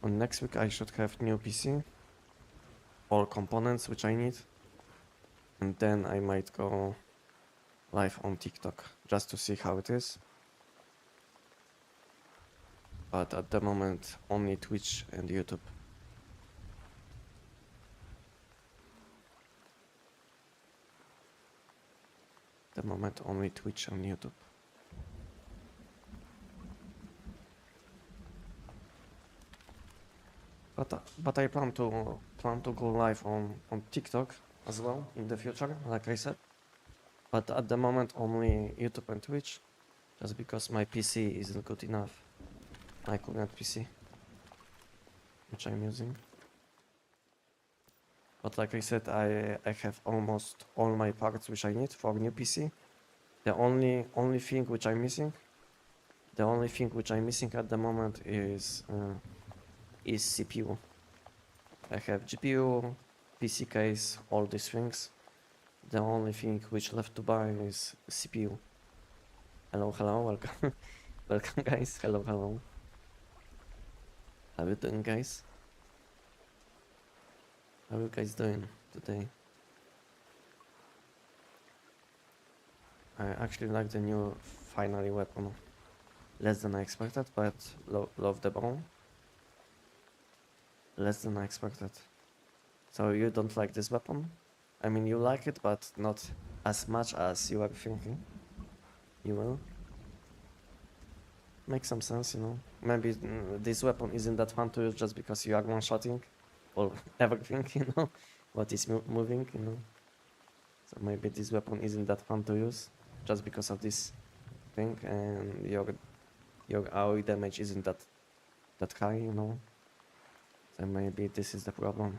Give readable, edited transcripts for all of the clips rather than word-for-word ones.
On next week I should have new PC, all components which I need, and then I might go live on TikTok just to see how it is. But at the moment only Twitch and YouTube. At the moment only Twitch and YouTube. But I plan to go live on TikTok as well in the future, like I said. But at the moment only YouTube and Twitch, just because my PC isn't good enough. My current PC, which I'm using. But like I said, I have almost all my parts which I need for new PC. The only thing which I'm missing, at the moment is CPU. I have GPU, PC case, all these things. The only thing which left to buy is CPU. Hello, welcome. Welcome guys, hello. How you doing guys? How you guys doing today? I actually like the new finally weapon. Less than I expected, but love the bow. Less than I expected. So you don't like this weapon? I mean, you like it, but not as much as you are thinking. You will? Makes some sense, you know. Maybe this weapon isn't that fun to use just because you are one-shotting or everything, you know, what is moving, you know. So maybe this weapon isn't that fun to use just because of this thing, and your AoE damage isn't that high, you know. So maybe this is the problem.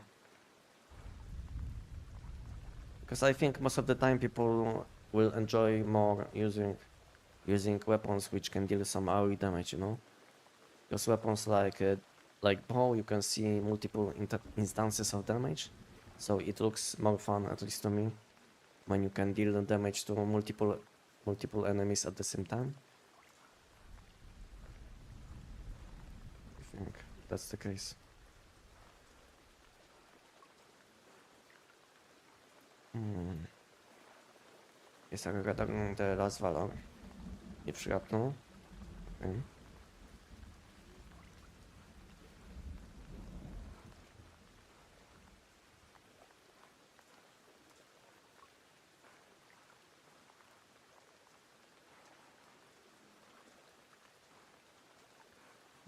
Because I think most of the time people will enjoy more using weapons which can deal some AoE damage, you know. Because weapons like bow, you can see multiple instances of damage, so it looks more fun, at least to me, when you can deal the damage to multiple enemies at the same time. I think that's the case. Jest agregatorem teraz walor. Nie przygatnął. Okay.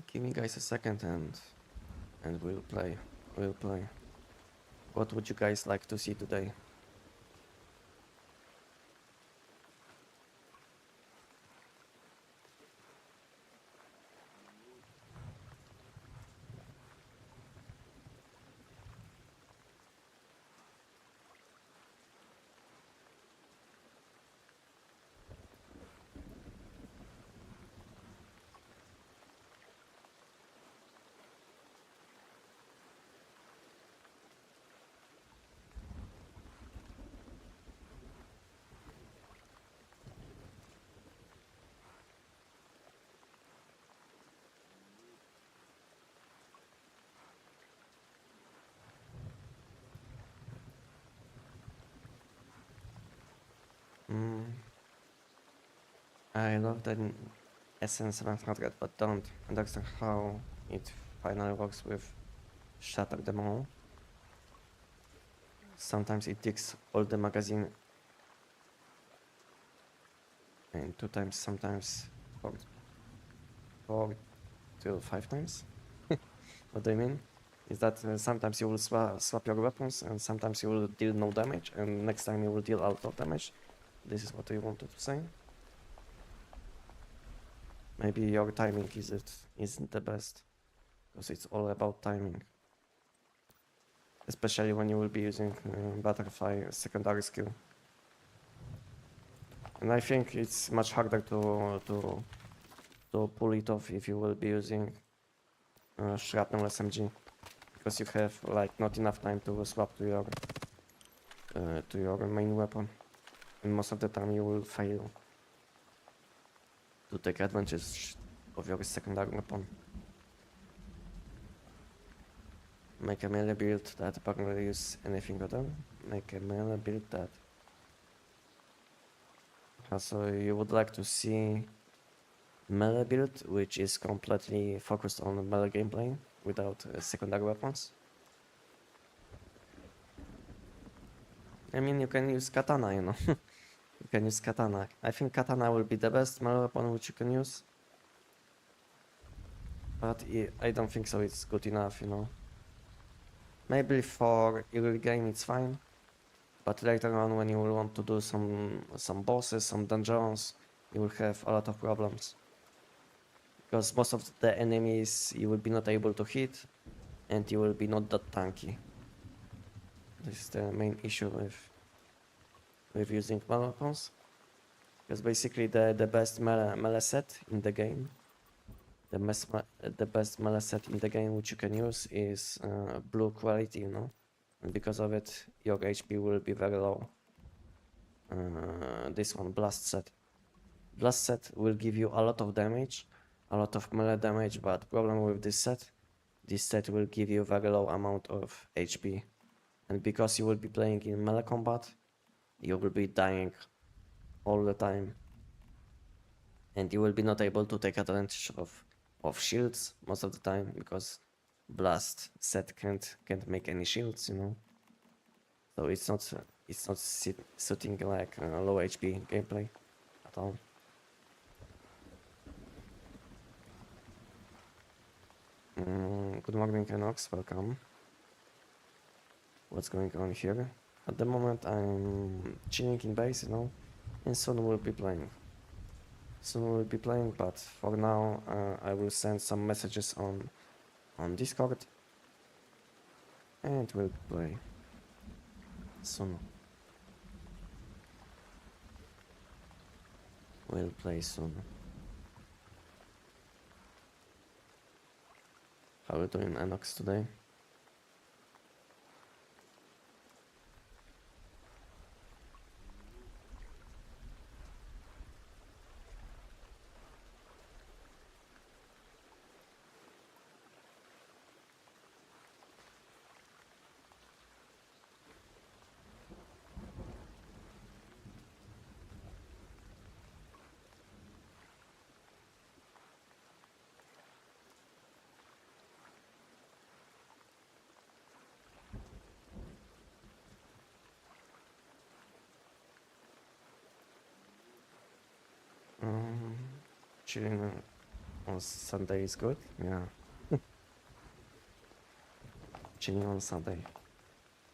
Give me guys a second and we'll play. What would you guys like to see today? I love the SN700, but don't understand how it finally works with Shatter them all. Sometimes it takes all the magazine and 2 times, sometimes 4 to 5 times. What do you mean? Is that sometimes you will swap your weapons and sometimes you will deal no damage and next time you will deal a lot of damage? This is what you wanted to say? Maybe your timing isn't the best, because it's all about timing. Especially when you will be using Butterfly secondary skill. And I think it's much harder to pull it off if you will be using Shrapnel SMG, because you have like not enough time to swap to your main weapon, and most of the time you will fail to take advantage of your secondary weapon. Make a melee build that apparently use anything other. Make a melee build that. So you would like to see melee build which is completely focused on melee gameplay without secondary weapons. I mean, you can use katana, you know. You can use katana. I think katana will be the best melee weapon which you can use. But I don't think so it's good enough, you know. Maybe for early game it's fine. But later on when you will want to do some bosses, some dungeons, you will have a lot of problems. Because most of the enemies you will be not able to hit and you will be not that tanky. This is the main issue with using melee weapons. Because basically the best melee set in the game, the best melee set in the game which you can use is blue quality, you know, and because of it your HP will be very low. This one, blast set. Blast set will give you a lot of damage, a lot of melee damage, but problem with this set will give you very low amount of HP, and because you will be playing in melee combat, you will be dying all the time. And you will be not able to take advantage of shields most of the time because blast set can't make any shields, you know. So it's not suiting like low HP gameplay at all. Good morning, Enox. Welcome. What's going on here? At the moment, I'm chilling in base, you know, and soon we'll be playing. But for now I will send some messages on Discord and we'll play soon. How are you doing, Enox, today? Chilling on Sunday is good, yeah. Chilling on Sunday.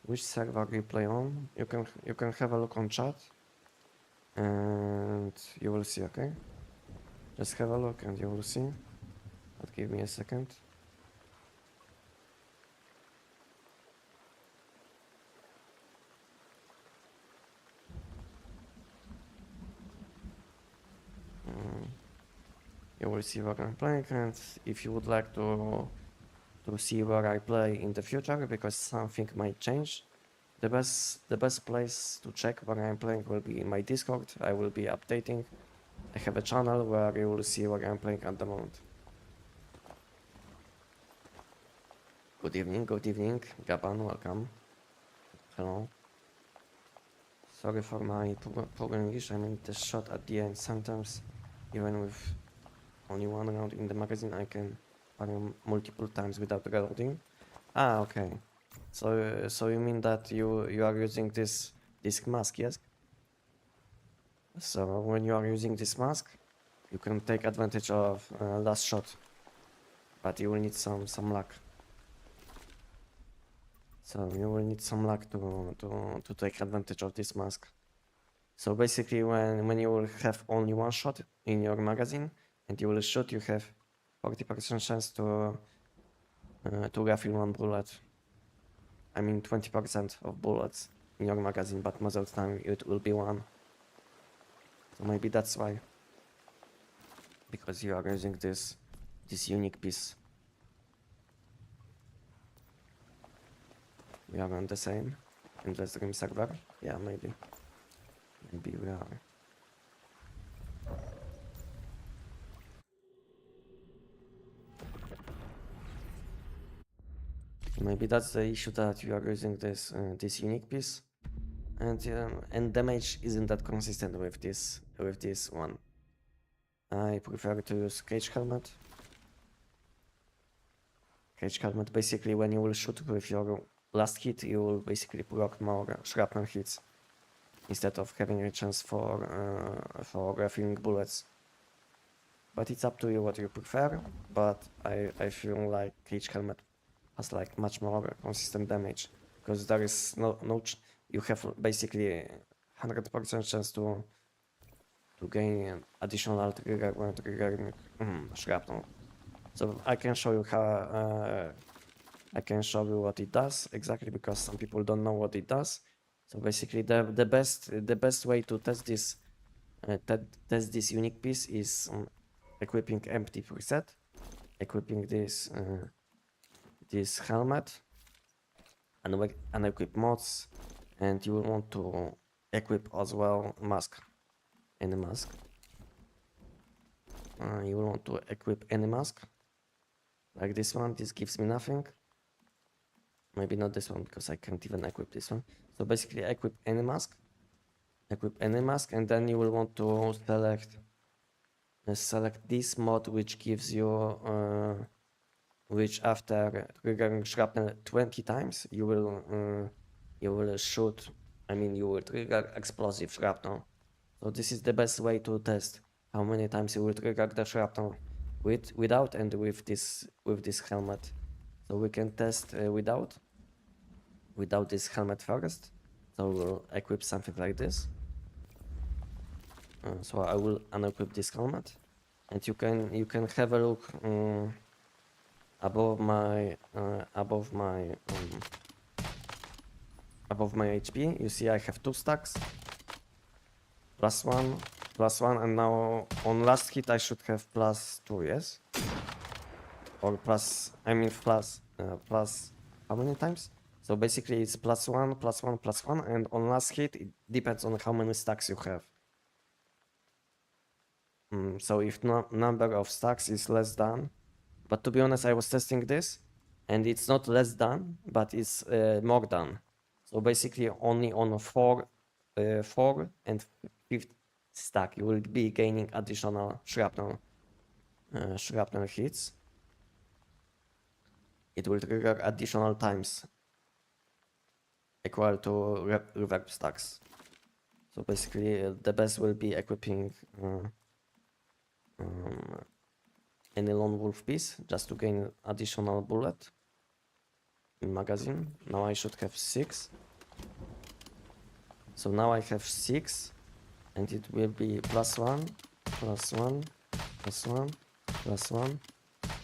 Which server you play on? You can have a look on chat and you will see, okay? Just have a look and you will see. But give me a second. You will see where I'm playing, and if you would like to see where I play in the future, because something might change, the best place to check where I'm playing will be in my Discord. I will be updating. I have a channel where you will see where I'm playing at the moment. Good evening, Gaban, welcome. Hello. Sorry for my poor English. I mean the shot at the end. Sometimes, even with only one round in the magazine, I can fire multiple times without reloading. Ah, okay. So you mean that you are using this mask, yes? So when you are using this mask, you can take advantage of last shot, but you will need some luck. So you will need some luck to take advantage of this mask. So basically, when you will have only one shot in your magazine and you will shoot, you have 40% chance to refill one bullet. I mean 20% of bullets in your magazine, but most of the time it will be one. So maybe that's why. Because you are using this unique piece. We are on the same in the stream server? Yeah, maybe. Maybe we are. Maybe that's the issue, that you are using this unique piece, and damage isn't that consistent with this one. I prefer to use cage helmet. Cage helmet, basically when you will shoot with your last hit, you will basically proc more shrapnel hits instead of having a chance for refilling bullets. But it's up to you what you prefer. But I feel like cage helmet has like much more consistent damage, because there is you have basically 100% chance to gain additional trigger when triggering shrapnel. So I can show you how I can show you what it does exactly, because some people don't know what it does. So basically the best way to test this unique piece is equipping empty preset, equipping this helmet, and unequip mods, and you will want to equip as well mask, any mask. You will want to equip any mask, like this one. This gives me nothing. Maybe not this one, because I can't even equip this one. So basically equip any mask, and then you will want to select this mod, which gives you which after triggering shrapnel 20 times you will shoot, you will trigger explosive shrapnel. So this is the best way to test how many times you will trigger the shrapnel without and with this helmet. So we can test without this helmet first. So we'll equip something like this. So I will unequip this helmet, and you can have a look above my HP. You see I have 2 stacks, +1, +1, and now on last hit I should have +2, yes? Or plus how many times? So basically it's +1, +1, +1, and on last hit it depends on how many stacks you have. So if number of stacks is less than, but to be honest, I was testing this, and it's not less than, but it's more than. So basically only on 4 and 5th stack you will be gaining additional shrapnel hits. It will trigger additional times equal to reverb stacks. So basically the best will be equipping any lone wolf piece, just to gain additional bullet in magazine. Now I should have 6. So now I have 6, and it will be +1, +1, +1, +1,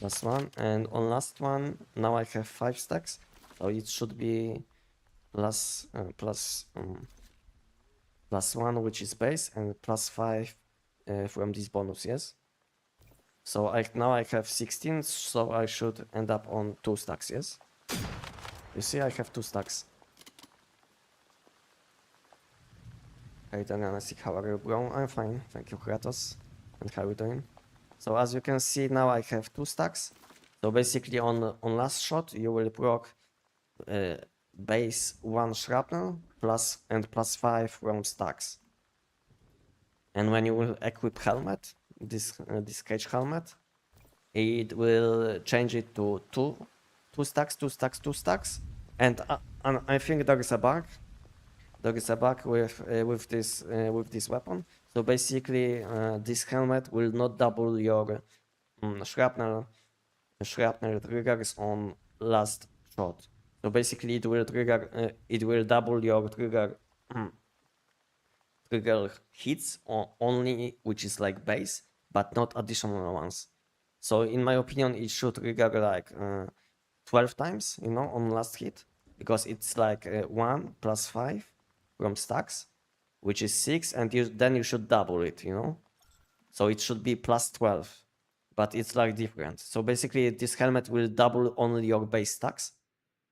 +1, and on last one now I have 5 stacks, so it should be +1, which is base, and +5 from this bonus, yes? So now I have 16, so I should end up on 2 stacks, yes? You see, I have 2 stacks. Hey, then Anestic, how are you, bro? I'm fine, thank you, Kratos. And how are you doing? So as you can see, now I have 2 stacks. So basically on last shot, you will proc base 1 shrapnel and +5 from stacks. And when you will equip helmet, this cage helmet, it will change it to 2 stacks, 2 stacks, 2 stacks. And I think there is a bug. There is a bug with this weapon. So basically, this helmet will not double your shrapnel triggers on last shot. So basically, it will double your trigger hits only, which is like base, but not additional ones. So in my opinion, it should trigger like 12 times, on last hit, because it's like 1 + 5 from stacks, which is 6, and then you should double it, So it should be +12, but it's like different. So basically, this helmet will double only your base stacks.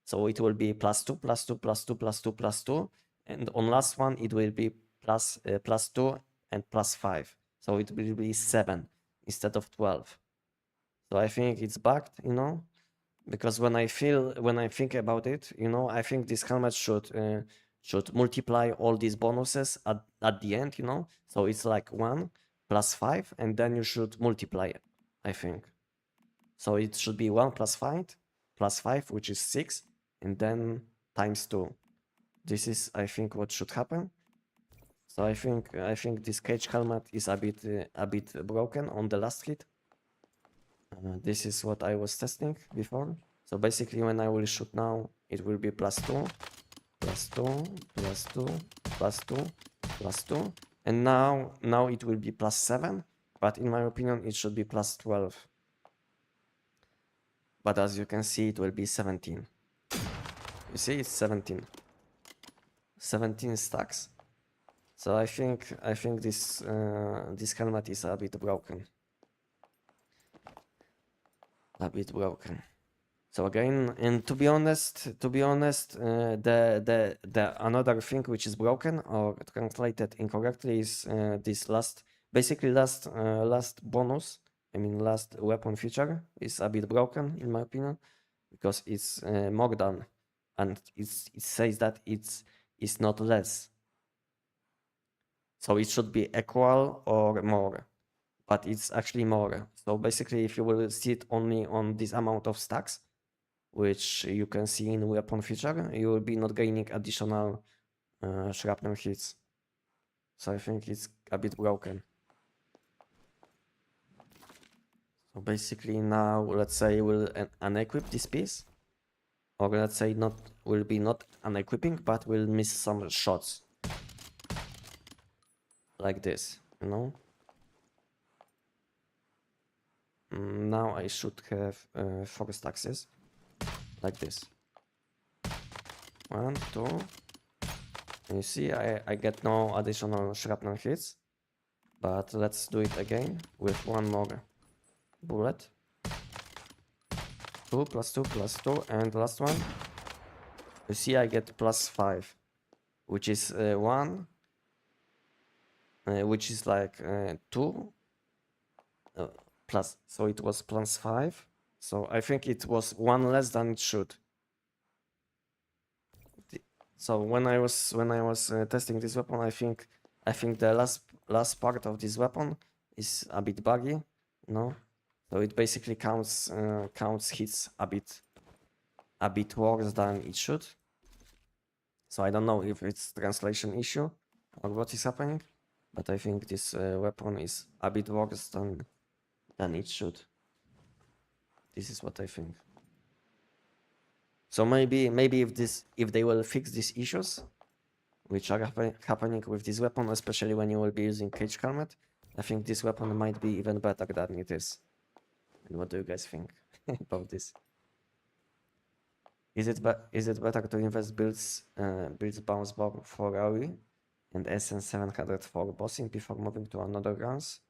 So it will be +2, +2, +2, +2, +2, and on last one it will be +2 and +5. So it will be 7 instead of 12. So I think it's bugged, because when I think about it, you know, I think this helmet should multiply all these bonuses at the end, you know. So it's like 1 plus 5, and then you should multiply it, I think. So it should be 1 plus 5, which is 6, and then times 2. This is, I think, what should happen. So I think this cage helmet is a bit broken on the last hit. This is what I was testing before. So basically, when I will shoot now, it will be plus 2, plus 2, plus 2, plus 2, plus 2, and now it will be plus 7. But in my opinion, it should be plus 12. But as you can see, it will be 17. You see, it's 17. 17 stacks. So I think this this helmet is a bit broken. A bit broken. So again, and to be honest, the another thing which is broken or translated incorrectly is this last bonus. I mean, last weapon feature is a bit broken in my opinion, because it's more than, and it says that it's not less. So it should be equal or more, but it's actually more. So basically, if you will sit only on this amount of stacks, which you can see in weapon feature, you will be not gaining additional shrapnel hits. So I think it's a bit broken. So basically now, let's say we'll unequip this piece, or let's say will be not unequipping, but we'll miss some shots. Like this, you know? Now I should have 4 stacks, like this. 1, 2. You see, I get no additional shrapnel hits, but let's do it again with 1 more bullet. 2 plus 2 plus 2, and last one. You see, I get plus 5, which is 1, which is like 2 plus. So it was plus 5. So I think it was 1 less than it should. So when I was testing this weapon, I think the last part of this weapon is a bit buggy, you know. So it basically counts hits a bit worse than it should. So I don't know if it's translation issue or what is happening, but I think this weapon is a bit worse than it should. This is what I think. So maybe if they will fix these issues, which are happening with this weapon, especially when you will be using cage helmet, I think this weapon might be even better than it is. And what do you guys think about this? Is it better to invest builds bounce bomb for AoE and SN 700 for bossing before moving to another guns?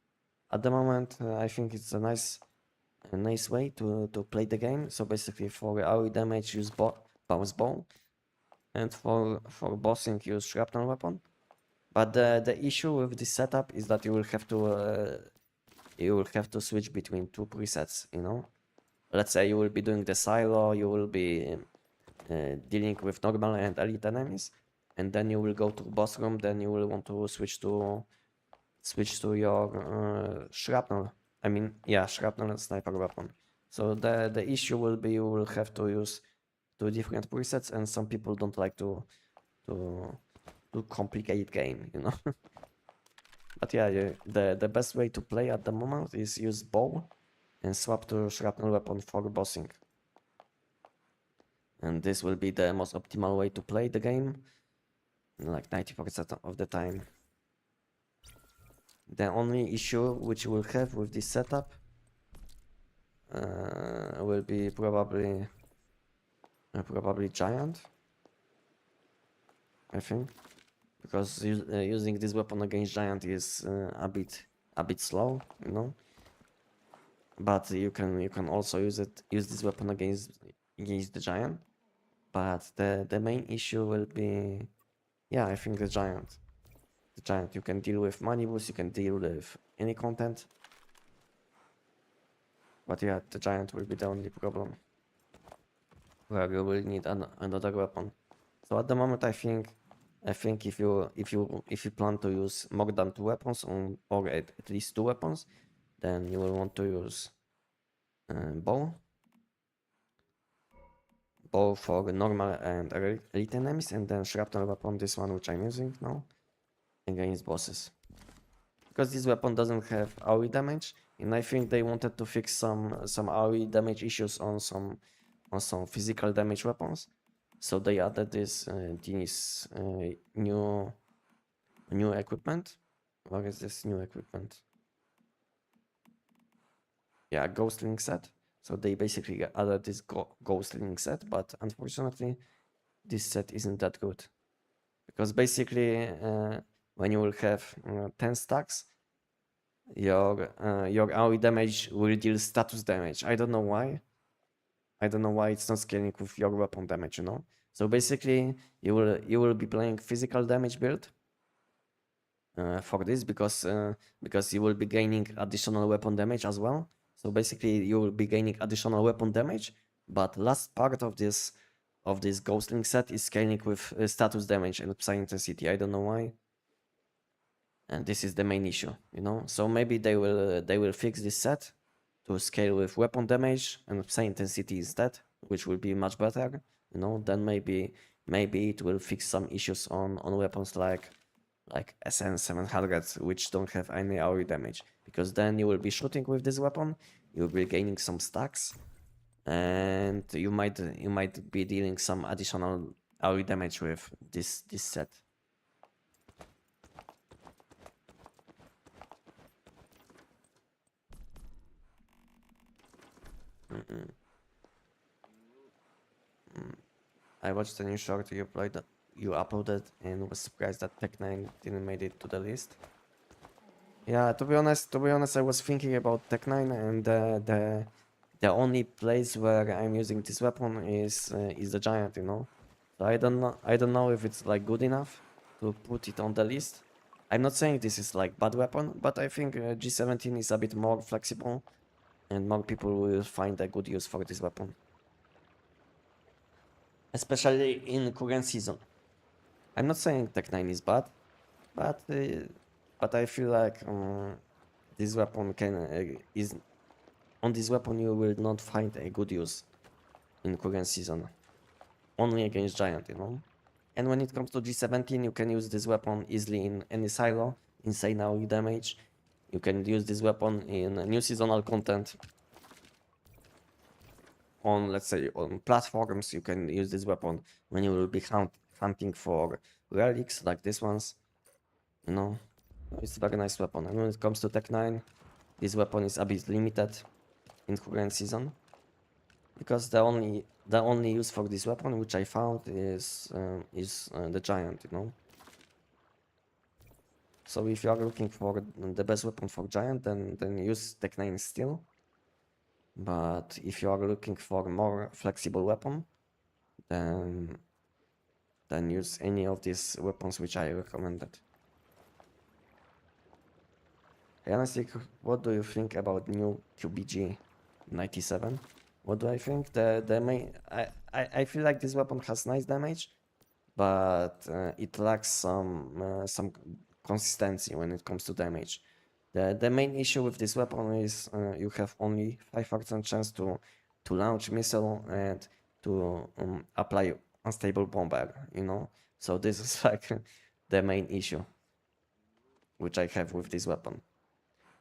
At the moment, I think it's a nice way to play the game. So basically, for AoE damage, use bounce bomb, and for bossing, use shrapnel weapon. But the issue with this setup is that you will have to switch between 2 presets. You know, let's say you will be doing the silo, you will be dealing with normal and elite enemies, and then you will go to boss room. Then you will want to switch to your shrapnel. I mean, yeah, shrapnel and sniper weapon. So the issue will be you will have to use 2 different presets, and some people don't like to complicate game, you know. But yeah, the best way to play at the moment is use bow and swap to shrapnel weapon for bossing. And this will be the most optimal way to play the game, like 90% of the time. The only issue which you will have with this setup will be probably giant, I think, because using this weapon against giant is a bit slow, you know. But you can also use this weapon against the giant. But the main issue will be, yeah, I think the giant. The giant, you can deal with money boost, you can deal with any content. But yeah, the giant will be the only problem. where you will need another weapon. So at the moment, I think if you plan to use more than 2 weapons or at least 2 weapons, then you will want to use bow, bow for normal and elite enemies, and then shrapnel weapon, this one which I'm using now, against bosses. Because this weapon doesn't have AoE damage, and I think they wanted to fix some AoE damage issues on some physical damage weapons. So they added this new equipment. What is this new equipment? Yeah, ghost link set. So they basically added this ghost link set, but unfortunately, this set isn't that good because basically when you will have 10 stacks, your AoE damage will deal status damage. I don't know why. I don't know why it's not scaling with your weapon damage, you know. So basically, you will be playing physical damage build for this because you will be gaining additional weapon damage as well. So basically, you will be gaining additional weapon damage, but last part of this ghostling set is scaling with status damage and psi intensity. I don't know why, and this is the main issue, you know. So maybe they will fix this set to scale with weapon damage and psi intensity instead, which will be much better, you know. Then maybe it will fix some issues on weapons like SN 700, which don't have any AoE damage, because then you will be shooting with this weapon, you will be gaining some stacks, and you might be dealing some additional AoE damage with this set. I watched the new short you uploaded and was surprised that Tech 9 didn't made it to the list. Yeah, to be honest, I was thinking about Tech 9, and the only place where I'm using this weapon is the giant, you know. So I don't know if it's like good enough to put it on the list. I'm not saying this is like bad weapon, but I think G17 is a bit more flexible, and more people will find a good use for this weapon, especially in current season. I'm not saying Tech 9 is bad, but I feel like this weapon is on this weapon you will not find a good use in current season, only against giant, you know. And when it comes to G17, you can use this weapon easily in any silo, insane AoE damage. You can use this weapon in new seasonal content. On, let's say, on platforms, you can use this weapon when you will be hunting for relics like this ones, you know. It's a very nice weapon. And when it comes to Tech 9, this weapon is a bit limited in current season, because the only use for this weapon which I found is the giant, you know. So if you are looking for the best weapon for giant, then use Tech 9 still. But if you are looking for a more flexible weapon, then use any of these weapons which I recommended. Honestly, what do you think about new QBG 97? What do I think? The main I feel like this weapon has nice damage, but it lacks some consistency when it comes to damage. The main issue with this weapon is you have only 5% chance to launch missile and to apply unstable bomber, you know. So this is like the main issue which I have with this weapon.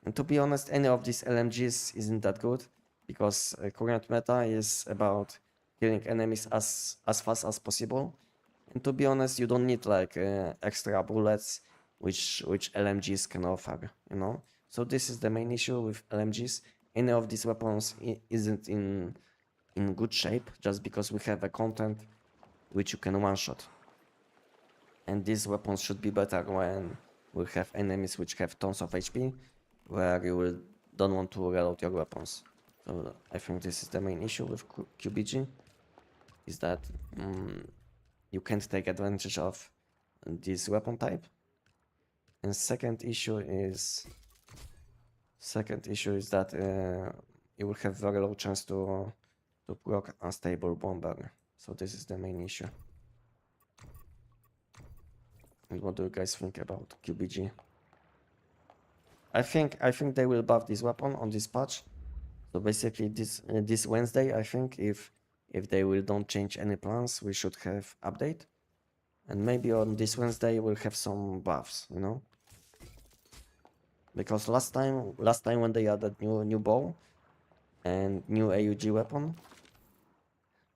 And to be honest, any of these LMGs isn't that good, because current meta is about killing enemies as fast as possible. And to be honest, you don't need like extra bullets, which LMGs can offer, you know. So this is the main issue with LMGs. Any of these weapons isn't in good shape just because we have a content which you can one shot. And these weapons should be better when we have enemies which have tons of HP, where you don't want to reload your weapons. So I think this is the main issue with QBG, is that you can't take advantage of this weapon type. And second issue is that you will have very low chance to to proc unstable bomber. So this is the main issue. And what do you guys think about QBG? I think they will buff this weapon on this patch. So basically this Wednesday, I think if they will don't change any plans, we should have update. And maybe on this Wednesday we'll have some buffs, you know? Because last time when they added new bow and new AUG weapon,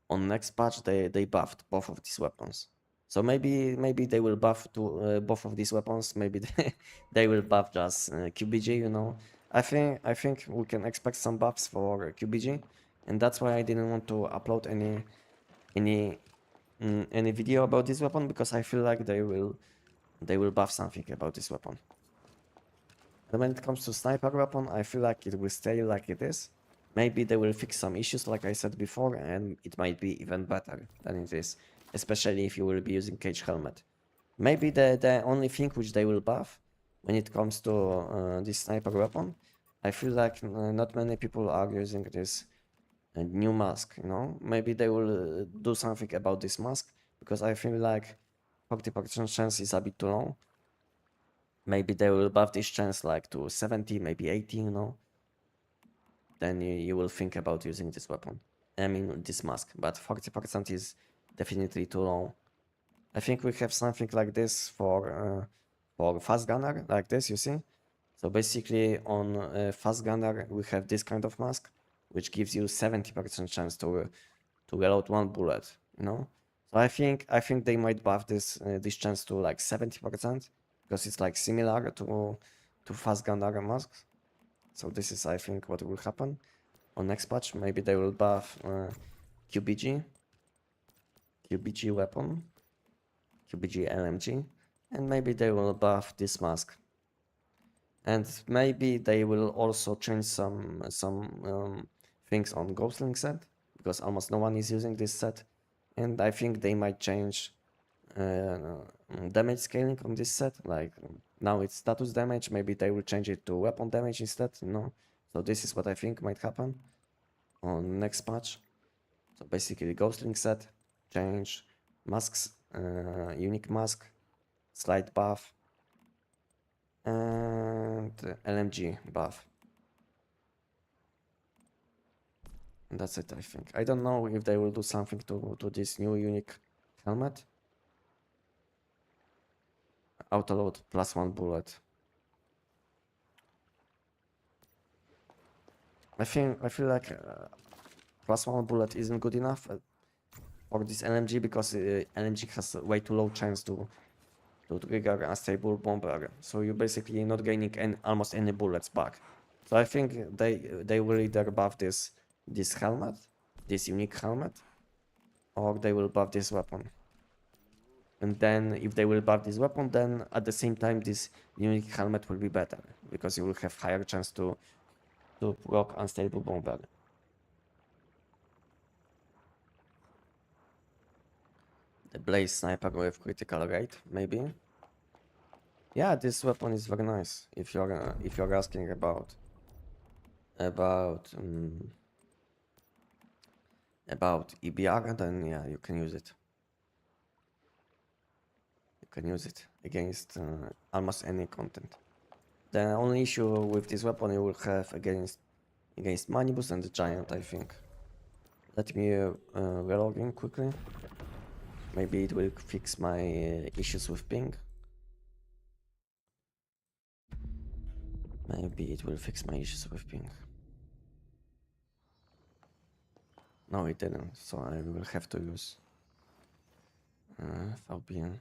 on next patch they buffed both of these weapons. So maybe they will buff to both of these weapons. Maybe they will buff just QBG. You know, I think we can expect some buffs for QBG, and that's why I didn't want to upload any any video about this weapon, because I feel like they will buff something about this weapon. And when it comes to sniper weapon, I feel like it will stay like it is. Maybe they will fix some issues, like I said before, and it might be even better than it is, especially if you will be using cage helmet. Maybe the only thing which they will buff when it comes to this sniper weapon, I feel like not many people are using this new mask, you know? Maybe they will do something about this mask, because I feel like 40% chance is a bit too low. Maybe they will buff this chance like to 70, maybe 80, you know? Then you will think about using this weapon. I mean, this mask, but 40% is definitely too low. I think we have something like this for fast gunner, like this, you see? So basically on fast gunner, we have this kind of mask, which gives you 70% chance to reload one bullet, you know? So I think they might buff this chance to like 70%, because it's like similar to fast gunner masks. So this is, I think, what will happen on next patch. Maybe they will buff QBG weapon, QBG LMG, and maybe they will buff this mask. And maybe they will also change some things on Ghostling set, because almost no one is using this set. And I think they might change damage scaling on this set. Like now it's status damage, maybe they will change it to weapon damage instead, you know? So this is what I think might happen on next patch. So basically Ghostling set, change, masks, unique mask, slight buff, and LMG buff. And that's it, I think. I don't know if they will do something to this new unique helmet. Autoload +1 bullet. I feel like +1 bullet isn't good enough for this LMG, because LMG has a way too low chance to trigger a stable bomber. So you're basically not gaining almost any bullets back. So I think they will either buff this helmet, this unique helmet, or they will buff this weapon. And then if they will buff this weapon, then at the same time this unique helmet will be better, because you will have higher chance to proc unstable bomber. The blaze sniper with critical rate, maybe. Yeah, this weapon is very nice. If you're asking about EBR, then yeah, you can use it. You can use it against almost any content. The only issue with this weapon you will have against Manibus and the Giant, I think. Let me relog in quickly. Maybe it will fix my issues with ping. Maybe it will fix my issues with ping. No, it didn't, so I will have to use VPN.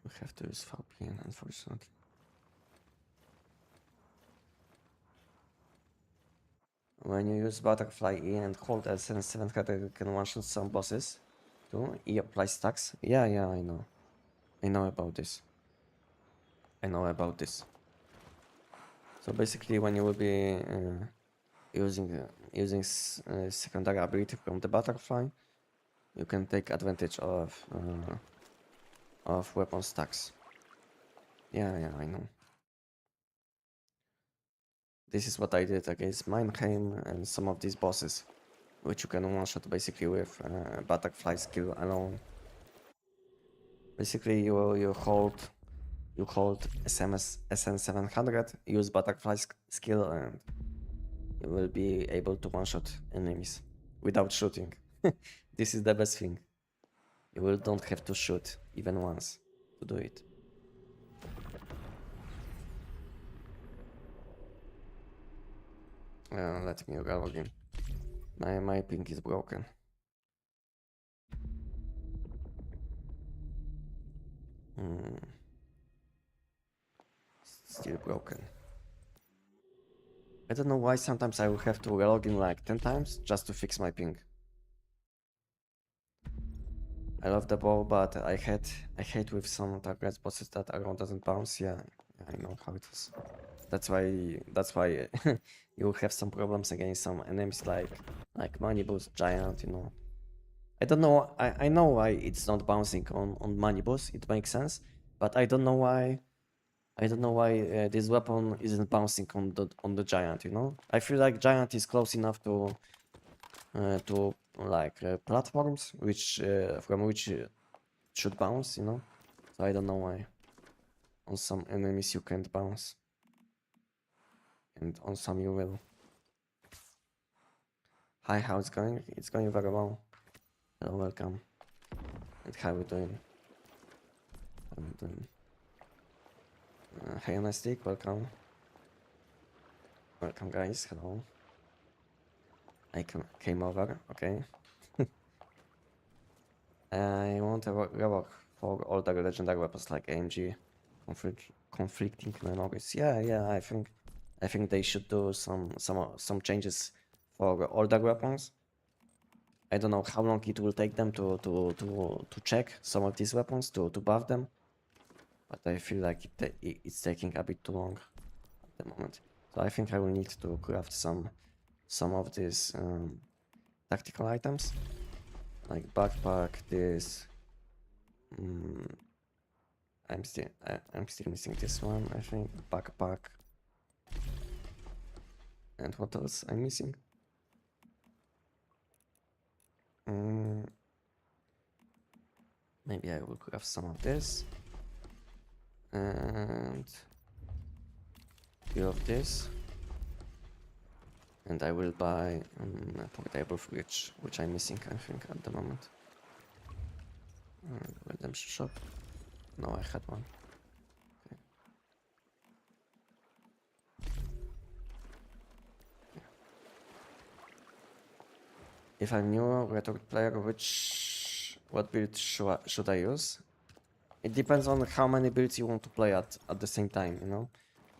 We have to use VPN, unfortunately. When you use butterfly E and hold L700, you can one-shot some bosses too. E applies stacks. Yeah, I know. I know about this. So basically, when you will be using secondary ability from the butterfly, you can take advantage of weapon stacks. Yeah, I know. This is what I did against Mannheim and some of these bosses, which you can one-shot basically with butterfly skill alone. Basically, you hold SN700, use butterfly skill, and you will be able to one-shot enemies without shooting. This is the best thing. You will don't have to shoot even once to do it. Let me go again. My ping is broken. Still broken. I don't know why sometimes I will have to log in like 10 times just to fix my ping. I love the ball, but I hate with some targets bosses that arrow doesn't bounce. Yeah, I know how it is. That's why you will have some problems against some enemies like Money Boost, Giant, you know. I don't know. I know why it's not bouncing on Money Boost. It makes sense, but I don't know why. I don't know why this weapon isn't bouncing on the Giant. You know. I feel like Giant is close enough to like platforms which from which should bounce. You know. So I don't know why. On some enemies you can't bounce, and on some you will. Hi, how it's going? It's going very well. Hello, welcome. And how are we doing? How are we doing? Hey, Anestic, welcome. Welcome, guys. Hello. I came over. Okay. I want a rework for all the legendary weapons like AMG, conflicting memories. Yeah. I think they should do some changes for all the weapons. I don't know how long it will take them to check some of these weapons to buff them, but I feel like it's taking a bit too long at the moment. So I think I will need to craft some of these tactical items, like backpack. This I'm still missing this one. I think backpack. And what else I'm missing? Maybe I will craft some of this and few of this. And I will buy a portable fridge, which I'm missing, I think, at the moment. Redemption shop. No, I had one. Okay. If I'm new rhetoric player, what build should I use? It depends on how many builds you want to play at the same time, you know.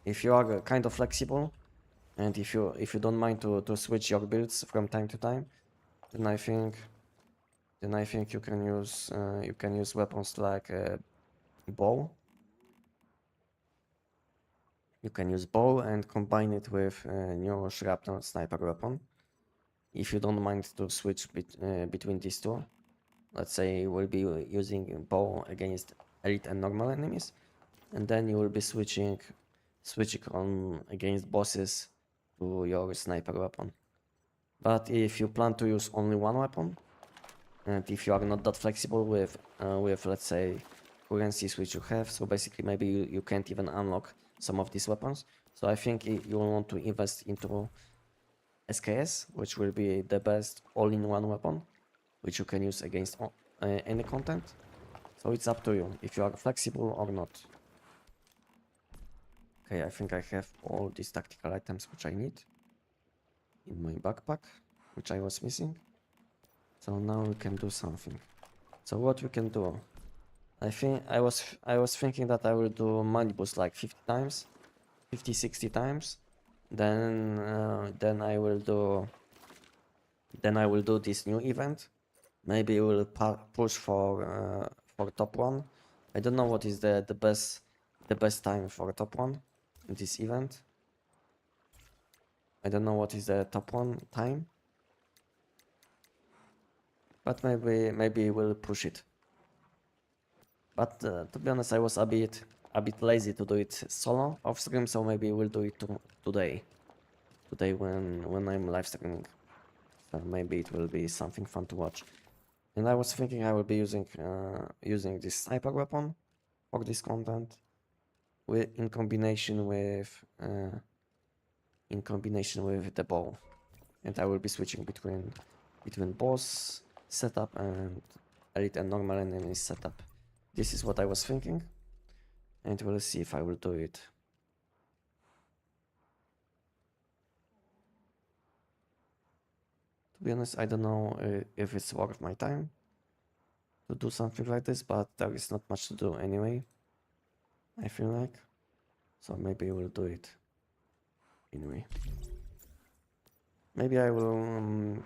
If you are kind of flexible, and if you don't mind to switch your builds from time to time, then I think you can use weapons like bow. You can use bow and combine it with new shrapnel sniper weapon. If you don't mind to switch between these two, let's say we'll be using bow against elite and normal enemies, and then you will be switching on against bosses to your sniper weapon. But if you plan to use only one weapon, and if you are not that flexible with let's say currencies which you have, so basically maybe you can't even unlock some of these weapons. So I think you will want to invest into SKS, which will be the best all-in-one weapon, which you can use against any content. So it's up to you if you are flexible or not. Okay, I think I have all these tactical items which I need in my backpack, which I was missing. So now we can do something. So what we can do? I think I was thinking that I will do money boost like 50 times, 50, 60 times. Then I will do this new event. Maybe we'll push for top one. I don't know what is the best time for top one in this event. I don't know what is the top one time, but maybe we'll push it. But to be honest, I was a bit lazy to do it solo off stream, so maybe we'll do it today. today when I'm live streaming. So maybe it will be something fun to watch. And I was thinking I will be using this sniper weapon for this content, with in combination with the bow, and I will be switching between boss setup and elite and normal enemy setup. This is what I was thinking, and we'll see if I will do it. To be honest, I don't know if it's worth my time to do something like this, but there is not much to do anyway, I feel like. So maybe we'll do it anyway. Maybe I will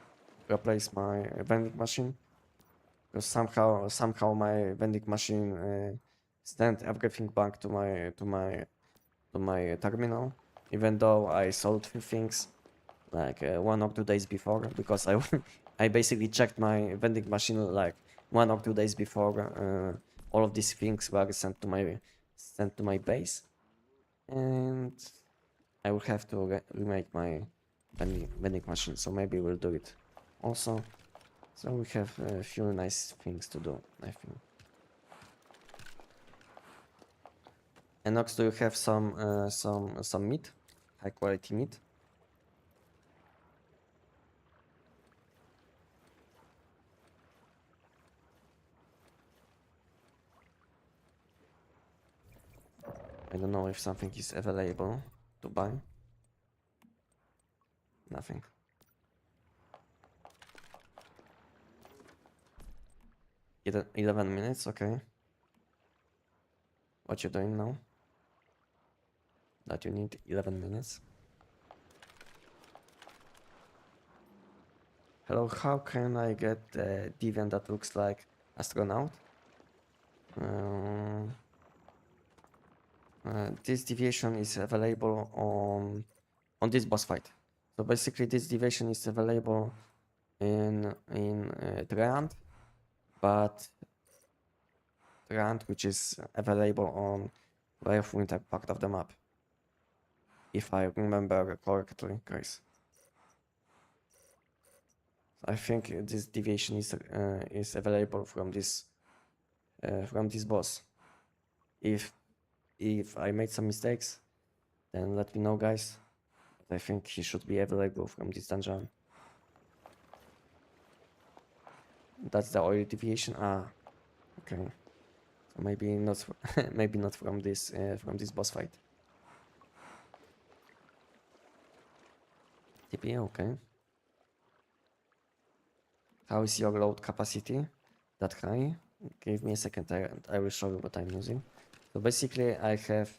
replace my vending machine, because somehow my vending machine sent everything back to my terminal, even though I sold few things like 1 or 2 days before, because I basically checked my vending machine like 1 or 2 days before all of these things were sent to my base, and I will have to remake my vending machine. So maybe we'll do it also. So we have a few nice things to do, I think. Enox, do you have some meat, high quality meat? I don't know if something is available to buy. Nothing. Either 11 minutes, okay. What you doing now? That you need 11 minutes. Hello, how can I get a deviant that looks like astronaut? This deviation is available on this boss fight. So basically, this deviation is available in Treant, but Treant, which is available on Way of Winter part of the map, if I remember correctly, guys. I think this deviation is available from this boss. If I made some mistakes, then let me know, guys. But I think he should be available from this dungeon. That's the oil deviation. Ah, okay. So maybe not maybe not from this boss fight. TP, okay. How is your load capacity? That high? Give me a second. I will show you what I'm using. So basically, I have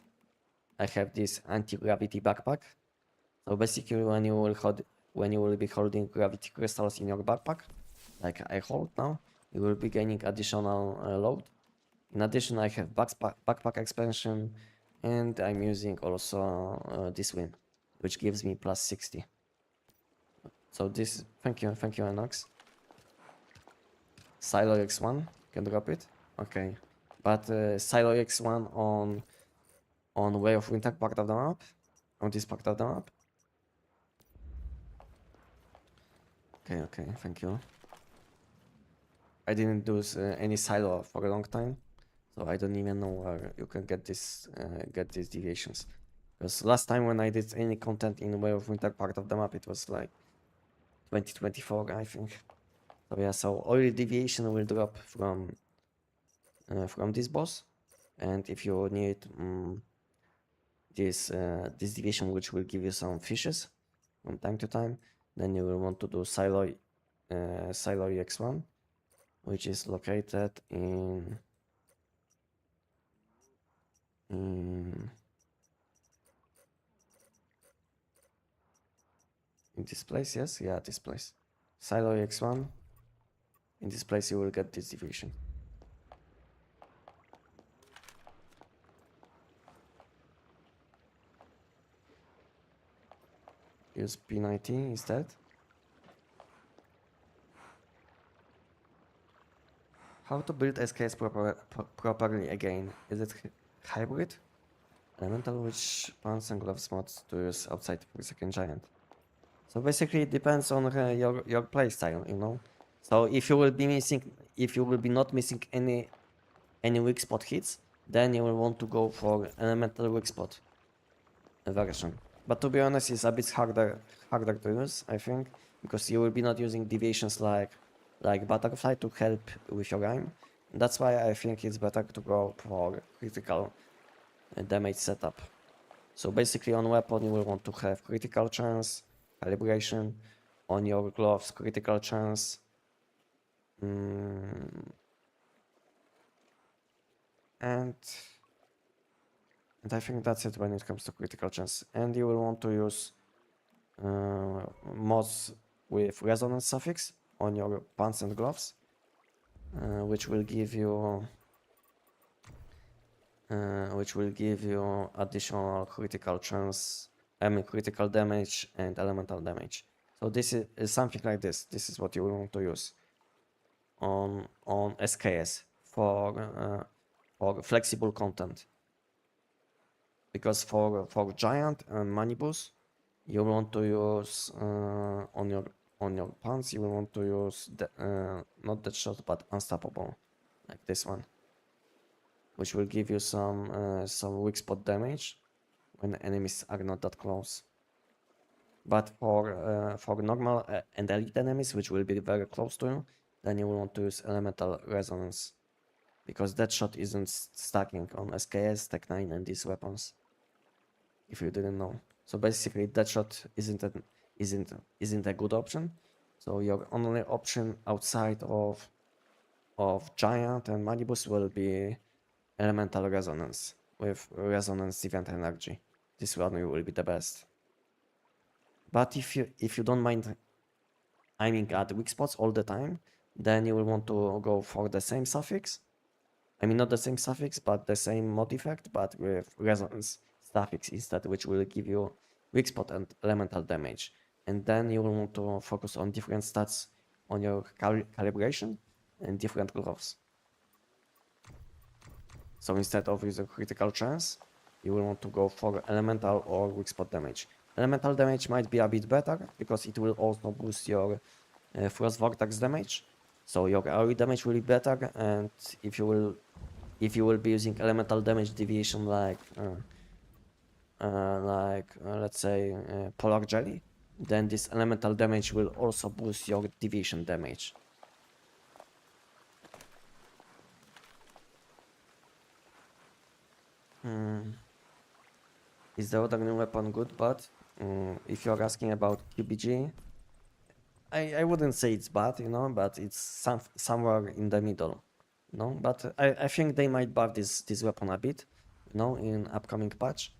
this anti-gravity backpack. So basically, when you will be holding gravity crystals in your backpack, like I hold now, you will be gaining additional load. In addition, I have backpack expansion, and I'm using also this win, which gives me plus 60. So this, thank you, Enox. Silo X1, can drop it. Okay, but Silo X1 on Way of Winter part of the map, on this part of the map. Okay, thank you. I didn't do any silo for a long time, so I don't even know where you can get these deviations. Because last time when I did any content in Way of Winter part of the map, it was like 2024, I think. So yeah, so oil deviation will drop from this boss, and if you need this deviation, which will give you some fishes from time to time, then you will want to do Silo X1, which is located in this place. Yes, yeah, this place. Silo X1. In this place, you will get this deviation. Use P90 instead. How to build SKS properly again? Is it hybrid? Elemental, which pants and gloves mods to use outside for second giant? So basically, it depends on your play style, you know. So if you will be missing, if you will be not missing any weak spot hits, then you will want to go for elemental weak spot version. But to be honest, it's a bit harder to use, I think, because you will be not using deviations like butterfly to help with your aim. That's why I think it's better to go for critical damage setup. So basically on weapon you will want to have critical chance, calibration, on your gloves critical chance, mm, and I think that's it when it comes to critical chance. And you will want to use mods with resonance suffix on your pants and gloves, which will give you additional critical chance, I mean critical damage and elemental damage. So this is something like this. This is what you will want to use on SKS for flexible content. Because for giant and manibus, you want to use on your pants. You will want to use not that shot, but unstoppable, like this one, which will give you some weak spot damage when enemies are not that close. But for normal and elite enemies, which will be very close to you, then you will want to use elemental resonance, because that shot isn't stacking on SKS, Tech 9, and these weapons. If you didn't know, so basically that shot isn't a good option. So your only option outside of giant and manibus will be elemental resonance with resonance event energy. This one will be the best. But if you don't mind aiming at weak spots all the time, then you will want to go for the same suffix. I mean, not the same suffix, but the same mod effect, but with resonance suffix instead, which will give you weak spot and elemental damage. And then you will want to focus on different stats on your calibration and different gloves. So instead of using critical chance, you will want to go for elemental or weak spot damage. Elemental damage might be a bit better because it will also boost your frost vortex damage. So your AoE damage will be better, and if you will be using elemental damage deviation like let's say polar jelly, then this elemental damage will also boost your deviation damage. Is the other new weapon good? But if you're asking about QBG, I wouldn't say it's bad, you know, but it's somewhere in the middle, you know. But I think they might buff this weapon a bit, you know, in upcoming patch,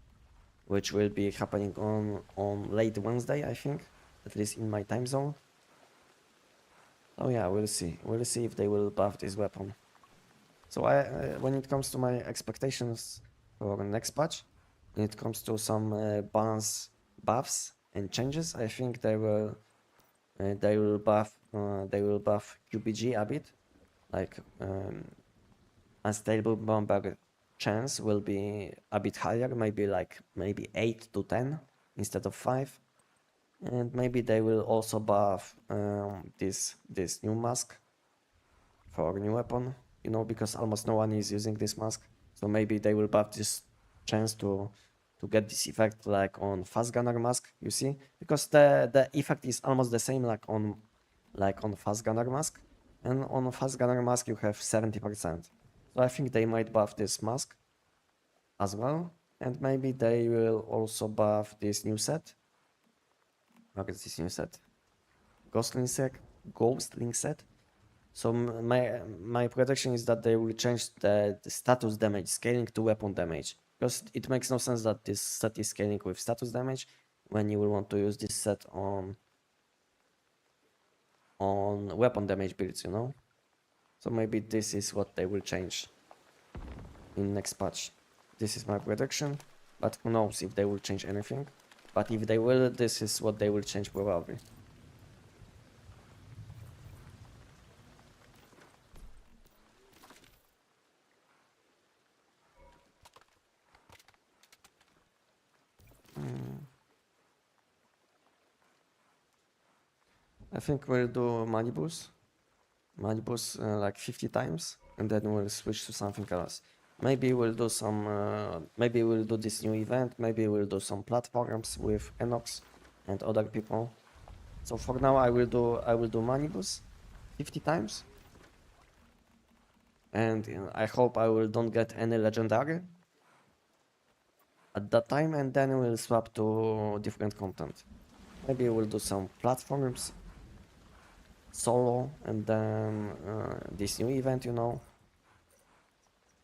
which will be happening on late Wednesday, I think, at least in my time zone. Oh yeah, we'll see. We'll see if they will buff this weapon. So when it comes to my expectations for the next patch, when it comes to some balance buffs and changes, I think they will buff QBG a bit, like unstable bomber chance will be a bit higher, maybe 8 to 10 instead of 5. And maybe they will also buff this new mask for new weapon, you know, because almost no one is using this mask. So maybe they will buff this chance to get this effect like on fast gunner mask, you see, because the effect is almost the same like on fast gunner mask, and on fast gunner mask you have 70%. So I think they might buff this mask as well, and maybe they will also buff this new set. What is this new set? Ghostling set. So my prediction is that they will change the status damage scaling to weapon damage, because it makes no sense that this set is scaling with status damage when you will want to use this set on weapon damage builds, you know. So maybe this is what they will change in next patch. This is my prediction, but who knows if they will change anything. But if they will, this is what they will change probably. think we'll do Malibus like 50 times, and then we'll switch to something else. Maybe we'll do some. Maybe we'll do this new event. Maybe we'll do some platforms with Enox and other people. So for now, I will do Malibus 50 times, and I hope I will don't get any legendary at that time, and then we'll swap to different content. Maybe we'll do some platforms solo, and then this new event, you know,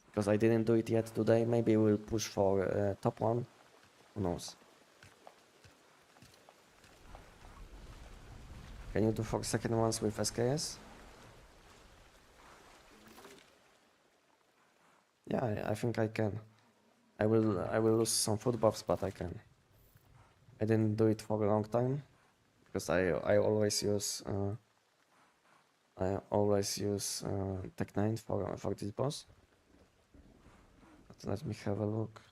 because I didn't do it yet today. Maybe we'll push for top one. Who knows? Can you do 4-second ones with SKS? Yeah, I think I can. I will lose some food buffs, but I can. I didn't do it for a long time because I always use Tech 9 for this boss. But let me have a look.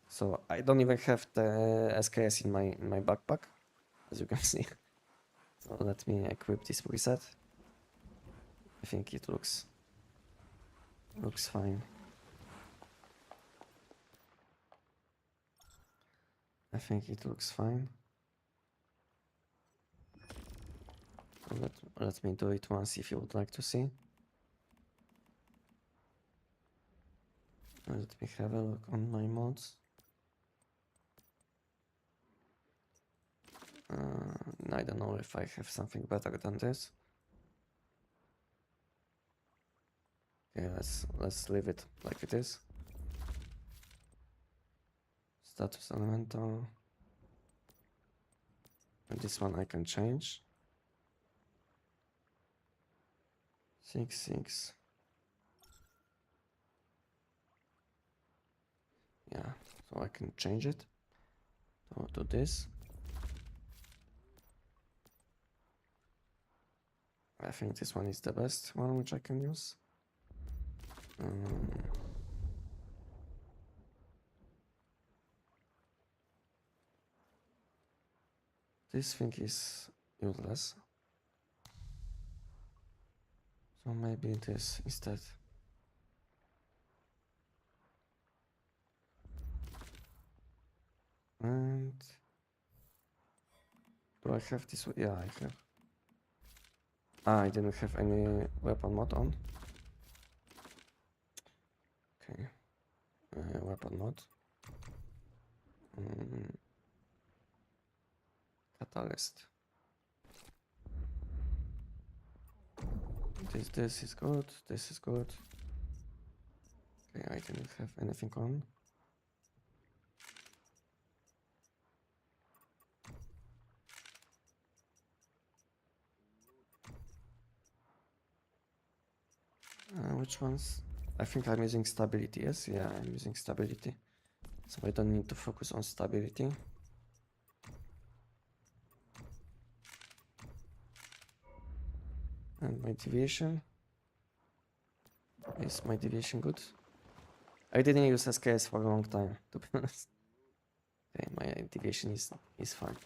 So I don't even have the SKS in my backpack, as you can see. So let me equip this preset. I think it looks fine. I think it looks fine. So let me do it once if you would like to see. Let me have a look on my mods. I don't know if I have something better than this. Okay, let's leave it like it is. Status elemental. And this one I can change. 6. Yeah, so I can change it to this. I think this one is the best one which I can use. This thing is useless. So maybe this instead. And do I have this? Yeah, I have. I didn't have any weapon mod on. Okay. Weapon mod. Catalyst. This is good. This is good. Okay, I didn't have anything on. Which ones? I think I'm using stability. Yes, yeah, I'm using stability. So I don't need to focus on stability. And my deviation. Is my deviation good? I didn't use SKS for a long time, to be honest. Okay, my deviation is fine.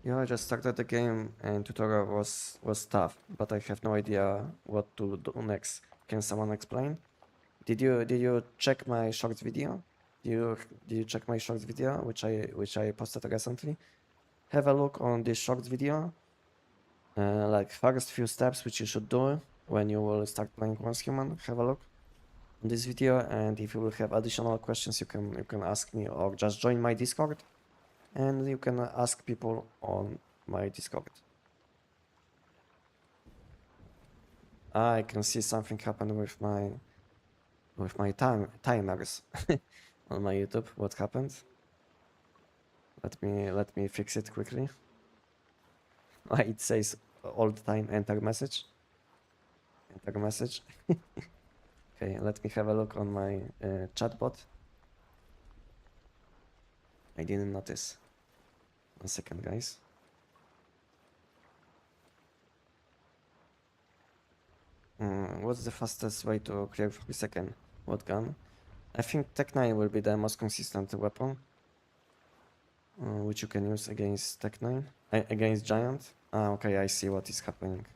Yeah, I just started the game and tutorial was tough, but I have no idea what to do next. Can someone explain? Did you check my short video? Did you check my short video which I posted recently? Have a look on this short video. Like first few steps which you should do when you will start playing Once Human. Have a look on this video, and if you will have additional questions, you can ask me or just join my Discord, and you can ask people on my Discord. I can see something happen with my timers on my YouTube. What happened? Let me fix it quickly. It says all the time enter message. Enter message. Okay, let me have a look on my chatbot. I didn't notice. 1 second, guys. What's the fastest way to clear 40-second? What gun? I think Tech 9 will be the most consistent weapon, which you can use against Tech 9, against Giant. Ah, okay, I see what is happening.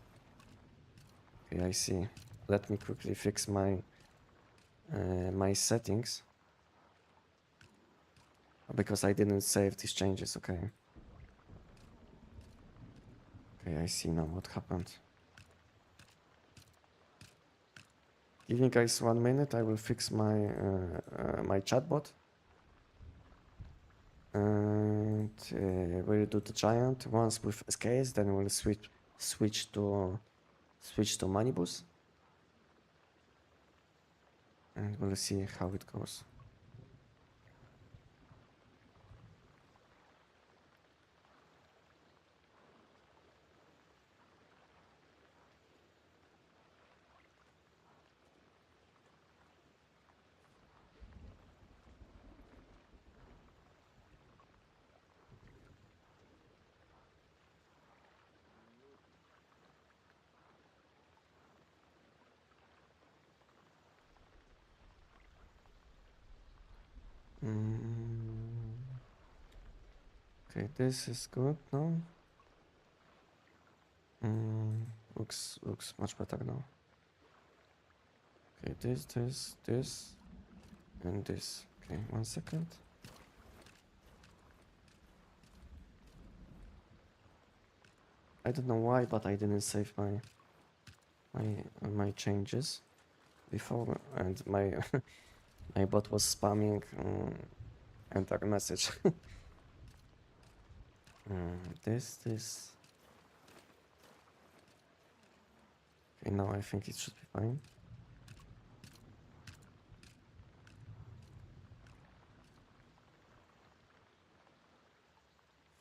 Okay, I see. Let me quickly fix my my settings because I didn't save these changes. Okay. Okay, I see now what happened. Give me guys 1 minute. I will fix my my chatbot. And we'll do the giant once with SKS, then we'll switch to Manibus, and we'll see how it goes. Mm, okay, this is good now. Looks much better now. Okay, this, and this. Okay, 1 second. I don't know why, but I didn't save my changes before, and my my bot was spamming enter message. This. Okay, now I think it should be fine.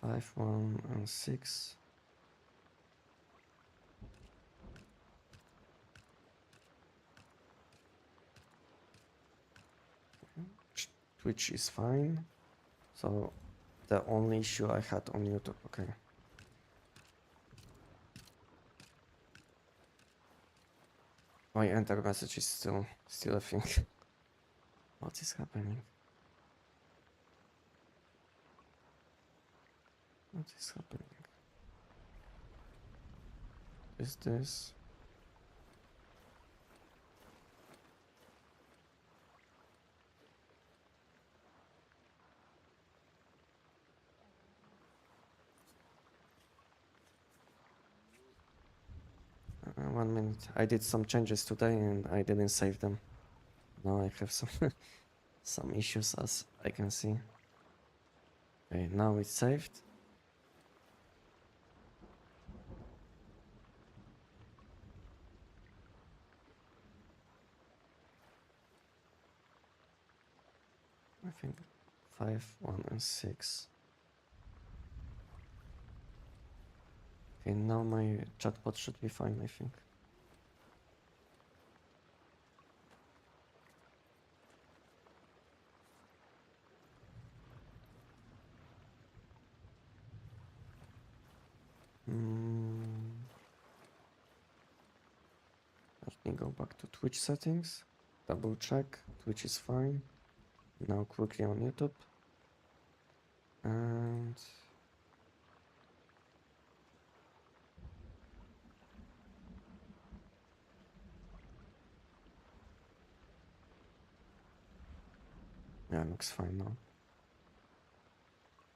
Five, 1, and 6. Twitch is fine. So the only issue I had on YouTube. Okay. My enter message is still a thing. What is happening? What is happening? Is this? Uh, 1 minute. I did some changes today and I didn't save them. Now I have some some issues as I can see. Okay, now it's saved. I think 5, 1, and 6. Okay, now my chatbot should be fine, I think. Let me go back to Twitch settings, double check, Twitch is fine. Now quickly on YouTube. And yeah, looks fine now.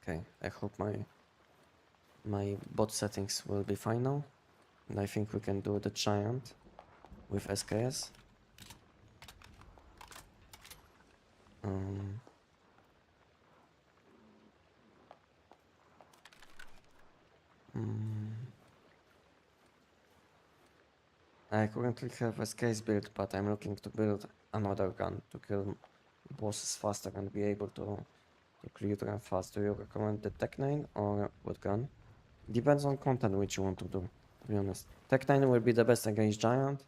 Okay, I hope my bot settings will be fine now. And I think we can do the giant with SKS. I currently have SKS build, but I'm looking to build another gun to kill bosses faster and be able to clear them fast. Do you recommend the Tech 9 or what gun? Depends on content which you want to do, to be honest. Tech 9 will be the best against Giant,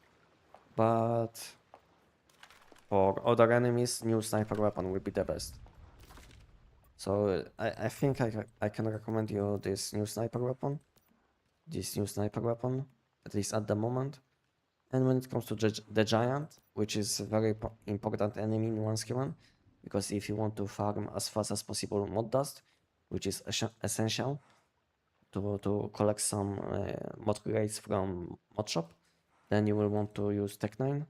but for other enemies, new sniper weapon will be the best. So I think I can recommend you this new sniper weapon. This new sniper weapon, at least at the moment. And when it comes to the giant, which is a very important enemy in 1v1, because if you want to farm as fast as possible mod dust, which is essential to collect some mod crates from mod shop, then you will want to use Tech9.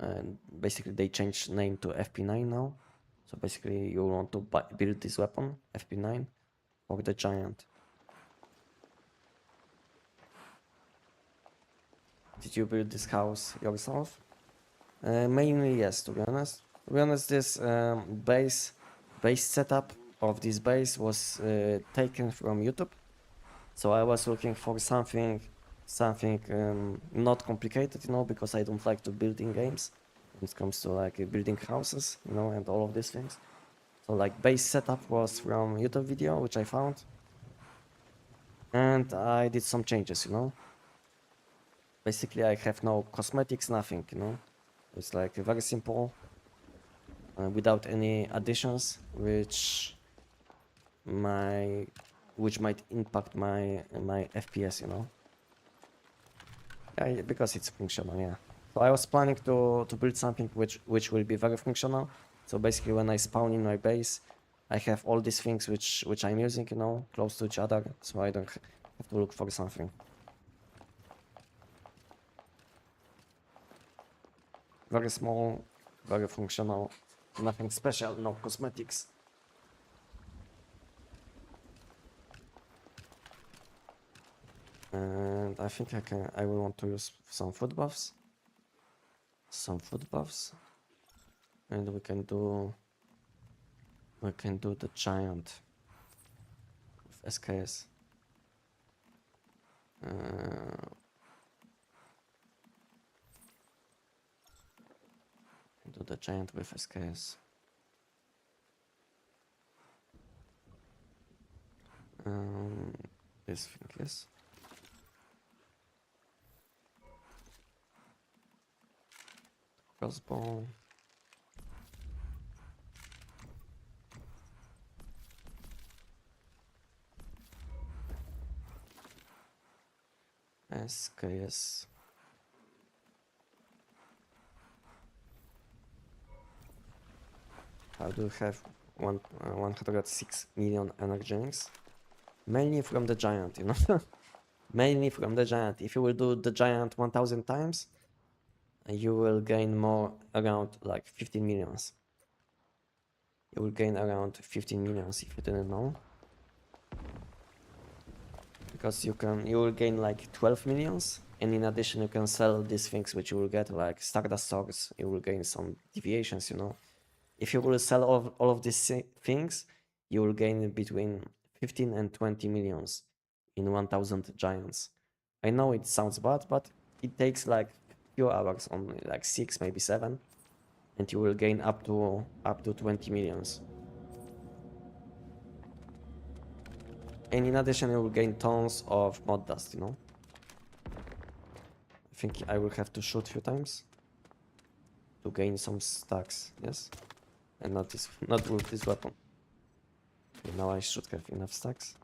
And basically they changed name to FP9 now. So basically you want to build this weapon, FP9, for the giant. Did you build this house yourself? Mainly yes, to be honest. To be honest, this base setup of this base was taken from YouTube. So I was looking for something not complicated, you know, because I don't like to build in games when it comes to like building houses, you know, and all of these things. So like base setup was from YouTube video, which I found, and I did some changes, you know. Basically, I have no cosmetics, nothing, you know. It's like very simple, without any additions, which might impact my FPS, you know. Yeah, because it's functional, yeah. So I was planning to build something which will be very functional. So basically, when I spawn in my base, I have all these things which I'm using, you know, close to each other, so I don't have to look for something. Very small, very functional, nothing special, no cosmetics. And I think I will want to use some food buffs. And we can do the giant with SKS. Do the giant with SKS. This thing, yes. Crossbow. SKS. I do have 106 million energetics. Mainly from the giant, you know. Mainly from the giant. If you will do the giant 1000 times, you will gain more, around like 15 millions. You will gain around 15 millions if you didn't know. Because you will gain like 12 millions, and in addition you can sell these things which you will get like Stardust stocks. You will gain some deviations, you know. If you will sell all of these things, you will gain between 15 and 20 millions in 1000 giants. I know it sounds bad, but it takes like few hours, only like 6, maybe 7, and you will gain up to 20 millions. And in addition, you will gain tons of mod dust, you know. I think I will have to shoot a few times to gain some stacks, yes? And not with this weapon. Okay, now I should have enough stacks.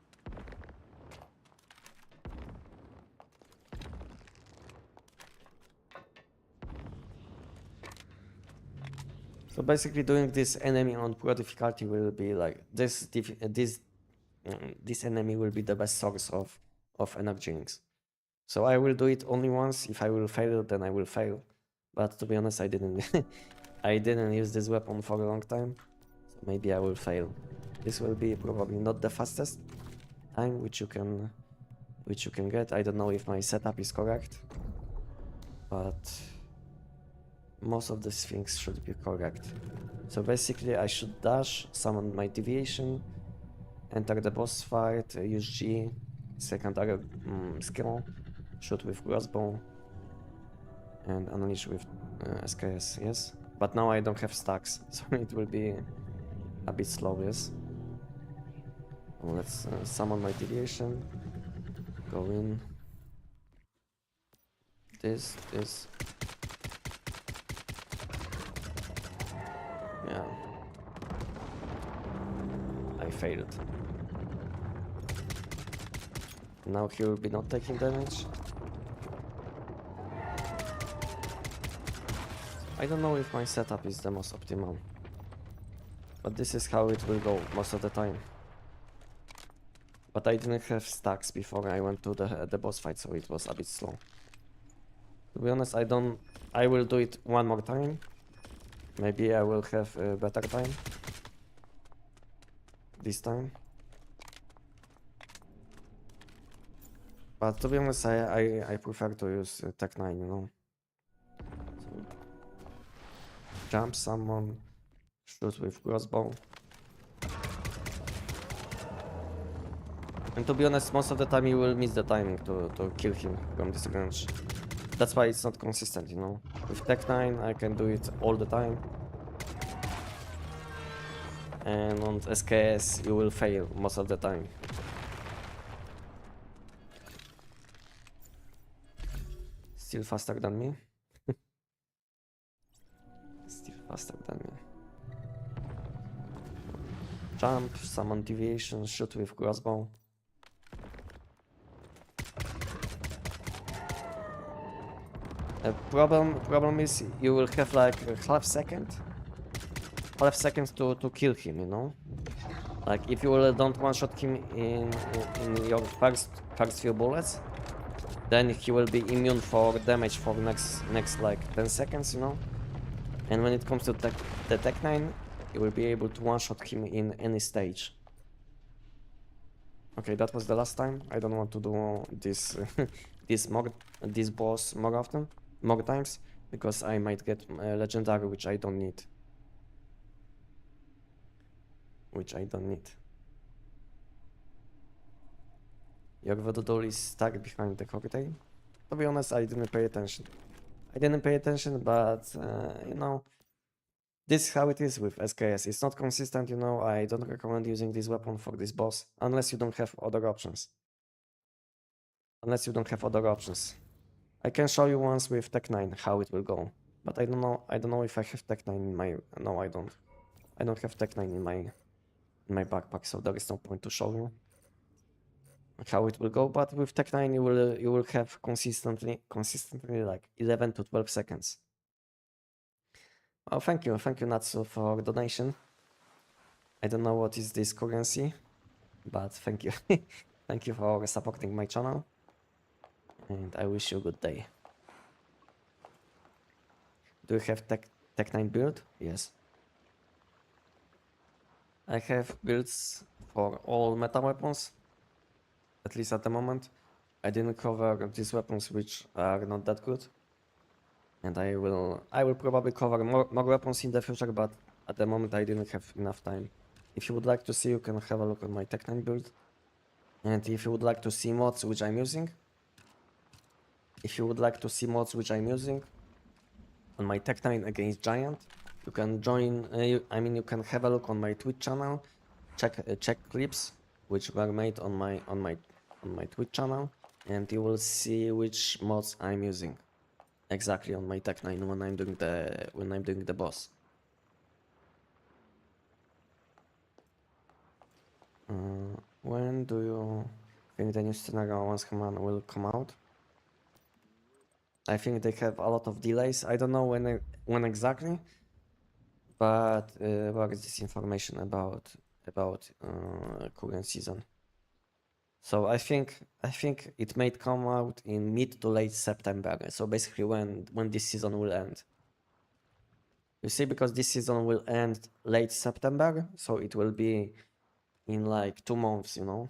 So basically doing this enemy on pro difficulty will be like this enemy will be the best source of energetics. So I will do it only once. If I will fail, then I will fail. But to be honest, I didn't I didn't use this weapon for a long time. So maybe I will fail. This will be probably not the fastest time which you can get. I don't know if my setup is correct, but most of these things should be correct. So basically I should dash, summon my deviation, enter the boss fight, use G, secondary skill, shoot with crossbow, and unleash with SKS, yes? But now I don't have stacks, so it will be a bit slow, yes? Well, let's summon my deviation, go in, this, yeah, I failed. Now he will be not taking damage. I don't know if my setup is the most optimal, but this is how it will go most of the time. But I didn't have stacks before I went to the boss fight, so it was a bit slow. To be honest, I will do it one more time. Maybe I will have a better time this time. But to be honest, I prefer to use Tech 9, you know. So, jump someone, shoot with crossbow. And to be honest, most of the time you will miss the timing to kill him from this range. That's why it's not consistent, you know. With Tech 9 I can do it all the time. And on SKS you will fail most of the time. Still faster than me. Still faster than me. Jump, summon deviation, shoot with crossbow. Problem is you will have like a half second to kill him, you know. Like if you will don't one shot him in your first few bullets, then he will be immune for damage for next like 10 seconds, you know. And when it comes to the Tech 9, you will be able to one shot him in any stage. Okay, that was the last time. I don't want to do this this boss more times, because I might get legendary, which I don't need. Your Vododol is stuck behind the cocktail. To be honest, I didn't pay attention. But you know, this is how it is with SKS. It's not consistent, you know. I don't recommend using this weapon for this boss unless you don't have other options. I can show you once with Tech 9 how it will go, but I don't know if I have Tech 9 in my. No, I don't. I don't have Tech 9 in my backpack, so there is no point to show you how it will go. But with Tech 9 you will have consistently like 11 to 12 seconds. Oh, thank you Natsu for donation. I don't know what is this currency, but thank you. Thank you for supporting my channel, and I wish you a good day. Do you have Tech 9 build? Yes. I have builds for all meta weapons, at least at the moment. I didn't cover these weapons which are not that good. And I will probably cover more weapons in the future, but at the moment I didn't have enough time. If you would like to see, you can have a look at my Tech 9 build. And if you would like to see mods which I'm using, on my Tech 9 against Giant, you can join, you can have a look on my Twitch channel, check clips which were made on my Twitch channel, and you will see which mods I'm using exactly on my Tech 9 when I'm doing the boss. When do you think the new scenario once command will come out? I think they have a lot of delays. I don't know when exactly, but where is this information about current season? So I think it may come out in mid to late September. So basically when this season will end. You see, because this season will end late September, so it will be in like 2 months, you know.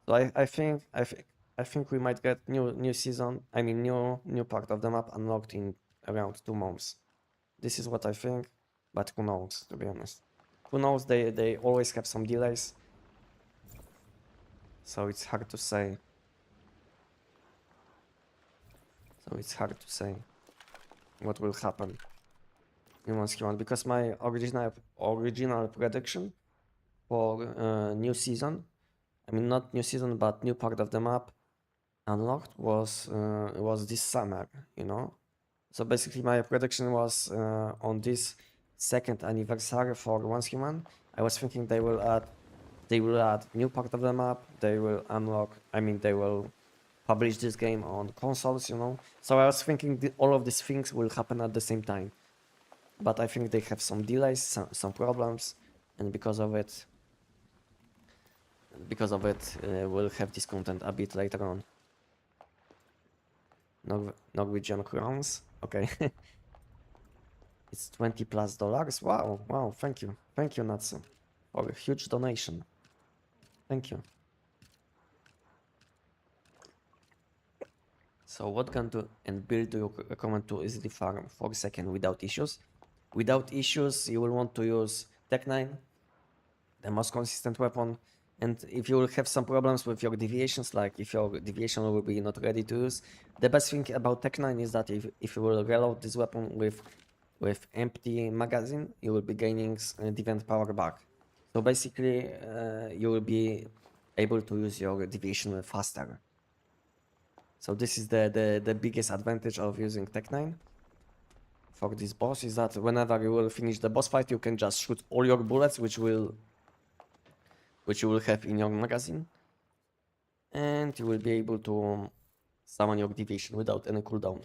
So I think we might get new season. I mean new part of the map unlocked in around 2 months. This is what I think, but who knows? To be honest, who knows? They always have some delays, so it's hard to say. What will happen in Monster Human, because my original prediction for new season, I mean not new season but new part of the map unlocked was this summer, you know. So basically my prediction was on this 2nd anniversary for Once Human, I was thinking they will add new part of the map, they will unlock, I mean they will publish this game on consoles, you know. So I was thinking all of these things will happen at the same time. but I think they have some delays, some problems, and because of it, we'll have this content a bit later on. Norwegian crowns, okay. It's $20+. Wow, wow, thank you, Natsu, for a huge donation. Thank you. So what gun to and build do you recommend to easily farm 4 seconds without issues? Without issues, you will want to use Tech 9, the most consistent weapon. And if you will have some problems with your deviations, like if your deviation will be not ready to use, the best thing about Tech 9 is that if you will reload this weapon with empty magazine, you will be gaining deviant power back. So basically, you will be able to use your deviation faster. So this is the biggest advantage of using Tech 9 for this boss, is that whenever you will finish the boss fight, you can just shoot all your bullets, which you will have in your magazine, and you will be able to summon your deviation without any cooldown.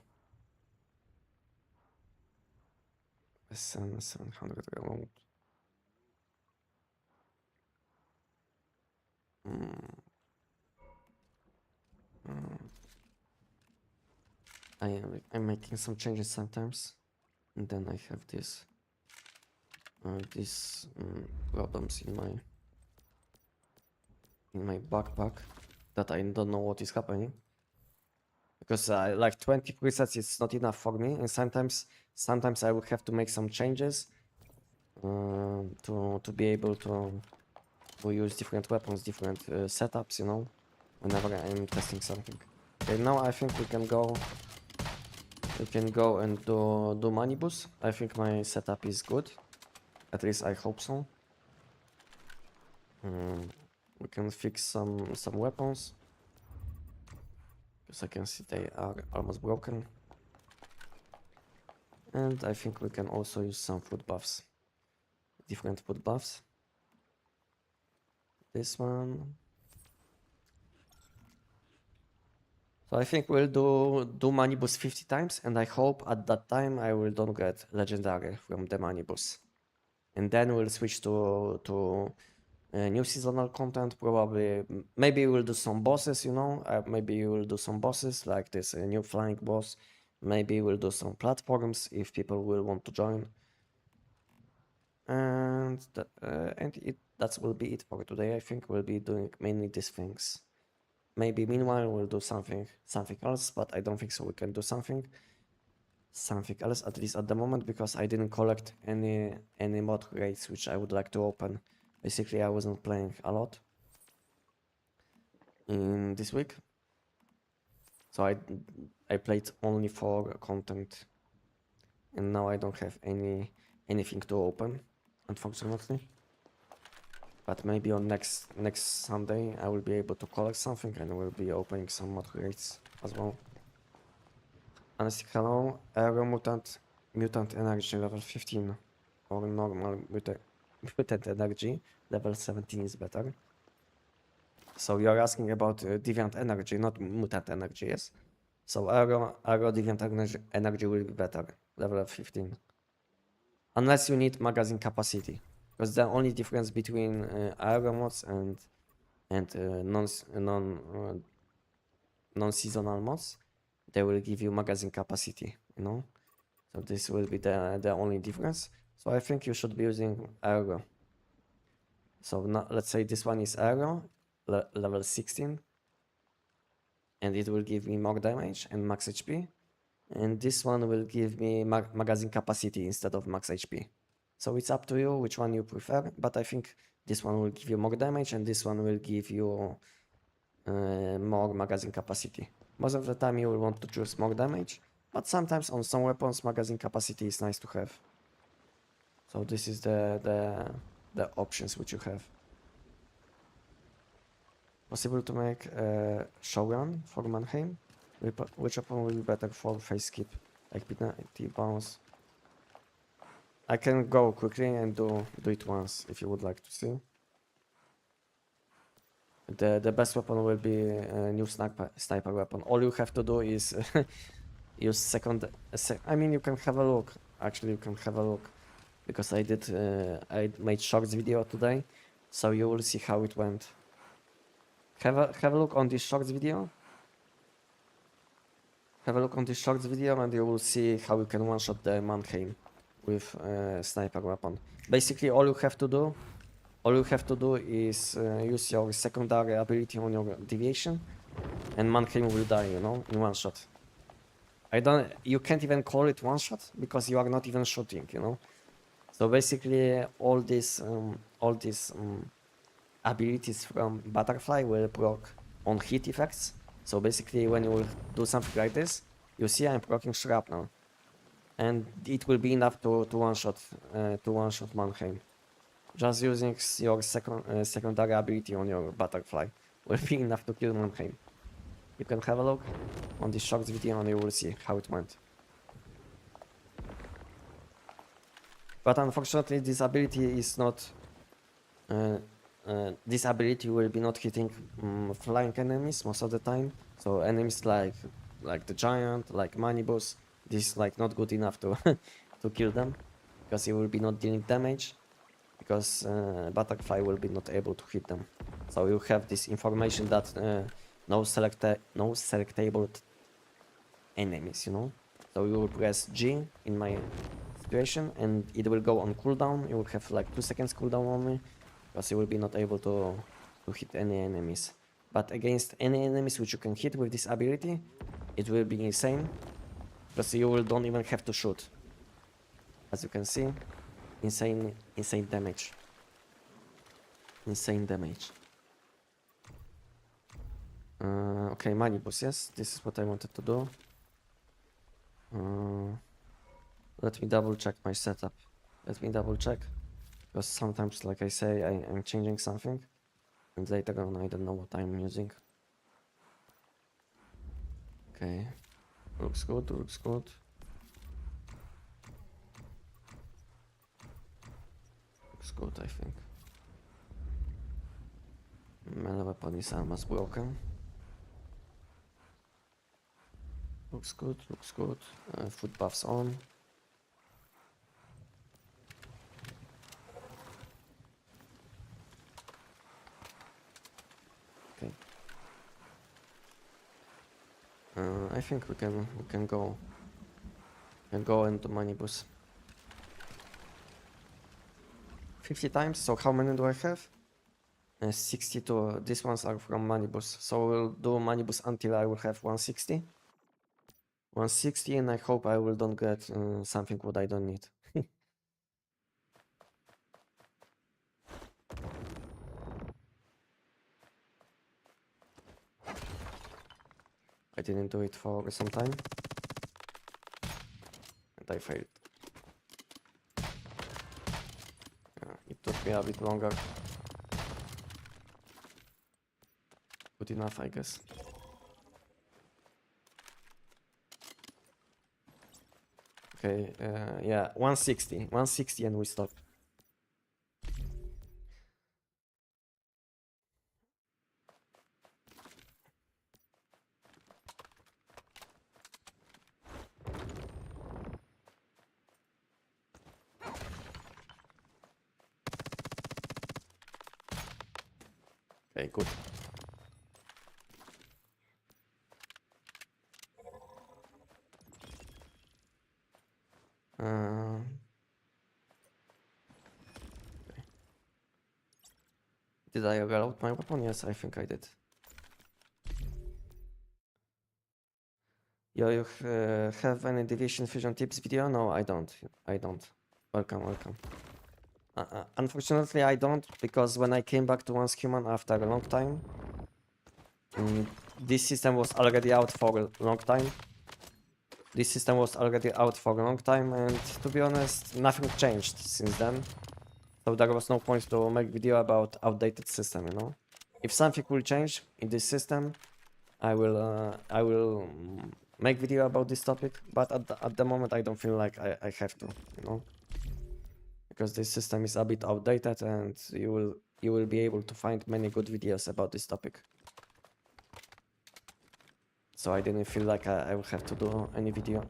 700 reload. I'm making some changes sometimes, and then I have these problems in my backpack that I don't know what is happening, because like 20 presets is not enough for me, and sometimes I will have to make some changes to be able to use different weapons, different setups, you know, whenever I'm testing something. Okay, now I think we can go and do money boost. I think my setup is good, at least I hope so. We can fix some weapons, because I can see they are almost broken. And I think we can also use some food buffs, different food buffs. This one. So I think we'll do money boost 50 times, and I hope at that time I will don't get legendary from the money boost. And then we'll switch to new seasonal content, probably. Maybe we'll do some bosses, you know, maybe we'll do some bosses like this new flying boss. Maybe we'll do some platforms if people will want to join. And that will be it for today. I think we'll be doing mainly these things. Maybe meanwhile we'll do something else, but I don't think so we can do something else, at least at the moment, because I didn't collect any mod rates which I would like to open. Basically, I wasn't playing a lot in this week, so I played only for content, and now I don't have anything to open, unfortunately. But maybe on next Sunday I will be able to collect something, and we'll be opening some mod rates as well. Anestic, hello. Aero mutant energy level 15 or normal mutant energy level 17 is better. So you're asking about deviant energy, not mutant energy, yes? So aero deviant energy will be better, level 15. Unless you need magazine capacity, because the only difference between aero mods and non-seasonal mods, they will give you magazine capacity, you know. So this will be the only difference. So I think you should be using aero. So now let's say this one is aero level 16, and it will give me more damage and max HP, and this one will give me magazine capacity instead of max HP. So it's up to you which one you prefer, but I think this one will give you more damage and this one will give you more magazine capacity. Most of the time you will want to choose more damage, but sometimes on some weapons magazine capacity is nice to have. So this is the options which you have. Possible to make a showrun for Mannheim? Which weapon will be better for face skip, like P90 bounce? I can go quickly and do it once if you would like to see. The best weapon will be a new sniper weapon. All you have to do is use I mean, you can have a look. Actually, you can have a look because I made shorts video today, so you will see how it went. Have a look on this shorts video. Have a look on this shorts video, and you will see how you can one-shot the Mannheim with sniper weapon. Basically, all you have to do is use your secondary ability on your deviation, and Mannheim will die, you know, in one shot. You can't even call it one shot because you are not even shooting, you know. So basically, all these abilities from Butterfly will proc on hit effects. So basically, when you will do something like this, you see I'm proccing shrapnel, and it will be enough to one shot Mannheim. Just using your secondary ability on your Butterfly will be enough to kill Mannheim. You can have a look on this shorts video and you will see how it went. But unfortunately, this ability is not. This ability will be not hitting flying enemies most of the time. So enemies like the giant, like Manibus, this is like not good enough to to kill them because it will be not dealing damage because Butterfly will be not able to hit them. So you have this information that no selectable enemies, you know. So you will press G in my situation and it will go on cooldown. You will have like 2 seconds cooldown only because you will be not able to hit any enemies. But against any enemies which you can hit with this ability, it will be insane because you don't even have to shoot. As you can see, insane damage. Insane damage. Okay, Manibus, yes, this is what I wanted to do. Let me double check my setup. Let me double check. Because sometimes, like I say, I'm changing something. And later on, I don't know what I'm using. Okay. Looks good, looks good. Looks good, I think. Melee weapon is almost broken. Looks good, looks good. Foot buffs on. Okay. I think we can go into Manibus. 50 times. So how many do I have? 62. These ones are from Manibus. So we'll do Manibus until I will have 160. 160, and I hope I will don't get something what I don't need. I didn't do it for some time. And I failed. It took me a bit longer. Good enough, I guess. Okay, yeah, 160. 160 and we stop. Okay, good. Okay. Did I reload my weapon? Yes, I think I did. Yo, you have any deviation fusion tips video? No, I don't. Welcome, welcome. Unfortunately, I don't, because when I came back to Once Human after a long time, this system was already out for a long time. And to be honest, nothing changed since then. So there was no point to make video about outdated system, you know. If something will change in this system, I will make video about this topic. But at the moment, I don't feel like I have to, you know. Because this system is a bit outdated, and you will be able to find many good videos about this topic. so I didn't feel like I would have to do any video.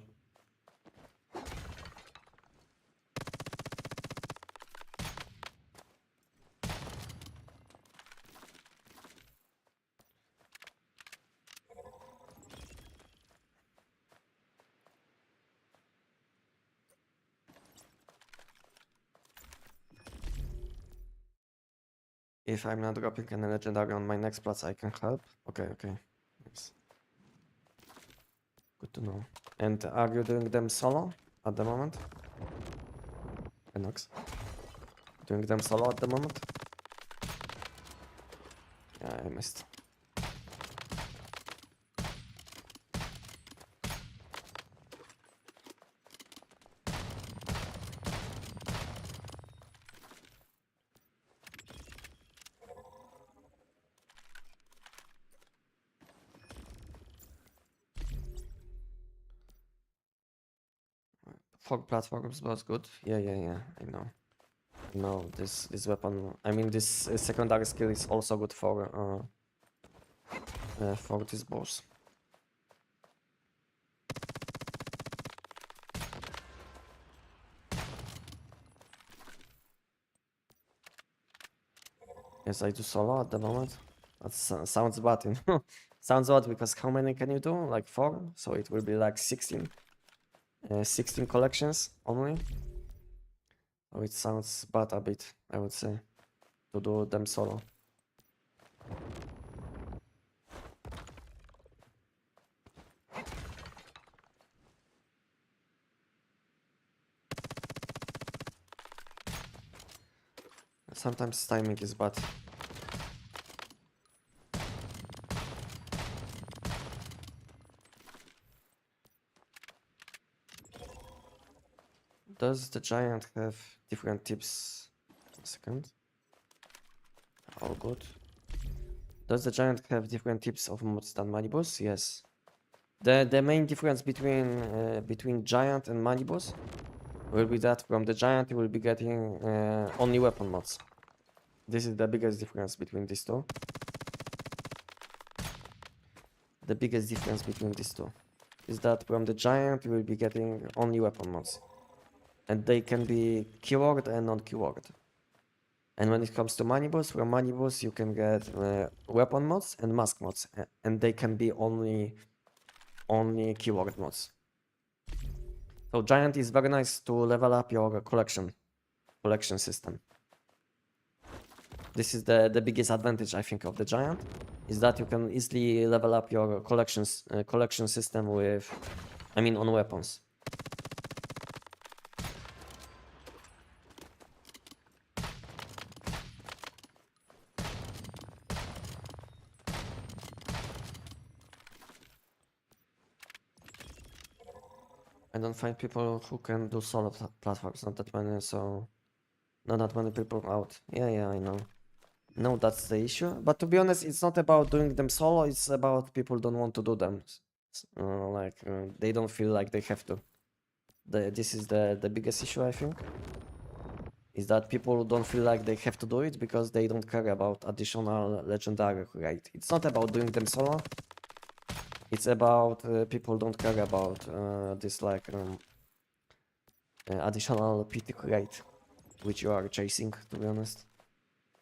If I'm not dropping any legendary on my next plots, I can help. Okay, okay. Nice. Good to know. And are you doing them solo at the moment? Enox? Doing them solo at the moment? Yeah, I missed. Fog platforms was good. Yeah, I know. No, this weapon. I mean, this secondary skill is also good for this boss. Yes, I do solo at the moment. That sounds bad, you know. Sounds odd because how many can you do? Like 4, so it will be like 16. 16 collections only. Oh, it sounds bad a bit, I would say, to do them solo. Sometimes timing is bad. Does the giant have different tips? A second. All good. Does the giant have different tips of mods than Manibus? Yes. The main difference between giant and Manibus will be that from the giant you will be getting only weapon mods. This is the biggest difference between these two. The biggest difference between these two is that from the giant you will be getting only weapon mods. And they can be keyword and non-keyword. And when it comes to Manibus, from Manibus you can get weapon mods and mask mods, and they can be only keyword mods. So giant is very nice to level up your collection system. This is the biggest advantage I think of the giant, is that you can easily level up your collection system with, I mean, on weapons. I don't find people who can do solo platforms, not that many, so not that many people out. Yeah, I know. No, that's the issue. But to be honest, it's not about doing them solo, it's about people don't want to do them. They don't feel like they have to. This is the biggest issue, I think. Is that people don't feel like they have to do it because they don't care about additional legendary rate. It's not about doing them solo. It's about people don't care about this additional PT rate, which you are chasing, to be honest.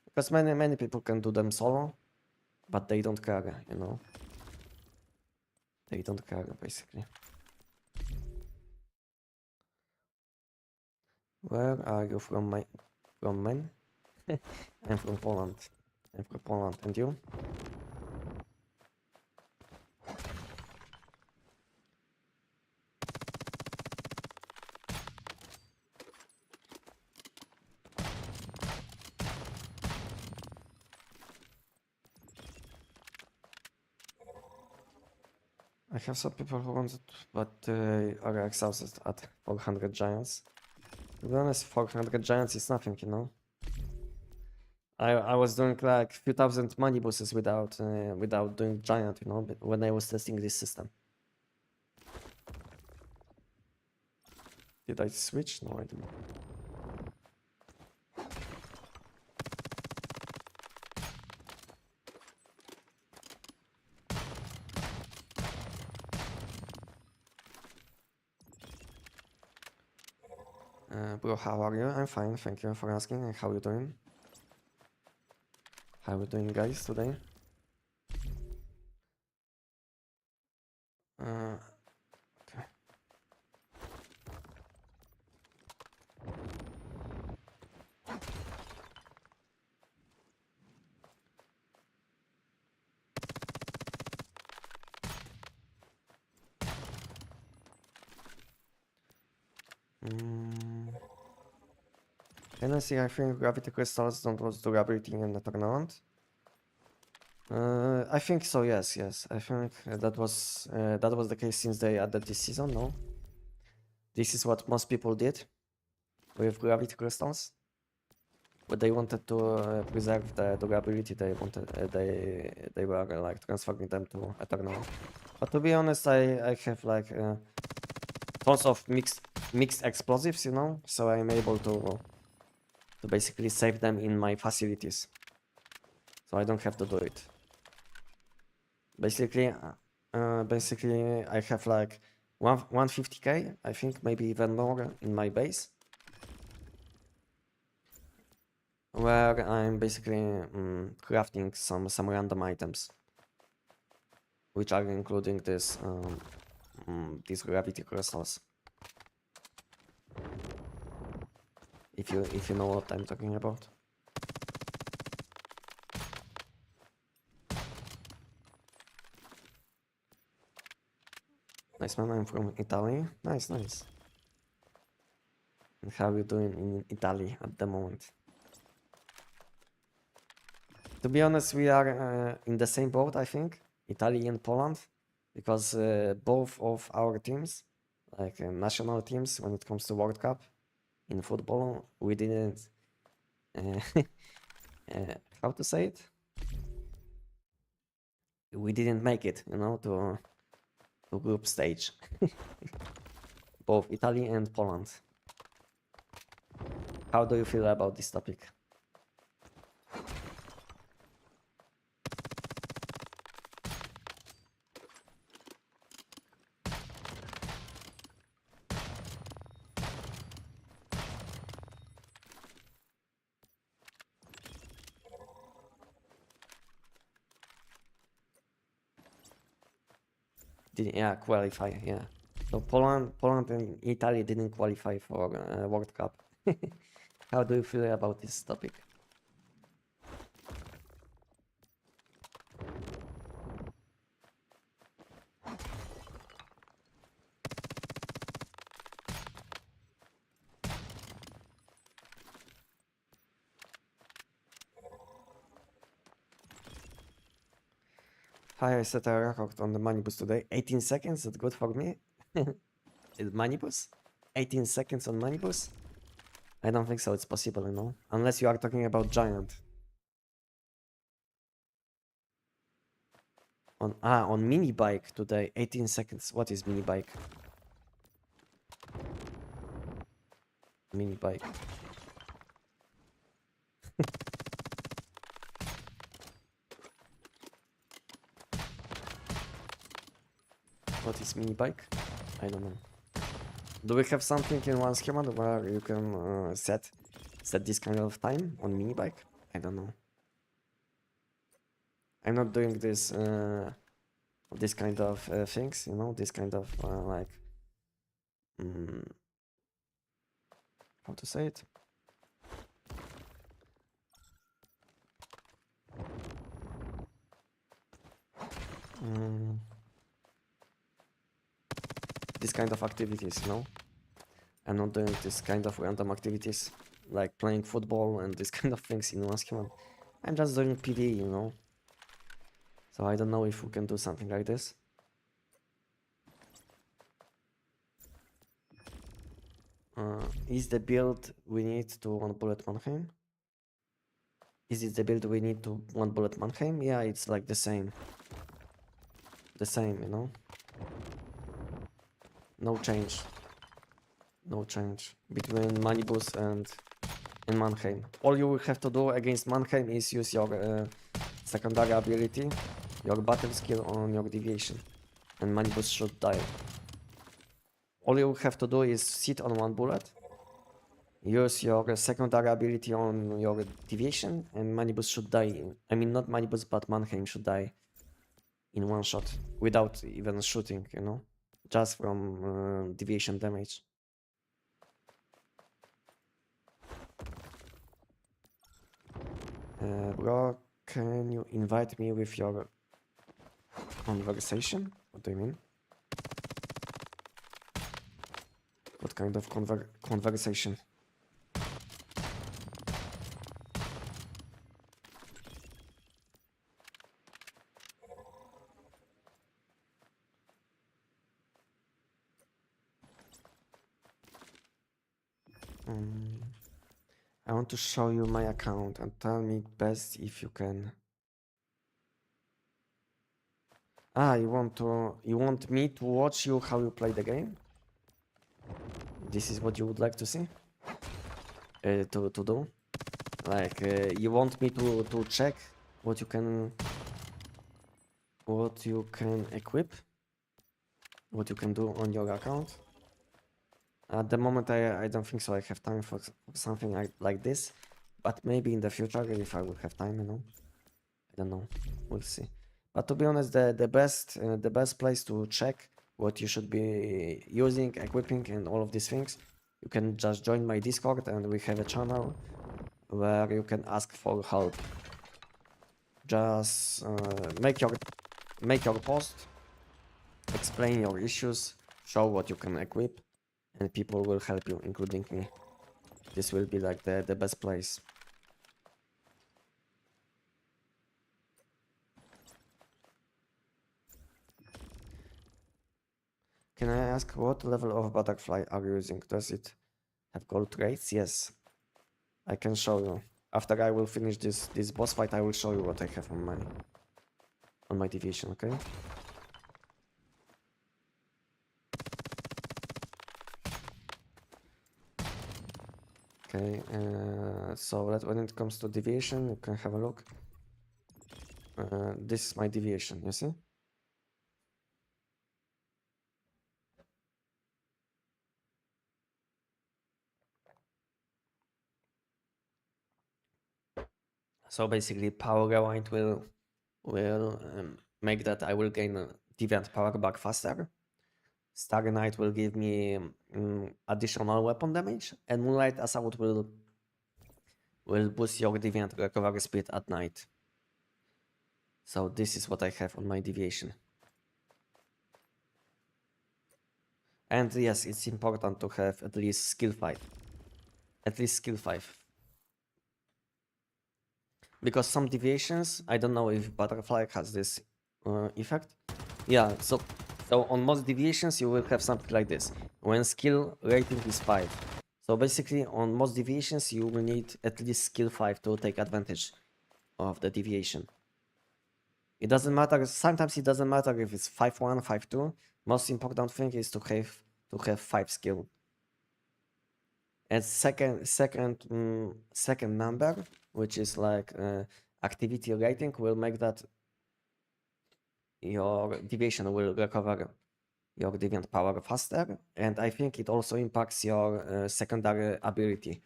Because many people can do them solo, but they don't care, you know. They don't care, basically. Where are you from, man? I'm from Poland. And you? I have some people who want it, but are exhausted at 400 giants. To be honest, 400 giants is nothing, you know. I was doing like few thousand money bosses without doing giant, you know, but when I was testing this system. Did I switch? No, I didn't. Bro, how are you? I'm fine, thank you for asking. And how you doing? How you doing, guys, today? Okay. Can I see? I think gravity crystals don't lose durability in the tournament. I think so. Yes, yes. I think that was the case since they added this season. No, this is what most people did with gravity crystals. But they wanted to preserve the durability. They wanted they were like transferring them to eternal. But to be honest, I have like tons of mixed explosives, you know, so I'm able to basically save them in my facilities, so I don't have to do it. Basically, I have like 150k, I think, maybe even more in my base, where I'm basically crafting some random items, which are including these gravity crystals. If you know what I'm talking about. Nice man, I'm from Italy. Nice, nice. And how are you doing in Italy at the moment? To be honest, we are in the same boat, I think, Italy and Poland, because both of our teams, like national teams, when it comes to World Cup in football, we didn't. Uh, how to say it? We didn't make it, you know, to group stage. Both Italy and Poland. How do you feel about this topic? Yeah, qualify, yeah. So Poland and Italy didn't qualify for World Cup. How do you feel about this topic? Hi, I set a record on the money boost today. 18 seconds, that's good for me. Is money boost? 18 seconds on money boost? I don't think so, it's possible, you know? Unless you are talking about giant. On mini bike today, 18 seconds. What is mini bike? Mini bike. What is mini bike? I don't know. Do we have something in one schema where you can set this kind of time on mini bike? I don't know. I'm not doing this kind of things, you know, this kind of like how to say it? This kind of activities, you know. I'm not doing this kind of random activities like playing football and this kind of things in one schema. I'm just doing PvE, you know. So I don't know if we can do something like this. Is the build we need to one bullet Mannheim? Is it the build we need to one bullet Mannheim? Yeah, it's like the same. The same, you know. No change. No change between Manibus and Mannheim. All you will have to do against Mannheim is use your secondary ability, your battle skill on your deviation, and Manibus should die. All you have to do is sit on one bullet, use your secondary ability on your deviation, and Manibus should die. I mean, not Manibus, but Mannheim should die in one shot without even shooting, you know, just from deviation damage. Bro, can you invite me with your conversation? What do you mean? What kind of conversation? I want to show you my account and tell me best if you can. Ah, you want me to watch you how you play the game? This is what you would like to see? To do? Like you want me to check what you can equip? What you can do on your account? At the moment I don't think so I have time for something like this. But maybe in the future if I will have time, you know. I don't know. We'll see. But to be honest, the best place to check what you should be using, equipping, and all of these things, you can just join my Discord, and we have a channel where you can ask for help. Just make your post, explain your issues, show what you can equip, and people will help you, including me. This will be like the best place. Can I ask what level of butterfly are you using? Does it have gold traits? Yes. I can show you. After I will finish this boss fight, I will show you what I have on my deviation, okay? Okay, so that when it comes to deviation, you can have a look. This is my deviation, you see? So basically, power rewind will make that I will gain a deviant power back faster. Starry Night will give me additional weapon damage, and Moonlight Assault will boost your deviant recovery speed at night. So this is what I have on my deviation. And yes, it's important to have at least skill 5. At least skill 5. Because some deviations, I don't know if Butterfly has this effect. Yeah, so on most deviations you will have something like this. When skill rating is 5. So basically on most deviations you will need at least skill 5 to take advantage of the deviation. It doesn't matter, sometimes it doesn't matter if it's 5-1, 5-2. Most important thing is to have 5 skill. And second number, which is like activity rating, will make that your deviation will recover your deviant power faster. And I think it also impacts your secondary ability,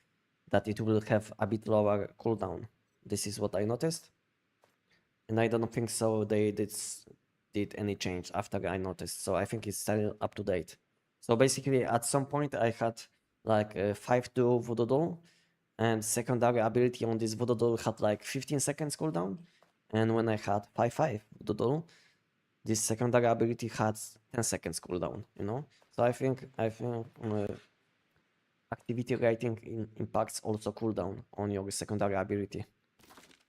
that it will have a bit lower cooldown. This is what I noticed. And I don't think so they did any change after I noticed. So I think it's still up to date. So basically at some point I had like a 5-2 Voodoo Doll, and secondary ability on this Voodoo Doll had like 15 seconds cooldown. And when I had 5-5 Voodoo Doll, this secondary ability had 10 seconds cooldown, you know? So I think activity rating impacts also cooldown on your secondary ability.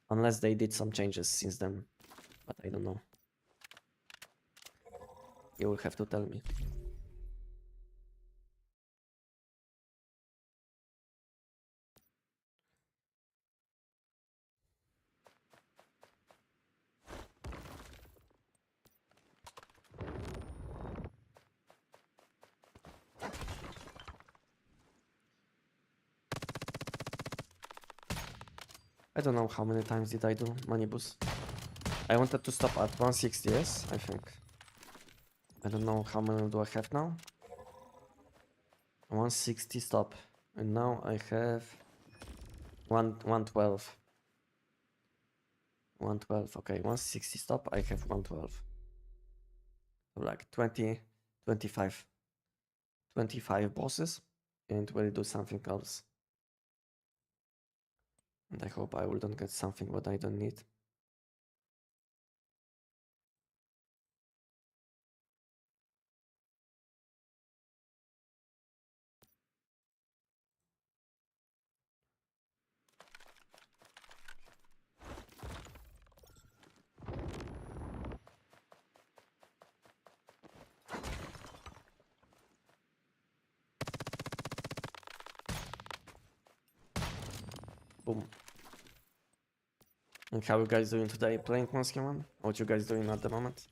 Unless they did some changes since then, but I don't know. You will have to tell me. I don't know how many times did I do Manibus. I wanted to stop at 160, yes, I think. I don't know how many do I have now. 160 stop. And now I have 112. 112, okay, 160 stop, I have 112. Like 20, 25. 25 bosses, and we'll do something else. And I hope I will don't get something what I don't need. Boom. And how you guys doing today playing Monster One? What you guys doing at the moment?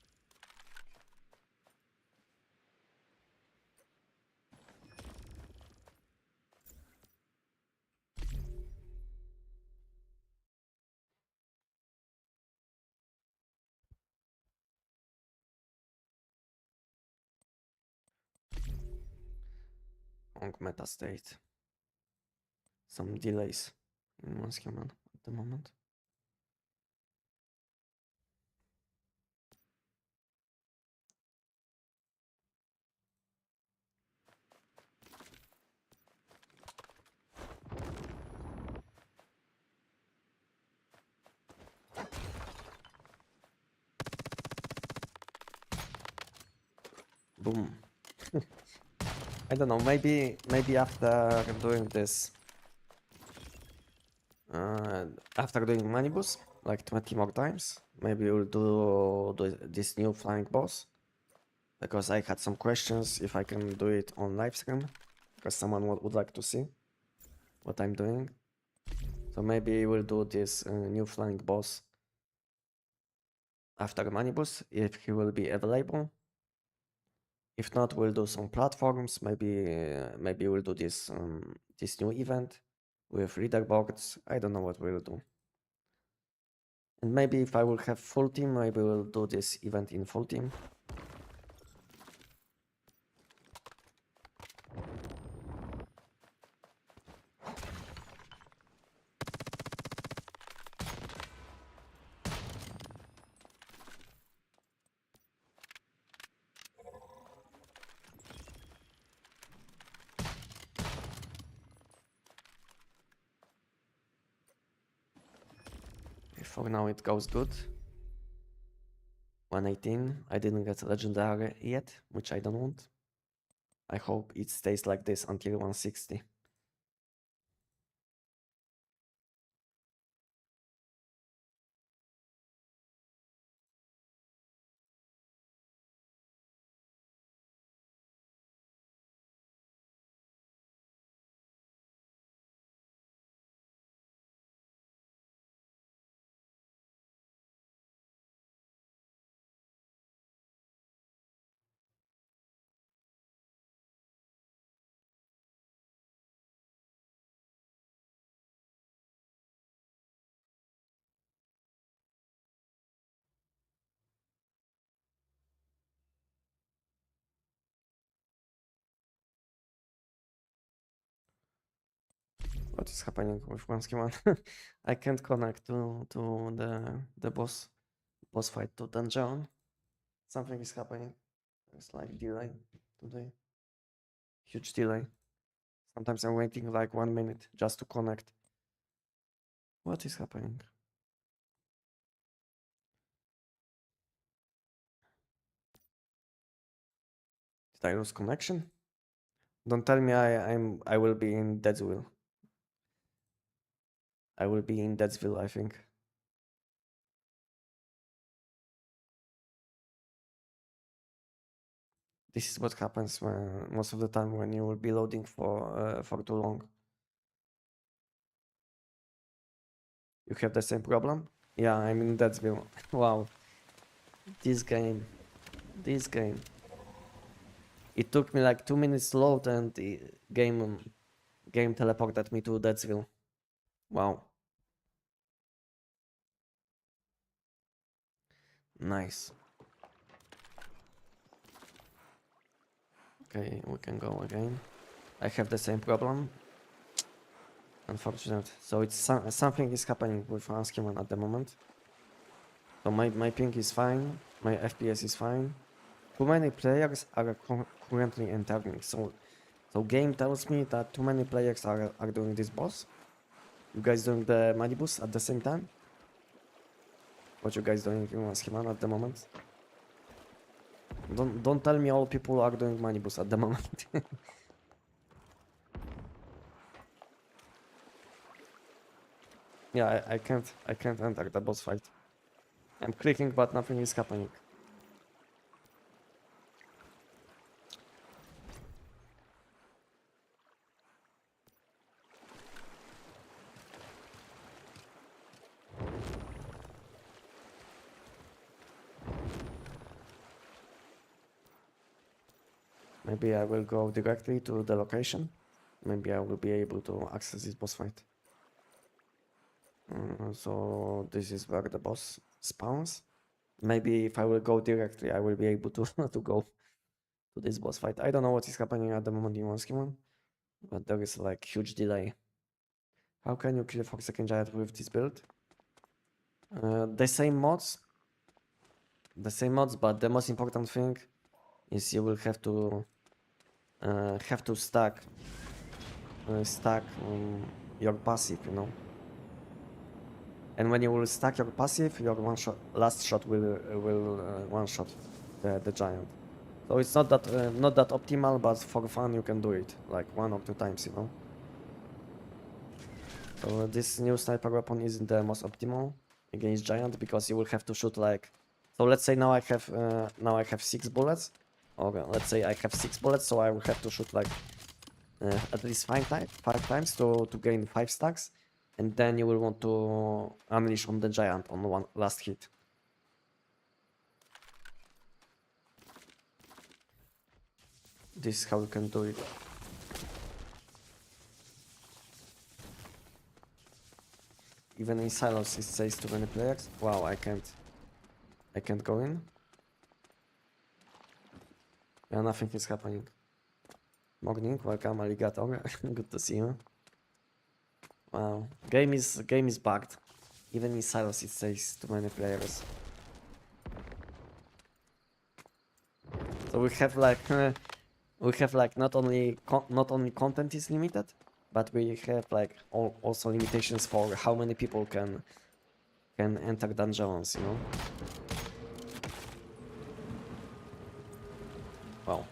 Wrong meta state. Some delays in Monster One at the moment. Boom. I don't know, maybe after doing this, after doing Manibus, like 20 more times, maybe we'll do this new flying boss. Because I had some questions if I can do it on live stream, because someone would like to see what I'm doing. So maybe we'll do this new flying boss after Manibus, if he will be available. If not, we'll do some platforms. Maybe we'll do this this new event with leaderboards. I don't know what we'll do. And maybe if I will have full team, maybe we'll do this event in full team. For now it goes good. 118. I didn't get legendary yet, which I don't want. I hope it stays like this until 160. What is happening with Wanski one? I can't connect to the boss fight to dungeon. Something is happening. It's like delay today. Huge delay. Sometimes I'm waiting like 1 minute just to connect. What is happening? Did I lose connection? Don't tell me I will be in Deadsville. I will be in Deadsville, I think. This is what happens when most of the time when you will be loading for too long. You have the same problem? Yeah, I'm in Deadsville. Wow. This game. It took me like 2 minutes to load and the game teleported me to Deadsville. Wow. Nice. Okay, we can go again. I have the same problem. Unfortunate. So it's something is happening with Human at the moment. So my ping is fine, my FPS is fine. Too many players are currently entering. So game tells me that too many players are doing this boss. You guys doing the Manibus at the same time? What you guys doing in Human at the moment? Don't tell me all people are doing Manibus at the moment. Yeah, I can't enter the boss fight. I'm clicking but nothing is happening. Maybe I will go directly to the location. Maybe I will be able to access this boss fight. So this is where the boss spawns. Maybe if I will go directly, I will be able to to go to this boss fight. I don't know what is happening at the moment in One, but there is like huge delay. How can you kill 4-second giant with this build? The same mods, but the most important thing is you will have to stack your passive, you know. And when you will stack your passive, your last shot will one shot the giant. So it's not that optimal, but for fun you can do it like 1 or 2 times, you know. So this new sniper weapon isn't the most optimal against giant because you will have to shoot like. So let's say now I have 6 bullets, or let's say I have 6 bullets, so I will have to shoot like at least 5 times to gain 5 stacks, and then you will want to unleash on the giant on one last hit. This is how you can do it. Even in silos it says too many players. Wow, I can't go in. Yeah, nothing is happening. Morning, welcome alligator. Good to see you. Wow, game is bugged. Even in silos it says too many players. So we have like not only content is limited, but we have like also limitations for how many people can enter dungeons, you know. Wow.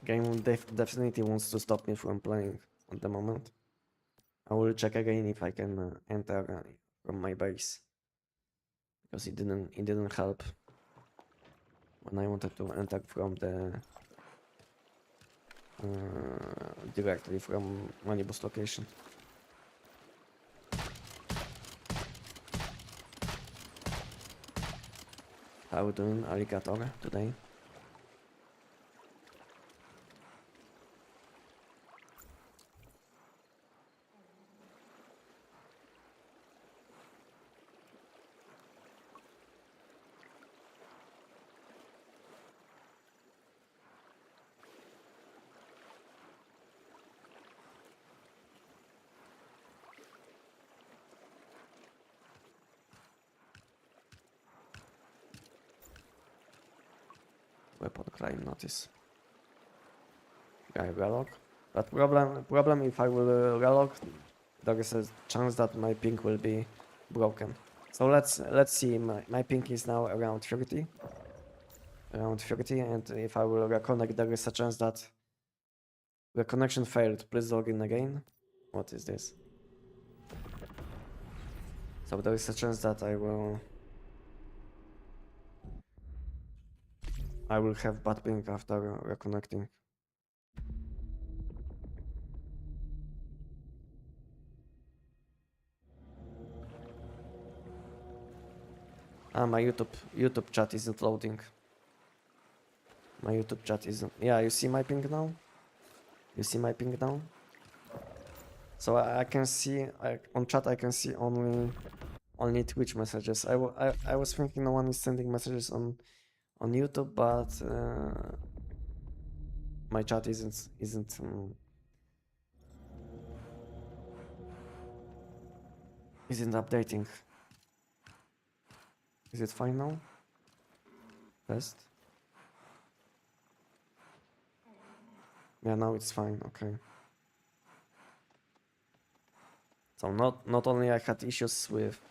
Game definitely wants to stop me from playing at the moment. I will check again if I can enter from my base, because it didn't help when I wanted to enter from the directly from Manibus location. How are we doing, alligator, today? Weapon crime notice. Guy relog. But problem if I will relog, there is a chance that my ping will be broken. So let's see. My ping is now around 30. Around 30, and if I will reconnect, there is a chance that the connection failed. Please log in again. What is this? So there is a chance that I will have bad ping after reconnecting. Ah, my YouTube chat isn't loading. My YouTube chat isn't. Yeah, you see my ping now? You see my ping now? So I can see on chat. I can see only Twitch messages. I was thinking no one is sending messages on YouTube, but my chat isn't updating. Is it fine now? Test. Yeah, now it's fine. Okay. So not only I had issues with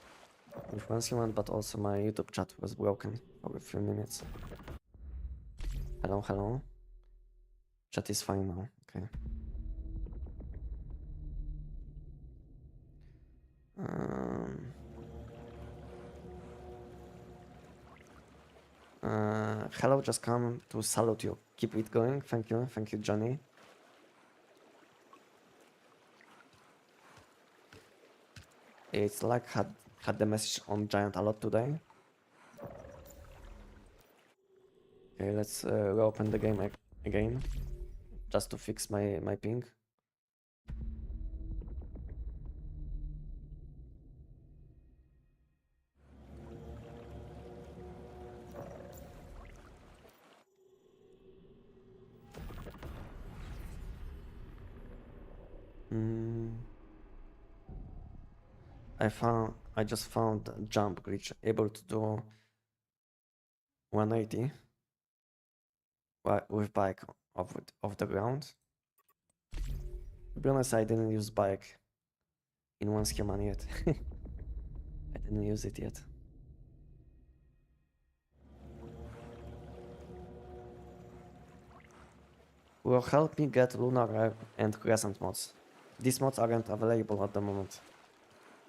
Human, but also my YouTube chat was broken for a few minutes. Hello, hello. Chat is fine now. Okay. Hello, just come to salute you. Keep it going. Thank you, Johnny. It's like had the message on Giant a lot today. Okay, let's reopen the game again, just to fix my ping. I just found a jump glitch able to do 180 with bike off the ground. To be honest, I didn't use bike in one human yet. I didn't use it yet. Will help me get lunar and crescent mods. These mods aren't available at the moment.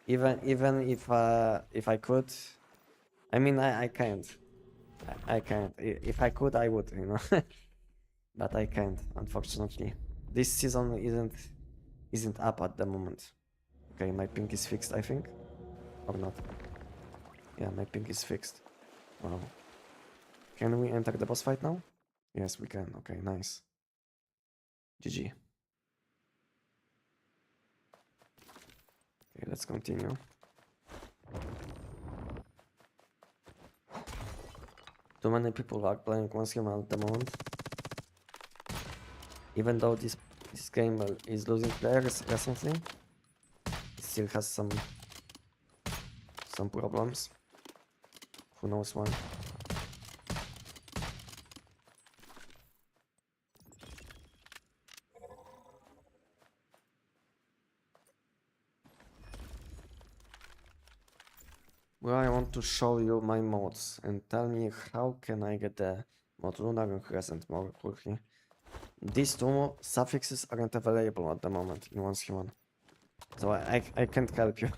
Even if I could, I mean I can't. I can't. If I could, I would, you know. But I can't, unfortunately. This season isn't up at the moment. Okay, my ping is fixed, I think, or not. Yeah, my ping is fixed. Wow. Can we enter the boss fight now? Yes, we can. Okay, nice. GG. Okay, let's continue. Too many people are playing one human at the moment. Even though this game is losing players recently, it still has some problems. Who knows why? Well, I want to show you my mods and tell me how can I get the mod Lunar and Crescent more quickly. These two suffixes aren't available at the moment in one human. So I can't help you.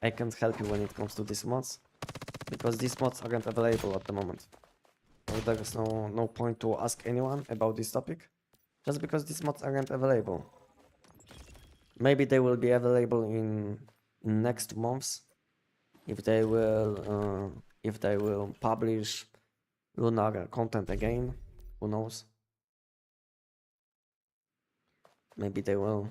I can't help you when it comes to these mods, because these mods aren't available at the moment. So there is no point to ask anyone about this topic, just because these mods aren't available. Maybe they will be available in next months, if they will publish Lunar content again. Who knows? Maybe they will.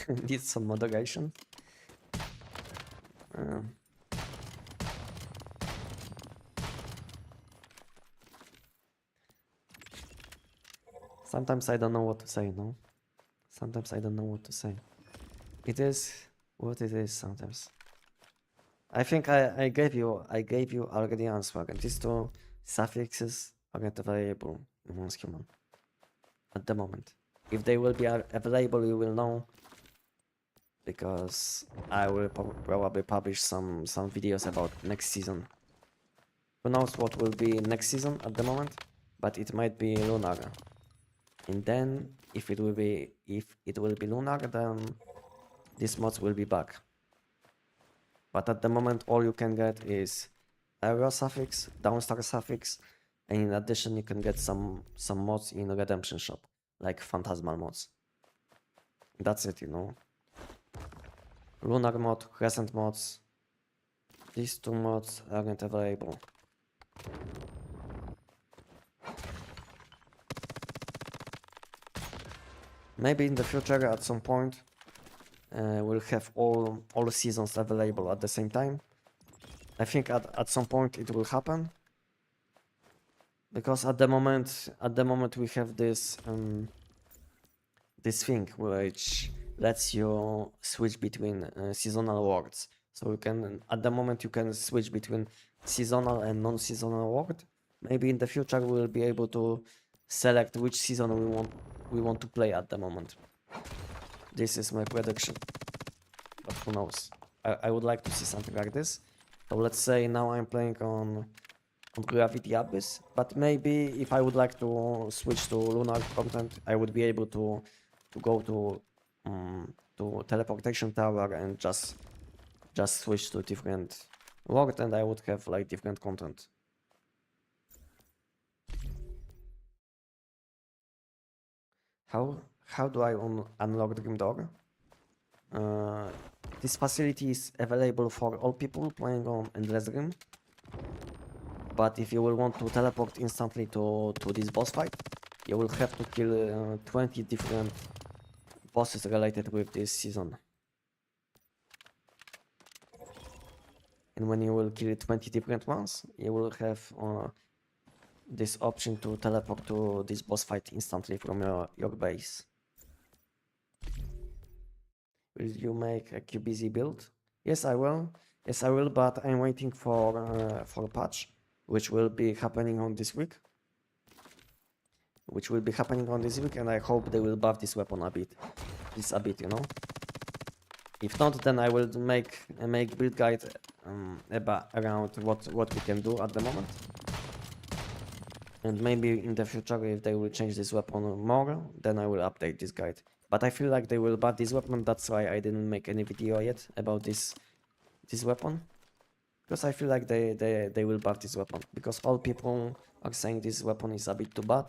Need some moderation. Sometimes I don't know what to say, no? Sometimes I don't know what to say. It is what it is sometimes. I think I gave you already answer. And these two suffixes are not available in one human at the moment. If they will be available, you will know, because I will probably publish some videos about next season. Who knows what will be next season at the moment, but it might be Lunar. And then if it will be Lunar, then these mods will be back. But at the moment, all you can get is area suffix, downstar suffix, and in addition, you can get some mods in Redemption Shop, like Phantasmal mods. That's it, you know. Lunar mod, Crescent mods. These two mods aren't available. Maybe in the future at some point we'll have all seasons available at the same time. I think at some point it will happen, because at the moment we have this this thing which lets you switch between seasonal worlds. So you can, at the moment you can switch between seasonal and non-seasonal world. Maybe in the future we'll be able to select which season we want to play at the moment. This is my prediction, but who knows. I would like to see something like this. So let's say now I'm playing on Gravity Abyss, but maybe if I would like to switch to lunar content, I would be able to go to teleportation tower and just switch to different world, and I would have like different content. How do I unlock Dream Door? This facility is available for all people playing on Endless Dream, but if you will want to teleport instantly to this boss fight, you will have to kill 20 different bosses related with this season. And when you will kill 20 different ones, you will have this option to teleport to this boss fight instantly from your base. Will you make a QBZ build? Yes, I will. Yes, I will, but I'm waiting for a patch, which will be happening on this week. And I hope they will buff this weapon a bit. You know. If not, then I will make a build guide around what we can do at the moment. And maybe in the future, if they will change this weapon more, then I will update this guide. But I feel like they will buff this weapon, that's why I didn't make any video yet about this weapon. Because I feel like they will buff this weapon. Because all people are saying this weapon is a bit too bad.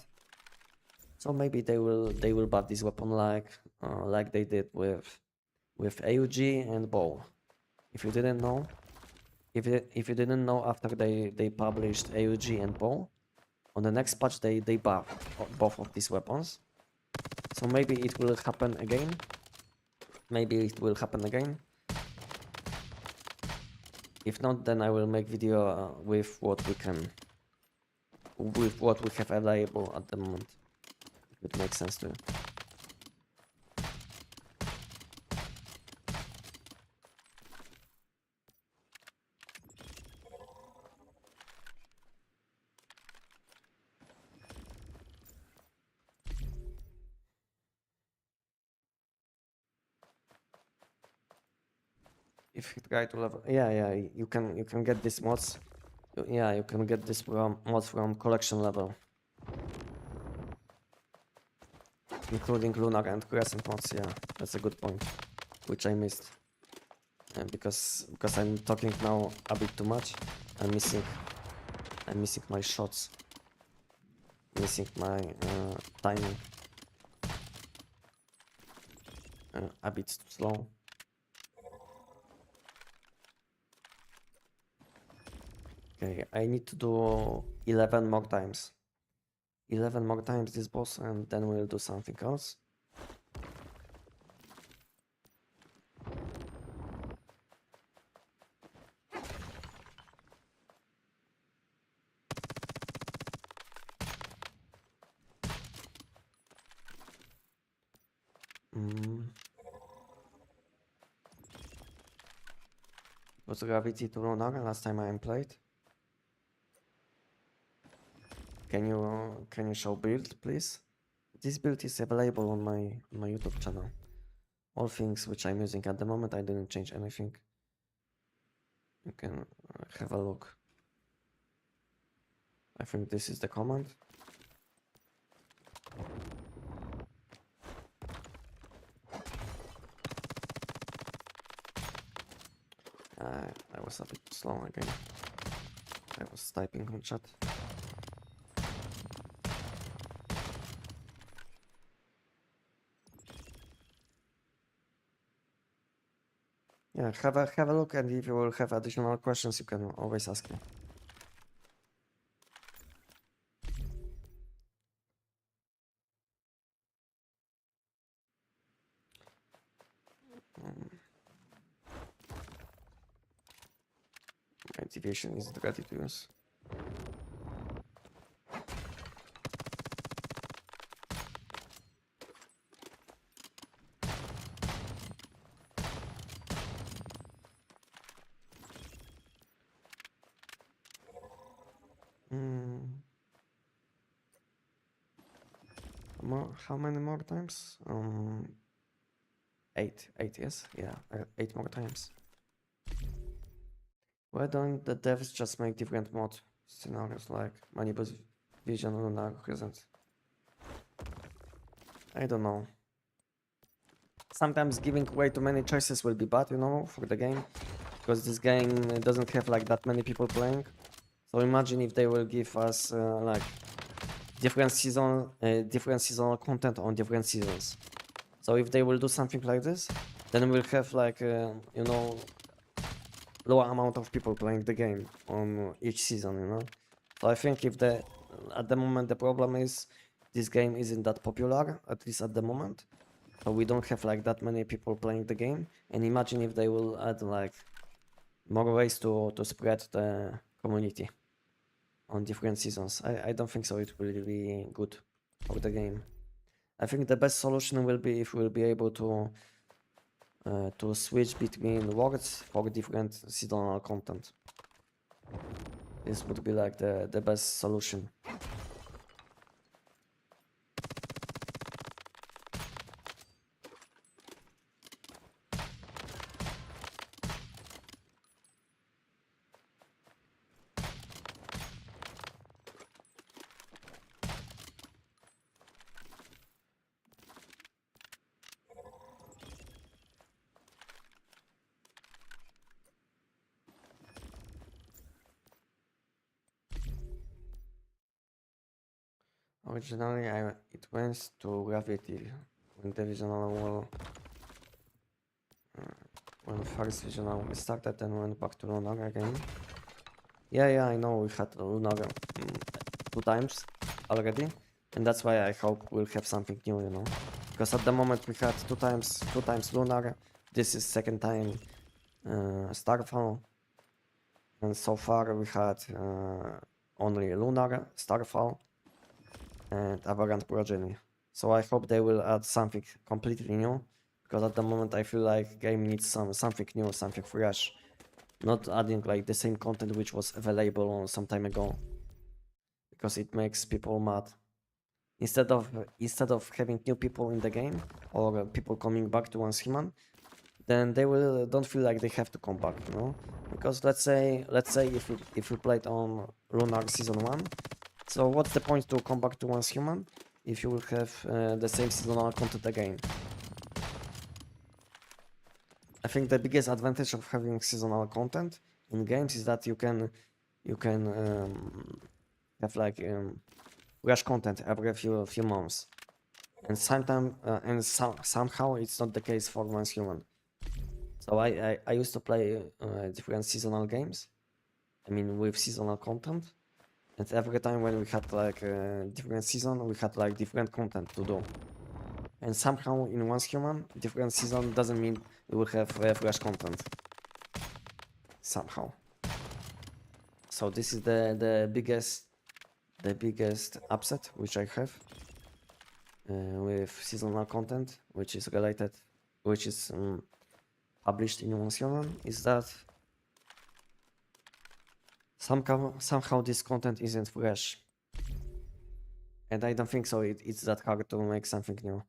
So maybe they will buff this weapon like they did with AUG and bow. If you didn't know, after they published AUG and bow, on the next patch they buff both of these weapons. So maybe it will happen again. If not, then I will make video with what we have available at the moment. If it makes sense to you. If you try to level, yeah, you can get these mods. Yeah, you can get this mods from collection level, including lunar and crescent mods. Yeah, that's a good point, which I missed. Because I'm talking now a bit too much, I'm missing my shots, missing my timing, a bit too slow. Okay, I need to do 11 more times. 11 more times this boss, and then we'll do something else. Was gravity too long last time I played? Can you show build, please? This build is available on my YouTube channel. All things which I'm using at the moment, I didn't change anything. You can have a look. I think this is the command. I was a bit slow again. I was typing on chat. Yeah, have a look, and if you will have additional questions, you can always ask me. My deviation is ready to use. How many more times? 8, yes, yeah, 8 more times. Why don't the devs just make different mod scenarios like Manibus Vision or Lunar Crescent? I don't know. Sometimes giving way too many choices will be bad, you know, for the game, because this game doesn't have like that many people playing. So imagine if they will give us like different seasonal content on different seasons. So if they will do something like this, then we'll have like you know, lower amount of people playing the game on each season, you know. So I think if at the moment the problem is this game isn't that popular, at least at the moment. So we don't have like that many people playing the game. And imagine if they will add like more ways to spread the community on different seasons. I don't think so it will be good for the game. I think the best solution will be if we'll be able to switch between worlds for different seasonal content. This would be like the best solution. Originally, it went to gravity when the visional wall, when first visional started and went back to lunar again. Yeah, I know we had lunar 2 times already, and that's why I hope we'll have something new, you know. Because at the moment we had two times lunar. This is second time Starfall, and so far we had only lunar, Starfall, and Aberrant Progeny. So I hope they will add something completely new, because at the moment I feel like game needs something new, something fresh, not adding like the same content which was available some time ago, because it makes people mad. Instead of having new people in the game or people coming back to Once Human, then they will don't feel like they have to come back, you know. Because let's say if we played on Lunar Season 1, so what's the point to come back to Once Human if you will have the same seasonal content again? I think the biggest advantage of having seasonal content in games is that you can have like fresh content every few months, and sometimes somehow it's not the case for Once Human. So I used to play different seasonal games, I mean with seasonal content, and every time when we had like a different season, we had like different content to do. And somehow in Once Human, different season doesn't mean we will have fresh content. Somehow. So this is the biggest upset which I have with seasonal content, which is published in Once Human, is that somehow this content isn't fresh. And I don't think so it's that hard to make something new.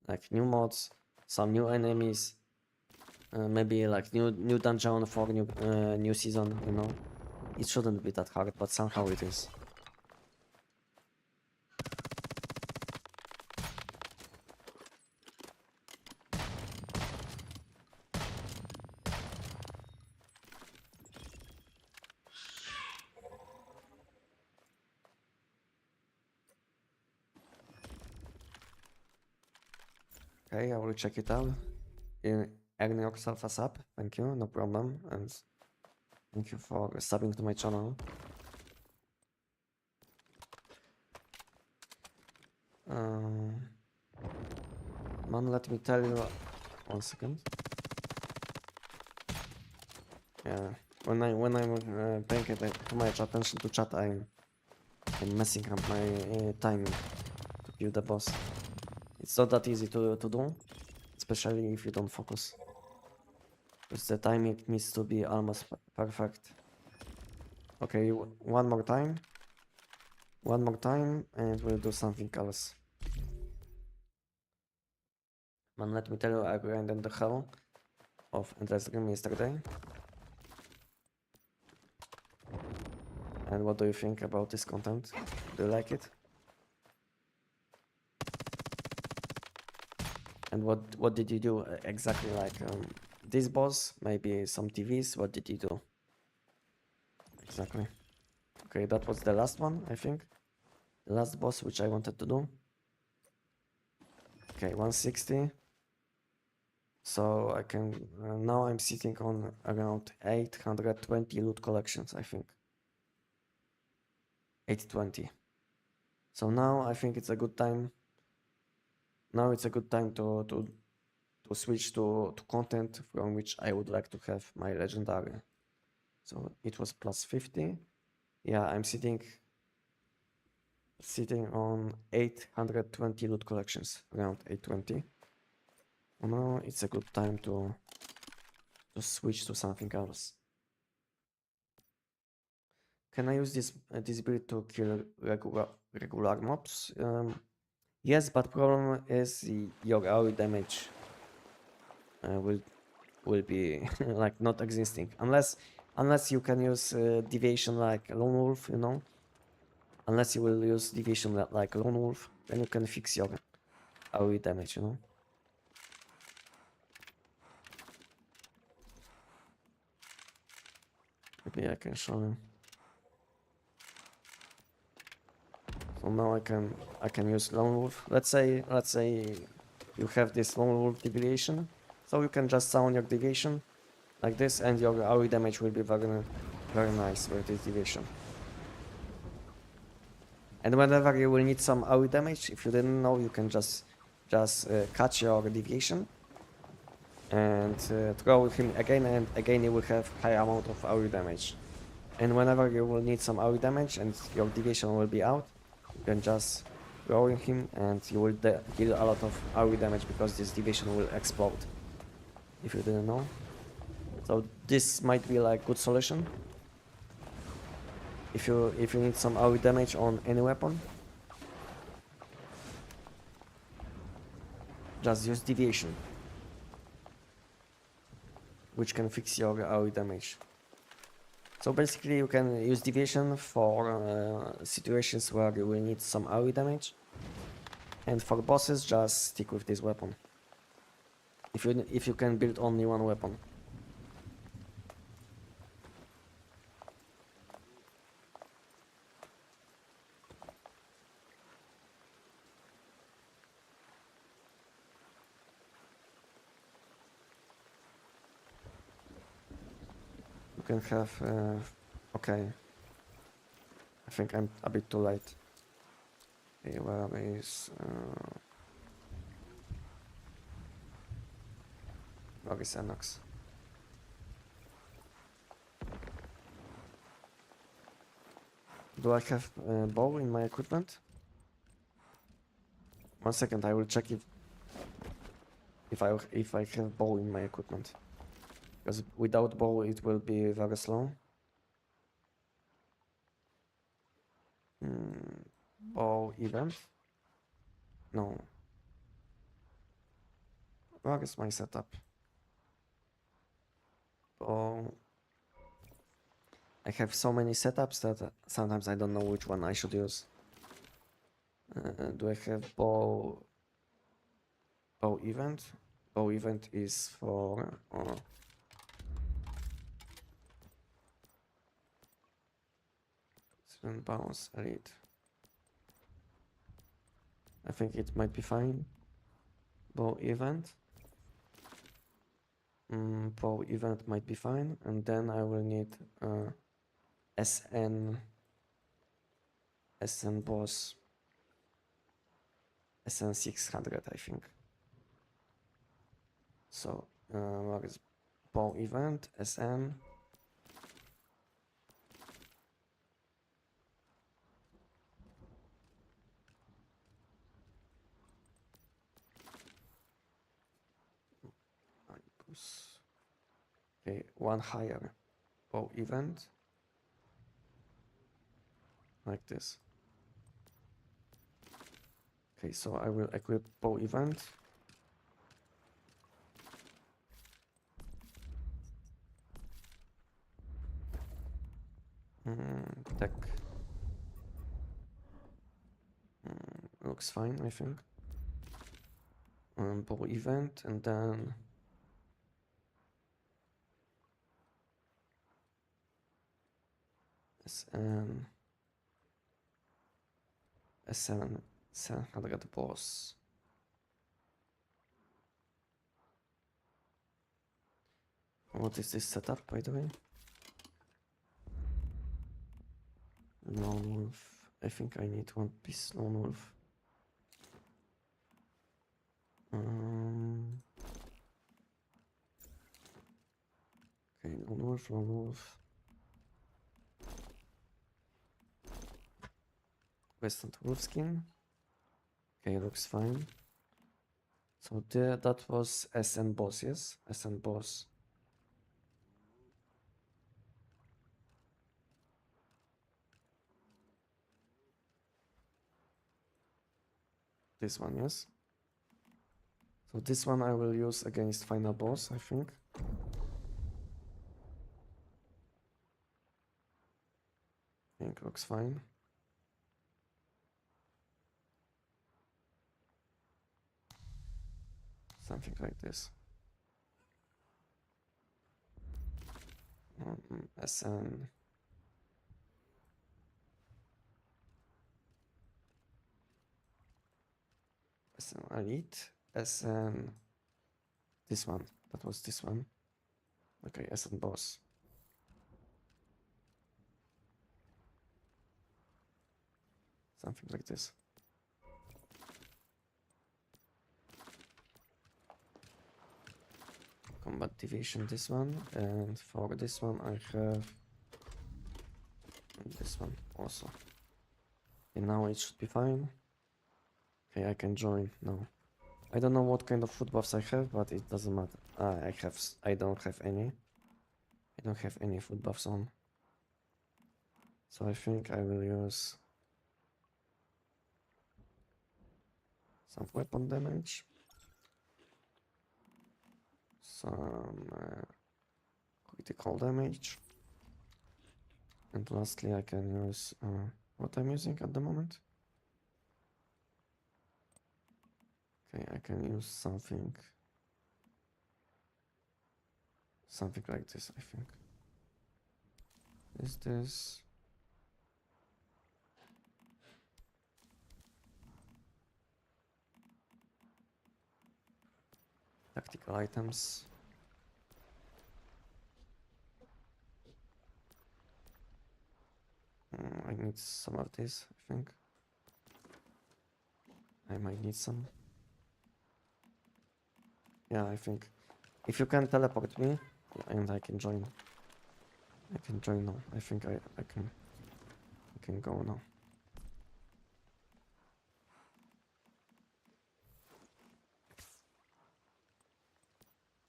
Like new mods, some new enemies, maybe like new dungeon for new season, you know. It shouldn't be that hard, but somehow it is. Okay, I will check it out. Earn yourself a sub, thank you, no problem, and thank you for subbing to my channel. Man, let me tell you, 1 second. Yeah. When I'm paying too much attention to chat, I'm messing up my timing to kill the boss. It's not that easy to do, especially if you don't focus. Because the timing needs to be almost perfect. Okay, one more time. One more time, and we'll do something else. Man, let me tell you, I grinded the hell of Endless Dream yesterday. And what do you think about this content? Do you like it? And what did you do exactly? Like this boss, maybe some TVs. What did you do exactly? Okay, that was the last one, I think. The last boss which I wanted to do. Okay, 160. So I can now I'm sitting on around 820 loot collections, I think. 820. So now I think it's a good time. Now it's a good time to switch to content from which I would like to have my legendary. So it was plus 50. Yeah, I'm sitting on 820 loot collections, around 820. Now it's a good time to switch to something else. Can I use this build to kill regular mobs? Yes, but problem is your AoE damage will be like not existing unless you can use deviation like lone wolf, you know. Unless you will use deviation like lone wolf, then you can fix your AoE damage, you know. Maybe I can show you. So now I can use lone wolf. Let's say you have this lone wolf deviation, so you can just summon your deviation like this, and your AoE damage will be very nice with this deviation. And whenever you will need some AoE damage, if you didn't know, you can just catch your deviation and throw him again, and again you will have high amount of AoE damage. And whenever you will need some AoE damage and your deviation will be out, you can just throw him and you will deal a lot of AoE damage because this deviation will explode. If you didn't know. So this might be like good solution. If you need some AoE damage on any weapon, just use deviation, which can fix your AoE damage. So basically you can use deviation for situations where you will need some AoE damage, and for bosses just stick with this weapon. If you can build only one weapon. You can have okay. I think I'm a bit too late. Okay, where is Enox? Do I have a bow in my equipment? 1 second, I will check if I have bow in my equipment. Because without bow it will be very slow. Bow event? No. Where is my setup? Bow. I have so many setups that sometimes I don't know which one I should use. Do I have bow event? Bow event is for bounce elite. I think it might be fine. Bow event. Bow event might be fine, and then I will need SN boss SN 600, I think. So what is bow event SN use. Okay, one higher bow event. Like this. Okay, so I will equip bow event. Tech. Looks fine, I think. Bow event, and then SN 700 boss. What is this setup, by the way? Lone wolf. I think I need one piece lone wolf. Okay, lone wolf, lone wolf. Western wolf skin. Okay, looks fine. So there, that was SN boss, yes? SN boss. This one, yes? So this one I will use against final boss, I think. I think looks fine. Something like this. SN. SN Elite. SN. This one. That was this one. Okay, SN boss. Something like this. Combat division, this one. And for this one I have this one also. And now it should be fine. Okay, I can join now. I don't know what kind of food buffs I have, but it doesn't matter. I don't have any. I don't have any food buffs on. So I think I will use some weapon damage. Some critical damage. And lastly I can use what I'm using at the moment. Okay, I can use something like this, I think. Is this? Tactical items. I need some of this, I think. I might need some. Yeah, I think if you can teleport me and I can join. I can join now. I think I can go now.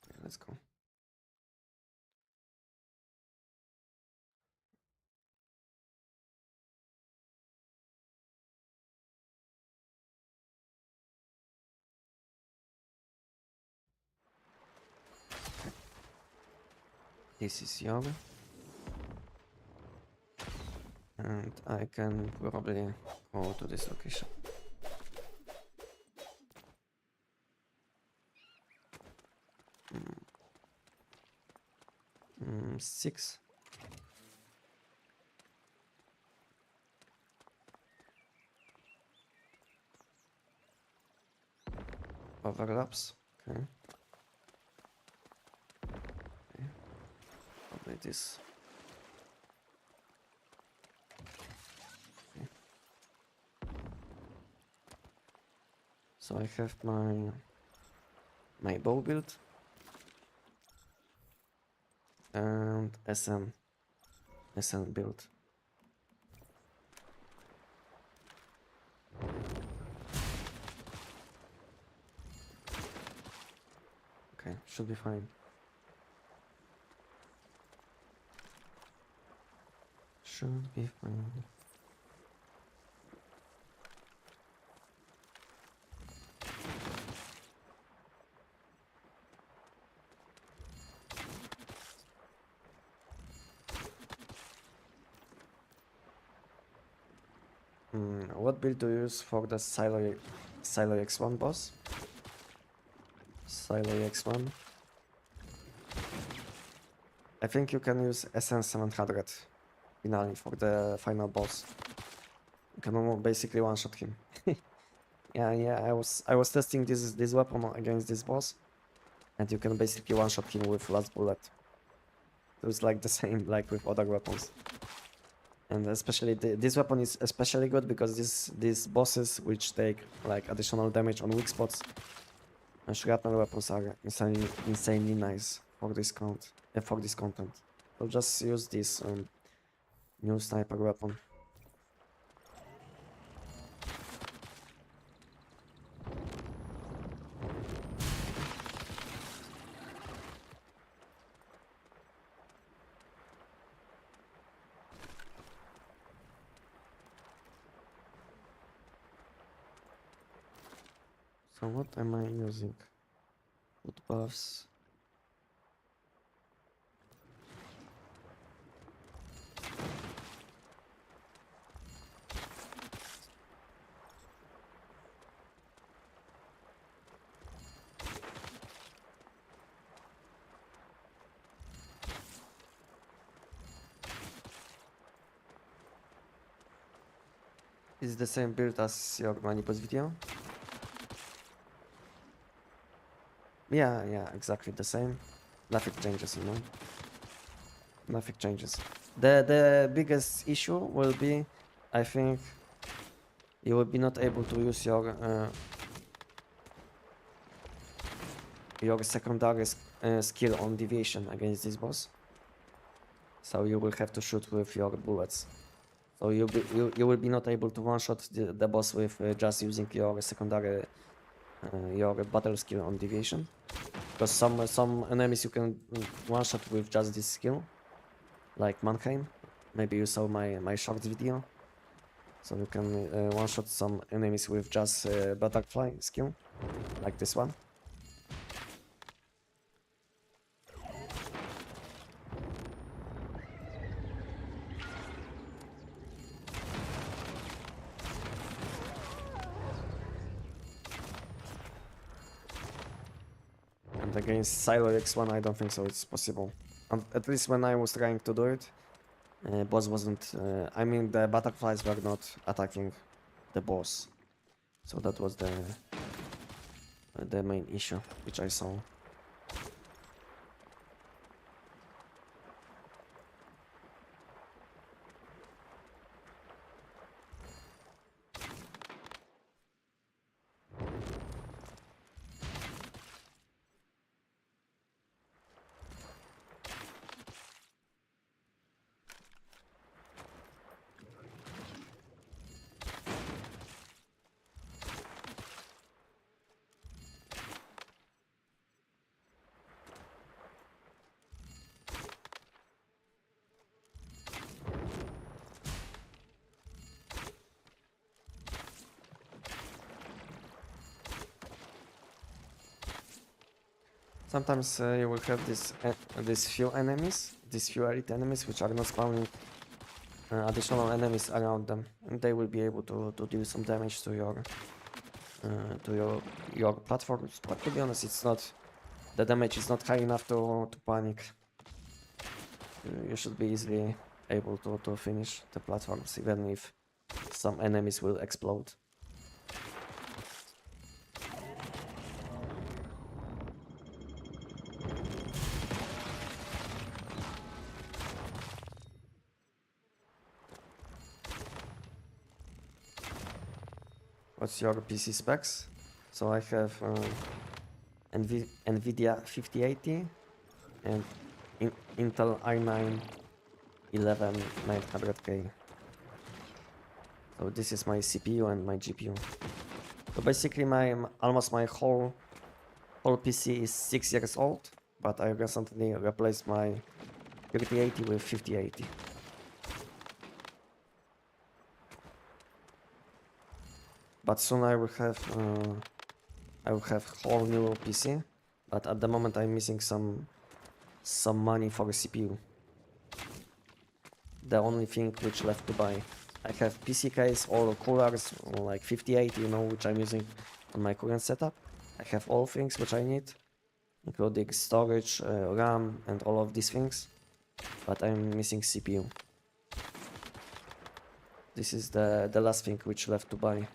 Okay, let's go. This is young. And I can probably go to this location. 6. Overlaps. Okay. Probably this. Okay. So I have my bow build and SN build. Okay, should be fine. Should be fine. What build do you use for the Silo X1 boss? Silo X1. I think you can use SN700 finally for the final boss. You can basically one-shot him. Yeah, I was testing this weapon against this boss, and you can basically one-shot him with last bullet. So it's like the same like with other weapons. And especially this weapon is especially good because these bosses which take like additional damage on weak spots, and shrapnel weapons are insanely nice for this content. So just use this new sniper weapon. So what am I using? Foot buffs. Is the same build as your Manipus video? Yeah, exactly the same. Nothing changes, you know. Nothing changes. The biggest issue will be, I think, you will be not able to use your secondary skill on deviation against this boss. So you will have to shoot with your bullets. So you will be not able to one-shot the boss with just using your secondary your battle skill on deviation. Because some enemies you can one-shot with just this skill, like Mannheim. Maybe you saw my short video. So you can one-shot some enemies with just butterfly skill, like this one. And against Silo X1 I don't think so it's possible. And at least when I was trying to do it, boss wasn't, I mean the butterflies were not attacking the boss. So that was the main issue which I saw. Sometimes you will have these few elite enemies which are not spawning additional enemies around them, and they will be able to deal some damage to your platforms. But to be honest, the damage is not high enough to panic. You should be easily able to finish the platforms, even if some enemies will explode. What's your PC specs? So I have NVIDIA 5080 and Intel i9 11900K. So this is my CPU and my GPU. So basically almost my whole PC is 6 years old, but I recently replaced my 3080 with 5080. But soon I will have whole new PC. But at the moment I'm missing some money for a CPU. The only thing which left to buy. I have PC case, all coolers, like 58, you know, which I'm using on my current setup. I have all things which I need, including storage, RAM, and all of these things. But I'm missing CPU. This is the last thing which left to buy.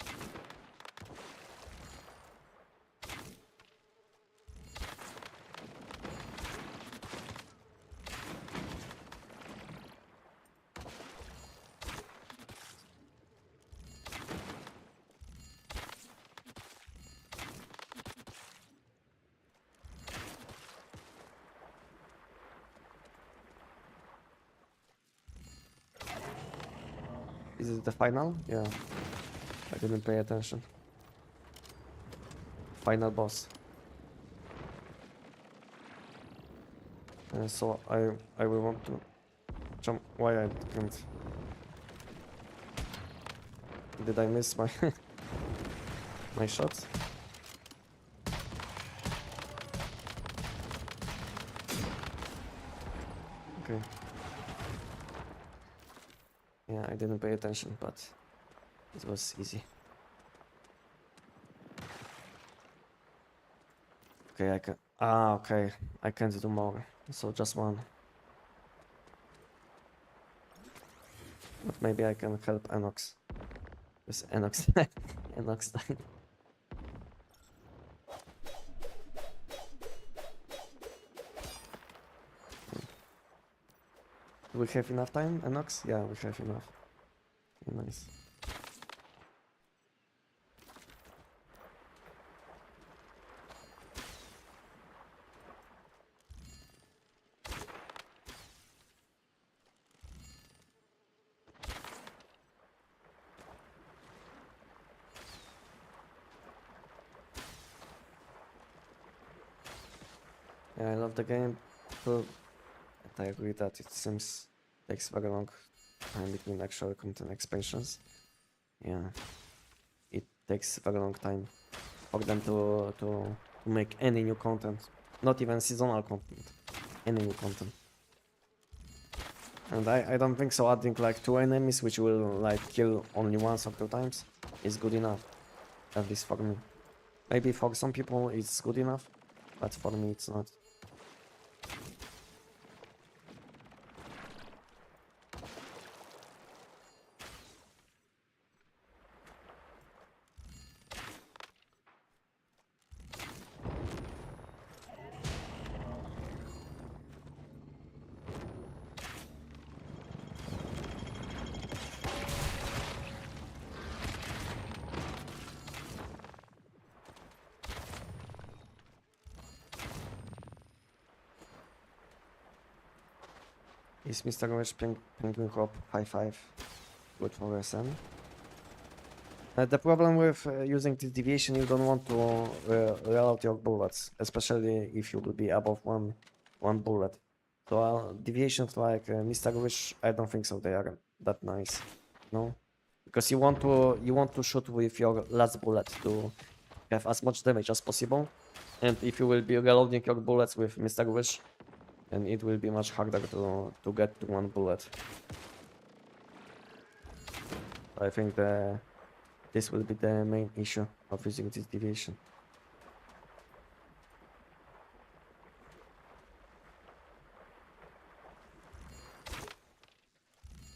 Is it the final? Yeah. I didn't pay attention. Final boss. So I will want to jump. Why I can't? Did I miss my my shots? Okay. Yeah, I didn't pay attention, but it was easy. Okay, I can. Ah, okay. I can't do more. So just one. But maybe I can help Enox. With Enox. Enox time. Do we have enough time, Enox? Yeah, we have enough. Nice. Yeah, I love the game, but I agree that it seems takes very long time between actual content expansions. Yeah, it takes very long time for them to make any new content, not even seasonal content, any new content. And I don't think so adding like 2 enemies which will like kill only once or 2 times is good enough, at least for me. Maybe for some people it's good enough, but for me it's not. Is Mr. Wish Penguin Hop High 5 good for SN? The problem with using this deviation, you don't want to reload your bullets, especially if you will be above one bullet. So deviations like Mr. Wish, I don't think so. They are that nice, no? Because you want to shoot with your last bullet to have as much damage as possible, and if you will be reloading your bullets with Mr. Wish, then it will be much harder to get to one bullet. I think this will be the main issue of using this deviation.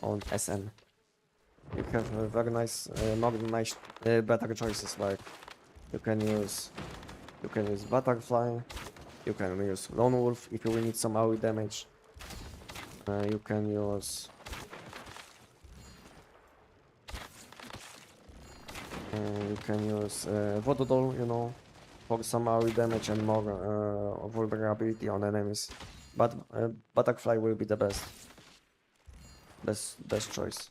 On SN. You have very nice, better choices, like you can use Butterfly, you can use Lone Wolf if you will need some AoE damage. You can use Voodoo Doll, you know, for some AoE damage and more vulnerability on enemies. But Butterfly will be the best choice.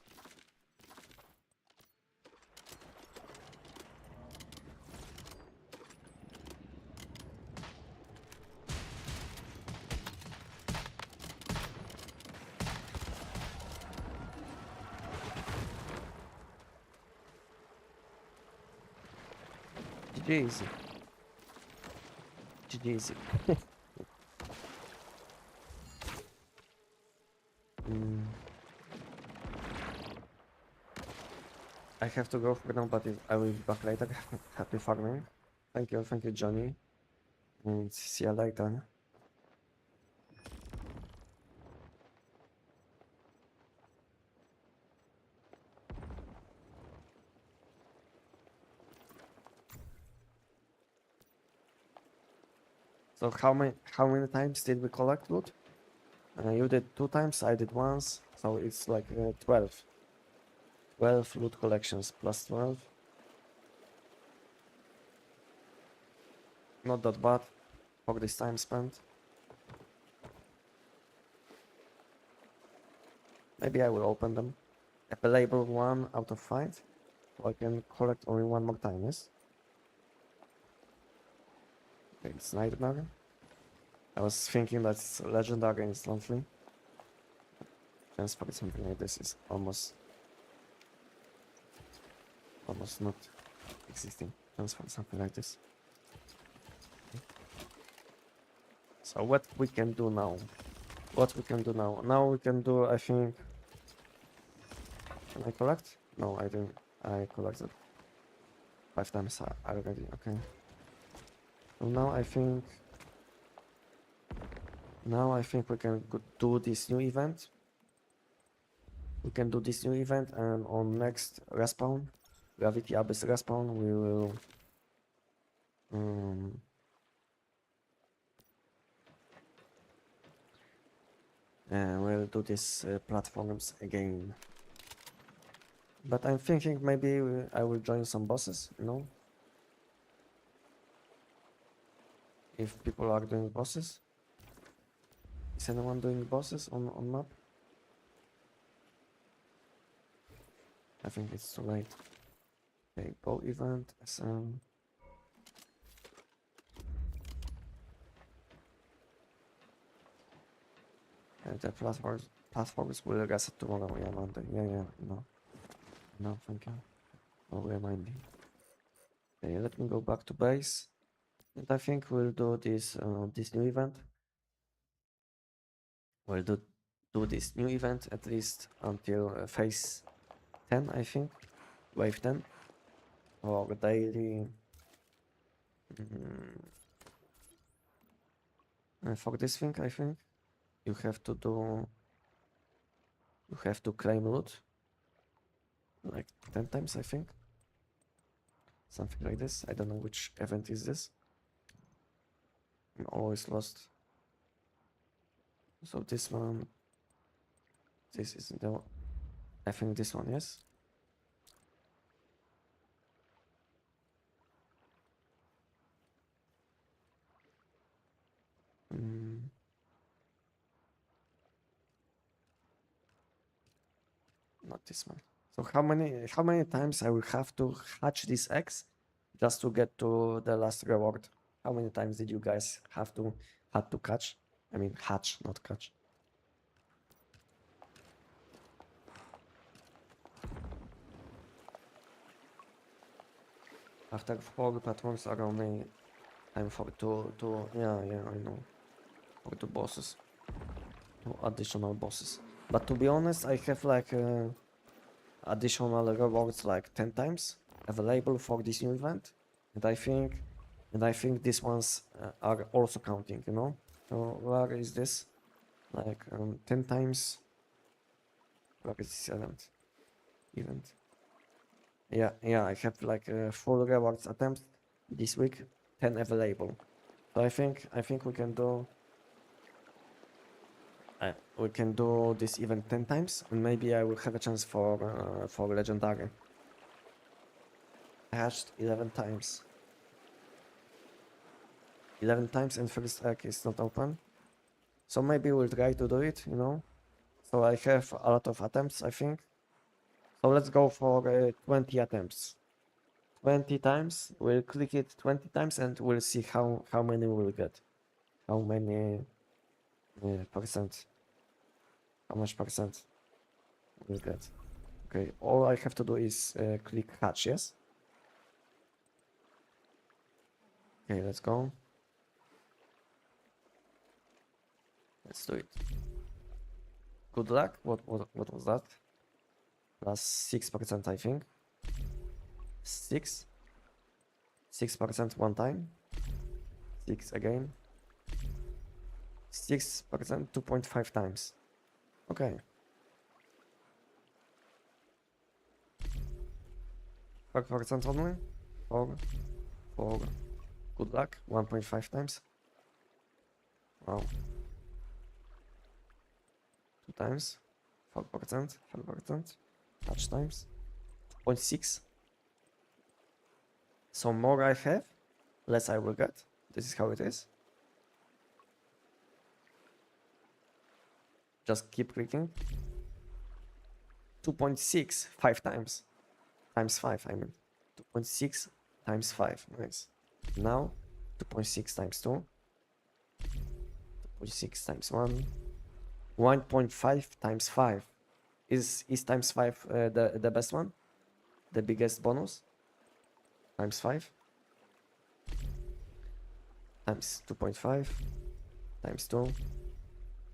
easy. GG easy. Mm. I have to go for now, but I will be back later. Happy farming. Thank you, Johnny. And see you later. So how many times did we collect loot? You did 2 times, I did once, so it's like 12. 12 loot collections plus 12. Not that bad for this time spent. Maybe I will open them. Available 1 out of 5. So I can collect only 1 more time, yes? Okay, it's Nightmare. I was thinking that's legendary instantly. Transfer something like this is almost not existing. Transfer something like this. So what we can do now? What we can do now? Now we can do, I think. Can I collect? No, I didn't. I collected 5 times already. Okay. So now I think. Now I think we can do this new event. We can do this new event, and on next respawn, Gravity Abyss respawn, we will we'll do these platforms again. But I'm thinking maybe I will join some bosses, you know? If people are doing bosses. Is anyone doing bosses on map? I think it's too late. Okay, bow event, SM. The platforms will reset tomorrow, yeah, Monday. Yeah, no, thank you. Oh, remind me. Okay, let me go back to base. And I think we'll do this new event. We'll do this new event at least until phase 10, I think. Wave 10. Or daily. For this thing, I think you have to claim loot like 10 times, I think. Something like this. I don't know which event is this. I'm always lost. So this one, this is the, I think this one, yes. Not this one. So how many times I will have to hatch this eggs just to get to the last reward? How many times did you guys had to catch? I mean hatch, not catch. After 4 platforms are only time for two yeah, I know. For 2 bosses. 2 additional bosses. But to be honest, I have like additional rewards like 10 times available for this new event, and I think these ones are also counting, you know. So where is this? Like 10 times. Where is this event? Yeah, I have like full rewards attempts this week, 10 available. So I think we can do this event 10 times, and maybe I will have a chance for legendary. Hatched 11 times. 11 times and first egg is not open. So maybe we'll try to do it, you know. So I have a lot of attempts, I think. So let's go for 20 attempts. 20 times. We'll click it 20 times and we'll see how many we'll get. How many percent. How much percent we'll get. Okay, all I have to do is click hatch, yes? Okay, let's go. Let's do it. Good luck. What was that? Plus 6%, I think. 6% one time. 6 again. 6% 2.5 times. Okay. 4% only. 4. Good luck. 1.5 times. Wow. 2 times. 4%. 4%. Touch times. 2.6. So more I have, less I will get. This is how it is. Just keep clicking. 2.6 5 times. Times 5, I mean. 2.6 times 5. Nice. Now 2.6 times 2. 2.6 times 1. 1.5 times 5. Is times 5 the best one? The biggest bonus? Times 5. Times 2.5. Times 2.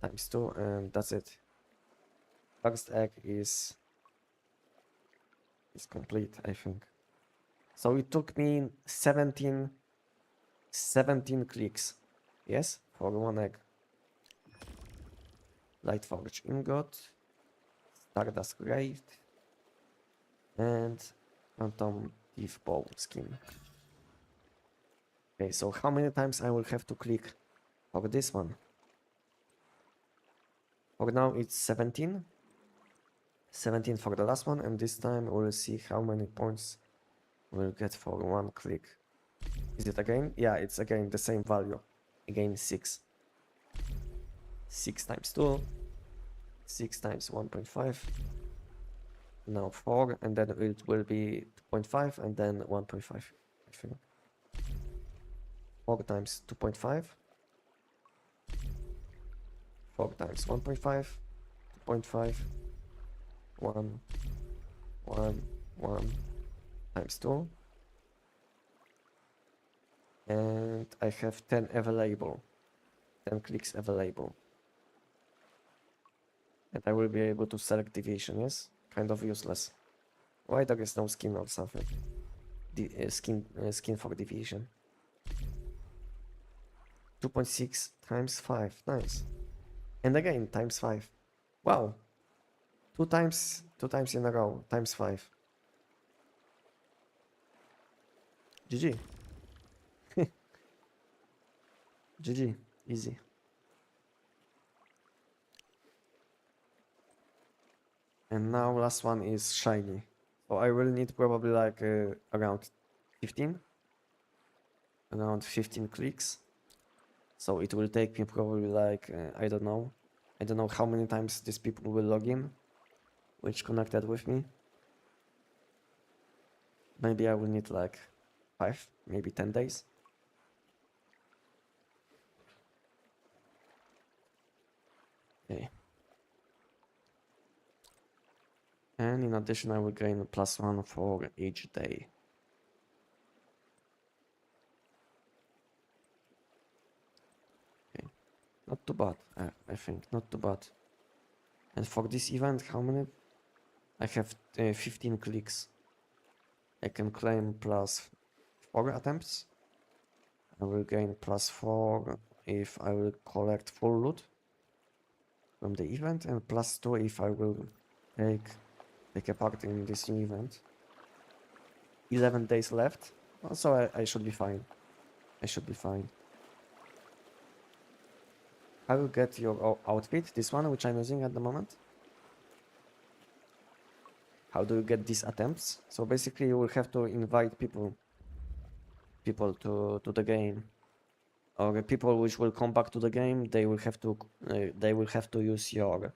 Times 2. And that's it. First egg is complete, I think. So it took me 17 clicks. Yes, for one egg. Light forge ingot, Stardust Grave, and Phantom Thief Bow skin. Okay, so how many times I will have to click for this one? For now it's 17. 17 for the last one, and this time we'll see how many points we'll get for one click. Is it again? Yeah, it's again the same value. Again 6. 6 times 2. 6 times 1.5. Now 4, and then it will be 2.5 and then 1.5, I think. 4 times 2.5. 4 times 1.5. 2.5. 1. 1 times 2. And I have 10 available. 10 clicks available. And I will be able to select deviation, yes? Kind of useless. Why there is no skin or something? Skin for deviation. 2.6 times 5, nice. And again, times 5. Wow. 2 times in a row, times 5. GG. GG, easy. And now last one is shiny. So I will need probably like around 15. Around 15 clicks. So it will take me probably like, I don't know. I don't know how many times these people will log in, which connected with me. Maybe I will need like 5, maybe 10 days. Okay. And in addition, I will gain +1 for each day. Okay, not too bad, I think, not too bad. And for this event, how many? I have 15 clicks. I can claim +4 attempts. I will gain +4 if I will collect full loot from the event, and +2 if I will take a part in this new event. 11 days left, so I should be fine. I should be fine. I will get your outfit, this one, which I'm using at the moment. How do you get these attempts? So basically you will have to invite people to the game, or the people which will come back to the game, they will have to use your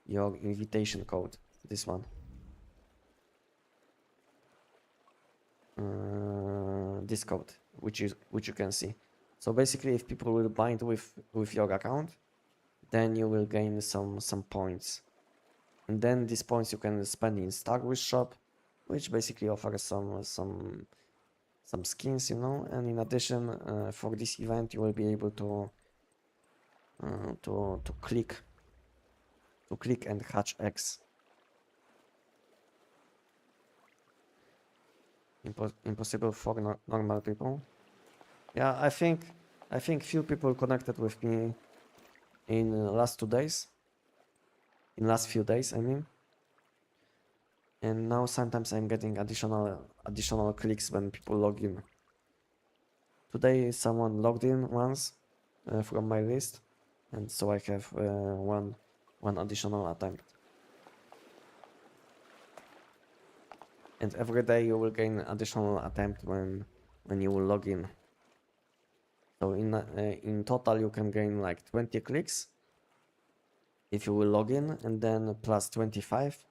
invitation code, this one. This code, which you can see. So basically, if people will bind with your account, then you will gain some points, and then these points you can spend in Starwish shop, which basically offers some some skins, you know. And in addition, for this event, you will be able to click and hatch eggs. Impossible for normal people. Yeah, I think few people connected with me in last 2 days. In last few days, I mean. And now sometimes I'm getting additional clicks when people log in. Today someone logged in once from my list, and so I have one additional attempt. And every day you will gain additional attempt when you will log in. So in total you can gain like 20 clicks if you will log in, and then plus 25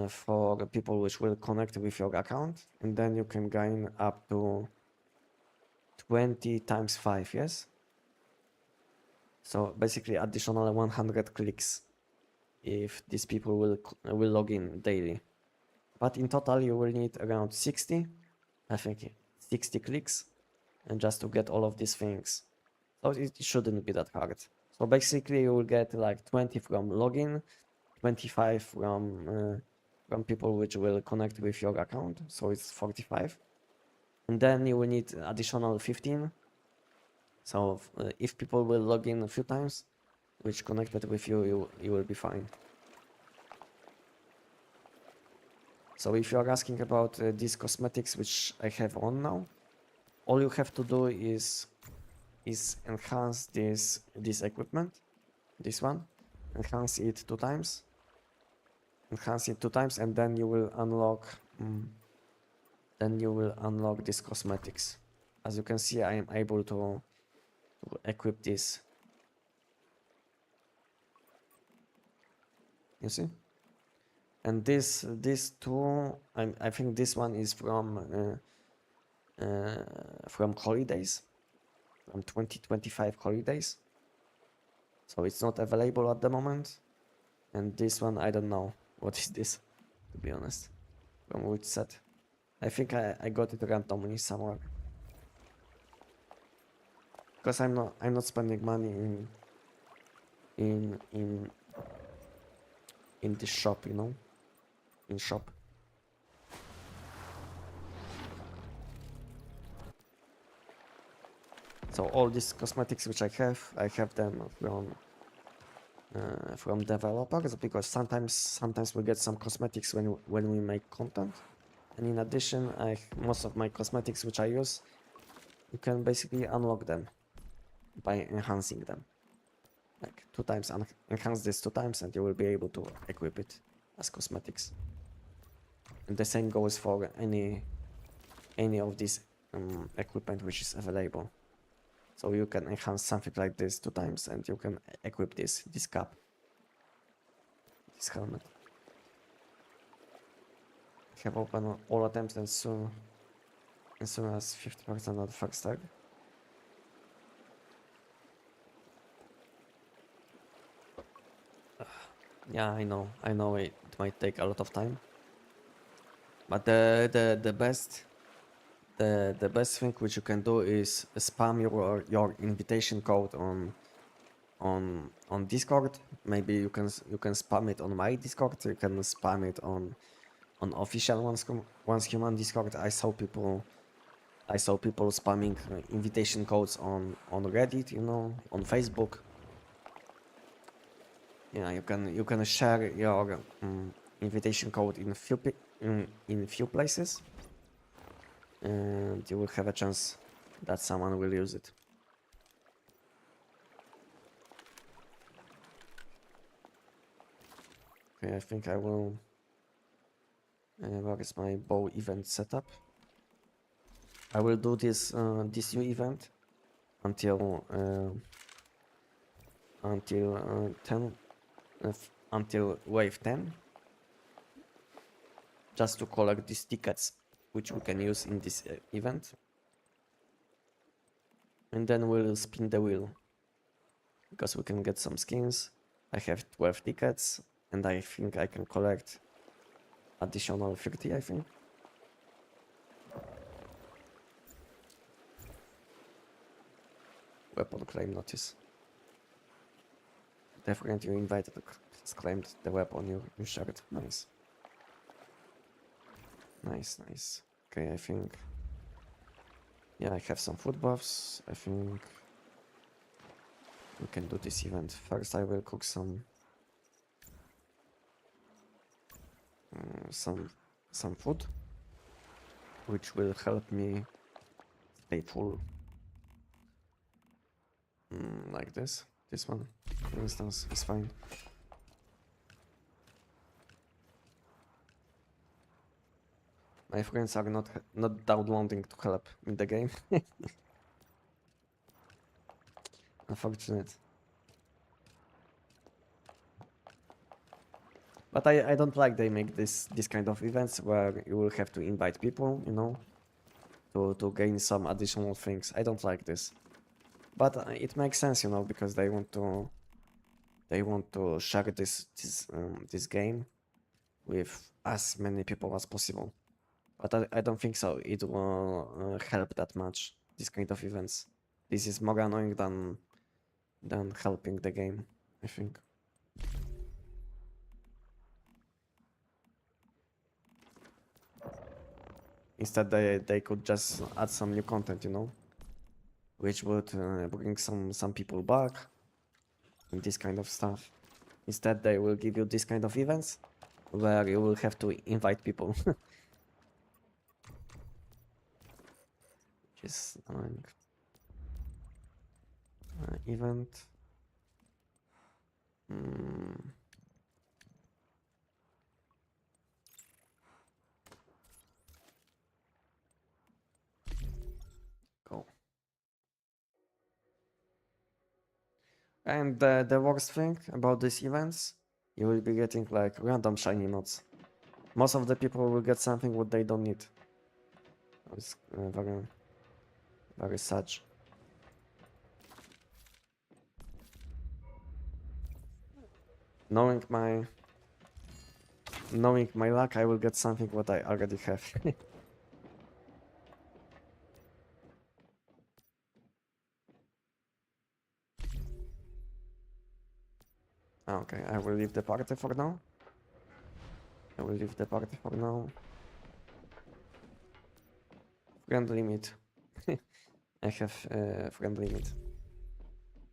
for the people which will connect with your account, and then you can gain up to 20 times 5, yes? So basically additional 100 clicks if these people will log in daily. But in total you will need around 60, I think 60 clicks, and just to get all of these things. So it shouldn't be that hard. So basically you will get like 20 from login, 25 from people which will connect with your account, so it's 45. And then you will need additional 15. So if people will log in a few times, which connected with you, you will be fine. So if you are asking about these cosmetics which I have on now, all you have to do is enhance this equipment, this one, enhance it 2 times, and then you will unlock these cosmetics. As you can see, I am able to equip this. You see? And this two, I think this one is from holidays, from 2025 holidays. So it's not available at the moment. And this one, I don't know what is this, to be honest. From which set? I think I got it randomly somewhere. Because I'm not spending money in this shop, you know, in shop. So all these cosmetics which I have them from developers, because sometimes we get some cosmetics when we make content. And in addition, most of my cosmetics which I use, you can basically unlock them by enhancing them. Like 2 times, enhance this 2 times, and you will be able to equip it as cosmetics. And the same goes for any of this equipment which is available. So you can enhance something like this 2 times, and you can equip this cap, this helmet. I have opened all attempts as soon as 50% of the first tag. Yeah, I know it might take a lot of time, but the best thing which you can do is spam your invitation code on Discord. Maybe you can spam it on my Discord. You can spam it on official Once Human Discord. I saw people spamming invitation codes on Reddit, you know, on Facebook. Yeah, you can share your invitation code in few places, and you will have a chance that someone will use it. Okay, I think I will. Where is my bow event setup? I will do this new event until 10. Until wave 10, just to collect these tickets which we can use in this event, and then we'll spin the wheel because we can get some skins. I have 12 tickets, and I think I can collect additional 30, I think. Weapon claim notice. The friend you invited has claimed the weapon you shared. Nice. Nice, nice. Okay, I think... Yeah, I have some food buffs. I think we can do this event. First I will cook some food, which will help me stay full. Like this. This one, for instance, is fine. My friends are not downloading to help in the game. Unfortunate. But I don't like they make this kind of events where you will have to invite people, you know, to gain some additional things. I don't like this. But it makes sense, you know, because they want to share this game with as many people as possible. But I don't think so. It will help that much. This kind of events. This is more annoying than helping the game, I think. Instead, they could just add some new content, you know, which would bring some people back and this kind of stuff. Instead, they will give you this kind of events where you will have to invite people. Which is annoying. Event. Go. And the worst thing about these events, you will be getting like random shiny nodes. Most of the people will get something what they don't need. It's very, very sad. Knowing my luck, I will get something what I already have. Okay, I will leave the party for now. Friend limit. I have friend limit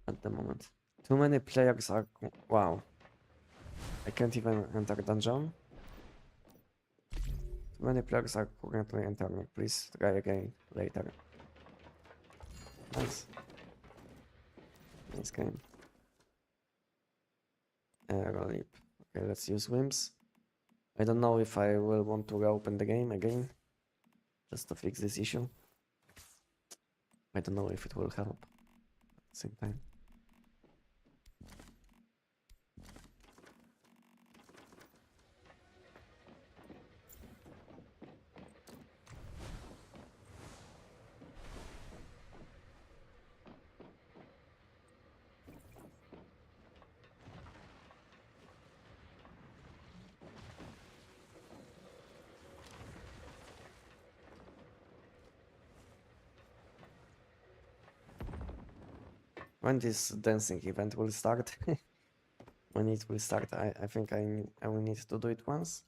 at the moment. Too many players are... Wow. I can't even enter dungeon. Too many players are currently entering. Please try again later. Nice. Nice game. Leap. Okay, let's use whims. I don't know if I will want to reopen the game again, just to fix this issue. I don't know if it will help at the same time. When this dancing event will start? When it will start, I think I will need to do it once,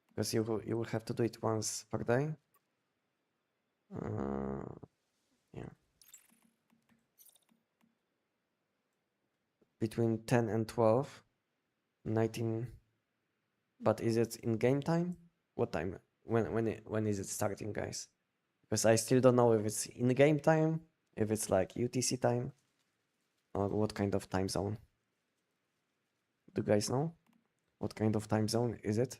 because you will have to do it once per day. Yeah. Between 10 and 12, 19. But is it in game time? What time? When is it starting, guys? Because I still don't know if it's in game time, if it's like UTC time, or what kind of time zone. Do you guys know? What kind of time zone is it?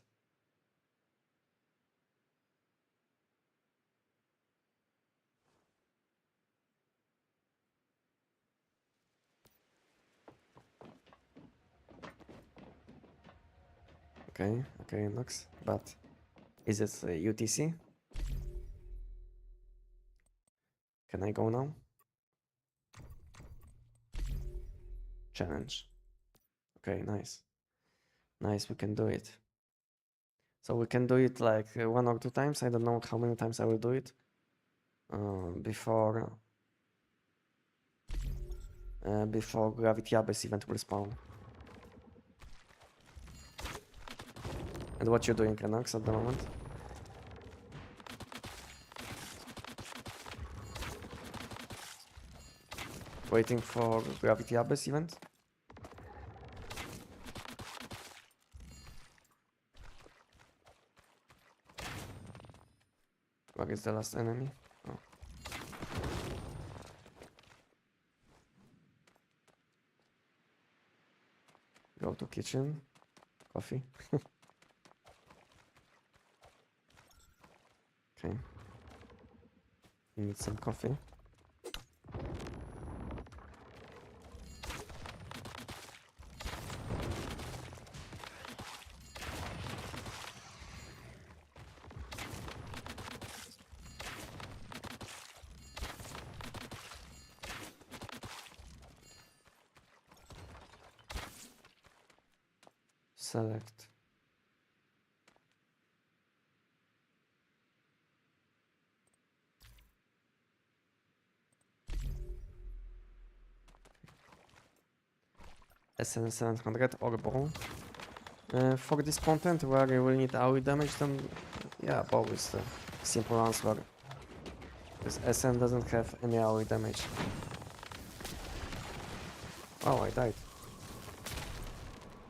Okay, Nox. But is it UTC? Can I go now? Challenge. Okay, nice. Nice, we can do it. So we can do it like 1 or 2 times. I don't know how many times I will do it. Before before Gravity Abyss event will spawn. And what you're doing, Renox, at the moment? Waiting for Gravity Abyss event? Where is the last enemy? Oh. Go to kitchen. Coffee. Okay. You need some coffee. Select. SN700 or bow. For this content where you will need AoE damage, then yeah, bow is the simple answer. Because SN doesn't have any AoE damage. Oh, I died.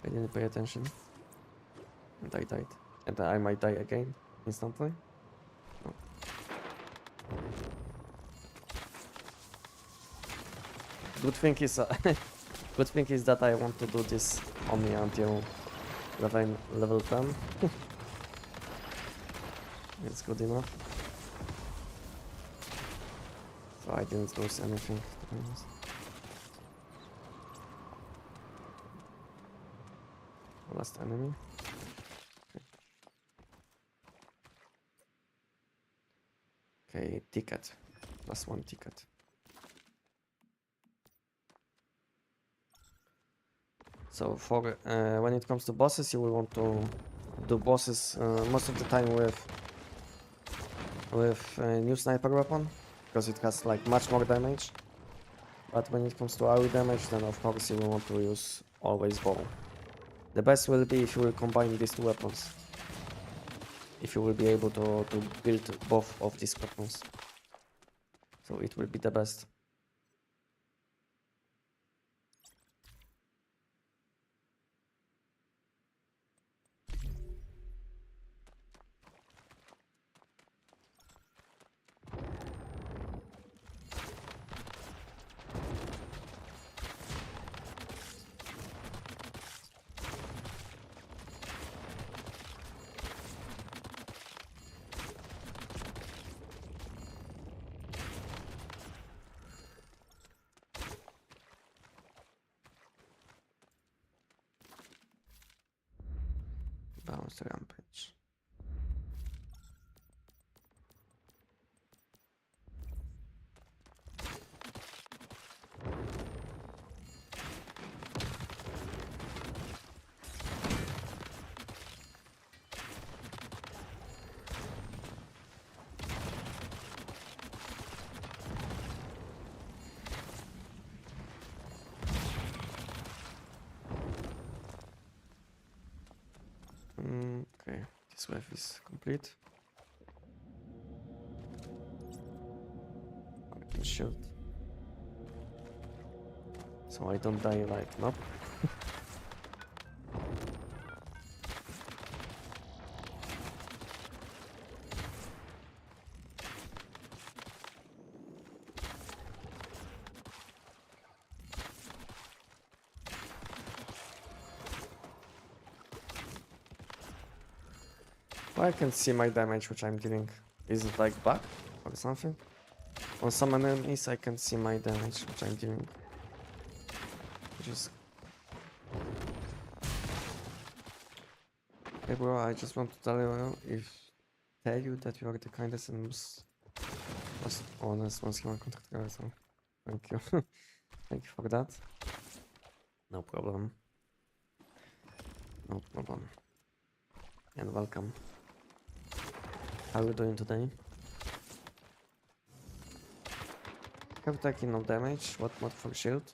I didn't pay attention. And I died. And I might die again, instantly. No. Good thing is, good thing is that I want to do this only until level 10. It's good enough. So I didn't lose anything, to be honest. Last enemy. Okay, ticket. Last one ticket. So for when it comes to bosses, you will want to do bosses most of the time with a new sniper weapon, because it has like much more damage. But when it comes to AoE damage, then of course you will want to use always bow. The best will be if you will combine these two weapons. If you will be able to build both of these weapons. So it will be the best. Bounce rampage. Okay, this wave is complete. I can shoot. So I don't die like nope. I can see my damage which I'm dealing. Is it like bug or something? On some enemies I can see my damage which I'm dealing. Which is... Hey bro, I just want to tell you that you are the kindest and most honest human contact guy, so thank you. Thank you for that. No problem. No problem. And welcome. How are you doing today? Have taken no damage. What for shield?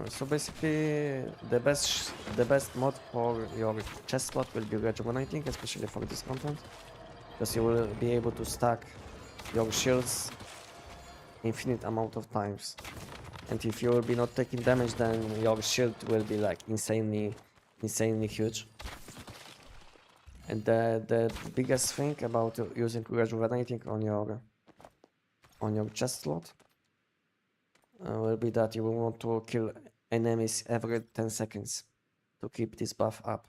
So basically, the best mod for your chest slot will be rejuvenating, especially for this content, because you will be able to stack your shields infinite amount of times. And if you will be not taking damage, then your shield will be like insanely huge. And the biggest thing about using rejuvenating on your chest slot will be that you will want to kill enemies every 10 seconds to keep this buff up,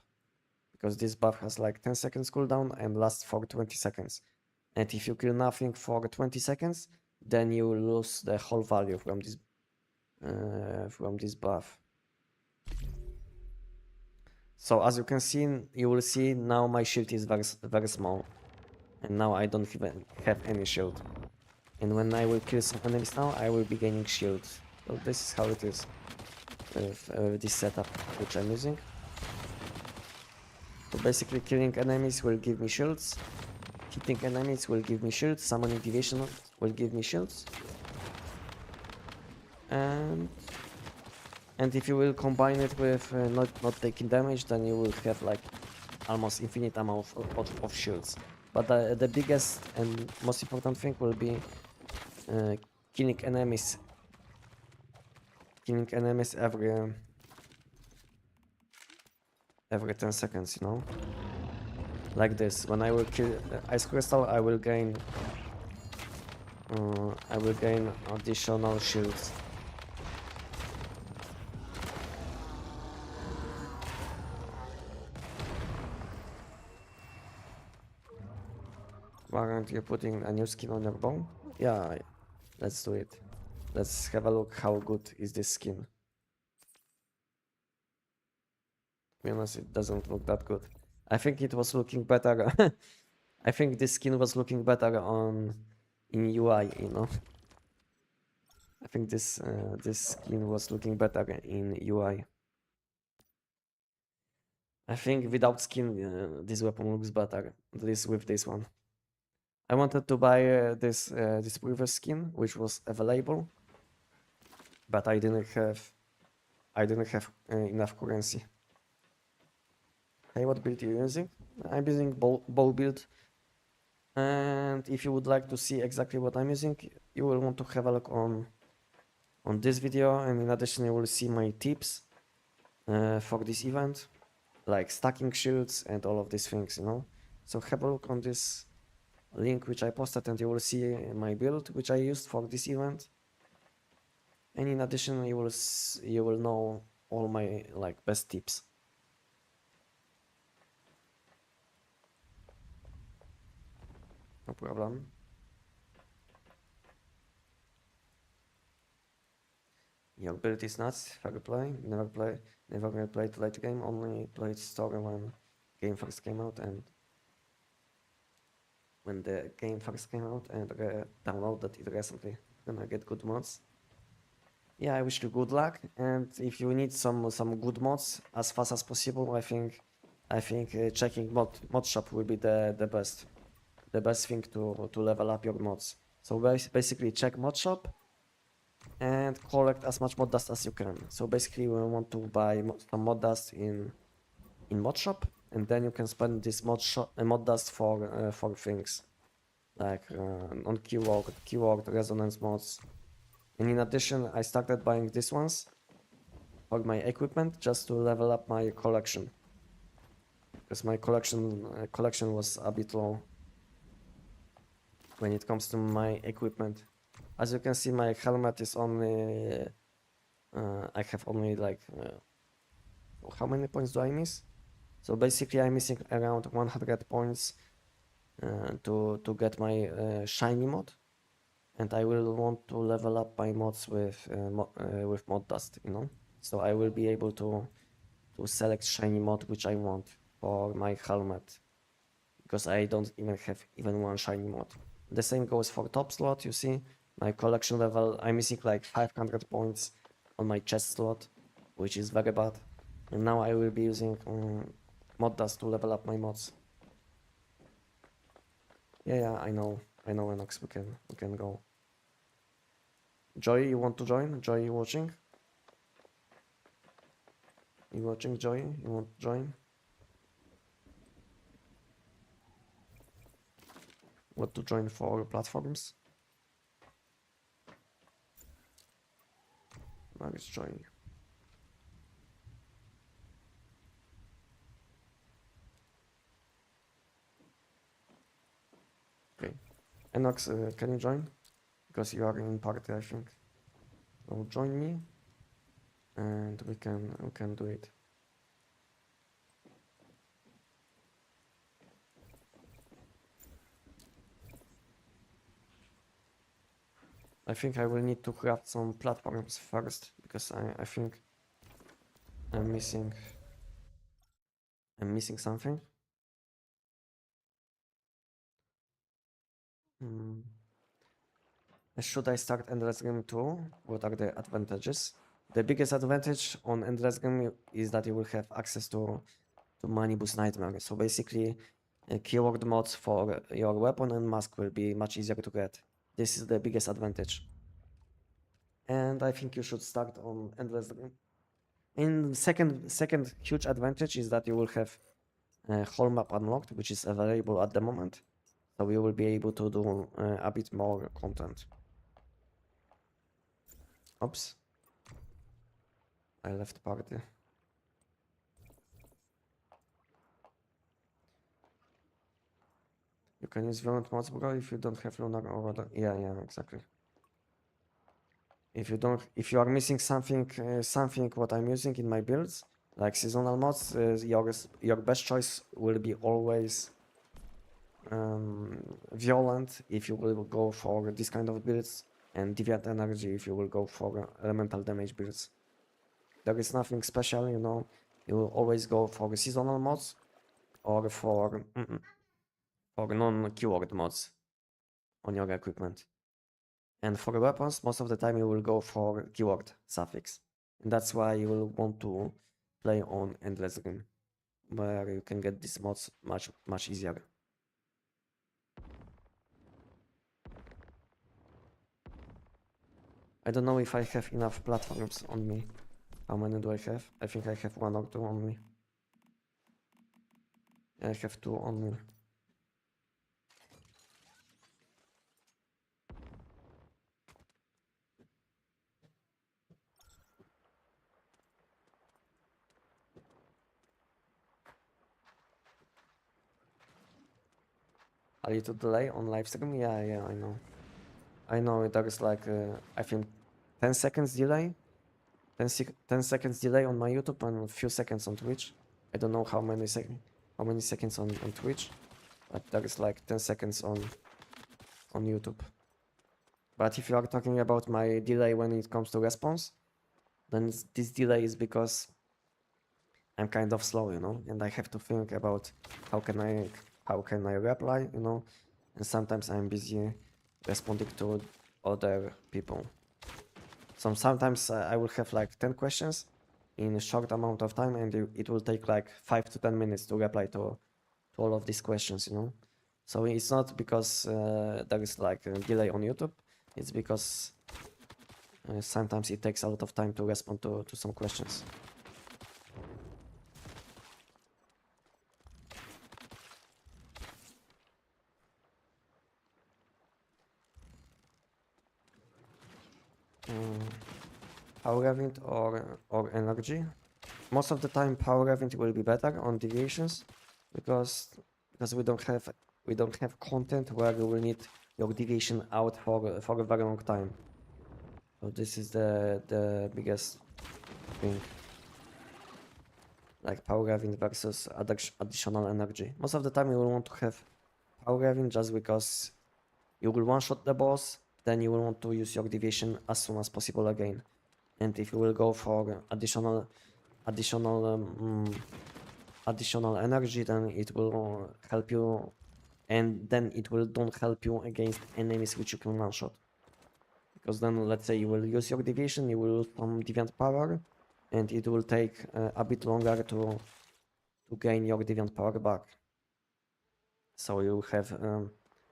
because this buff has like 10 seconds cooldown and lasts for 20 seconds. And if you kill nothing for 20 seconds, then you will lose the whole value from this buff. So as you can see, you will see now my shield is very small, and now I don't even have any shield. And when I will kill some enemies now, I will be gaining shields. So this is how it is with this setup which I'm using. So basically killing enemies will give me shields, hitting enemies will give me shields, summoning deviation will give me shields. And if you will combine it with not taking damage, then you will have like almost infinite amount of shields. But the biggest and most important thing will be killing enemies every 10 seconds, you know? Like this. When I will kill Ice Crystal, I will gain additional shields. Why aren't you putting a new skin on your bow? Yeah, let's do it. Let's have a look how good is this skin. To be honest, it doesn't look that good. I think it was looking better. I think this skin was looking better in UI, you know. I think this skin was looking better in UI. I think without skin, this weapon looks better. At least with this one. I wanted to buy this previous skin, which was available, but I didn't have enough currency. Hey, what build are you using? I'm using bow build. And if you would like to see exactly what I'm using, you will want to have a look on this video, and in addition you will see my tips for this event, like stacking shields and all of these things, you know. So have a look on this link which I posted, and you will see my build which I used for this event. And in addition you will know all my like best tips. No problem. Your build is nuts. Fair play. Never played late game. Only played story when game first came out, and when the game first came out, and downloaded it recently. Then I get good mods. Yeah, I wish you good luck. And if you need some good mods as fast as possible, I think checking mod shop will be the best thing to level up your mods. So basically check mod shop and collect as much mod dust as you can. So basically we want to buy some mod dust in mod shop, and then you can spend this mod dust for things like on keyword resonance mods. And in addition, I started buying these ones for my equipment just to level up my collection, because my collection was a bit low when it comes to my equipment. As you can see, my helmet is only I have only like how many points do I miss? So basically I'm missing around 100 points to get my shiny mod, and I will want to level up my mods with mod dust, you know. So I will be able to select shiny mod which I want for my helmet, because I don't even have one shiny mod. The same goes for top slot. You see my collection level, I'm missing like 500 points on my chest slot, which is very bad. And now I will be using mod dust to level up my mods. Yeah, I know Enox, we can go. Joy, you want to join? Joy, you watching? you watching, Joy? You want to join? Want to join for platforms? Where is Joy? Okay. Enox, can you join? Because you are in party, I think. So join me, and we can do it. I think I will need to craft some platforms first because I think I'm missing something. Hmm. Should I start Endless Game too? What are the advantages? The biggest advantage on Endless Game is that you will have access to Money Boost Nightmare. So basically, keyword mods for your weapon and mask will be much easier to get. This is the biggest advantage. And I think you should start on Endless Game. And second huge advantage is that you will have a whole map unlocked, which is available at the moment. So you will be able to do a bit more content. Oops. I left party. You can use violent mods, bro, if you don't have lunar or other. Yeah, exactly. If you are missing something, what I'm using in my builds, like seasonal mods, your best choice will be always violent if you will go for this kind of builds, and deviant energy if you will go for elemental damage builds. There is nothing special, you know. You will always go for seasonal mods or for non-keyword mods on your equipment. And for weapons, most of the time you will go for keyword suffix. And that's why you will want to play on Endless Game, where you can get these mods much easier. I don't know if I have enough platforms on me. How many do I have? I think I have one or two on me. I have two on me. A little delay on live stream? Yeah, I know. I know there is like, I think 10 seconds delay. 10 seconds delay on my YouTube and a few seconds on Twitch. I don't know how many seconds on Twitch, but there is like 10 seconds on YouTube. But if you are talking about my delay when it comes to response, then this delay is because I'm kind of slow, you know, and I have to think about how can I reply, you know, and sometimes I'm busy responding to other people. So sometimes I will have like 10 questions in a short amount of time, and it will take like 5 to 10 minutes to reply to all of these questions, you know. So it's not because there is like a delay on YouTube, it's because sometimes it takes a lot of time to respond to some questions. Power event or energy. Most of the time, power event will be better on deviations because we don't have content where you will need your deviation out for a very long time. So this is the biggest thing. Like power event versus additional energy. Most of the time, you will want to have power event just because you will one-shot the boss, then you will want to use your deviation as soon as possible again. And if you will go for additional energy, then it will help you, and then it will don't help you against enemies which you can one-shot. Because then, let's say you will use your deviation, you will lose some deviant power, and it will take a bit longer to gain your deviant power back. So you have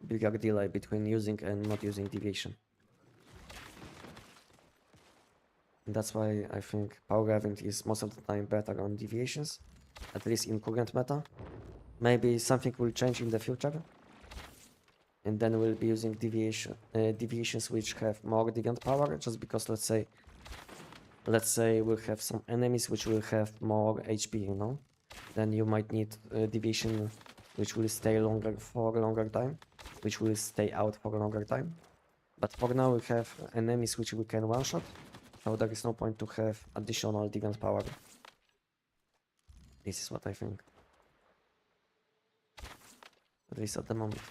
bigger delay between using and not using deviation. That's why I think Power Gravity is most of the time better on deviations, at least in current meta. Maybe something will change in the future, and then we'll be using deviations which have more deviant power, just because let's say we'll have some enemies which will have more HP, you know? Then you might need a deviation which will stay longer for a longer time, which will stay out for a longer time. But for now we have enemies which we can one-shot, so there is no point to have additional deviant power. This is what I think. At least at the moment.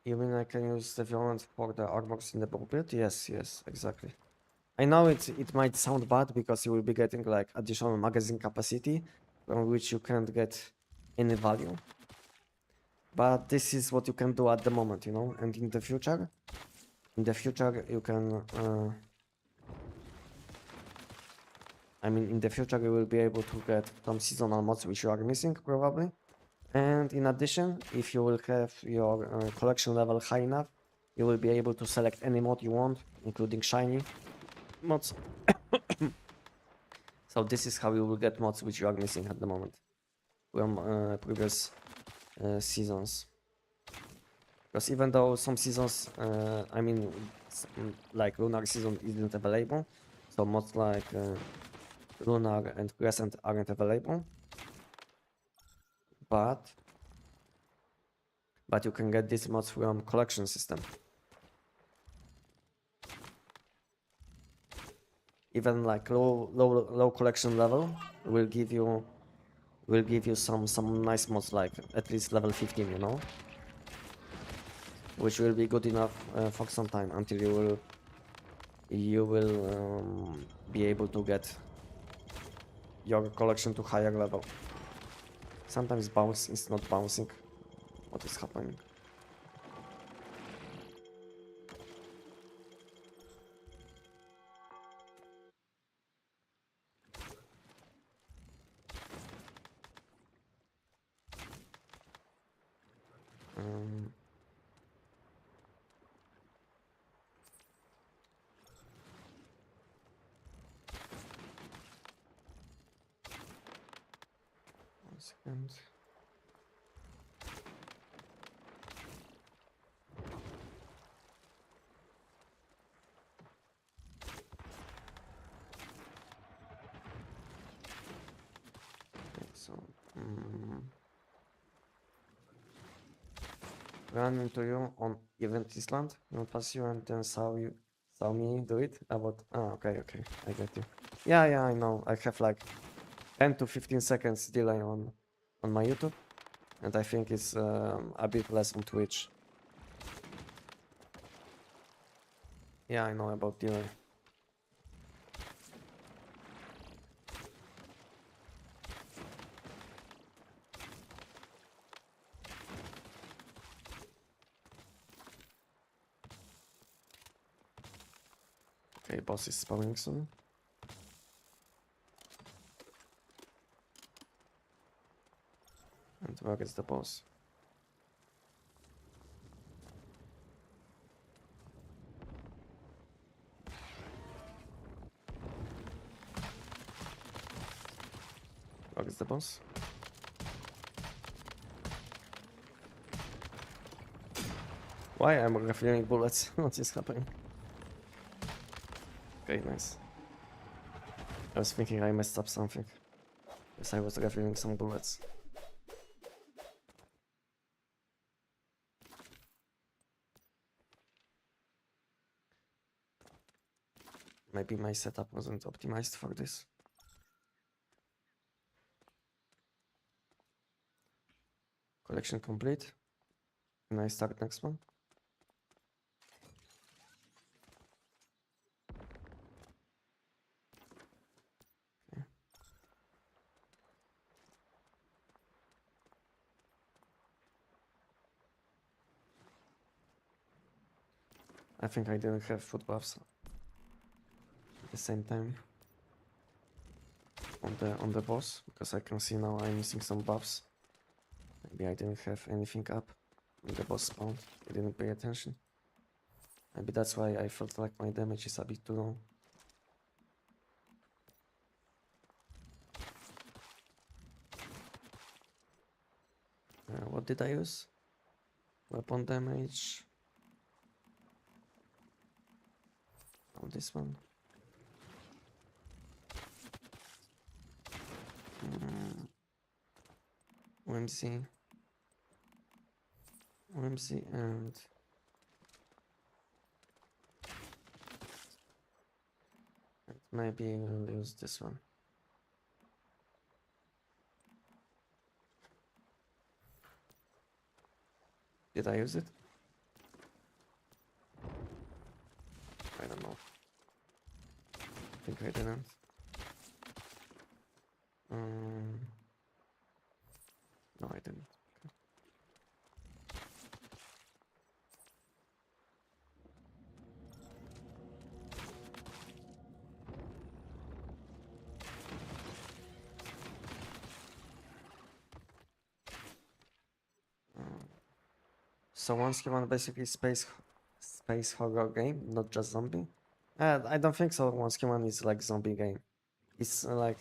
You mean I can use the violence for the armors in the bow build? Yes, yes, exactly. I know it might sound bad because you will be getting like additional magazine capacity from which you can't get any value. But this is what you can do at the moment, you know, and in the future you can I mean in the future you will be able to get some seasonal mods which you are missing probably. And in addition, if you will have your collection level high enough, you will be able to select any mod you want, including shiny mods. So this is how you will get mods which you are missing at the moment from previous seasons. Because even though some seasons, I mean, like lunar season isn't available, so mods like lunar and crescent aren't available, but you can get these mods from collection system. Even like low collection level will give you some nice mods, like at least level 15, you know, which will be good enough for some time until you will be able to get your collection to higher level. Sometimes bounce is not bouncing. What is happening? Um, One second. Okay, so ran into you on Event Island, not pass you, and then saw me do it. About okay, I get you. Yeah, I know. I have like 10 to 15 seconds delay on my YouTube, and I think it's a bit less on Twitch. Yeah, I know about delay. Okay, boss is spawning soon. And where is the boss? Where is the boss? Why am I refilling bullets? What is happening? Okay, nice. I was thinking I messed up something. Yes, I was refilling some bullets. Maybe my setup wasn't optimized for this. Collection complete. Can I start next one? Okay. I think I didn't have food buffs at the same time on the boss, because I can see now I'm missing some buffs. Maybe I didn't have anything up when the boss spawned. I didn't pay attention. Maybe that's why I felt like my damage is a bit too low. What did I use? Weapon damage. Oh, this one. OMC. OMC and maybe we'll use this one. Did I use it? I don't know. I think I didn't. No, I didn't. Okay. So once you want basically space horror game, not just zombie. I don't think so. Once Human is like zombie game. It's like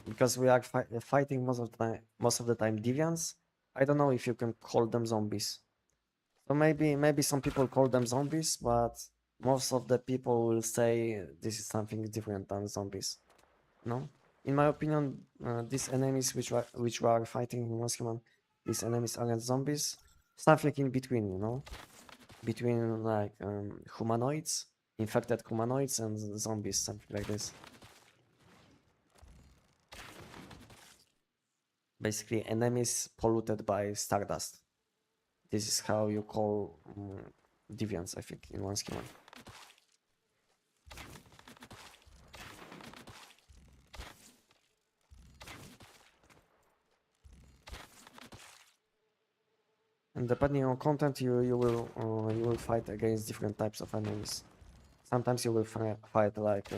because we are fighting most of the time deviants. I don't know if you can call them zombies. So maybe some people call them zombies, but most of the people will say this is something different than zombies. No, in my opinion, these enemies which we are fighting in Once Human, these enemies aren't zombies. Something in between, you know, between like humanoids, infected humanoids, and zombies, something like this. Basically, enemies polluted by stardust. This is how you call deviants, I think, in one schema. And depending on content, you will fight against different types of enemies. Sometimes you will fight like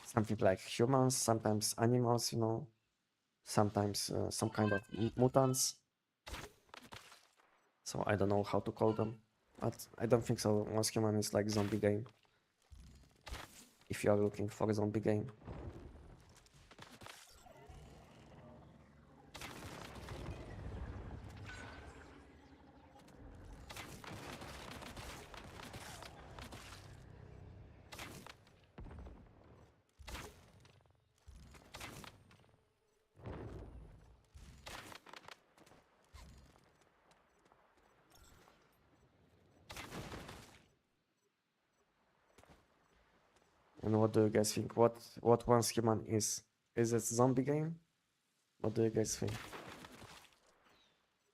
something like humans, sometimes animals, you know, sometimes some kind of mutants. So I don't know how to call them, but I don't think so. Once Human is like zombie game. If you are looking for a zombie game. And what do you guys think? What Once Human is? Is it zombie game? What do you guys think?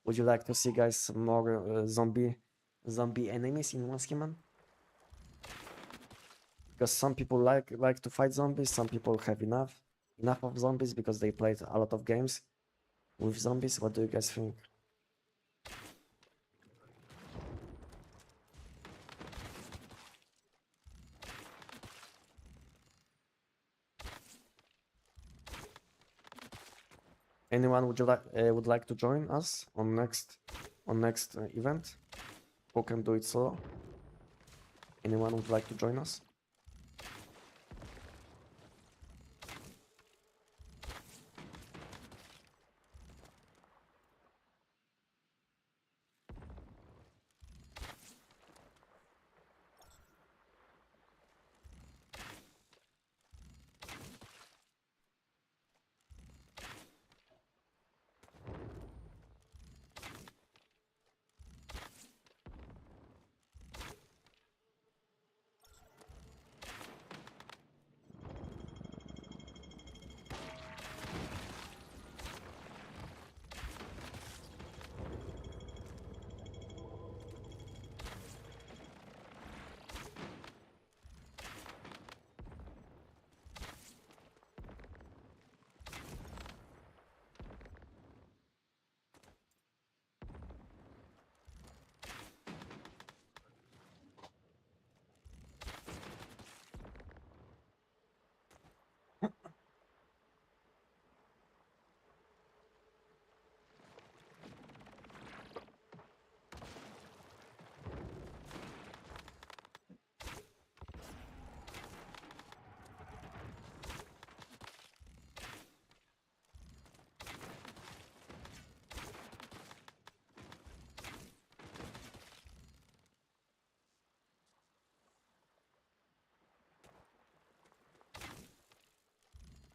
Would you like to see guys more zombie enemies in Once Human? Because some people like to fight zombies, some people have enough of zombies because they played a lot of games with zombies. What do you guys think? Anyone would like to join us on next event? Who can do it solo? Anyone would like to join us?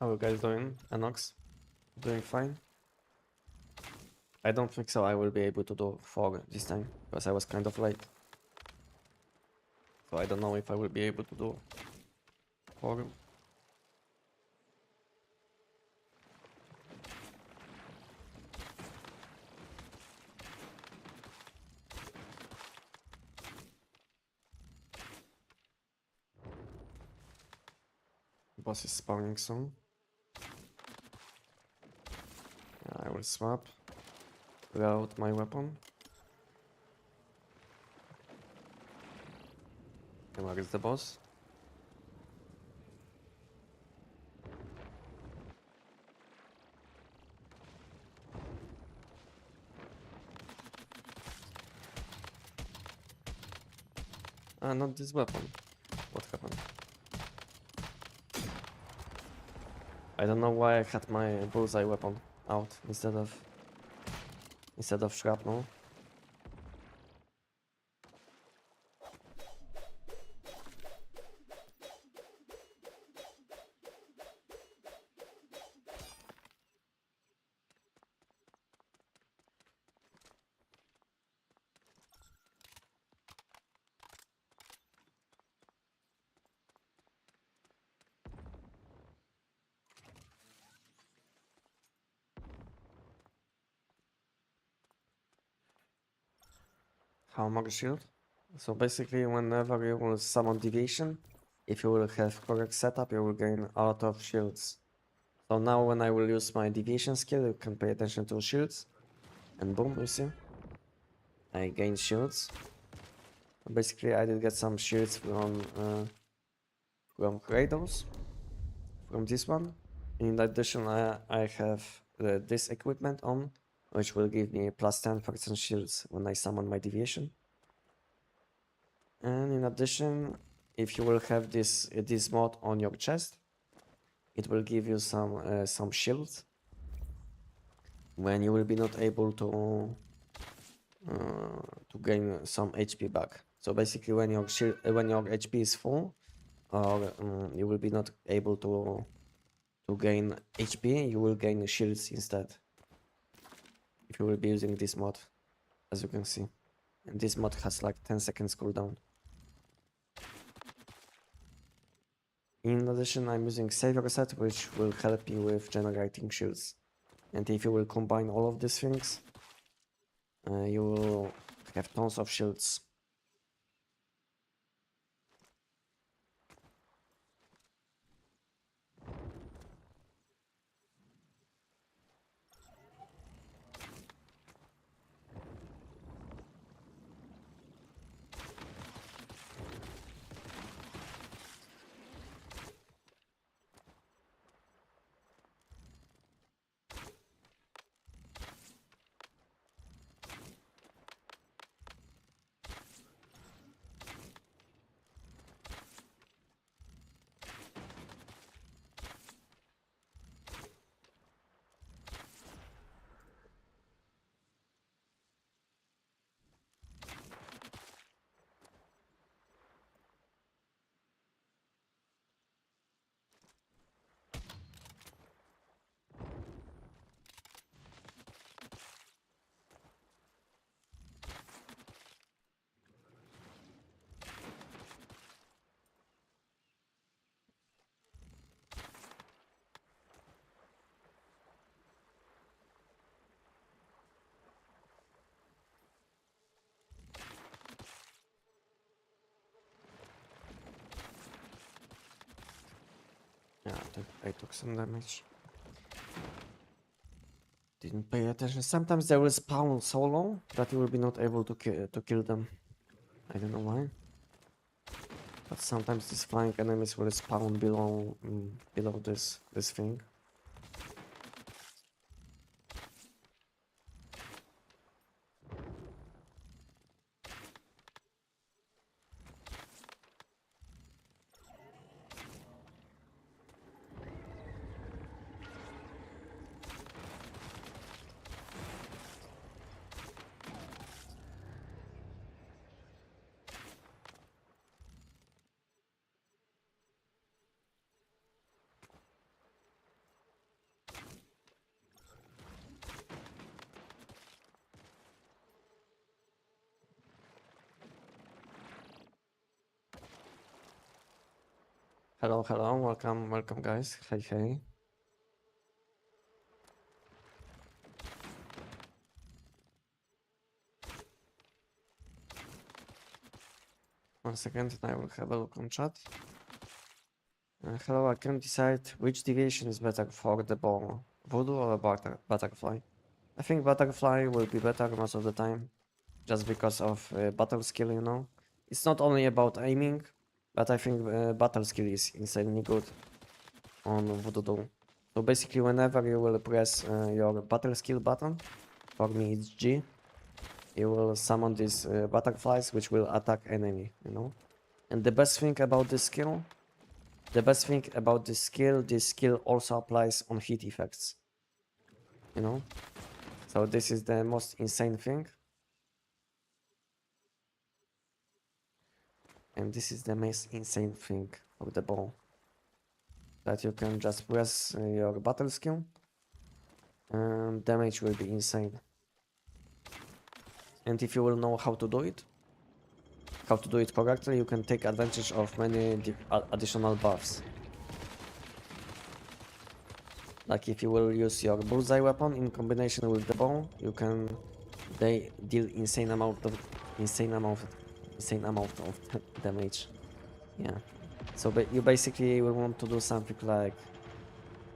How you guys doing? Anox? Doing fine? I don't think so I will be able to do 4 this time, because I was kind of late. So I don't know if I will be able to do 4. Boss is spawning soon. I will swap. Reload my weapon. And where is the boss? Ah, not this weapon. What happened? I don't know why I had my bullseye weapon out instead of shrapnel. How much shield? So basically, whenever you will summon deviation, if you will have correct setup, you will gain a lot of shields. So now when I will use my deviation skill, you can pay attention to shields. And boom, you see? I gained shields. Basically, I did get some shields from Kratos, from this one. In addition, I have this equipment on, which will give me plus 10% shields when I summon my deviation. And in addition, if you will have this mod on your chest, it will give you some shields when you will be not able to gain some HP back. So basically, when your HP is full, or you will be not able to gain HP, you will gain shields instead. If you will be using this mod, as you can see, and this mod has like 10 seconds cooldown. In addition, I'm using save reset, which will help me with generating shields. And if you will combine all of these things, you will have tons of shields. Yeah, I took some damage. Didn't pay attention. Sometimes they will spawn so low that you will be not able to kill them. I don't know why. But sometimes these flying enemies will spawn below this thing. Hello, hello, welcome guys. Hey. One second, and I will have a look on chat. Hello, I can decide which deviation is better for the ball, voodoo or butterfly. I think butterfly will be better most of the time, just because of battle skill, you know. It's not only about aiming, but I think battle skill is insanely good on voodoo. So basically, whenever you will press your battle skill button, for me it's G, you will summon these butterflies which will attack enemy, you know. And the best thing about this skill, this skill also applies on hit effects, you know. So this is the most insane thing. And this is the most insane thing of the ball. That you can just press your battle skill and damage will be insane. And if you will know how to do it correctly, you can take advantage of many additional buffs. Like if you will use your bullseye weapon in combination with the bow, you can deal insane amount of damage. Yeah. So you basically will want to do something like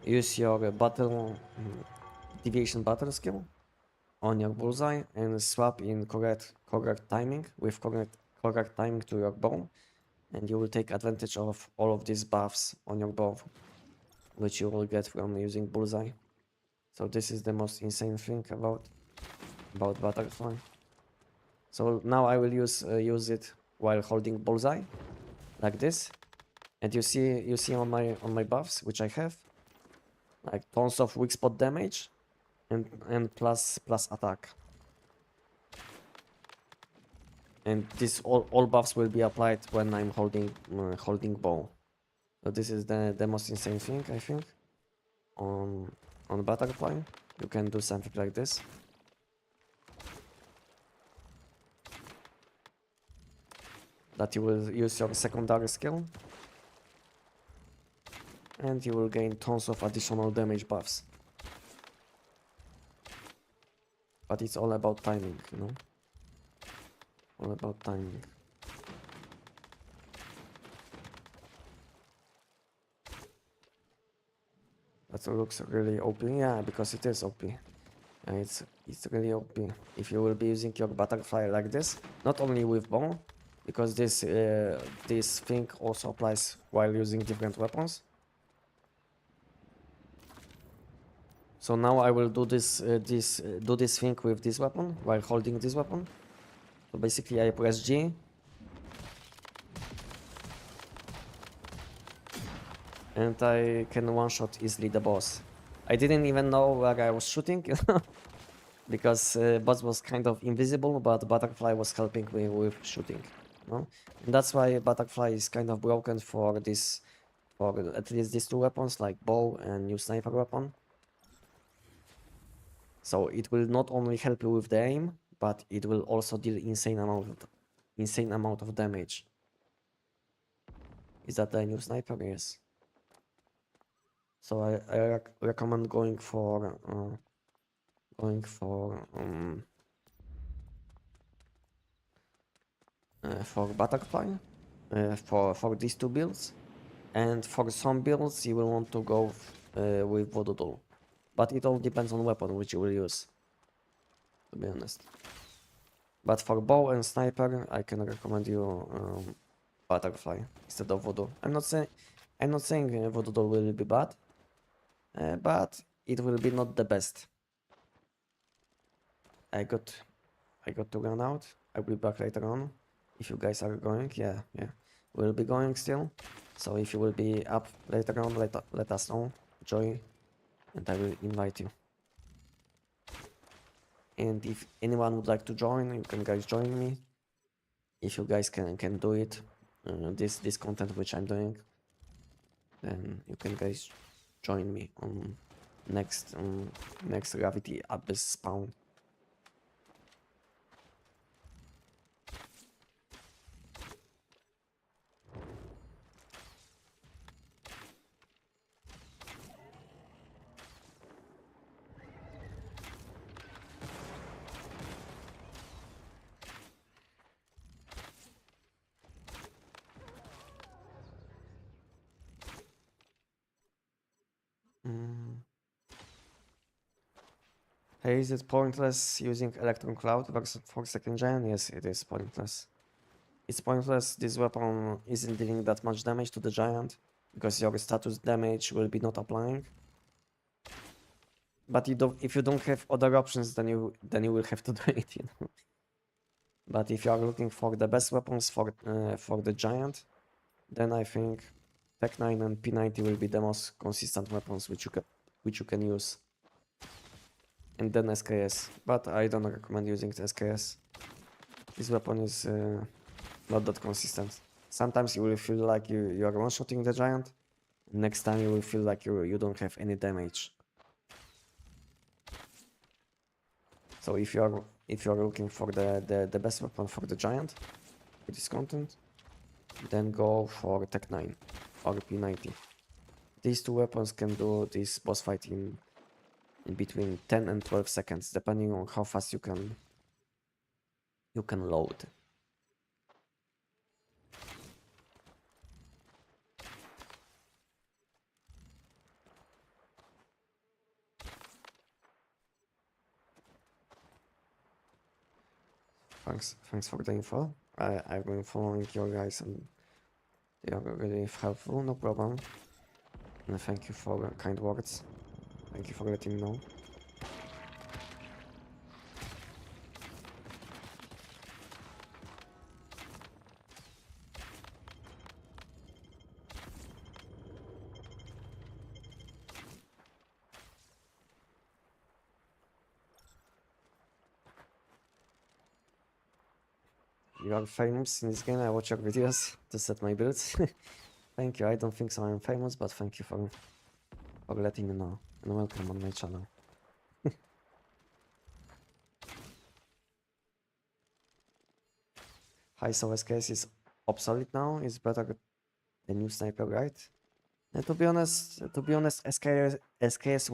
use your deviation battle skill on your bullseye and swap in correct timing with correct timing to your bow, and you will take advantage of all of these buffs on your bow, which you will get from using bullseye. So this is the most insane thing about butterfly. So now I will use it while holding bullseye, like this, and you see on my buffs which I have, like tons of weak spot damage, and plus attack. And this all buffs will be applied when I'm holding bow. So this is the most insane thing I think on butterfly. You can do something like this. That you will use your secondary skill and you will gain tons of additional damage buffs. But it's all about timing, you know? All about timing. That looks really OP, yeah, because it is OP. It's really OP. If you will be using your butterfly like this, not only with bow, because this thing also applies while using different weapons. So now I will do this thing with this weapon while holding this weapon. So basically I press G. And I can one-shot easily the boss. I didn't even know where I was shooting, because boss was kind of invisible, but butterfly was helping me with shooting. No? And that's why butterfly is kind of broken for at least these two weapons, like bow and new sniper weapon. So it will not only help you with the aim, but it will also deal insane amount of damage. Is that the new sniper? Yes. So I recommend going for butterfly for these two builds, and for some builds you will want to go with voodoo, but it all depends on weapon which you will use, to be honest. But for bow and sniper I can recommend you butterfly instead of voodoo. I'm not saying voodoo will be bad, but it will be not the best. I got to run out. I'll be back later on. If you guys are going, yeah, we'll be going still. So if you will be up later on, let us know, join, and I will invite you. And if anyone would like to join, you can guys join me. If you guys can do it, this content which I'm doing, then you can guys join me on next Gravity Abyss spawn. Hey, is it pointless using Electron Cloud versus for second gen? Yes, it is pointless. It's pointless. This weapon isn't dealing that much damage to the giant because your status damage will be not applying. But if you don't have other options, then you will have to do it, you know. But if you are looking for the best weapons for the giant, then I think Tech 9 and P90 will be the most consistent weapons which you can use. And then SKS, but I don't recommend using the SKS. This weapon is not that consistent. Sometimes you will feel like you are one-shotting the giant. Next time you will feel like you don't have any damage. So if you're looking for the best weapon for the giant with this content, then go for Tech 9 or P90. These two weapons can do this boss fight in between 10 and 12 seconds, depending on how fast you can load. Thanks for the info. I've been following your guys and they are really helpful, no problem. And thank you for kind words. Thank you for letting me know. You are famous in this game. I watch your videos to set my builds. Thank you. I don't think so I'm famous, but thank you for letting me know. And welcome on my channel. Hi, so SKS is obsolete now. It's better than new sniper, right? And to be honest, SKS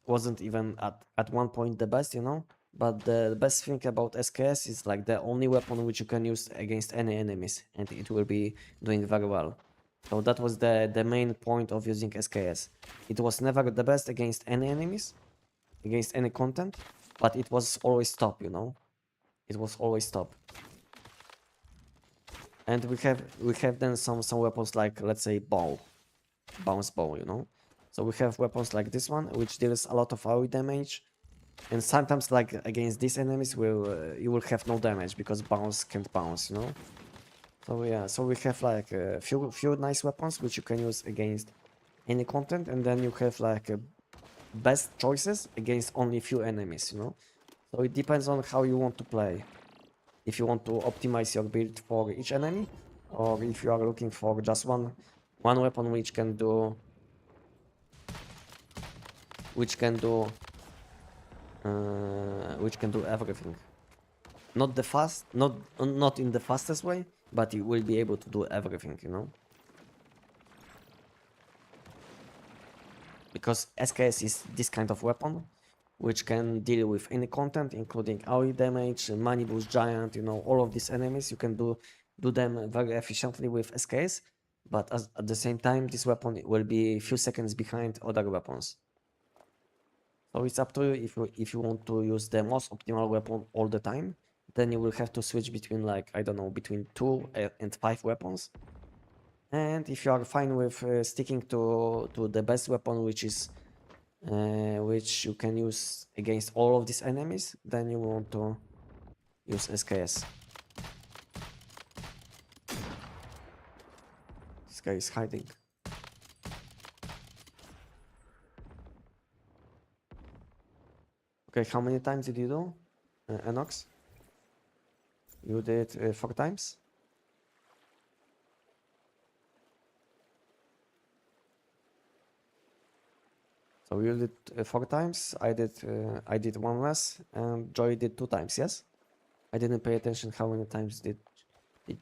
wasn't even at one point the best, you know. But the best thing about SKS is like the only weapon which you can use against any enemies, and it will be doing very well. So that was the main point of using SKS. It was never the best against any enemies, against any content, but it was always top, you know. It was always top. And we have then some weapons like, let's say, bounce bow, you know. So we have weapons like this one, which deals a lot of AoE damage, and sometimes like against these enemies, you will have no damage because bounce can't bounce, you know. So yeah, so we have like a few nice weapons which you can use against any content, and then you have like best choices against only few enemies, you know. So it depends on how you want to play. If you want to optimize your build for each enemy, or if you are looking for just one weapon which can do which can do everything. Not the fast, not in the fastest way, but you will be able to do everything, you know. Because SKS is this kind of weapon which can deal with any content, including AoE damage, money boost giant, you know, all of these enemies. You can do them very efficiently with SKS, but at the same time, this weapon will be a few seconds behind other weapons. So it's up to you. If you want to use the most optimal weapon all the time, then you will have to switch between, like, I don't know, between 2 and 5 weapons. And if you are fine with sticking to the best weapon, which is which you can use against all of these enemies, then you want to use SKS. This guy is hiding. Okay, how many times did you do, Enox? You did 4 times? So you did 4 times, I did 1 less, and Joy did 2 times, yes? I didn't pay attention how many times did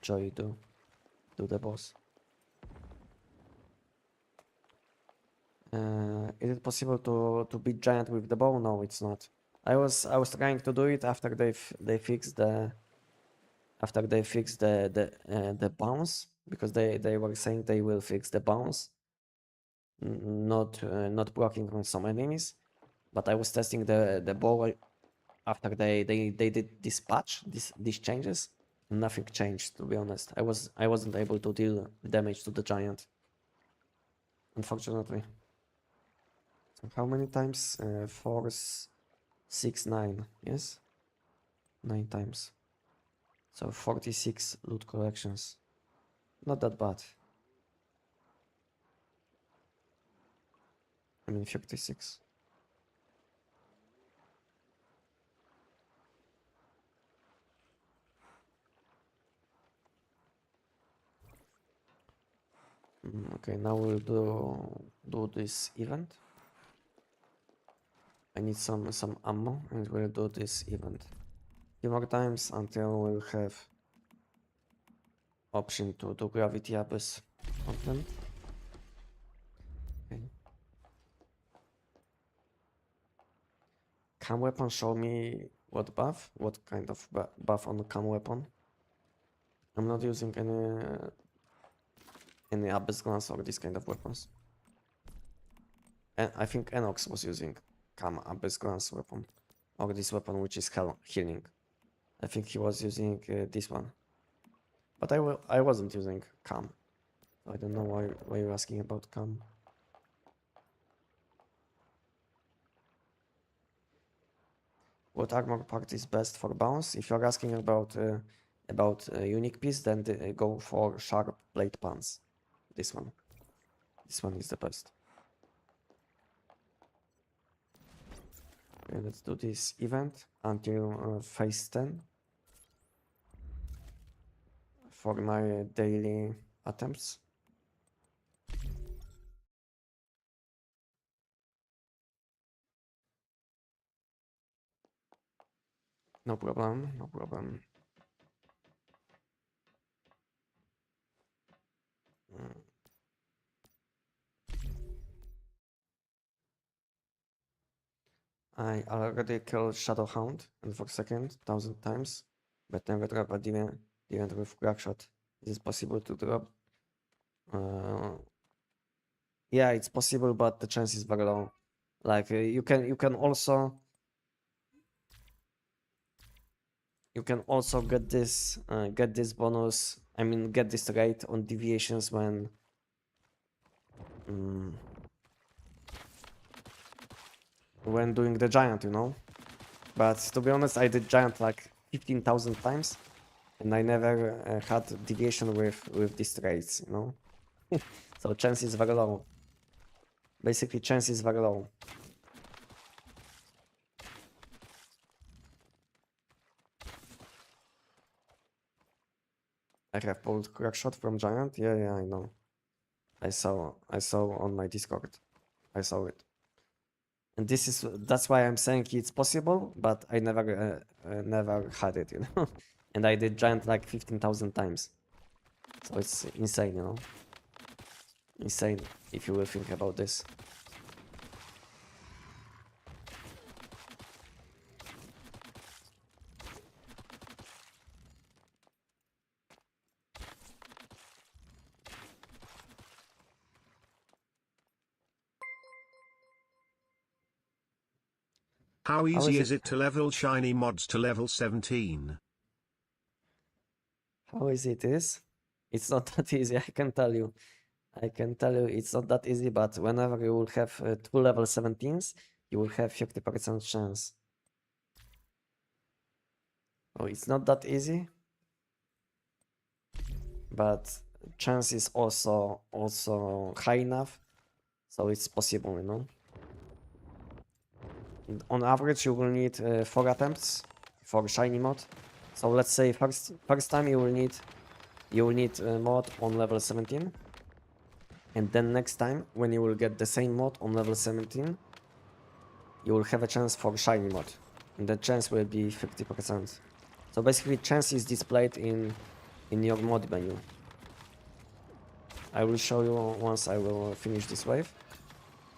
Joy do the boss. Is it possible to beat giant with the bow? No, it's not. I was trying to do it after they fixed the the bounce, because they were saying they will fix the bounce. not working on some enemies, but I was testing the bow after they did this patch, these changes. Nothing changed, to be honest. I wasn't able to deal damage to the giant, unfortunately. So how many times? 4, 6, 9. Yes, 9 times. So 46 loot collections. Not that bad. I mean 56. Okay, now we'll do this event. I need some ammo, and we'll do this event few more times until we'll have option to do gravity abyss on them. Okay. Cam weapon, show me what buff, what kind of buff on the cam weapon. I'm not using any abyss glance or this kind of weapons. And I think Enox was using cam abyss glance weapon, or this weapon which is healing. I think he was using this one, but I wasn't using cam. I don't know why you're asking about cam. What armor part is best for bounce? If you're asking about unique piece, then go for sharp blade pants. This one. This one is the best. Okay, let's do this event until phase 10 for my daily attempts. No problem, no problem. I already killed Shadowhound in 4 seconds, 1,000 times, but never drop a demon with crackshot. Is it possible to drop? Yeah, it's possible, but the chance is very low. Like you can also get this bonus. I mean, get this rate on deviations when doing the giant, you know. But to be honest, I did giant like 15,000 times, and I never had deviation with these traits, you know. So chance is very low. Basically, chance is very low. I have pulled crack shot from giant. Yeah, I know. I saw on my Discord. I saw it. And that's why I'm saying it's possible, but I never had it, you know. And I did giant like 15,000 times. So it's insane, you know. Insane if you will think about this. How easy is it to level shiny mods to level 17? How easy it is? It's not that easy, I can tell you. It's not that easy, but whenever you will have 2 level 17s, you will have 50% chance. Oh, it's not that easy, but chance is also high enough, so it's possible, you know. On average, you will need 4 attempts for shiny mod. So let's say first time you will need mod on level 17, and then next time when you will get the same mod on level 17, you will have a chance for shiny mod, and the chance will be 50%. So basically, chance is displayed in your mod menu. I will show you once I will finish this wave.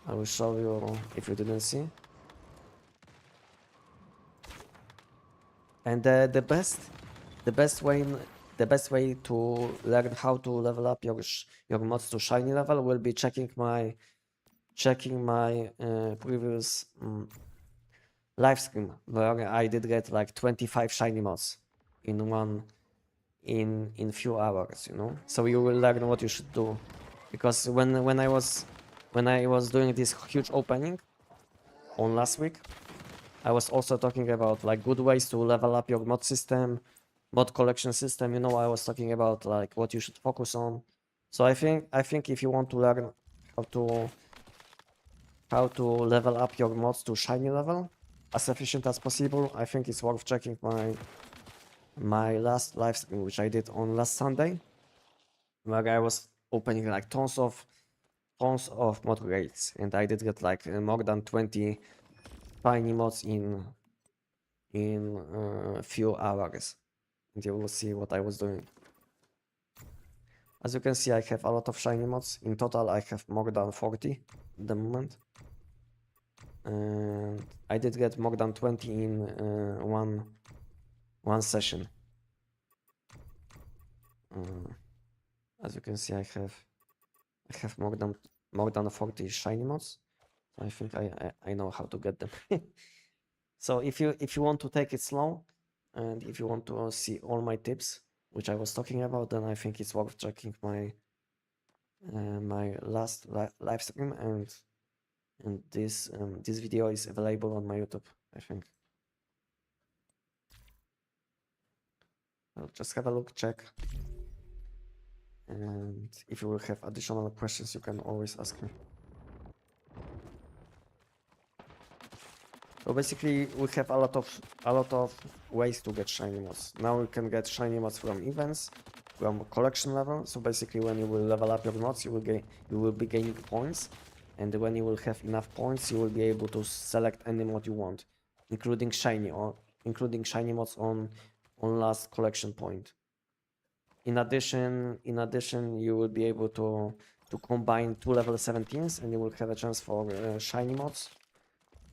I will show you if you didn't see. And the best way to learn how to level up your mods to shiny level will be checking my checking my previous live stream where I did get like 25 shiny mods in in few hours, you know. So you will learn what you should do, because when I was doing this huge opening on last week, I was also talking about like good ways to level up your mod system, mod collection system. You know, I was talking about like what you should focus on. So I think if you want to learn how to level up your mods to shiny level as efficient as possible, I think it's worth checking my last live stream, which I did on last Sunday, where I was opening like tons of mod rates, and I did get like more than 20 shiny mods in a few hours, and you will see what I was doing. As you can see, I have a lot of shiny mods. In total, I have more than 40 at the moment. And I did get more than 20 in one session. As you can see, I have more than 40 shiny mods. So I think I know how to get them. So if you want to take it slow, and if you want to see all my tips, which I was talking about, then I think it's worth checking my my last live stream, and this this video is available on my YouTube, I think. I'll just have a look, check, and if you will have additional questions, you can always ask me. So basically, we have a lot of ways to get shiny mods. Now we can get shiny mods from events, from collection level. So basically, when you will level up your mods, you will be gaining points, and when you will have enough points, you will be able to select any mod you want, including shiny mods on last collection point. In addition, you will be able to combine 2 level 17s, and you will have a chance for shiny mods.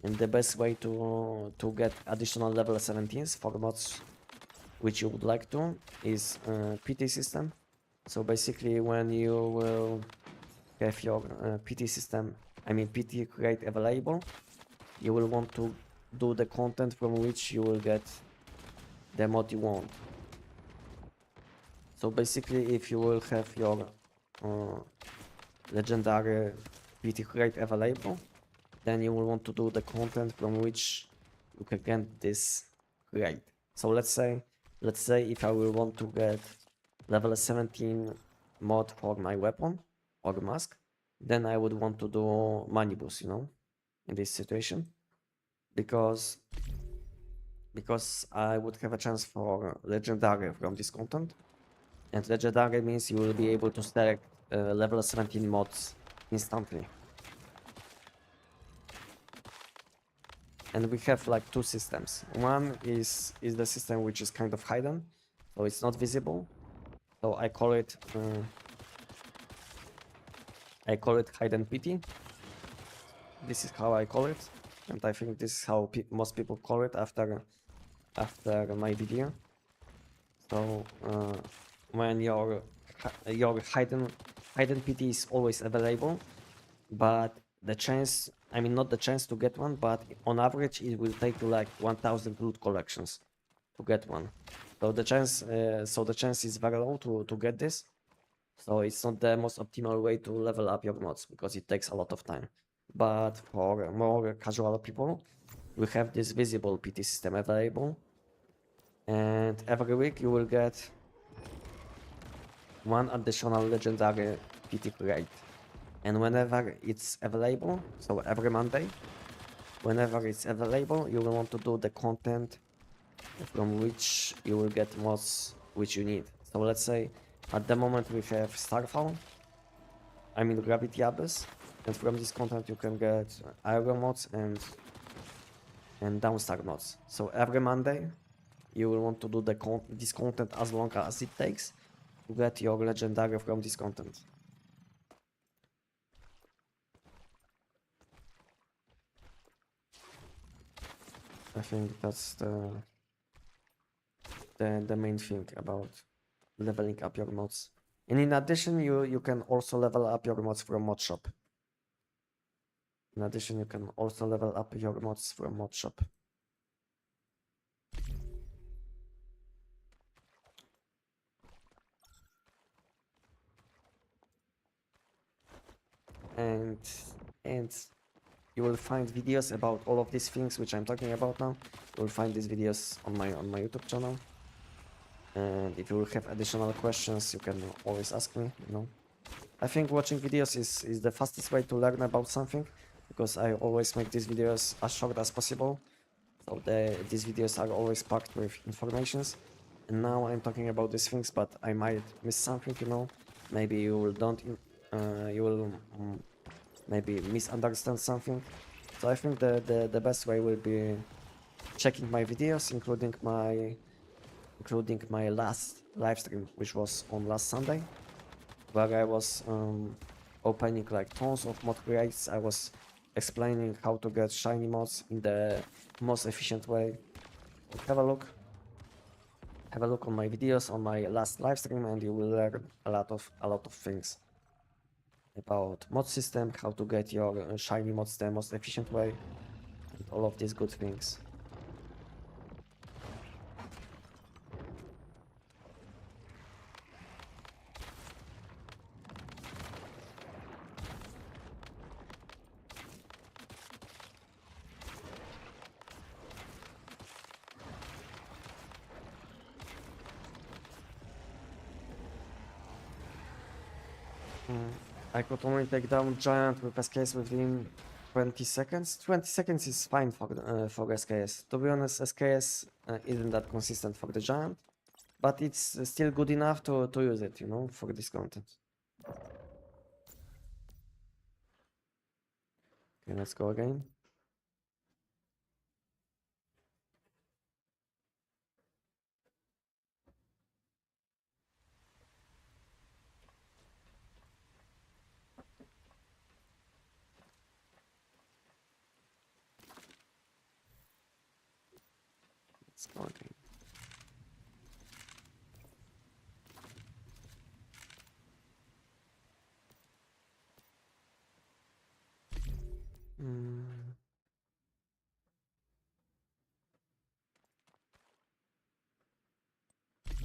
And the best way to get additional level 17s for mods which you would like to is PT system. So basically, when you will have your PT system, I mean PT crate available, you will want to do the content from which you will get the mod you want. So basically, if you will have your legendary PT crate available, then you will want to do the content from which you can get this crate. So let's say if I will want to get level 17 mod for my weapon or mask, then I would want to do money boost, you know, in this situation, because I would have a chance for legendary from this content, and legendary means you will be able to select level 17 mods instantly. And we have like two systems. One is the system which is kind of hidden, so it's not visible. So I call it hidden PT. This is how I call it, and I think this is how most people call it after my video. So when your hidden PT is always available, but the chance, I mean not the chance to get one, but on average it will take you like 1000 loot collections to get one. So the chance is very low to get this. So it's not the most optimal way to level up your mods, because it takes a lot of time. But for more casual people, we have this visible PT system available, and every week you will get one additional legendary PT crate. And whenever it's available, so every Monday, whenever it's available, you will want to do the content from which you will get mods which you need. So let's say at the moment we have Starfall, I mean Gravity Abyss, and from this content you can get Iron mods and Downstar mods. So every Monday you will want to do this content as long as it takes to get your legendary from this content. I think that's the main thing about leveling up your mods. And in addition, you can also level up your mods from mod shop. In addition, you can also level up your mods from mod shop. And you will find videos about all of these things which I'm talking about now. You will find these videos on my YouTube channel. And if you will have additional questions, you can always ask me, you know. I think watching videos is the fastest way to learn about something, because I always make these videos as short as possible. So these videos are always packed with informations. And now I'm talking about these things, but I might miss something, you know. Maybe you will you will maybe misunderstand something. So I think the best way will be checking my videos, including my last live stream, which was on last Sunday, where I was opening like tons of mod crates. I was explaining how to get shiny mods in the most efficient way. Have a look. Have a look on my videos on my last live stream, and you will learn a lot of things about mod system, how to get your shiny mods the most efficient way, and all of these good things. I could only take down giant with SKS within 20 seconds. 20 seconds is fine for SKS. To be honest, SKS isn't that consistent for the giant, but it's still good enough to use it, you know, for this content. Okay, let's go again. Let's go again.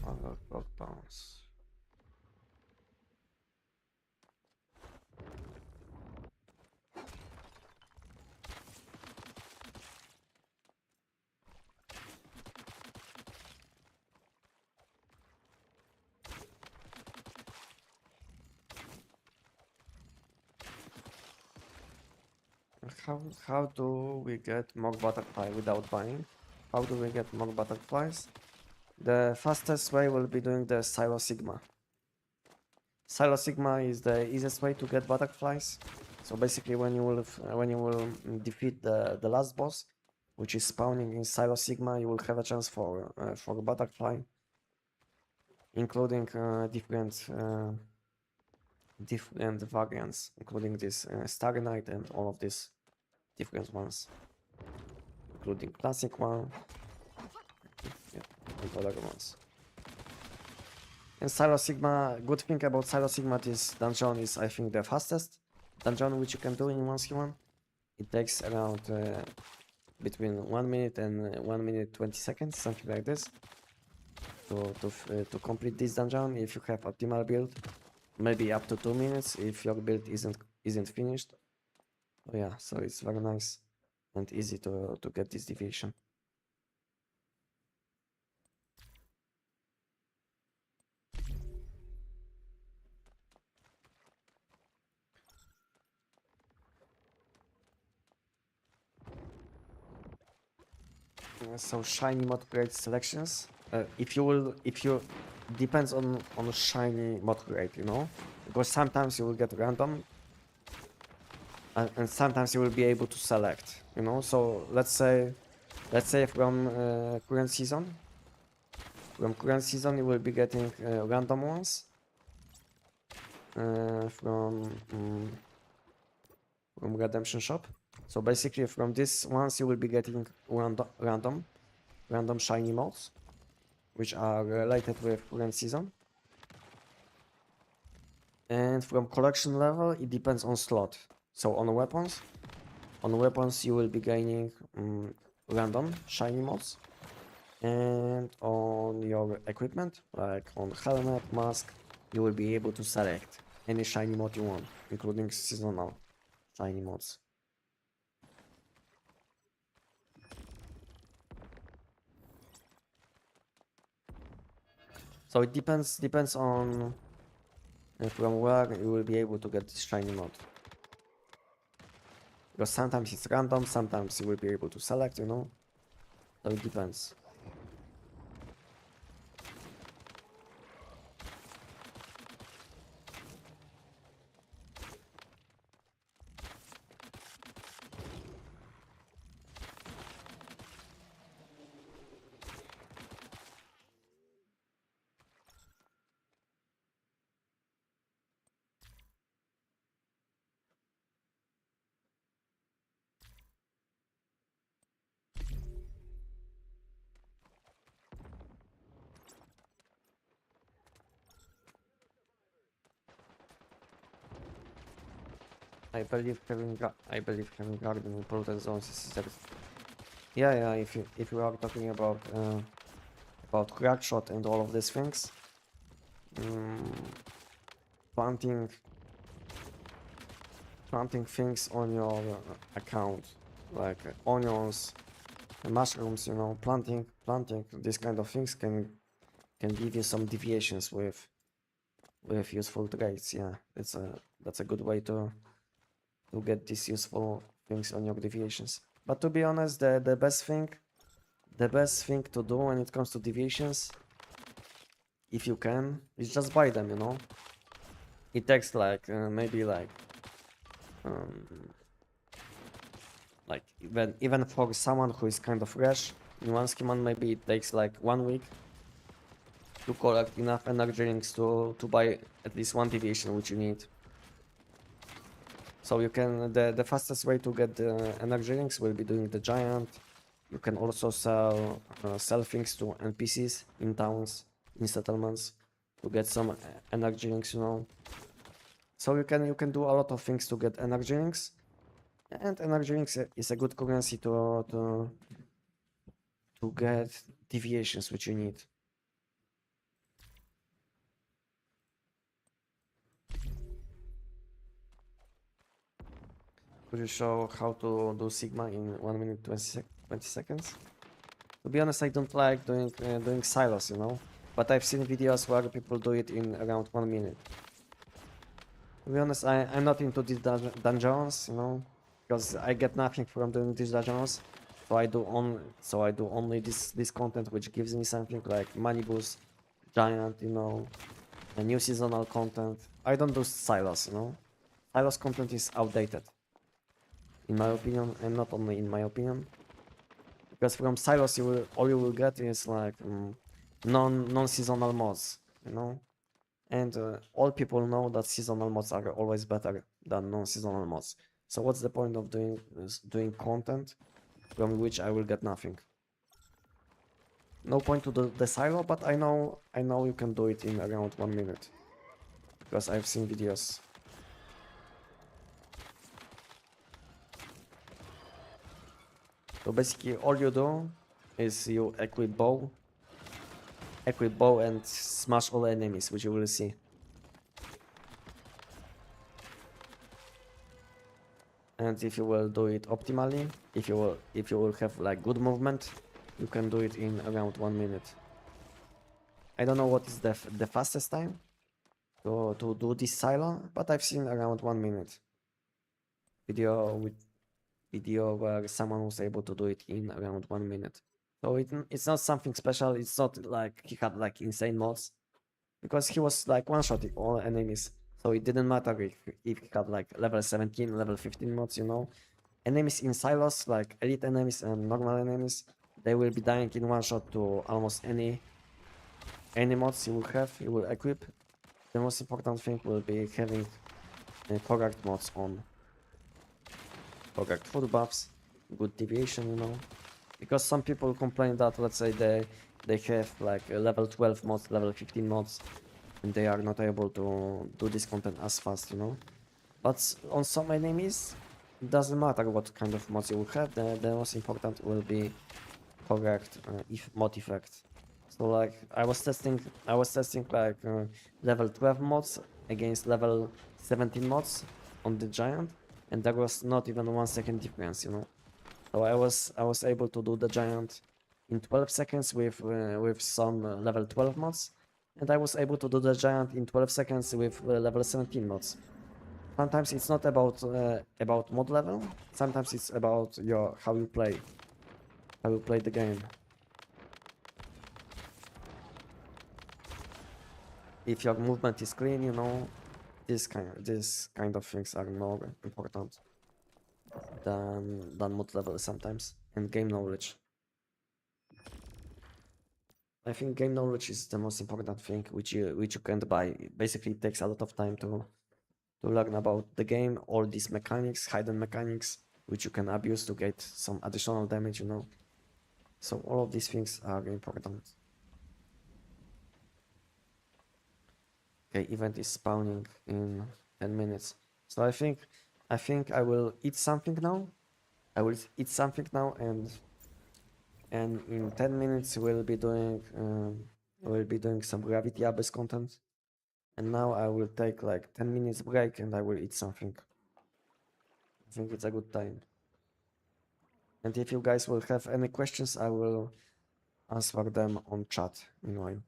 Other lockdowns. How do we get more butterfly without buying? How do we get more butterflies? The fastest way will be doing the Silo Sigma. Silo Sigma is the easiest way to get butterflies. So basically, when you will defeat the last boss, which is spawning in Silo Sigma, you will have a chance for butterfly, including different variants, including this Starry Night and all of these different ones, including classic one, yeah, and other ones. And Silo Sigma, good thing about Silo Sigma, this dungeon is, I think, the fastest dungeon which you can do in 1v1. It takes around between 1 minute and 1 minute 20 seconds, something like this, to complete this dungeon. If you have optimal build, maybe up to 2 minutes if your build isn't finished. Oh yeah, so it's very nice and easy to get this deviation. So shiny mod crate selections. If you depends on shiny mod crate, you know, because sometimes you will get random, and sometimes you will be able to select, you know. So let's say from current season, you will be getting random ones from Redemption Shop. So basically, from this ones you will be getting random shiny mods, which are related with current season. And from collection level, it depends on slot. So on weapons, On weapons you will be gaining random shiny mods, and on your equipment, like on helmet, mask, you will be able to select any shiny mod you want, including seasonal shiny mods. So it depends on from where you will be able to get this shiny mod. Because sometimes it's random, sometimes you will be able to select, you know. So it depends. I believe having garden in polluted zones is yeah. If you are talking about crack shot and all of these things, planting things on your account, like onions, mushrooms, you know, planting these kind of things can give you some deviations with useful traits. Yeah, that's a good way to get these useful things on your deviations. But to be honest, the best thing to do when it comes to deviations, if you can, is just buy them, you know. It takes like maybe um, like even for someone who is kind of fresh in one schema, maybe it takes like 1 week to collect enough energy rings to buy at least one deviation which you need. So you can the fastest way to get the energy rings will be doing the giant. You can also sell things to NPCs in towns, in settlements, to get some energy rings, you know. So you can do a lot of things to get energy rings, and energy rings is a good currency to get deviations which you need. Could you show how to do Sigma in 1 minute 20 seconds? To be honest, I don't like doing silos, you know, but I've seen videos where people do it in around 1 minute. To be honest, I'm not into these dungeons, you know, because I get nothing from doing these dungeons. So I do only this content which gives me something like money boost, giant, you know, a new seasonal content. I don't do silos, you know. Silos content is outdated, in my opinion, and not only in my opinion. Because from silos all you will get is like non-seasonal mods, you know. And all people know that seasonal mods are always better than non-seasonal mods. So what's the point of doing content from which I will get nothing? No point to do the silo, but I know you can do it in around 1 minute, because I've seen videos. So basically all you do is you equip bow and smash all enemies, which you will see. And if you will do it optimally, if you will have like good movement, you can do it in around 1 minute. I don't know what is the fastest time to do this silo, but I've seen around 1 minute video where someone was able to do it in around 1 minute. So it's not something special. It's not like he had like insane mods, because he was like one-shotting all enemies. So it didn't matter if he had like level 17, level 15 mods, you know. Enemies in silos, like elite enemies and normal enemies, they will be dying in one shot to almost any mods you will equip. The most important thing will be having correct mods on. Correct food buffs, good deviation, you know. Because some people complain that, let's say, they have like level 12 mods, level 15 mods, and they are not able to do this content as fast, you know. But on some enemies, it doesn't matter what kind of mods you will have, the most important will be correct if mod effect. So like I was testing like level 12 mods against level 17 mods on the giant, and there was not even 1 second difference, you know. So I was able to do the giant in 12 seconds with some level 12 mods, and I was able to do the giant in 12 seconds with level 17 mods. Sometimes it's not about mod level. Sometimes it's about your how you play the game. If your movement is clean, you know, this kind of things are more important than mod level sometimes, and game knowledge. I think game knowledge is the most important thing which you can't buy. Basically, it takes a lot of time to learn about the game, all these mechanics, hidden mechanics, which you can abuse to get some additional damage, you know. So all of these things are important. Okay, event is spawning in 10 minutes. So I think I will eat something now. I will eat something now, and in 10 minutes we'll be doing some gravity abyss content. And now I will take like 10 minutes break and I will eat something. I think it's a good time. And if you guys will have any questions, I will answer them on chat meanwhile.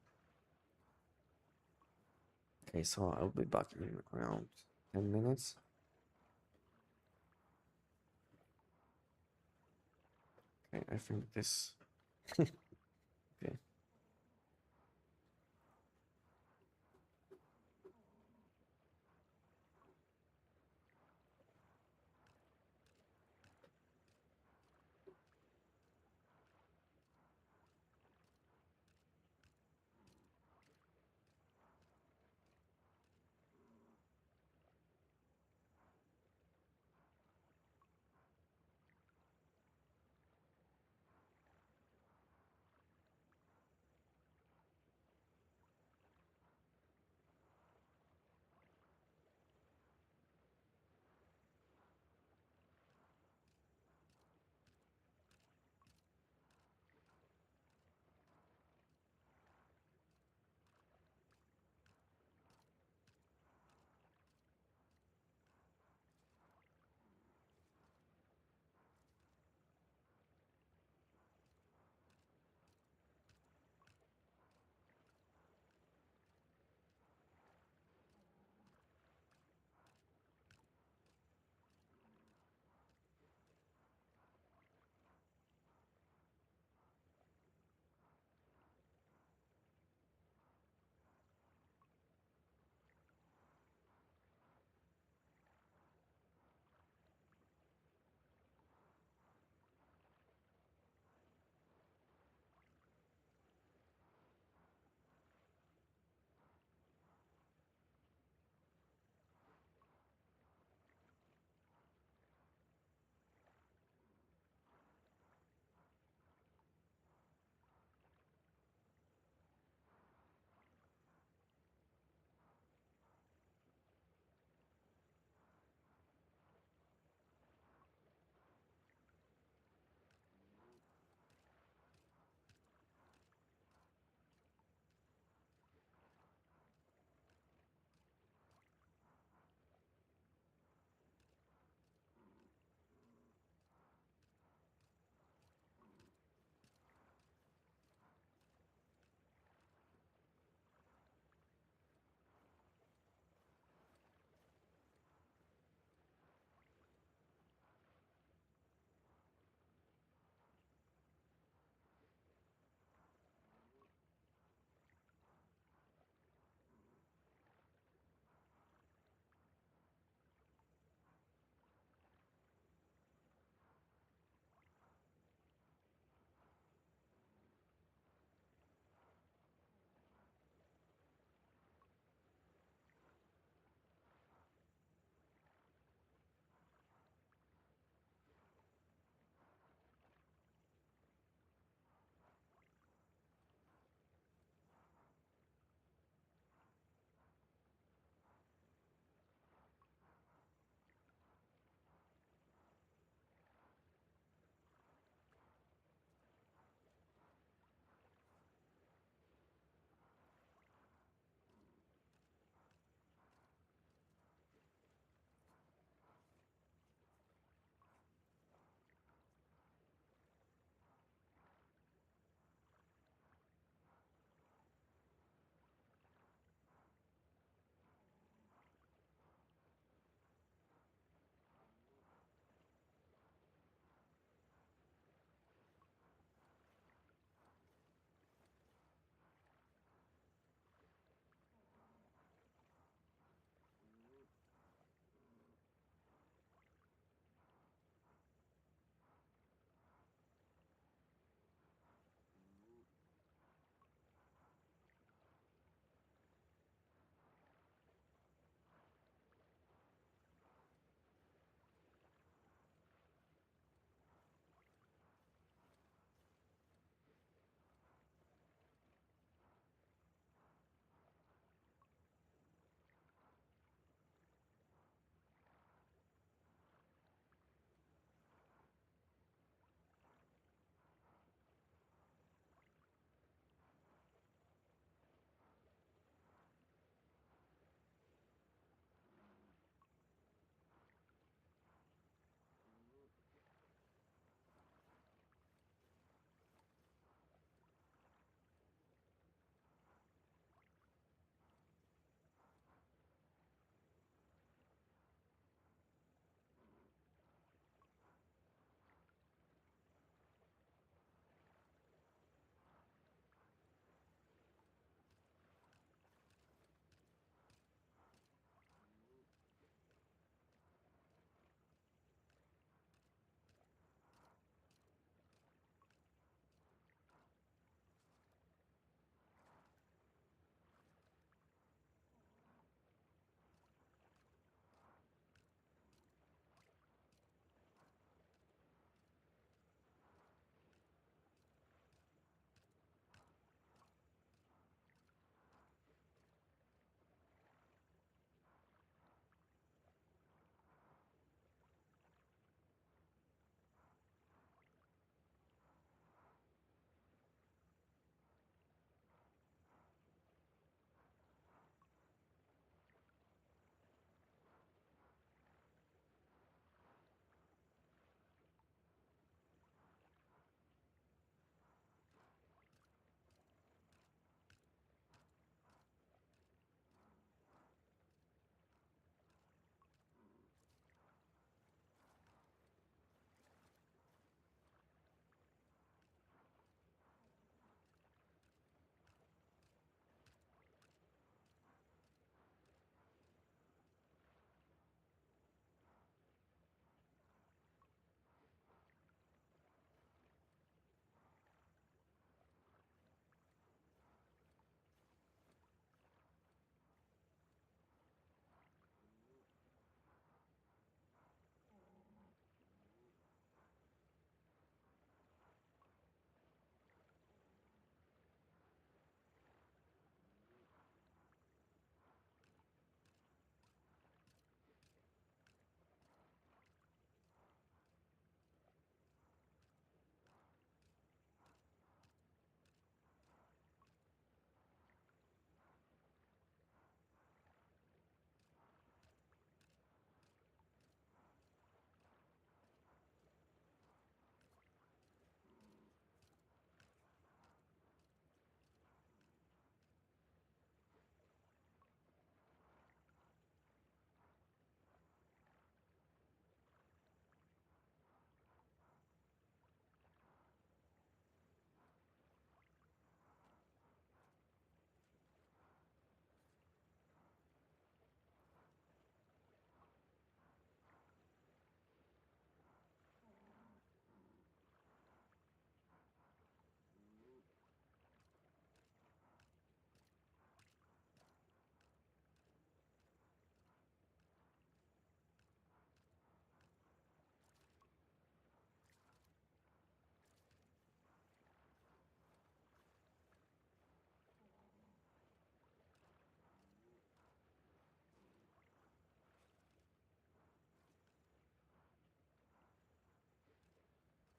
Okay, so I'll be back in around 10 minutes. Okay, I think this. Okay.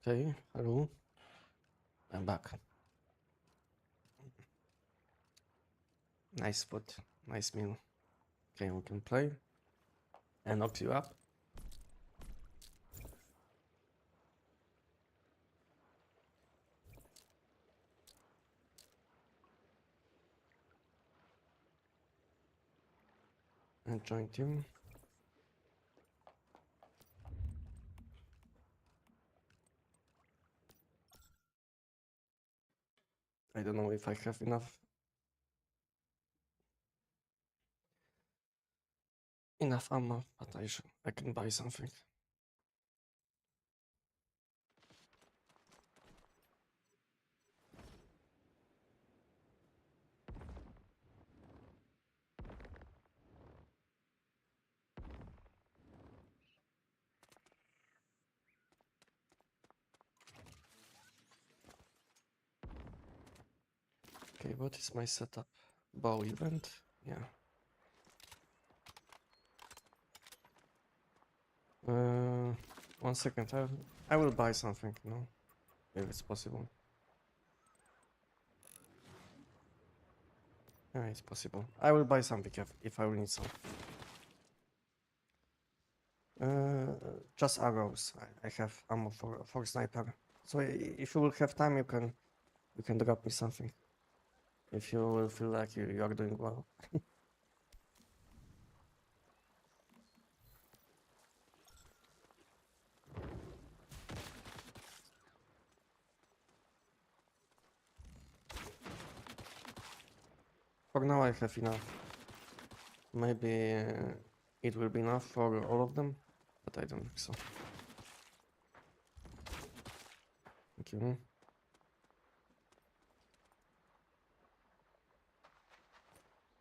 Okay, hello. I'm back. Nice food, nice meal. Okay, we can play and knock you up. And join team. I don't know if I have enough ammo, but I can buy something. Okay, what is my setup? Bow event? Yeah. 1 second. I will buy something, if it's possible. Yeah, it's possible. I will buy something if I will need some. Just arrows. I have ammo for sniper. So if you will have time, you can drop me something. If you will feel like you are doing well. For now, I have enough. Maybe it will be enough for all of them, but I don't think so. Thank you.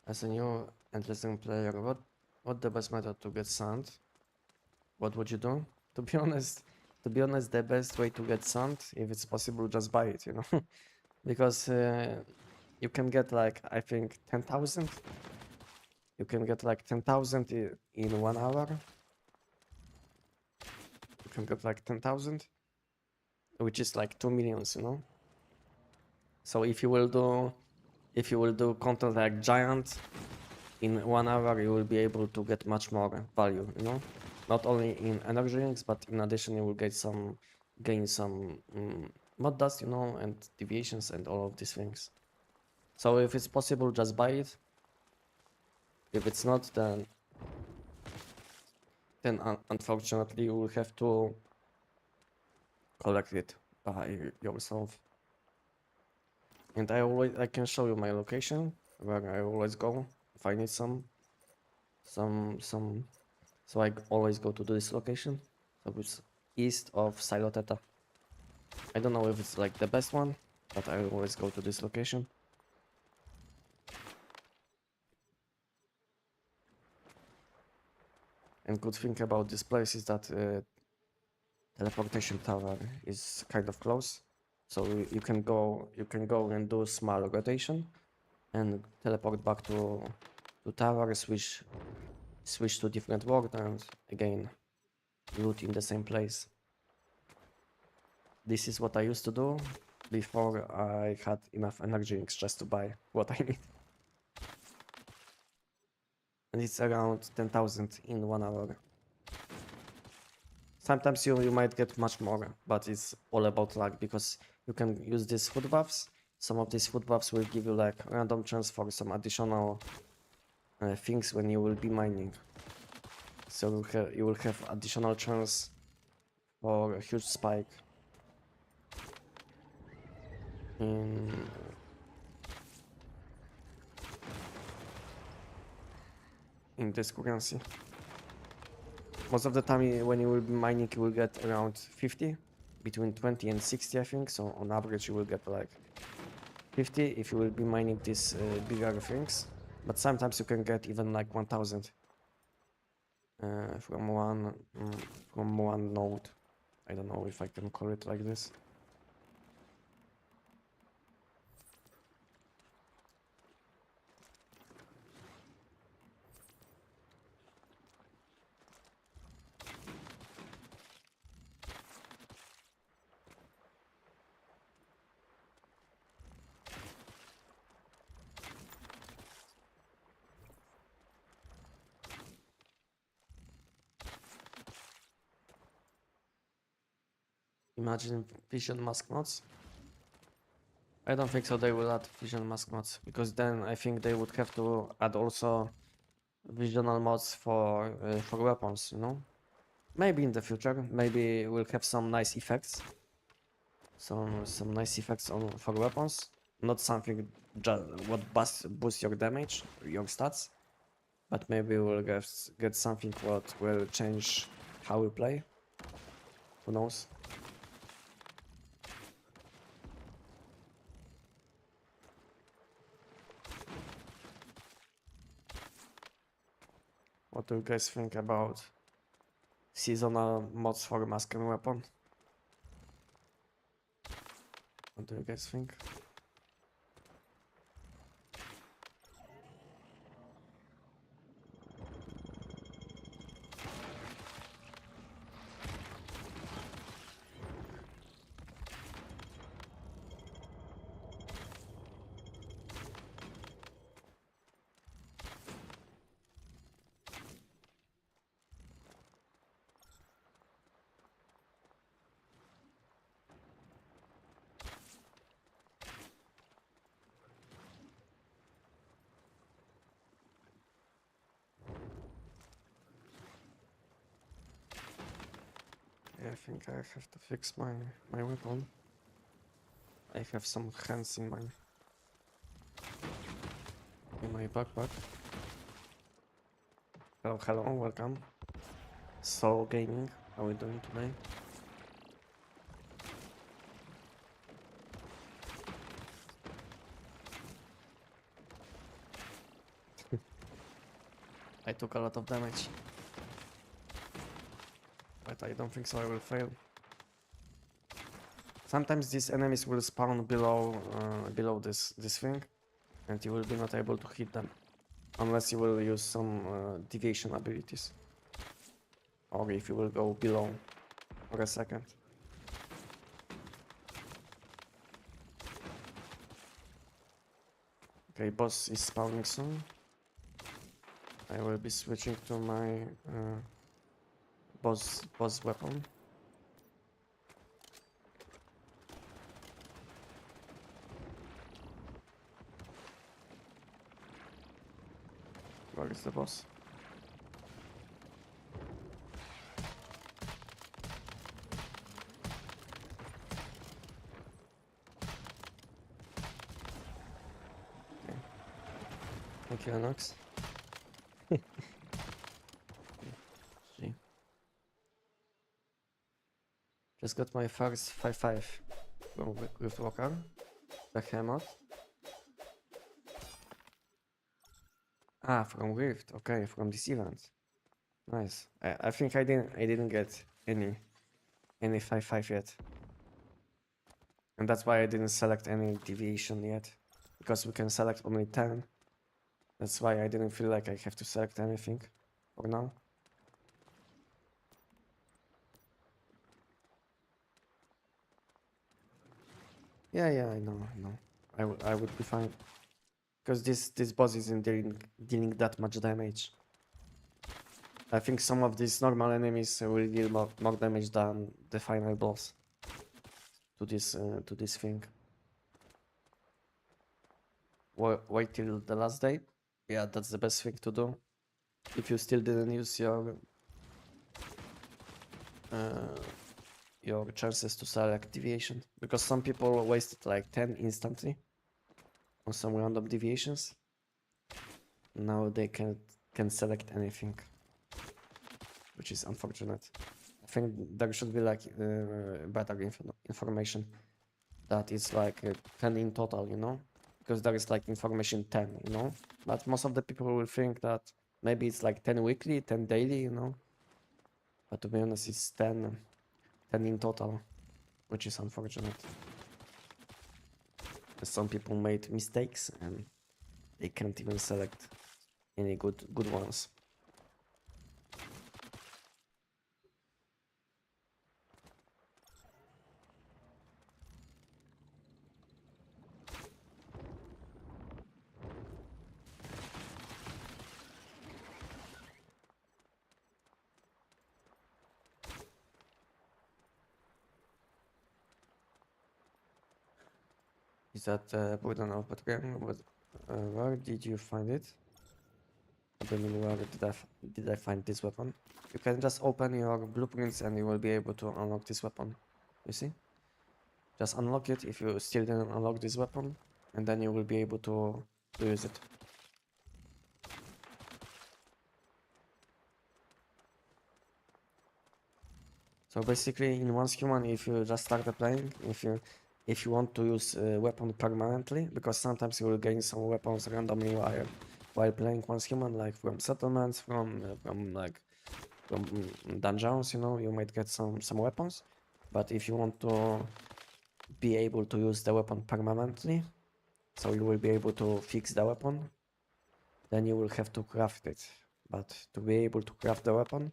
As a new and listening player, what the best method to get sand? What would you do? To be honest, the best way to get sand, if it's possible, just buy it, because you can get like I think 10,000. You can get like 10,000 in 1 hour. You can get like 10,000, which is like 2 millions, So if you will do content like giant in 1 hour, you will be able to get much more value, not only in energy drinks, but in addition you will gain some mod dust, and deviations and all of these things. So if it's possible, just buy it. If it's not, then unfortunately you will have to collect it by yourself. And I can show you my location where I always go if I need some. So I always go to this location. So it's east of Silo Theta. I don't know if it's like the best one, but I always go to this location. And good thing about this place is that teleportation tower is kind of close, so you can go and do small rotation, and teleport back to tower, switch to different world, and again loot in the same place. This is what I used to do before I had enough energy just to buy what I need. And it's around 10,000 in 1 hour. Sometimes you might get much more, but it's all about luck, because you can use these food buffs. Some of these food buffs will give you like random chance for some additional things when you will be mining. So you will have additional chance for a huge spike in this currency. Most of the time when you will be mining, you will get around 50, between 20 and 60 I think, so on average you will get like 50 if you will be mining these bigger things, but sometimes you can get even like 1000 from one node. I don't know if I can call it like this. Imagine vision mask mods. I don't think so they will add vision mask mods, because then I think they would have to add also visional mods for weapons, you know? Maybe in the future, maybe we'll have some nice effects. Some nice effects on for weapons. Not something just what boost your damage, your stats, but maybe we'll get something what will change how we play. Who knows? What do you guys think about seasonal mods for mask and weapon? What do you guys think? Yeah, I think I have to fix my weapon. I have some hands in my backpack. Hello, hello, welcome. Soul Gaming, how are we doing today? I took a lot of damage, but I don't think so I will fail. Sometimes these enemies will spawn below this thing, and you will be not able to hit them, unless you will use some deviation abilities, or if you will go below for a second. Okay, boss is spawning soon. I will be switching to my boss weapon. Where is the boss? Okay. Thank you, Anox. See. Just got my first 5-5 with Walker. Behemoth. Ah, from Rift. Okay, from this event. Nice. I think I didn't get any 5-5 yet. And that's why I didn't select any deviation yet. Because we can select only 10. That's why I didn't feel like I have to select anything for now. Yeah, I know. I would be fine. Because this boss isn't dealing that much damage. I think some of these normal enemies will deal more damage than the final boss to this thing. Wait till the last day. Yeah, that's the best thing to do. If you still didn't use your chances to select deviation, because some people wasted like 10 instantly on some random deviations. Now they can select anything, which is unfortunate. I think there should be like better information that it's like 10 in total, you know, because there is like information 10, you know, but most of the people will think that maybe it's like 10 weekly, 10 daily, you know, but to be honest, it's 10 in total, which is unfortunate. Some people made mistakes and they can't even select any good ones. Is that burden of Patreon? Where did you find it? I mean, where did I find this weapon? You can just open your blueprints and you will be able to unlock this weapon. You see? Just unlock it if you still didn't unlock this weapon, and then you will be able to use it. So basically, in Once Human, if you just start playing, if you want to use a weapon permanently, because sometimes you will gain some weapons randomly while playing Once Human, like from settlements, from dungeons, you know, you might get some weapons. But if you want to be able to use the weapon permanently, so you will be able to fix the weapon, then you will have to craft it. But to be able to craft the weapon,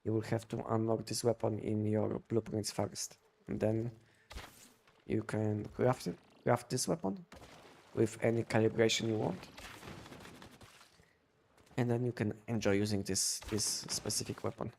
you will have to unlock this weapon in your blueprints first. And then you can craft this weapon with any calibration you want. And then you can enjoy using this specific weapon.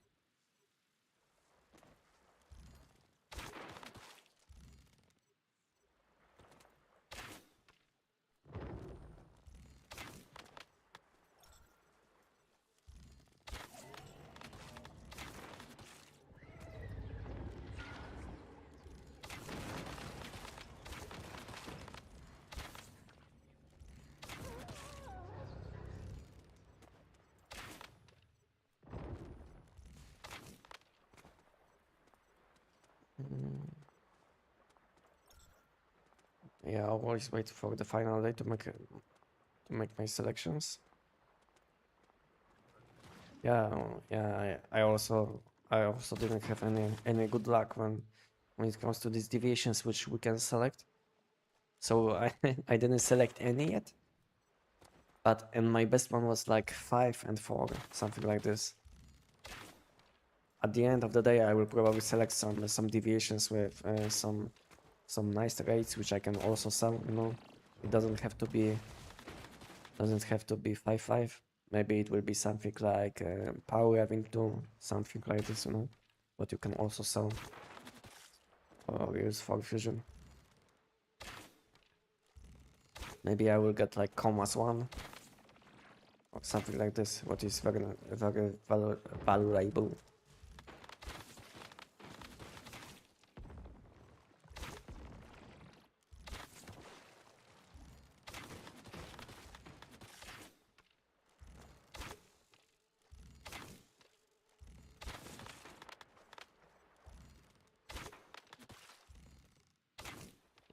Yeah, I always wait for the final day to make my selections. Yeah. I also didn't have any good luck when it comes to these deviations which we can select. So I didn't select any yet. And my best one was like 5 and 4, something like this. At the end of the day, I will probably select some deviations with some nice rates, which I can also sell. You know, it doesn't have to be 5-5. Maybe it will be something like power having 2, something like this. You know, but you can also sell or use for fusion. Maybe I will get like commas 1 or something like this, what is very valuable.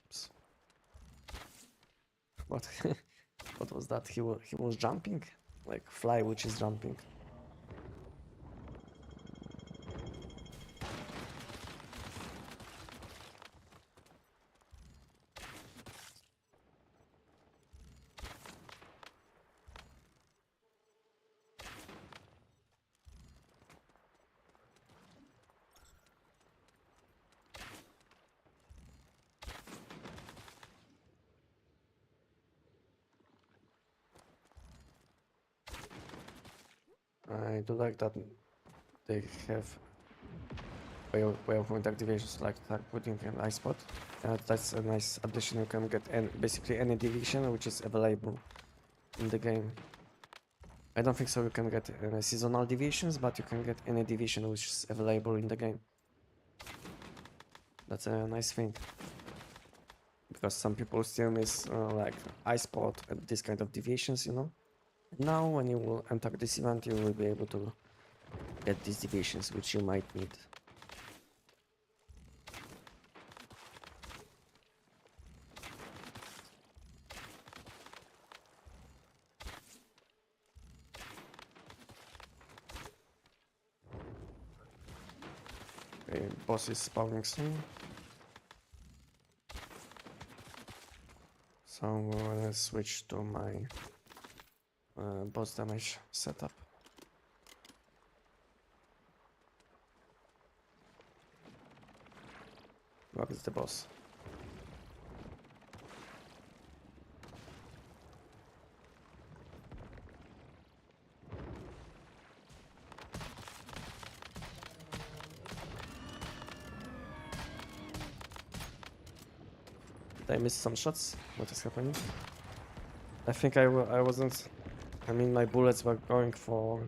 Oops. What? What was that? He was jumping, like fly which is jumping. I do like that they have way of point activations like putting an ice spot. That's a nice addition. You can get basically any division which is available in the game. I don't think so you can get seasonal divisions, but you can get any division which is available in the game. That's a nice thing. Because some people still miss like ice spot and this kind of deviations, you know. Now when you will enter this event, you will be able to get these deviations which you might need. Okay, boss is spawning soon. So let's switch to my boss damage setup. What is the boss? I missed some shots. What is happening? I think I wasn't... I mean, my bullets were going for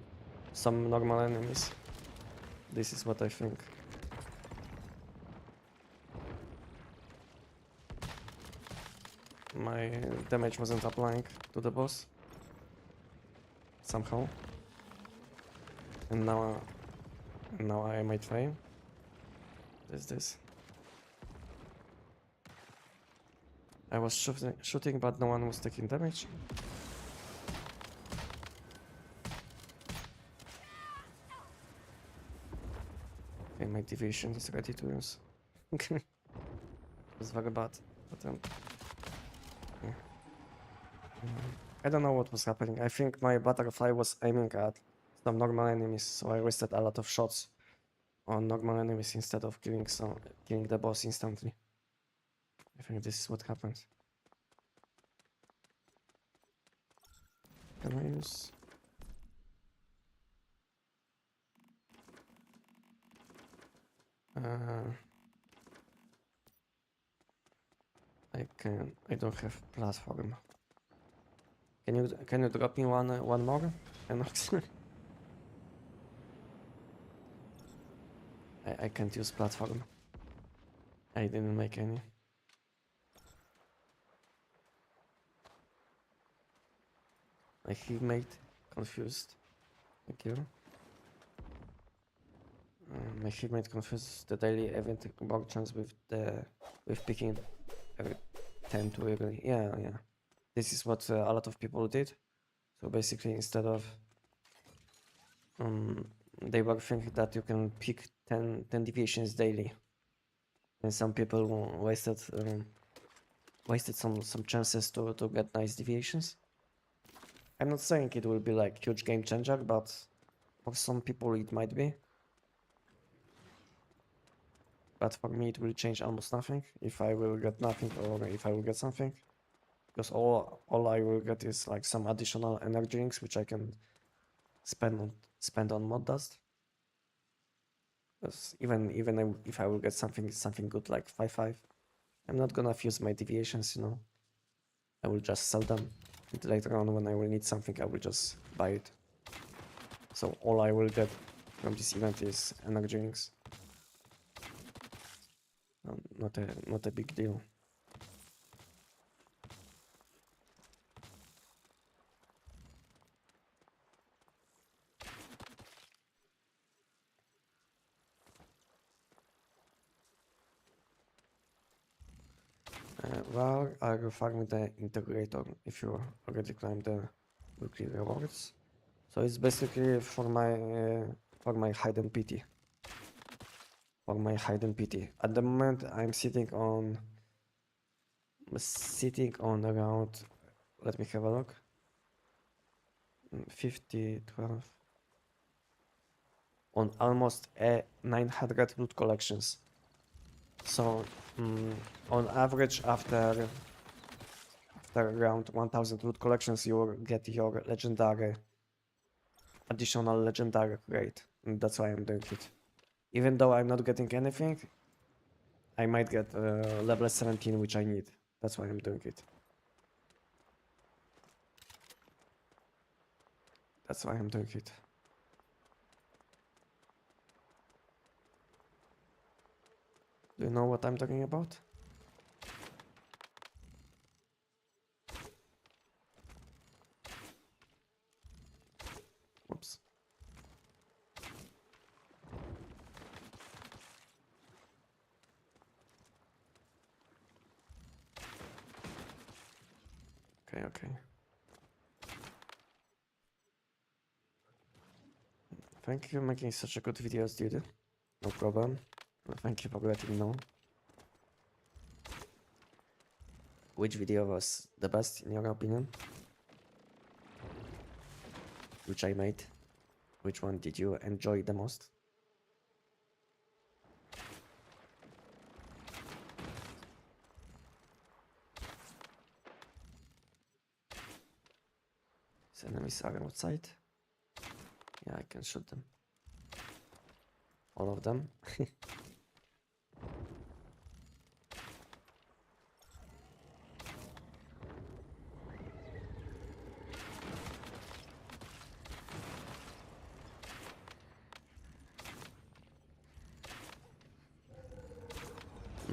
some normal enemies. This is what I think. My damage wasn't applying to the boss. Somehow. And now I might fail. What is this? I was shooting, but no one was taking damage. Okay, my deviation is ready to use. It's very bad, but yeah. I don't know what was happening. I think my butterfly was aiming at some normal enemies, so I wasted a lot of shots on normal enemies instead of killing the boss instantly. I think this is what happened. Can I use? I don't have platform. Can you drop me one more? Enox? I can't use platform. I didn't make any. My teammate confused. Thank you. My teammate confused the daily event chance with picking every 10 to early. Yeah. This is what a lot of people did. So basically, instead of they were thinking that you can pick 10 deviations daily, and some people wasted some chances to get nice deviations. I'm not saying it will be like huge game changer, but for some people it might be. But for me it will change almost nothing if I will get nothing or if I will get something. Because all I will get is like some additional energy drinks which I can spend on mod dust. Because even if I will get something good like 5/5, I'm not gonna fuse my deviations, you know. I will just sell them. And later on when I will need something I will just buy it. So all I will get from this event is energy drinks. Not a big deal. Well, I will farm the integrator if you already climbed the weekly rewards. So it's basically for my hidden pity. For my hidden pity. At the moment, I'm sitting on around. Let me have a look. 50, 12. On almost 900 loot collections. So on average, after around 1000 loot collections, you will get your additional legendary rate. And that's why I'm doing it. Even though I'm not getting anything, I might get level 17, which I need. That's why I'm doing it. That's why I'm doing it. Do you know what I'm talking about? Oops. Okay. Thank you for making such a good videos, dude. No problem. Thank you for letting me know. Which video was the best in your opinion? Which I made? Which one did you enjoy the most? These enemies are outside. Yeah, I can shoot them. All of them.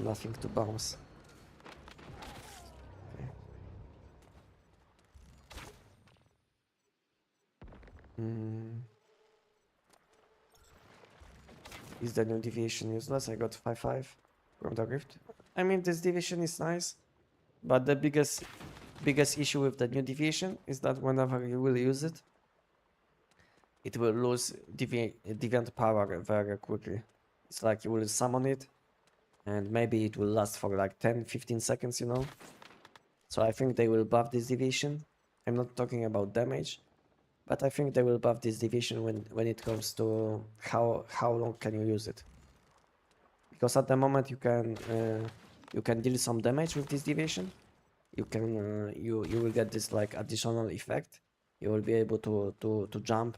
Nothing to bounce. Okay. Is the new deviation useless? I got 5-5 from the rift. I mean, this deviation is nice, but the biggest issue with the new deviation is that whenever you will use it, it will lose deviant power very quickly. It's like you will summon it, and maybe it will last for like 10-15 seconds, you know? So I think they will buff this deviation. I'm not talking about damage, but I think they will buff this deviation when it comes to how long can you use it. Because at the moment you can deal some damage with this deviation. You can you will get this like additional effect. You will be able to jump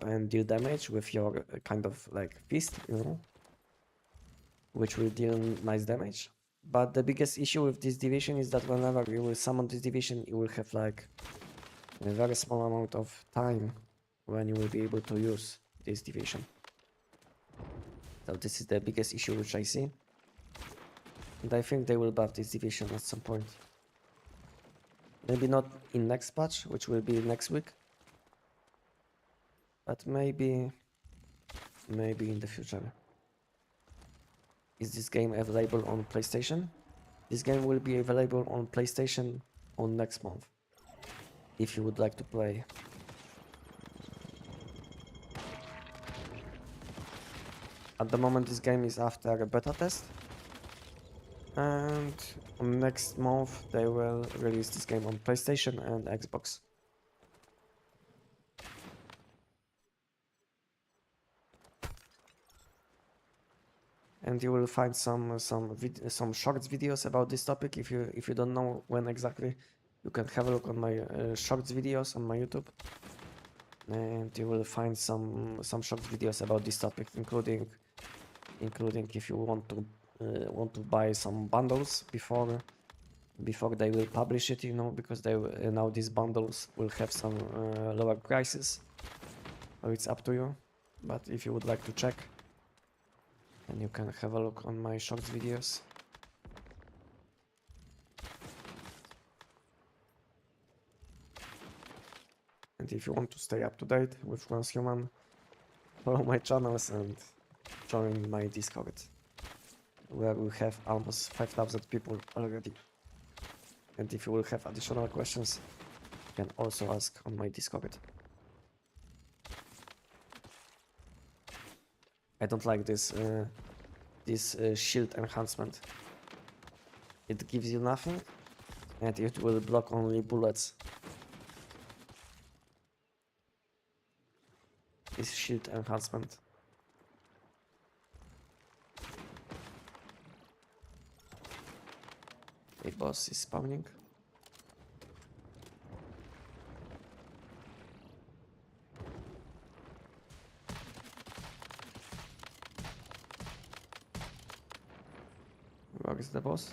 and deal damage with your kind of like fist, you know, which will deal nice damage. But the biggest issue with this deviation is that whenever you will summon this deviation, you will have like a very small amount of time when you will be able to use this deviation. So this is the biggest issue which I see. And I think they will buff this deviation at some point. Maybe not in next patch, which will be next week. But maybe in the future. Is this game available on PlayStation? This game will be available on PlayStation on next month. If you would like to play. At the moment this game is after a beta test. And next month they will release this game on PlayStation and Xbox. And you will find some shorts videos about this topic. If you don't know when exactly, you can have a look on my shorts videos on my YouTube, and you will find some short videos about this topic, including if you want to buy some bundles before they will publish it, you know, because they now these bundles will have some lower prices, so it's up to you. But if you would like to check, and you can have a look on my shorts videos. And if you want to stay up to date with Transhuman, follow my channels and join my Discord, where we have almost 5,000 people already. And if you will have additional questions, you can also ask on my Discord. I don't like this shield enhancement. It gives you nothing, and it will block only bullets. This shield enhancement. A boss is spawning. Where is the boss?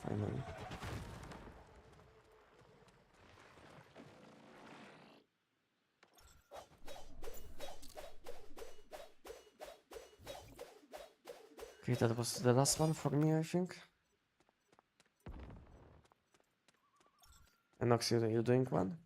Finally. Okay, that was the last one for me, I think. Enox, you doing one?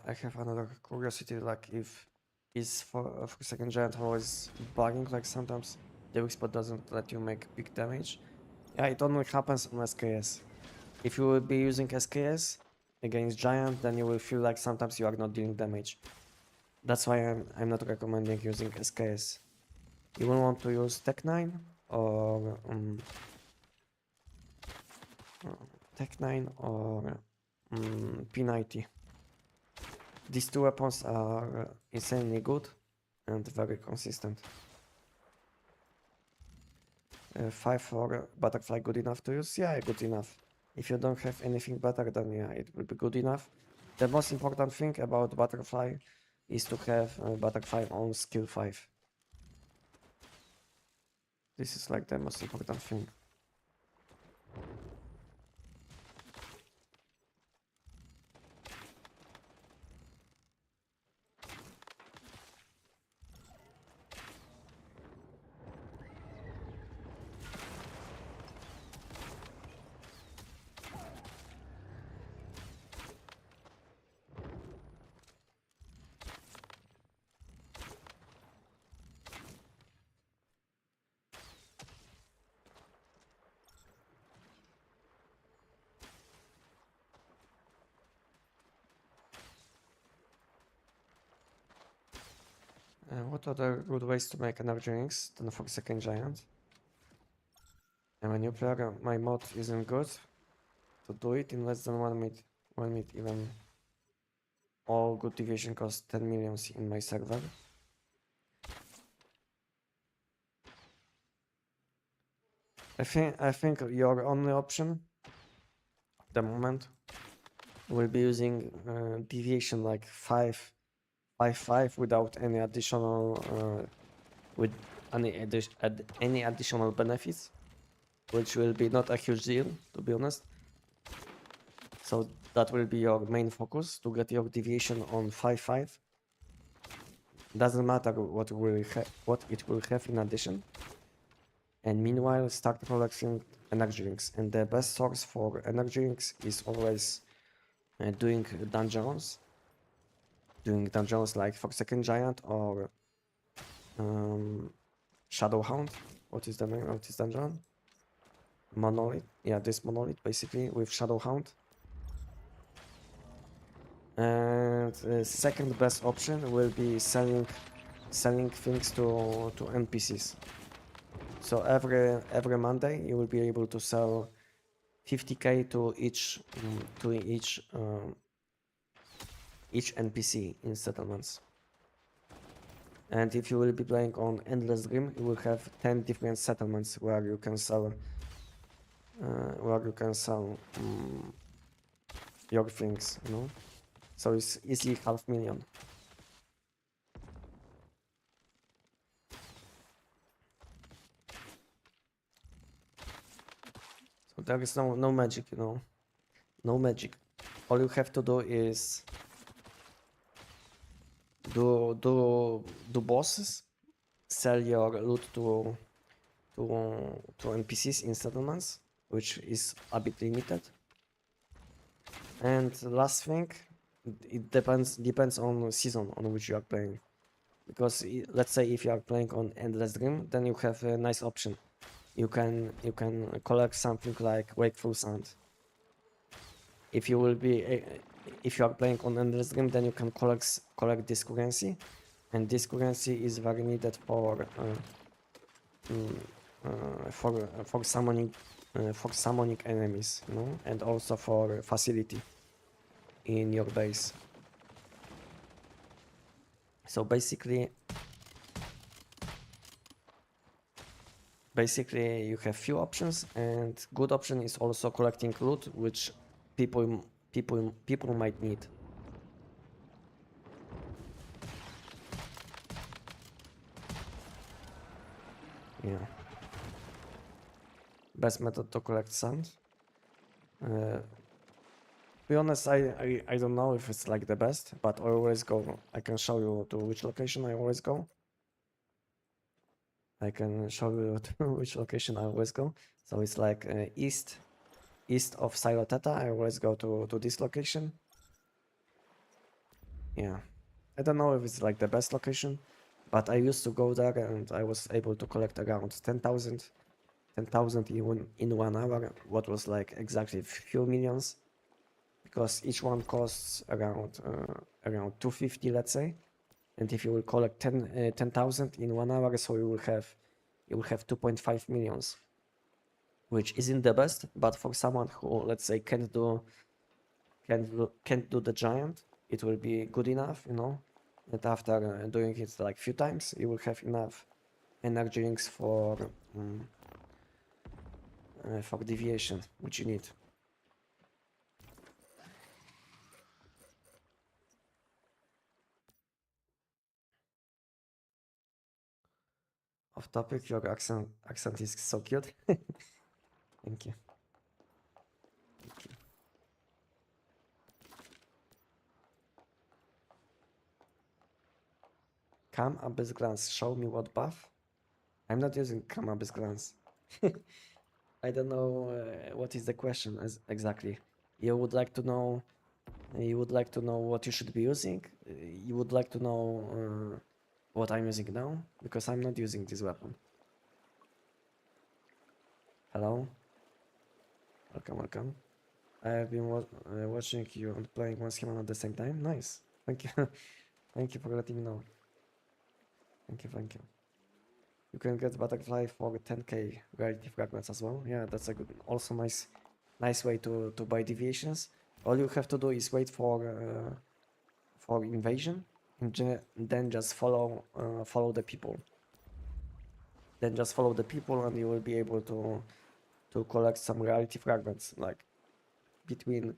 I have another curiosity, like if is for second giant always bugging, like sometimes the weak spot doesn't let you make big damage. Yeah, it only happens on SKS. If you will be using SKS against giant, then you will feel like sometimes you are not dealing damage. That's why I'm not recommending using SKS. You will want to use Tech 9 or Tech 9 or P90. These two weapons are insanely good and very consistent. 5 for butterfly good enough to use? Yeah, good enough. If you don't have anything better, then yeah, it will be good enough. The most important thing about butterfly is to have butterfly on skill 5. This is like the most important thing. What other good ways to make energy drinks than for second giant? And when you player, my mod isn't good to do it in less than 1 minute. 1 minute even. All good deviation costs 10 millions in my server. I think your only option at the moment will be using deviation like 5 without any additional with any additional benefits, which will be not a huge deal, to be honest. So that will be your main focus, to get your deviation on 5. Doesn't matter what it will have in addition. And meanwhile, start collecting energy drinks. And the best source for energy drinks is always doing dungeons. Doing dungeons like Forsaken Giant or Shadowhound. What is the name of this dungeon? Monolith. Yeah, this monolith basically with Shadowhound. And the second best option will be selling things to NPCs. So every Monday you will be able to sell 50k to each NPC in settlements. And if you will be playing on Endless Dream, you will have 10 different settlements where you can sell your things, you know. So it's easily 500,000. So there is no magic, you know. No magic. All you have to do is do bosses, sell your loot to NPCs in settlements, which is a bit limited. And last thing, it depends on season on which you are playing. Because let's say if you are playing on Endless Dream, then you have a nice option. You can collect something like Wakeful Sound. If you are playing on Endless Dream, then you can collect this currency, and this currency is very needed for summoning enemies, you know, and also for facility in your base. So basically you have few options, and good option is also collecting loot, which people might need. Yeah. Best method to collect sand. To be honest, I don't know if it's like the best, but I always go. I can show you to which location I always go. I can show you to which location I always go. So it's like east of Silo Theta. I always go to this location. Yeah, I don't know if it's like the best location, but I used to go there and I was able to collect around 10,000 in 1 hour, what was like exactly few millions, because each one costs around 250, let's say. And if you will collect 10,000 in 1 hour, so you will have 2.5 millions, which isn't the best, but for someone who, let's say, can't do the giant, it will be good enough, you know. And after doing it like few times, you will have enough energy drinks for deviation, which you need. off topic. Your accent is so cute. Thank you. Thank you. Come Abyss Glance. Show me what buff. I'm not using Come Abyss Glance. I don't know what is the question exactly. You would like to know. You would like to know what you should be using. You would like to know what I'm using now, because I'm not using this weapon. Hello. Welcome, welcome. I have been watching you and playing one human at the same time. Nice. Thank you. Thank you for letting me know. Thank you, thank you. You can get butterfly for 10k reality fragments as well. Yeah, that's a good, also nice way to buy deviations. All you have to do is wait for invasion, and then just follow the people. Then just follow the people, and you will be able to collect some reality fragments, like between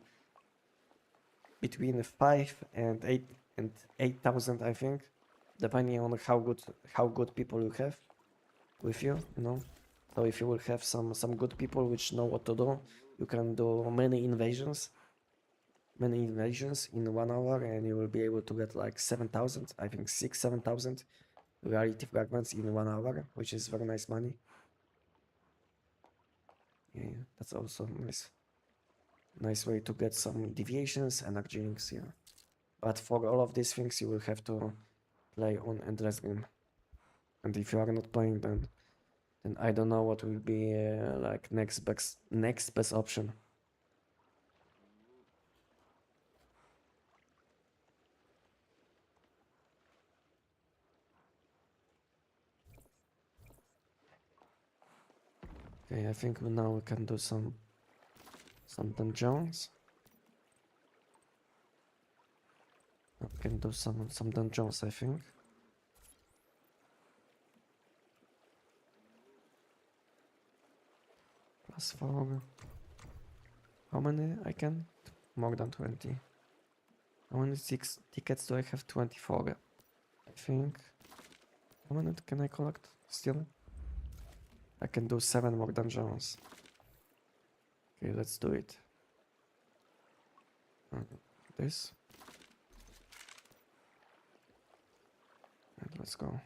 5 and 8,000, I think, depending on how good people you have with you, you know. So if you will have some good people which know what to do, you can do many invasions in 1 hour, and you will be able to get like 7,000, I think 7,000 reality fragments in 1 hour, which is very nice money. Yeah, that's also nice way to get some deviations, energy links, yeah. But for all of these things, you will have to play on endless game. And if you are not playing, then I don't know what will be like next best option. Okay, I think now we can do some dungeons. We can do some dungeons, I think. +4. How many I can? More than 20. How many tickets do I have? 24. I think. How many can I collect still? I can do 7 more dungeons. Okay, let's do it. This. And let's go.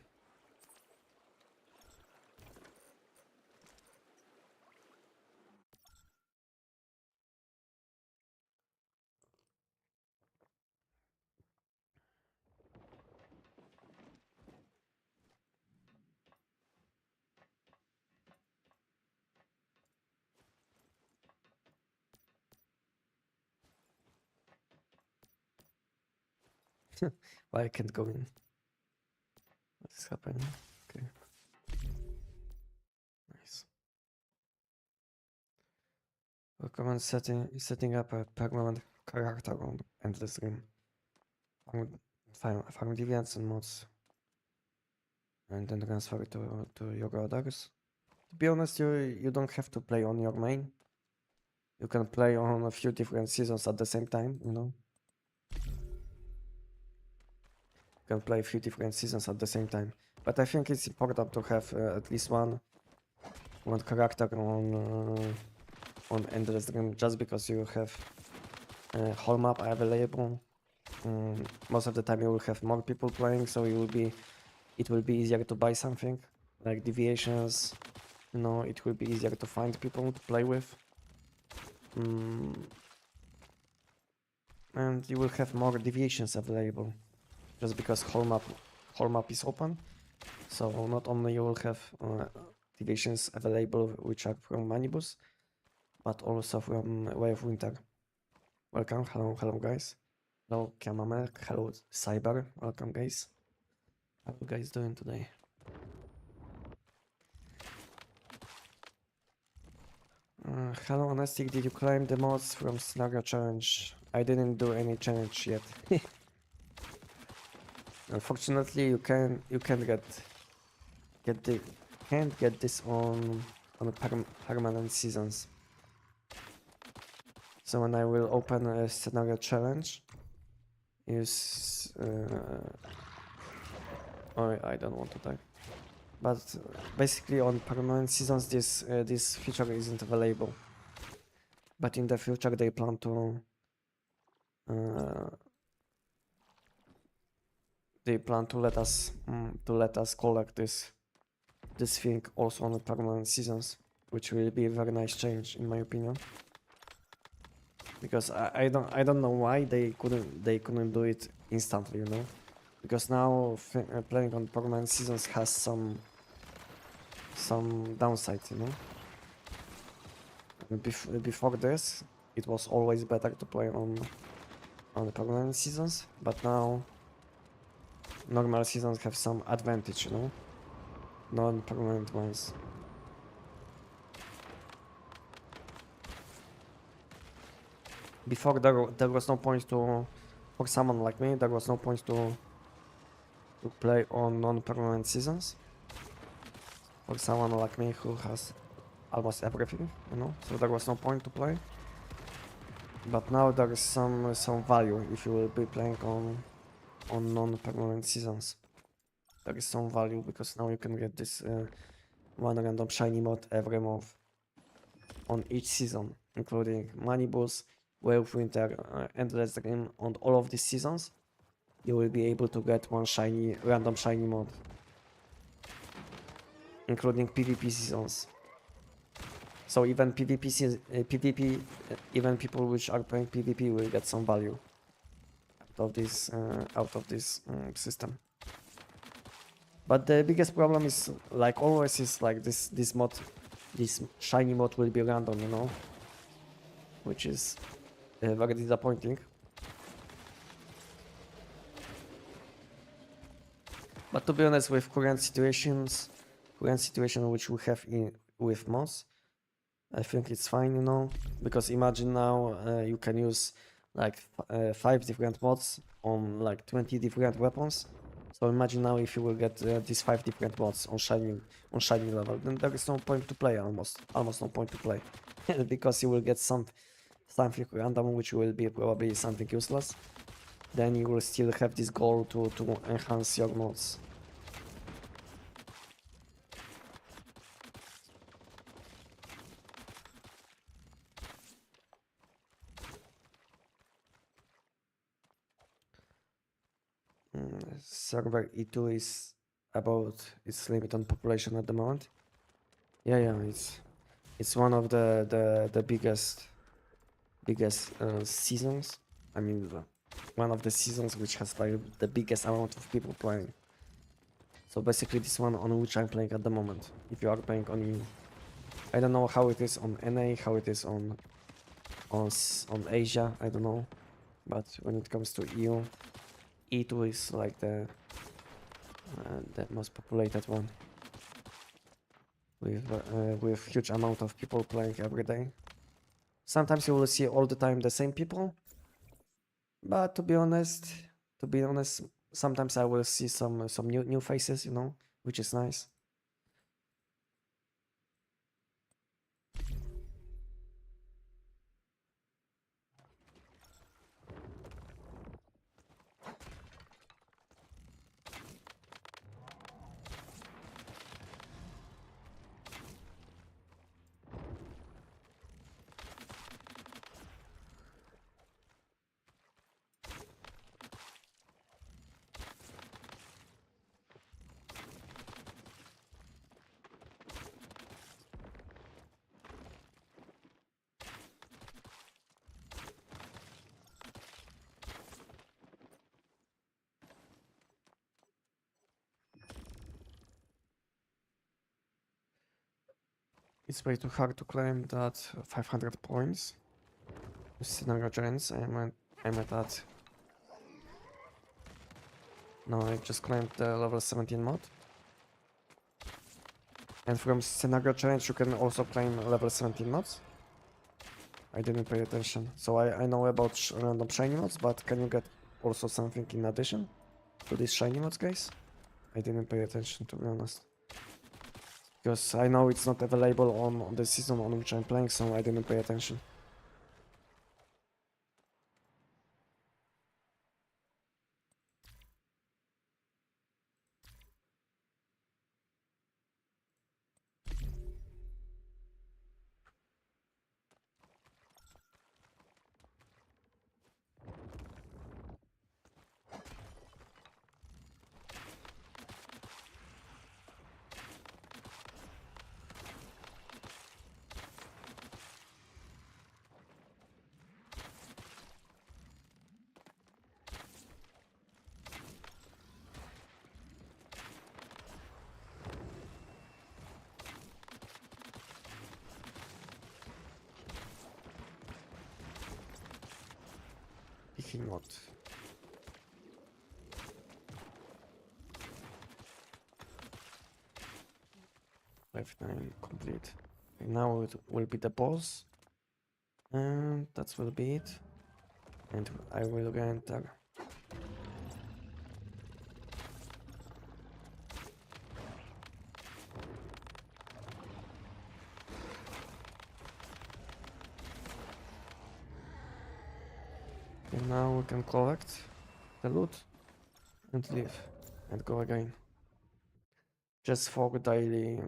Why I can't go in? What is happening? Okay. Nice. Recommend setting up a permanent character on endless game. Farm deviants and mods, and then transfer to your others. To be honest, you don't have to play on your main. You can play on a few different seasons at the same time, you know. You can play a few different seasons at the same time. But I think it's important to have at least one character on endless game, just because you have whole map available. Most of the time you will have more people playing, so it will be easier to buy something like deviations. You know, it will be easier to find people to play with. And you will have more deviations available, just because whole map is open. So not only you will have deviations available which are from Manibus, but also from Way of Winter. Welcome, hello guys. Hello Kamamer, hello Cyber, welcome guys. How are you guys doing today? Hello Anestic, did you claim the mods from Scenario Challenge? I didn't do any challenge yet. Unfortunately, you can't get this on permanent seasons. So when I will open a Scenario Challenge, or I don't want to die. But basically on permanent seasons this feature isn't available. But in the future they plan to let us collect this thing also on the permanent seasons, which will be a very nice change in my opinion. Because I don't know why they couldn't do it instantly, you know. Because now playing on permanent seasons has some downsides, you know. Before this, it was always better to play on the permanent seasons, but now normal seasons have some advantage, you know, non-permanent ones. Before there was no point to, for someone like me, there was no point to play on non-permanent seasons. For someone like me who has almost everything, you know, so there was no point to play. But now there is some value if you will be playing on non-permanent seasons. There is some value because now you can get this one random shiny mod every month on each season, including Money Boost, Way of Winter, Endless Dream. On all of these seasons, you will be able to get one random shiny mod, including PvP seasons. So even PvP, even people which are playing PvP will get some value out of this system. But the biggest problem is, like always, is like this shiny mod will be random, you know, which is very disappointing. But to be honest, with current situation which we have with mods, I think it's fine, you know, because imagine now you can use like 5 different mods on like 20 different weapons. So imagine now if you will get these 5 different mods on shiny level, then there is no point to play, almost no point to play, because you will get something random which will be probably something useless. Then you will still have this goal to enhance your mods. Server E2 is about its limit on population at the moment. Yeah, it's one of the biggest seasons. I mean, one of the seasons which has like the biggest amount of people playing. So basically, this one on which I'm playing at the moment. If you are playing on EU, I don't know how it is on NA, how it is on Asia. I don't know, but when it comes to EU, E2 is like the most populated one, with huge amount of people playing every day. Sometimes you will see all the time the same people, but to be honest, sometimes I will see some new faces, you know, which is nice. It's way too hard to claim that 500 points with scenario giants. I'm at that. No, I just claimed the level 17 mod. And from scenario challenge you can also claim level 17 mods. I didn't pay attention. So I know about random shiny mods, but can you get also something in addition to these shiny mods, guys? I didn't pay attention, to be honest. Because I know it's not available on the season on which I'm playing, so I didn't pay attention. he not? Lifetime complete. Okay, now it will be the boss. And that will be it. And I will enter. And now we can collect the loot and leave and go again. Just for daily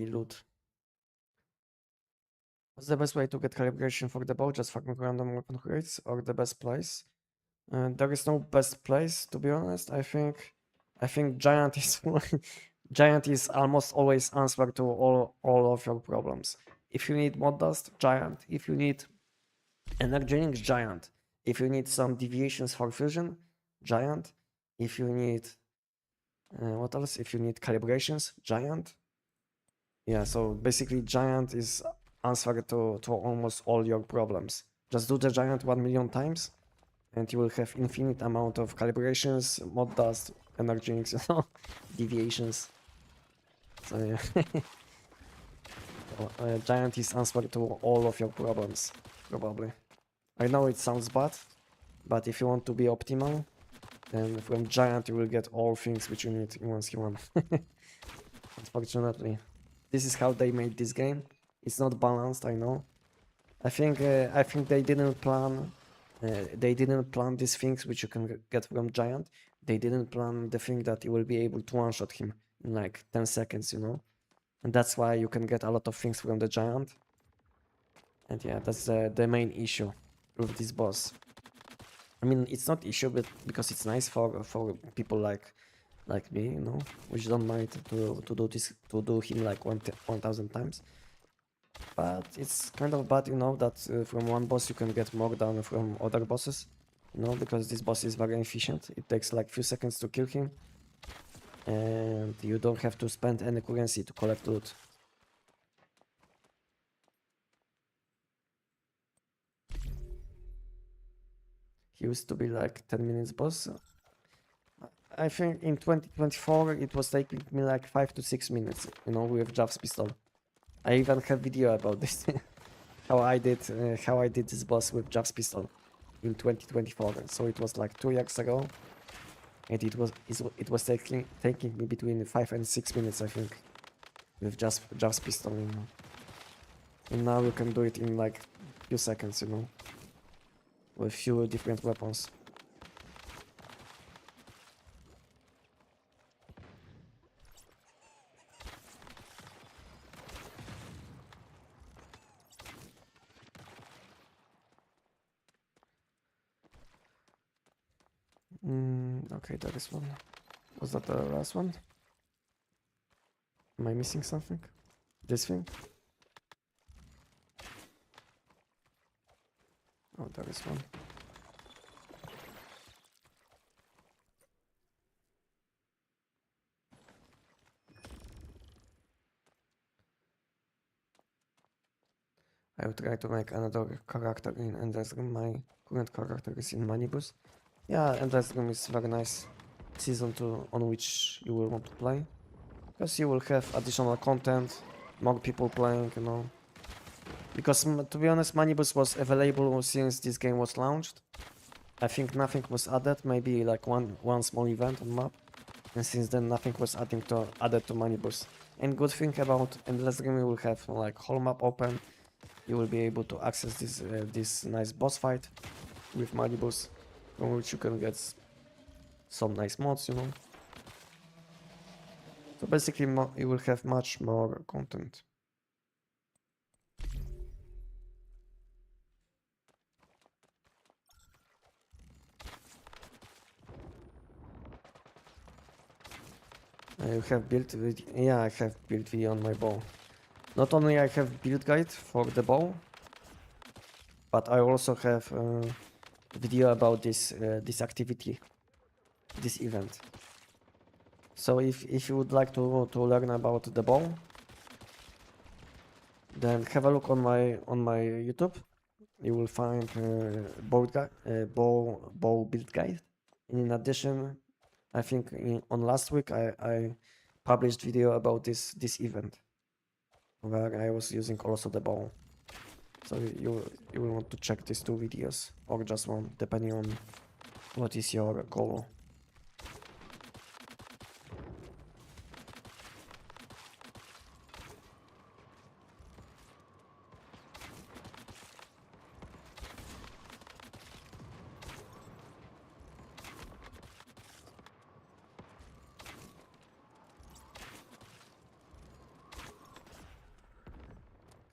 loot. What's the best way to get calibration for the bow? Just farming random weapon crates or the best place? There is no best place, to be honest. I think giant is giant is almost always answer to all of your problems. If you need mod dust, giant. If you need energy drinks, giant. If you need some deviations for fusion, giant. If you need what else? If you need calibrations, giant. Yeah, so basically giant is answer to almost all your problems. Just do the giant 1 million times and you will have infinite amount of calibrations, mod dust, energy drinks, you know, deviations. So yeah. Giant is answer to all of your problems, probably. I know it sounds bad, but if you want to be optimal, then from giant you will get all things which you need in one skill one. Unfortunately. This is how they made this game. It's not balanced, I know. I think they didn't plan these things which you can get from giant. They didn't plan the thing that you will be able to one-shot him in like 10 seconds, you know. And that's why you can get a lot of things from the giant. And yeah, that's the main issue with this boss. I mean, it's not issue, but because it's nice for people like me, you know, which don't mind to do him like 1,000 times. But it's kind of bad, you know, that from one boss you can get more than from other bosses, you know, because this boss is very efficient. It takes like few seconds to kill him, and you don't have to spend any currency to collect loot. He used to be like 10 minutes boss. I think in 2024 it was taking me like 5 to 6 minutes, you know, with Jav's pistol. I even have video about this, how I did this boss with Jav's pistol in 2024. So it was like 2 years ago, and it was taking me between 5 and 6 minutes, I think, with just Jav's pistol, you know. And now you can do it in like few seconds, you know, with few different weapons. Okay, that is one. Was that the last one? Am I missing something? This thing? Oh, there is one. I will try to make another character in Endless Room. My current character is in Manibus. Yeah, Endless Room is very nice season 2 on which you will want to play. Because you will have additional content, more people playing, you know. Because to be honest, Manibus was available since this game was launched. I think nothing was added, maybe like one small event on map. And since then nothing was added to Manibus. And good thing about Endless Room, you will have like whole map open. You will be able to access this nice boss fight with Manibus, from which you can get some nice mods, you know. So basically you will have much more content. You have built yeah, I have built video on my bow. Not only I have build guide for the bow, but I also have a video about this activity, this event. So if you would like to learn about the bow, then have a look on my YouTube. you will find bow build guide. And in addition, I think on last week I published video about this event where I was using also the bow. So you will want to check these two videos or just one, depending on what is your goal.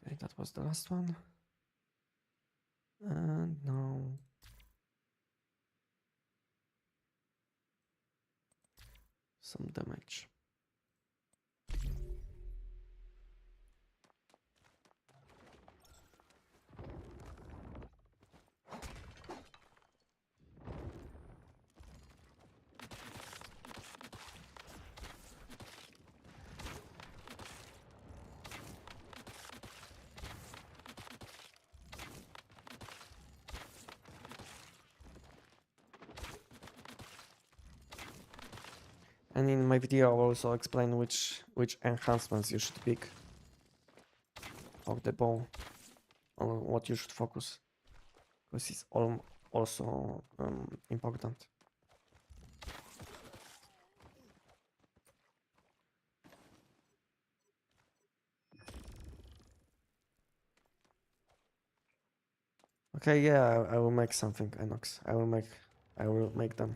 Okay, that was the last one. And now some damage. And in my video, I'll also explain which enhancements you should pick of the bow, on what you should focus, because it's also important. Okay, yeah, I will make something, Enox. I will make them.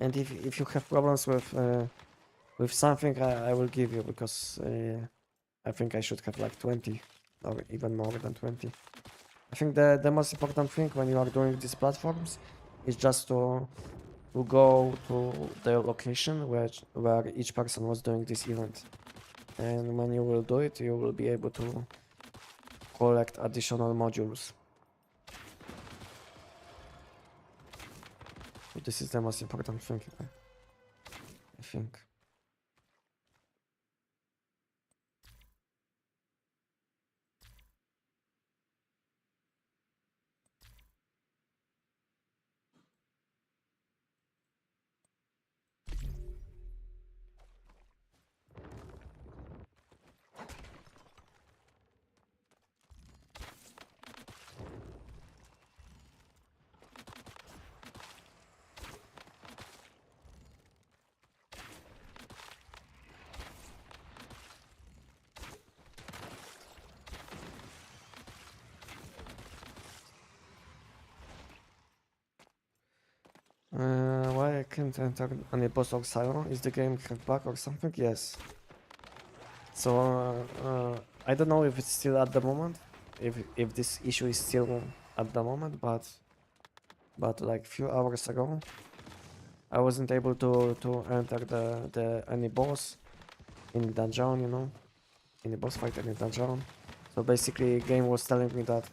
And if you have problems with something, I will give you, because I think I should have like 20 or even more than 20. I think the most important thing when you are doing these platforms is just to go to the location where each person was doing this event. And when you will do it, you will be able to collect additional modules. So this is the most important thing, I think. Why I can't enter on a post Oxyron? Is the game have bug or something? Yes. So I don't know if it's still at the moment, if this issue is still at the moment, but like few hours ago, I wasn't able to enter the any boss in the dungeon, you know, in the boss fight in the dungeon. So basically, game was telling me that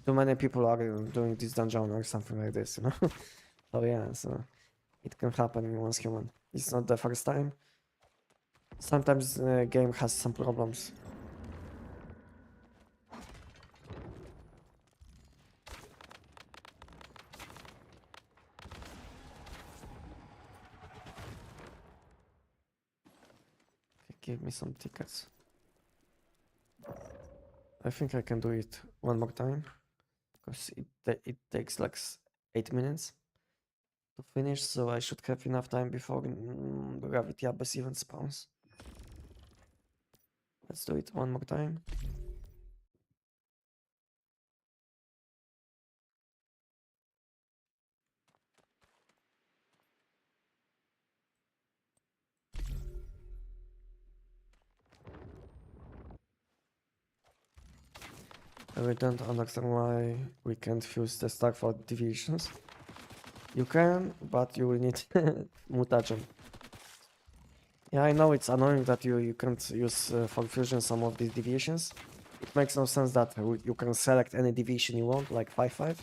too many people are doing this dungeon or something like this, you know. So yeah, so it can happen in one's human. It's not the first time. Sometimes the game has some problems. Okay, give me some tickets. I think I can do it one more time, because it takes like 8 minutes to finish, so I should have enough time before Gravity Abyss even spawns. Let's do it one more time. I don't understand why we can't fuse the stack for deviations. You can, but you will need mutagen. Yeah, I know it's annoying that you can't use for fusion some of these deviations. It makes no sense that you can select any deviation you want, like 5-5.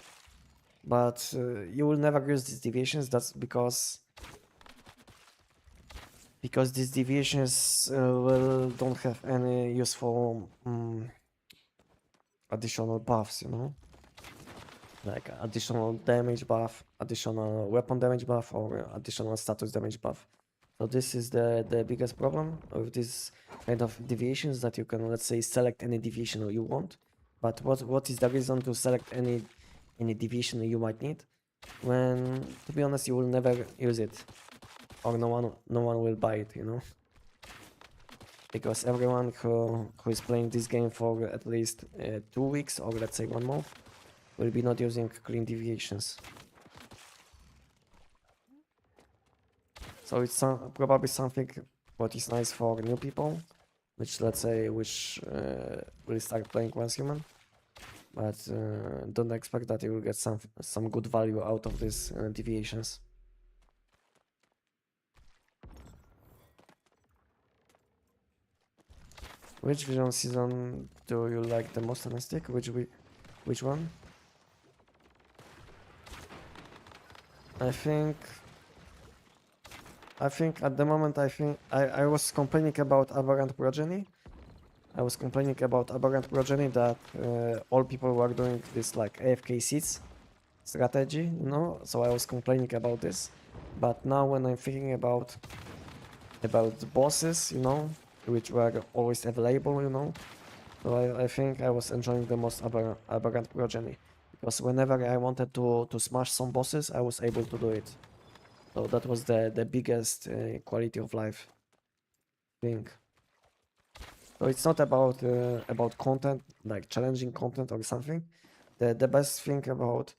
But you will never use these deviations. That's because these deviations don't have any useful additional buffs, you know. like additional damage buff, additional weapon damage buff, or additional status damage buff. So this is the biggest problem with this kind of deviations, that you can, let's say, select any deviation you want. But what is the reason to select any deviation you might need when, to be honest, you will never use it, or no one will buy it, you know? Because everyone who is playing this game for at least 2 weeks, or let's say 1 month, will be not using clean deviations. So it's probably something what is nice for new people, which, let's say, will start playing once human. But don't expect that you will get some good value out of these deviations. Which vision season do you like the most, Anestic? Which one? I think at the moment I was complaining about aberrant progeny. I was complaining about aberrant progeny, that all people were doing this like AFK seeds strategy, you know. So I was complaining about this. But now when I'm thinking about the bosses, you know, which were always available, you know, so I think I was enjoying the most aberrant progeny, because whenever I wanted to smash some bosses, I was able to do it. So that was the biggest quality of life thing. So it's not about content, like challenging content or something. The best thing about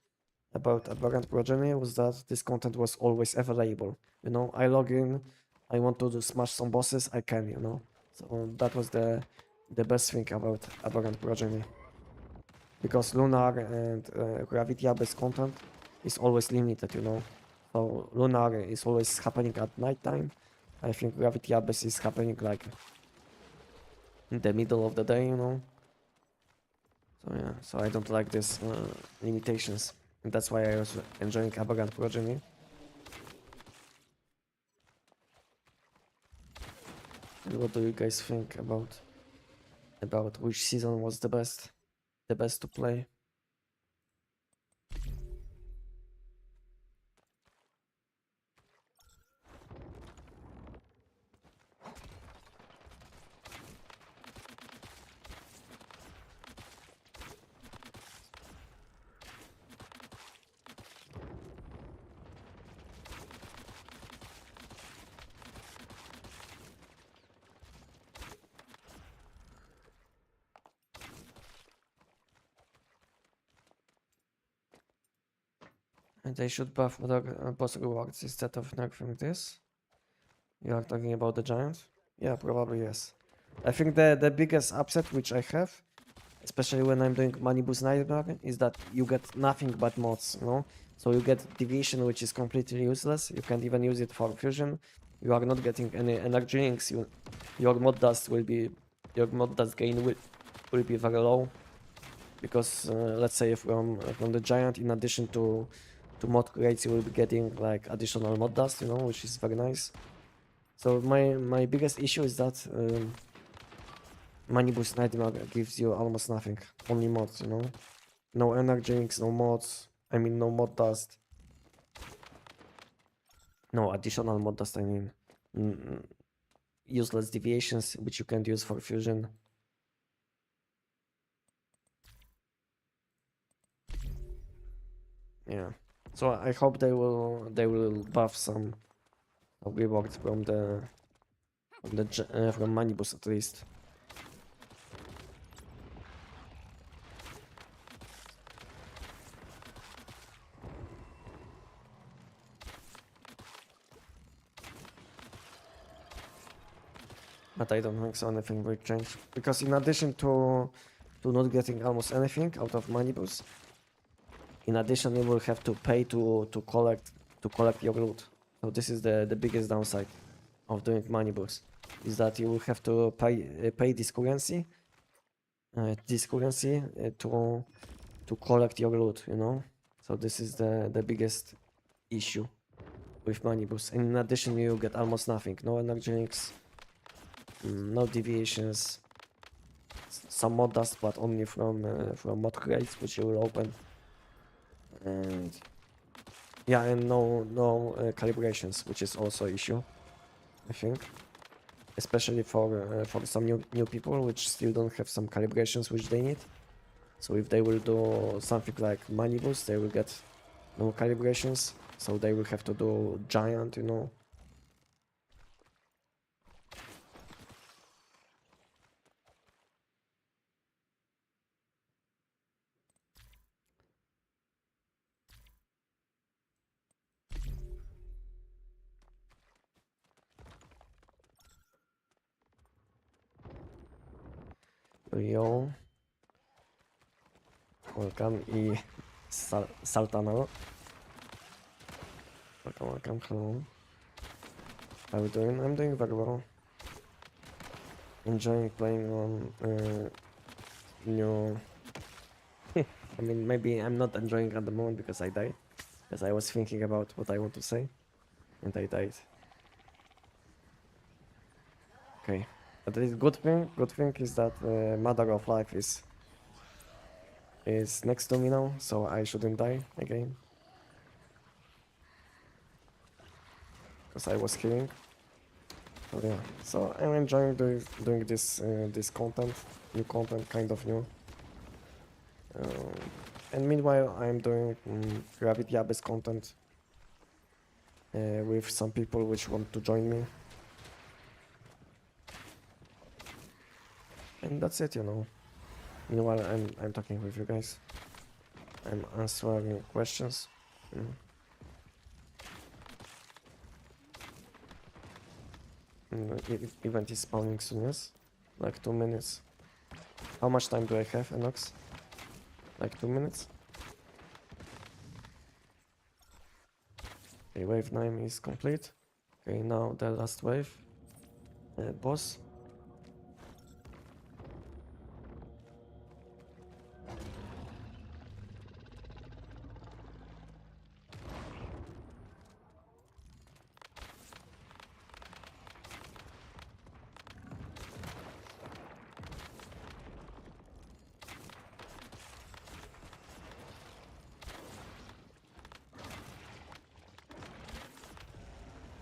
aberrant progeny was that this content was always available. You know, I log in, I want to smash some bosses, I can, you know. So that was the best thing about aberrant progeny. Because lunar and gravity abyss content is always limited, you know. So lunar is always happening at nighttime. I think gravity abyss is happening like in the middle of the day, you know. So yeah, so I don't like these limitations, and that's why I was enjoying aberrant progeny. And what do you guys think about which season was the best to play? And they should buff other boss rewards instead of nerfing this. You are talking about the giant? Yeah, probably yes. I think the biggest upset which I have, especially when I'm doing money boost nightmare, is that you get nothing but mods, you know? So you get deviation, which is completely useless. You can't even use it for fusion. You are not getting any energy links. Your mod dust gain will be very low. Because let's say from the giant, in addition to mod crates, you will be getting like additional mod dust, you know, which is very nice. So my biggest issue is that money boost nightmare gives you almost nothing, only mods, you know, no energy links, no mods. I mean, no mod dust, no additional mod dust. I mean, useless deviations which you can use for fusion. Yeah. So I hope they will buff some rewards from from money boost at least. But I don't think so anything will change, because in addition to not getting almost anything out of money boost, in addition you will have to pay to collect your loot. So this is the biggest downside of doing money boost, is that you will have to pay this currency to collect your loot, you know. So this is the biggest issue with money boost. And in addition, you get almost nothing. No energy links, no deviations, some mod dust, but only from mod crates, which you will open. And yeah, and no calibrations, which is also an issue, I think, especially for some new people which still don't have some calibrations which they need. So if they will do something like money boost, they will get no calibrations, so they will have to do giant, you know. Yo, welcome i Saltano. Welcome, hello. How are you doing? I'm doing very well. Enjoying playing on new. I mean, maybe I'm not enjoying at the moment because I died. Because I was thinking about what I want to say, and I died. Okay, but the good thing is that Mother of Life is next to me now, so I shouldn't die again. Because I was healing. So yeah, so I'm enjoying doing this content, new content, kind of new. And meanwhile, I'm doing Gravity Abyss content with some people which want to join me. And that's it, you know. Meanwhile, I'm talking with you guys. I'm answering questions. Event is spawning soon, yes? Like 2 minutes. How much time do I have, Enox? Like 2 minutes? Okay, wave 9 is complete. Okay, now the last wave. Boss.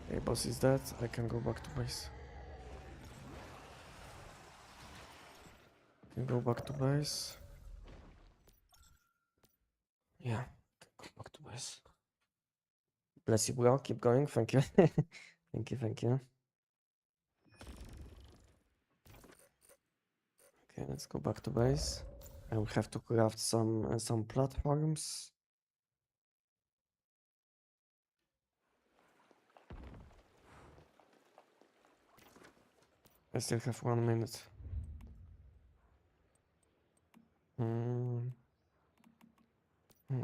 Okay, boss is dead. I can go back to base. Can go back to base. Yeah, can go back to base. Bless you, bro. Keep going. Thank you. Thank you. Okay, let's go back to base. I will have to craft some platforms. I still have 1 minute.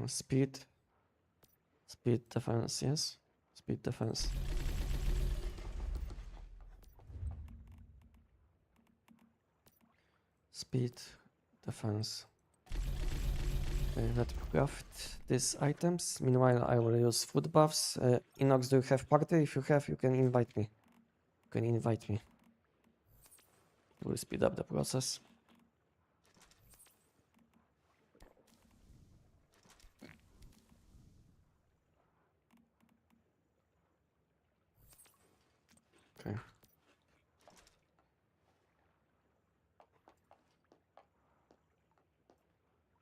Speed. Speed defense, yes. Speed defense. Speed defense. Okay, let me craft these items. Meanwhile, I will use food buffs. Inox, do you have party? If you have, you can invite me. You can invite me. It will speed up the process. Okay.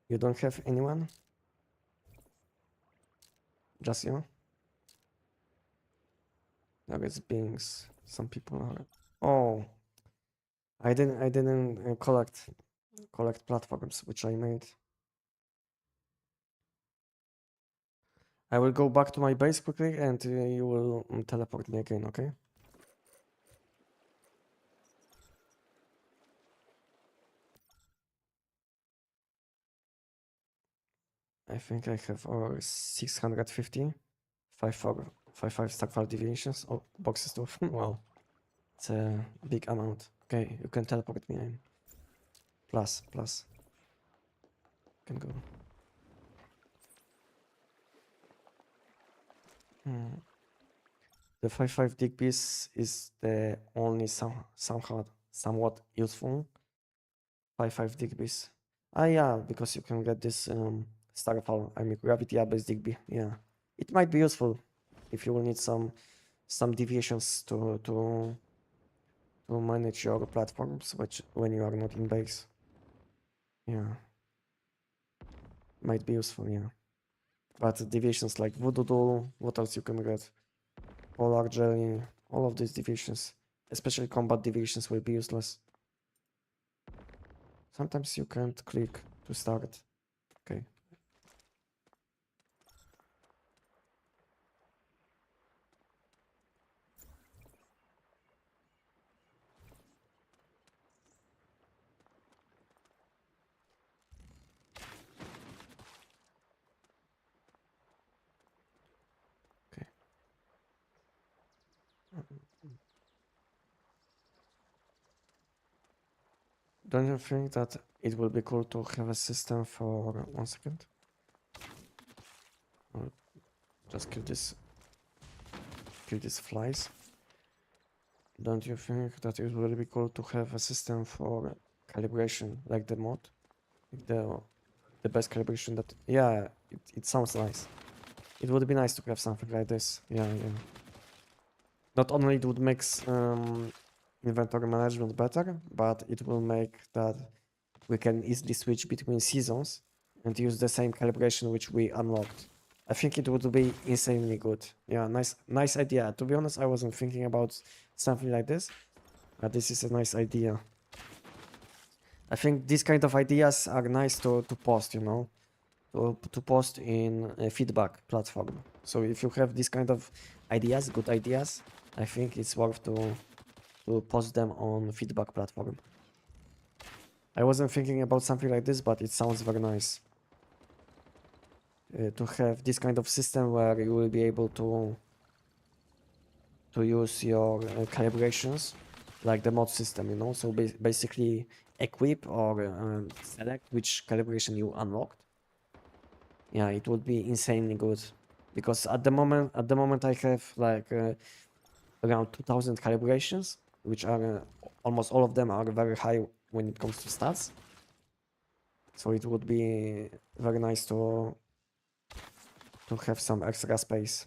You don't have anyone? Just you? There is beings. Some people are. Oh, I didn't collect platforms which I made. I will go back to my base quickly, and you will teleport me again. Okay? I think I have over 650. 5 stack file deviations. Oh, boxes too. Wow, it's a big amount. Okay, you can teleport me in. Plus. Can go. The 5 digbees is the only somewhat useful. 5 digbees. Ah, yeah, because you can get this Starfall. I mean gravity abyss Digby. Yeah, it might be useful if you will need some deviations to manage your platforms, which when you are not in base. Yeah, might be useful. Yeah, but deviations like Voodoo Doll, what else you can get? Polar Jelly, all of these deviations, especially combat deviations, will be useless. Sometimes you can't click to start. Okay. Okay. Don't you think that it will be cool to have a system for 1 second? Or just kill these flies. Don't you think that it will be cool to have a system for calibration, like the mod, like the best calibration that? Yeah, it sounds nice. It would be nice to have something like this. Yeah, yeah. Not only it would make inventory management better, but it will make that we can easily switch between seasons and use the same calibration which we unlocked. I think it would be insanely good. Yeah, nice idea. To be honest, I wasn't thinking about something like this, but this is a nice idea. I think these kind of ideas are nice to post, you know, to post in a feedback platform. So if you have these kind of ideas, good ideas, I think it's worth to post them on feedback platform. I wasn't thinking about something like this, but it sounds very nice. To have this kind of system where you will be able to use your calibrations like the mod system, you know, so basically equip or select which calibration you unlocked. Yeah, it would be insanely good, because at the moment I have like around 2000 calibrations, which are almost all of them are very high when it comes to stats. So it would be very nice to have some extra space.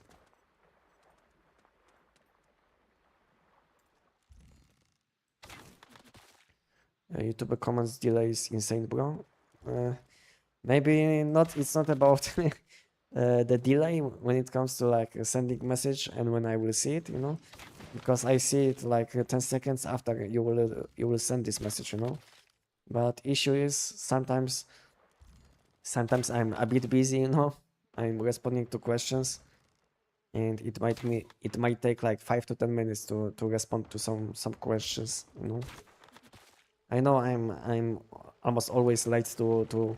YouTube comments delays insane, bro. Maybe not. It's not about the delay when it comes to like sending message and when I will see it, you know, because I see it like 10 seconds after you will send this message, you know. But issue is sometimes I'm a bit busy, you know. I'm responding to questions, and it might take like 5 to 10 minutes to respond to some questions, you know. I know I'm almost always late to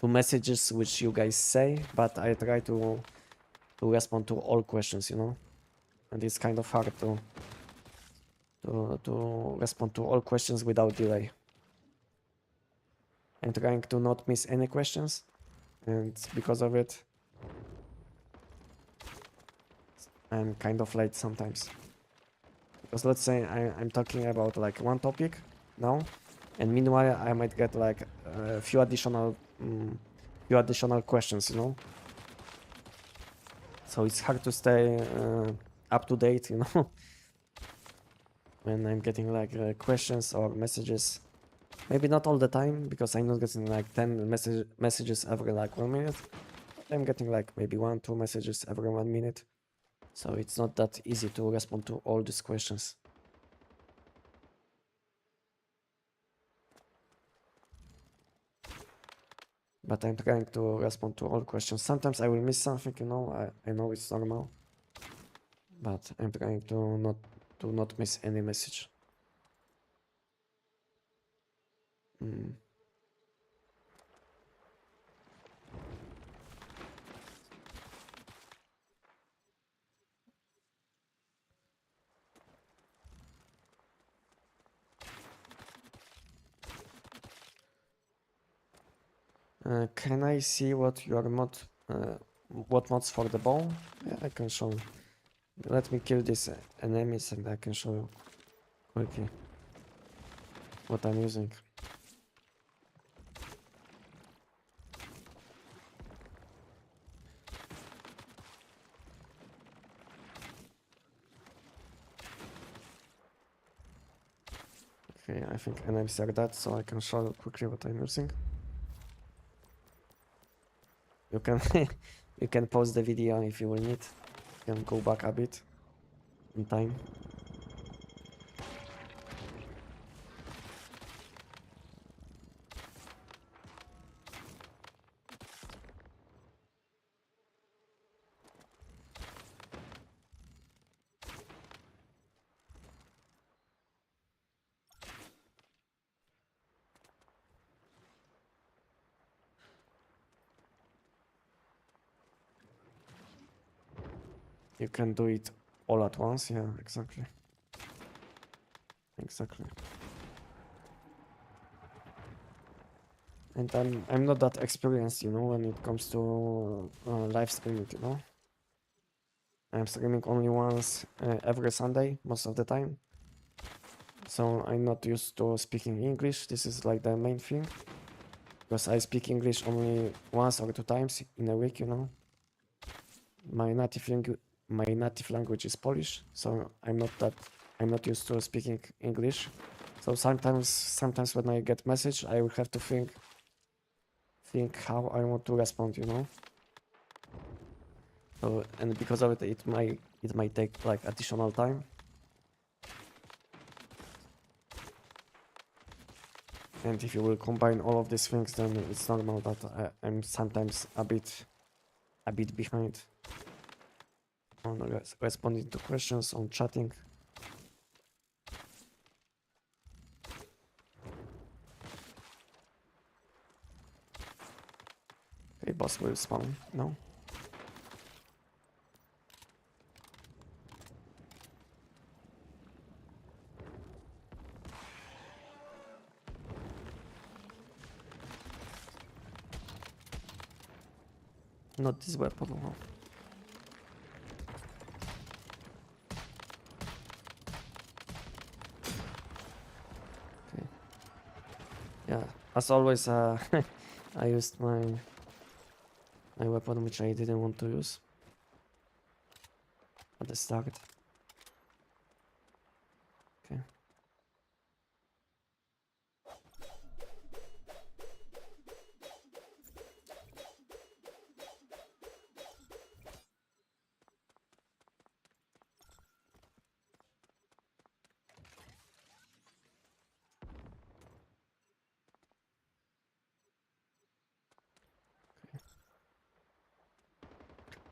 messages which you guys say, but I try to respond to all questions, you know, and it's kind of hard to respond to all questions without delay. I'm trying to not miss any questions, and because of it, I'm kind of late sometimes. Because let's say I'm talking about like one topic now, and meanwhile I might get like a few additional questions, you know. So it's hard to stay up to date, you know, when I'm getting like questions or messages. Maybe not all the time, because I'm not getting like 10 messages every like 1 minute. I'm getting like maybe 1-2 messages every 1 minute. So it's not that easy to respond to all these questions. But I'm trying to respond to all questions. Sometimes I will miss something, you know, I know it's normal. But I'm trying to not miss any message. Can I see what your what mods for the bow? Yeah, I can show you. Let me kill these enemies and I can show you quickly what I'm using. Okay, I think enemies are dead, so I can show quickly what I'm using. You can you can pause the video if you will need. You can go back a bit in time. You can do it all at once, yeah, exactly. Exactly. And I'm not that experienced, you know, when it comes to live streaming, you know. I'm streaming only once every Sunday, most of the time. So I'm not used to speaking English. This is like the main thing. Because I speak English only once or two times in a week, you know. My native language is Polish, so I'm not used to speaking English. So sometimes when I get message, I will have to think how I want to respond, you know. So, and because of it, it might take like additional time. And if you will combine all of these things, then it's normal that I'm sometimes a bit behind on responding to questions, on chatting. Okay, boss will spawn. No. Not this weapon. No. Okay. Yeah. As always, I used my weapon, which I didn't want to use at the start. Okay.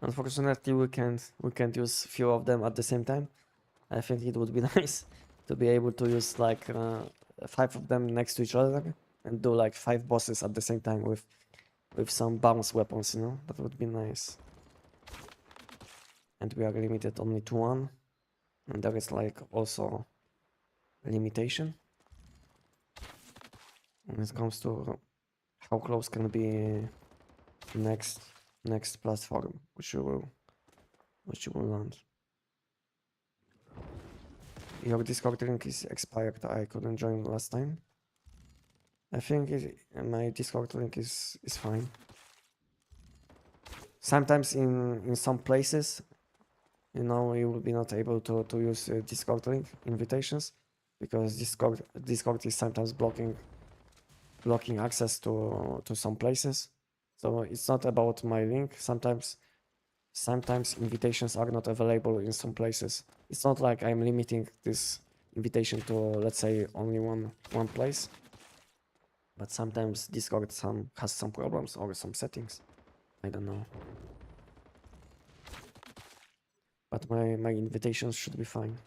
Unfortunately, we can't use few of them at the same time. I think it would be nice to be able to use like 5 of them next to each other and do like 5 bosses at the same time with some bounce weapons, you know. That would be nice. And we are limited only to one, and there is like also a limitation when it comes to how close can be next platform which you will land. Your Discord link is expired. I couldn't join last time. I think my Discord link is fine. Sometimes in some places, you know, you will be not able to use Discord link invitations because Discord is sometimes blocking access to some places. So it's not about my link. Sometimes invitations are not available in some places. It's not like I'm limiting this invitation to, let's say, only one place. But sometimes Discord has some problems or some settings. I don't know. But my invitations should be fine.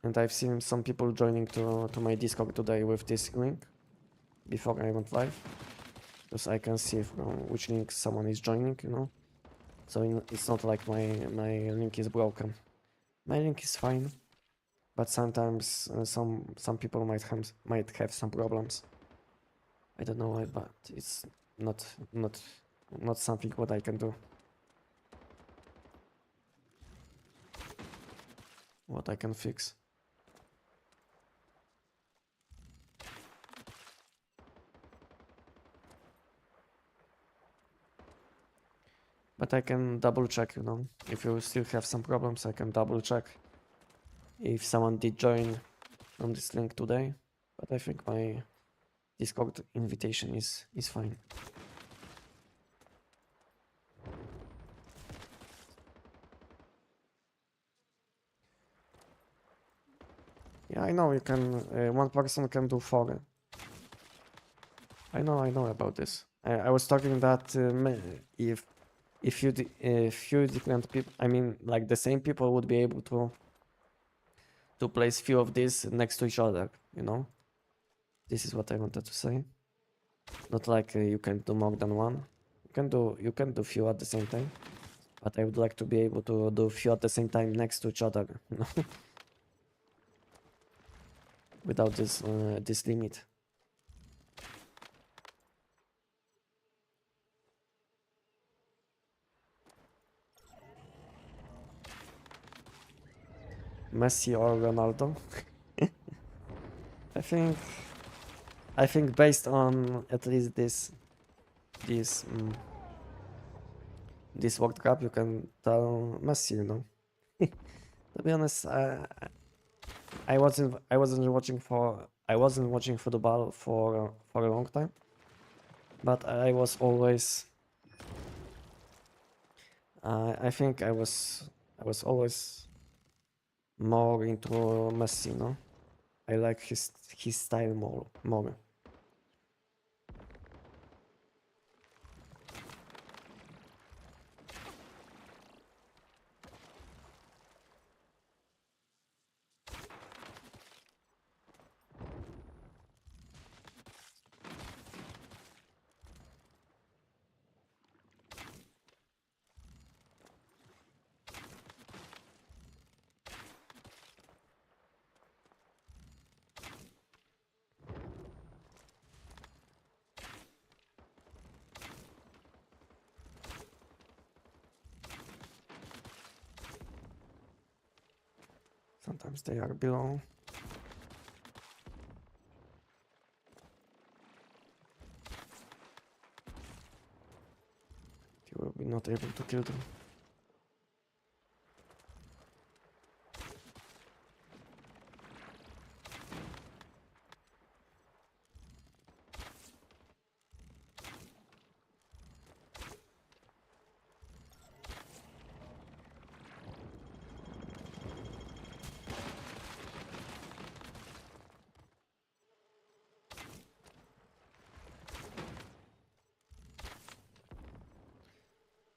And I've seen some people joining to my Discord today with this link before I went live. Because I can see from which link someone is joining, you know. So it's not like my link is broken. My link is fine. But sometimes some people might have some problems. I don't know why, but it's not something what I can do. What I can fix. But I can double check, you know. If you still have some problems, I can double check if someone did join on this link today. But I think my Discord invitation is fine. Yeah, I know you can. One person can do 4. I know about this. I was talking that if few different people, I mean, like the same people would be able to place few of these next to each other. You know, this is what I wanted to say. Not like you can do more than one. You can do few at the same time. But I would like to be able to do few at the same time next to each other. You know, without this limit. Messi or Ronaldo? I think based on at least this this World Cup, you can tell Messi, you know. To be honest, I wasn't watching football for a long time, but I was always I think I was always more into Messi, no? I like his style more. Sometimes they are below. You will be not able to kill them.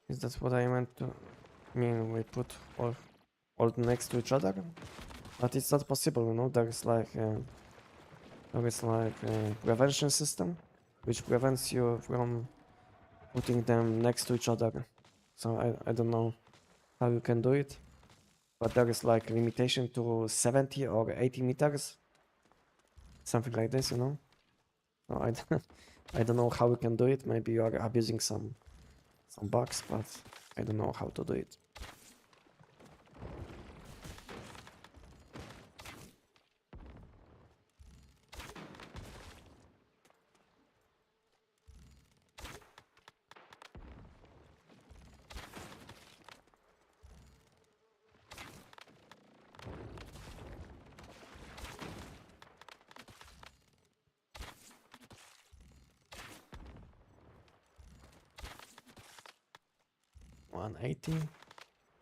Is that what I meant to mean? We put all next to each other, but it's not possible. You know, there is like a prevention system, which prevents you from putting them next to each other. So I don't know how you can do it, but there is like a limitation to 70 or 80 meters, something like this. You know, so I don't know how you can do it. Maybe you are abusing some bugs, but I don't know how to do it.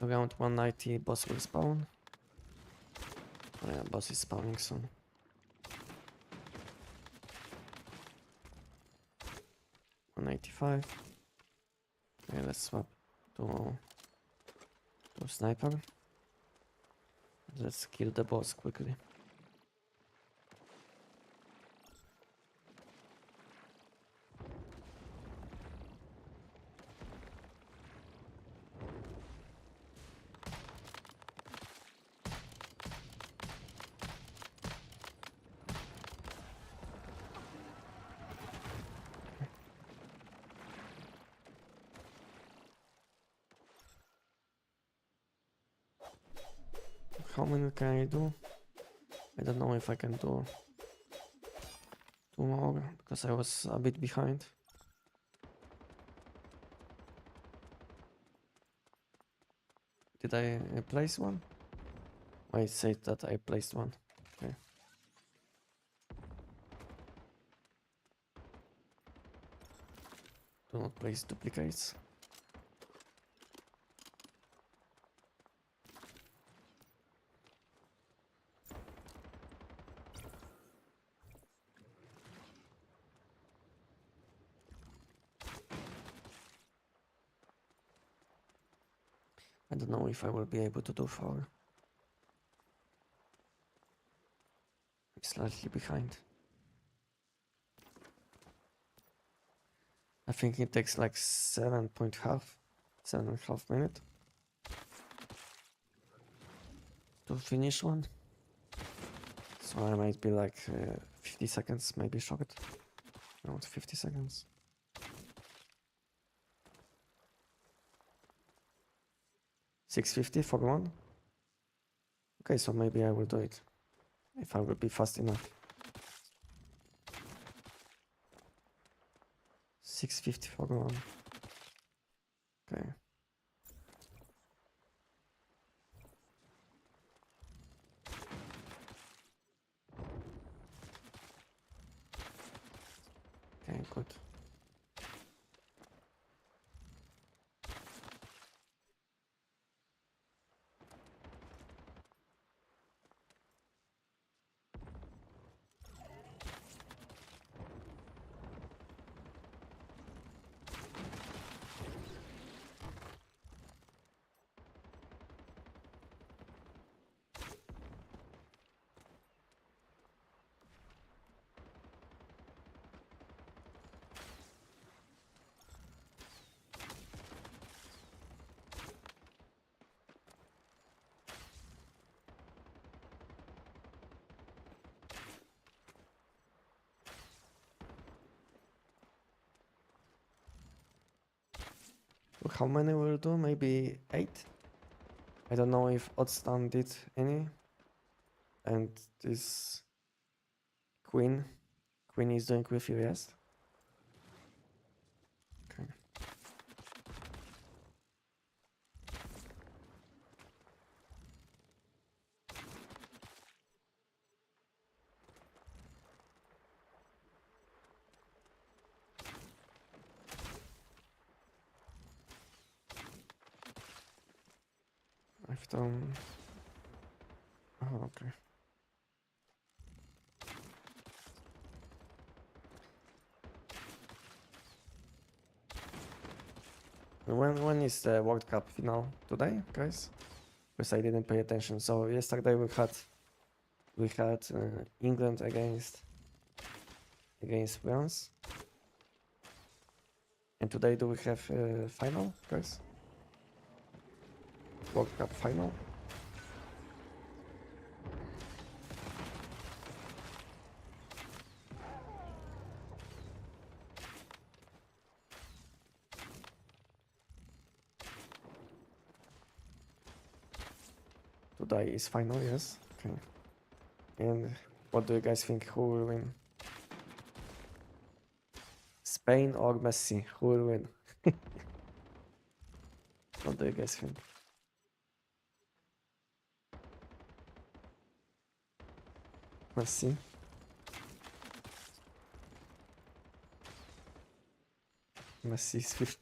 Around 190 boss will spawn. Oh yeah, boss is spawning soon. 195. Okay, let's swap to sniper. Let's kill the boss quickly. How many can I do? I don't know if I can do 2 more because I was a bit behind. Did I place one? I said that I placed one. Okay. Do not place duplicates. I don't know if I will be able to do 4. I'm slightly behind. I think it takes like 7.5 minutes to finish one. So I might be like 50 seconds, maybe short. No, it's 50 seconds. $6.50 for one. Okay, so maybe I will do it if I will be fast enough. $6.50 for one. Okay. Okay, good. How many will do? Maybe 8? I don't know if Oddstan did any. And this Queen is doing with you, yes? Okay. I've done... Oh, okay. When is the World Cup final? Today, guys? Because I didn't pay attention. So yesterday we had England against France, and today do we have final, guys? World Cup final. Today is final, yes. Okay. And what do you guys think? Who will win? Spain or Messi? Who will win? What do you guys think? Messi. Messi's with.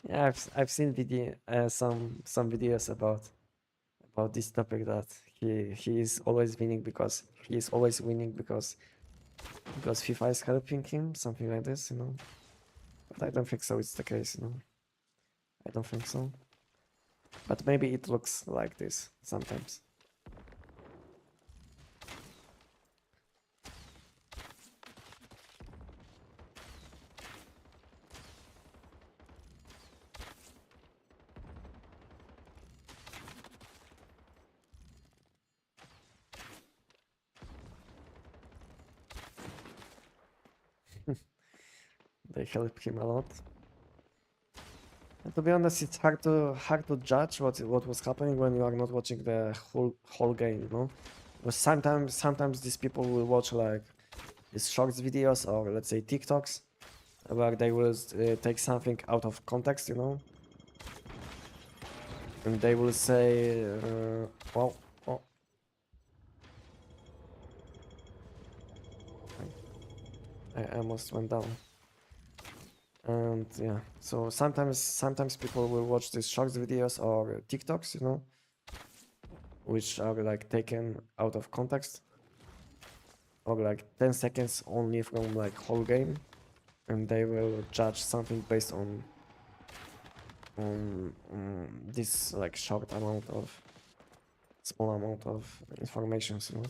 Yeah, I've seen some videos about this topic that he is always winning because FIFA is helping him, something like this, you know. But I don't think so. It's the case, you know. I don't think so. But maybe it looks like this sometimes. They help him a lot. And to be honest, it's hard to judge what was happening when you are not watching the whole game, you know. Because sometimes these people will watch like these shorts videos or let's say TikToks, where they will take something out of context, you know. and they will say, well, oh, I almost went down. And yeah, so sometimes people will watch these shorts videos or TikToks, you know, which are like taken out of context, or like 10 seconds only from like whole game, and they will judge something based on this like small amount of information, you know.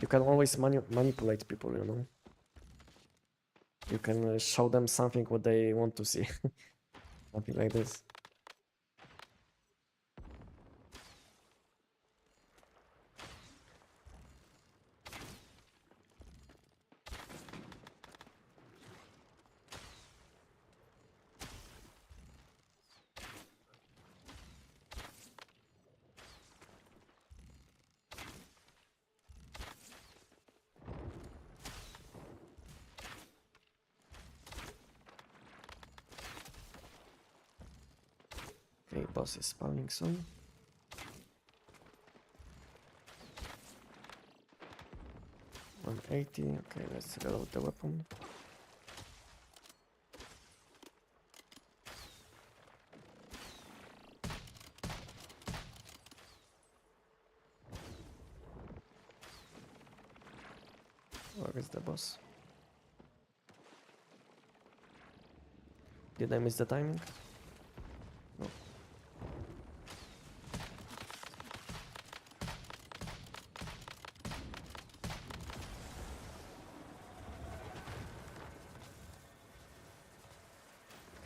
You can always manipulate people, you know. You can show them something what they want to see. Something like this. Okay, boss is spawning soon. $180. Okay, let's reload the weapon. Where is the boss? Did I miss the timing? No.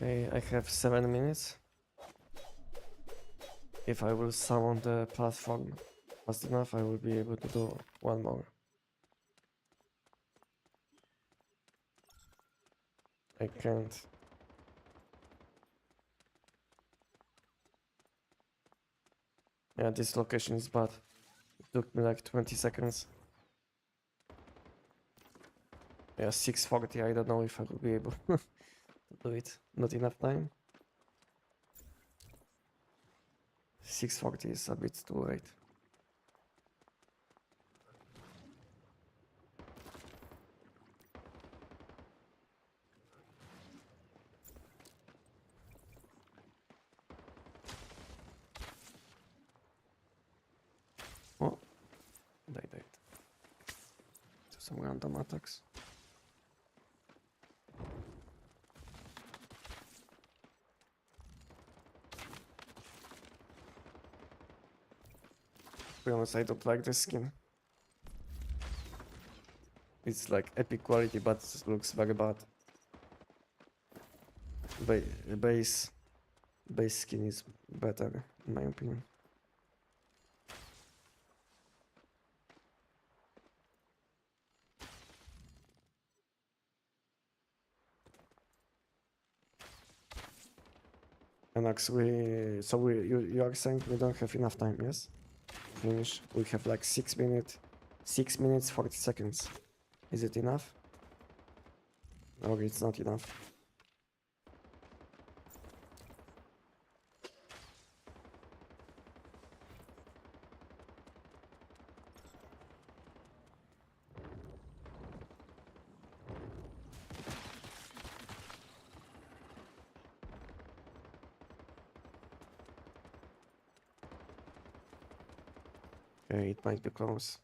Okay, I have 7 minutes. If I will summon the platform fast enough, I will be able to do one more. I can't. Yeah, this location is bad. It took me like 20 seconds. Yeah, 6:40. I don't know if I will be able to do it. Not enough time. 6:40 is a bit too late. Oh, they died. To some random attacks. To be honest, I don't like this skin. It's like epic quality, but it looks very bad. Ba base skin is better, in my opinion. And actually, so you are saying we don't have enough time, yes? Finish. We have like 6 minutes, 6 minutes 40 seconds. Is it enough? Or it's not enough? Okay, it might be close.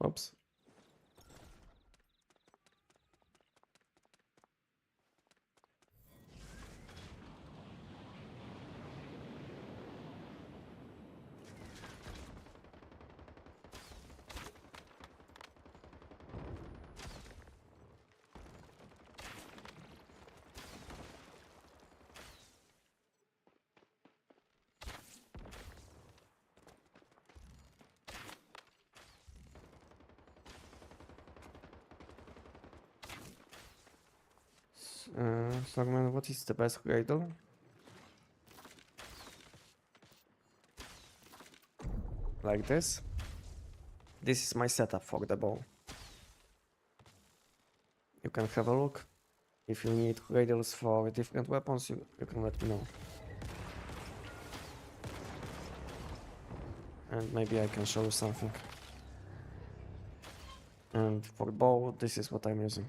Oops. Slugman, what is the best cradle? Like this. This is my setup for the bow. You can have a look. If you need cradles for different weapons, you can let me know. And maybe I can show you something. And for bow, this is what I'm using.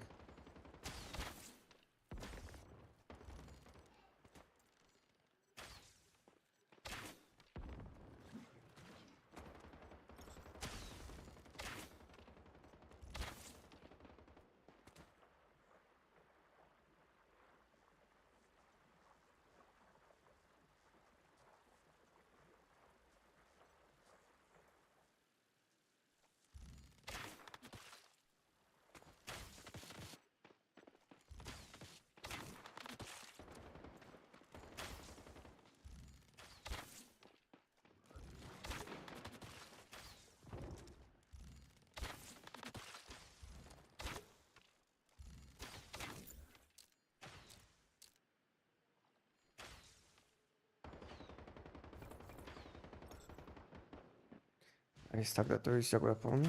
I started to use your weapon.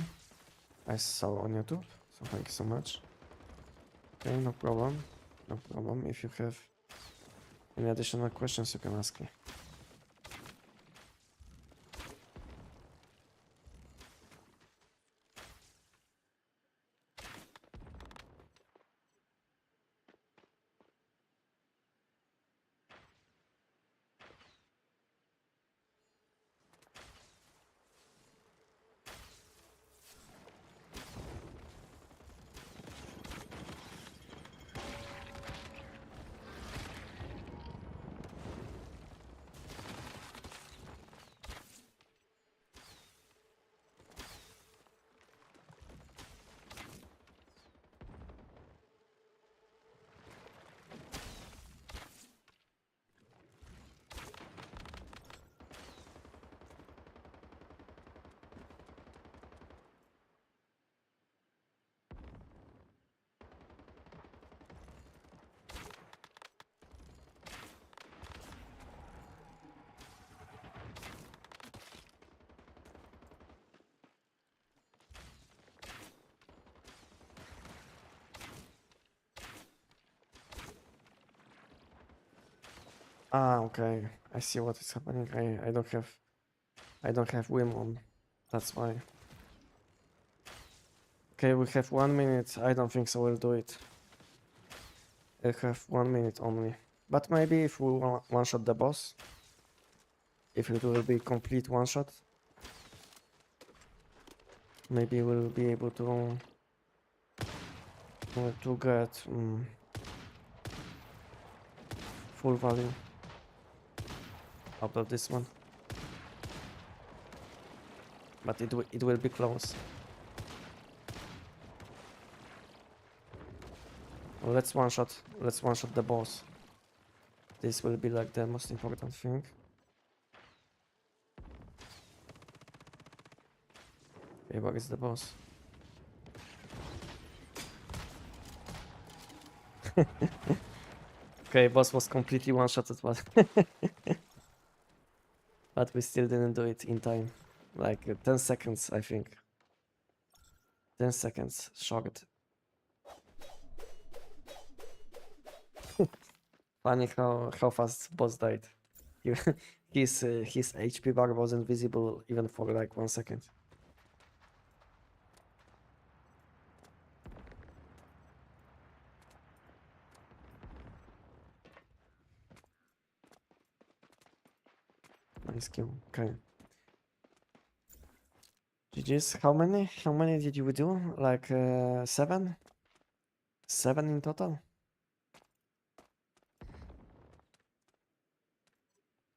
I saw on YouTube, so thank you so much. Okay, no problem. No problem. If you have any additional questions, you can ask me. Ah, okay. I see what is happening. I don't have Wim on. That's why. Okay, we have 1 minute. I don't think so we'll do it. I have 1 minute only. But maybe if we one-shot the boss, if it will be complete one-shot, maybe we'll be able to get full value out of this one. But it will be close. Well, let's one-shot the boss. This will be like the most important thing. Okay, where is the boss? Okay, boss was completely one-shotted, but but we still didn't do it in time. Like 10 seconds, I think. 10 seconds, shocked. Funny how fast boss died. His HP bar wasn't visible even for like 1 second. Nice kill. Okay. GG's. How many did you do? Like 7? 7 in total?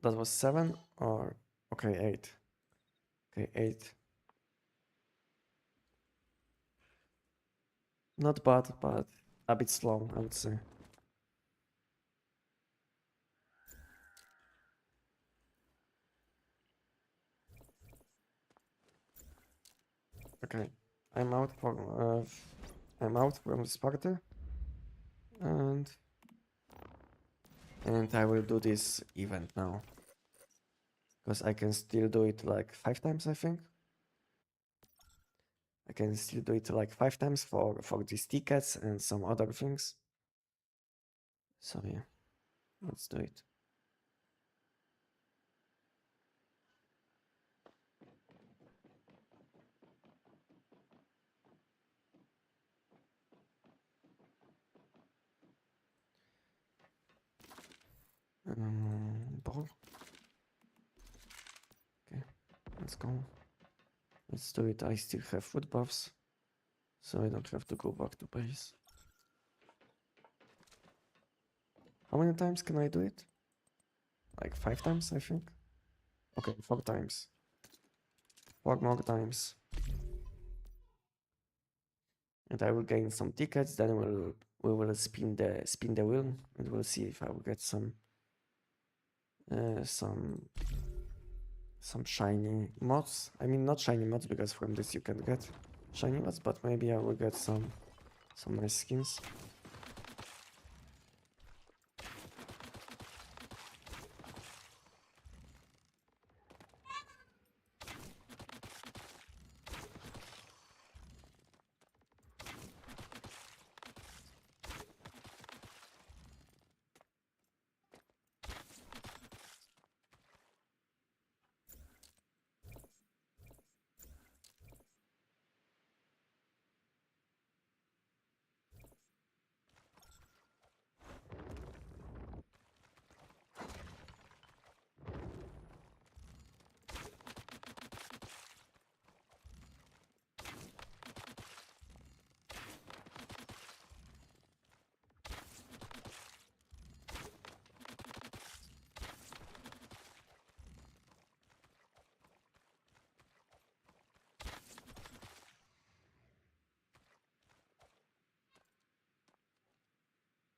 That was 7 or okay, 8. Okay, 8. Not bad, but a bit slow, I would say. Okay, I'm out from this party, and And I will do this event now. Because I can still do it like 5 times, I think. I can still do it like 5 times for these tickets and some other things. So yeah, let's do it. Ball. Okay, let's go. Let's do it. I still have food buffs, so I don't have to go back to base. How many times can I do it? Like 5 times, I think. Okay, 4 times. 4 more times. And I will gain some tickets, then we will spin the wheel and we'll see if I will get some shiny mods. I mean, not shiny mods, because from this you can get shiny mods, but maybe I will get some nice skins.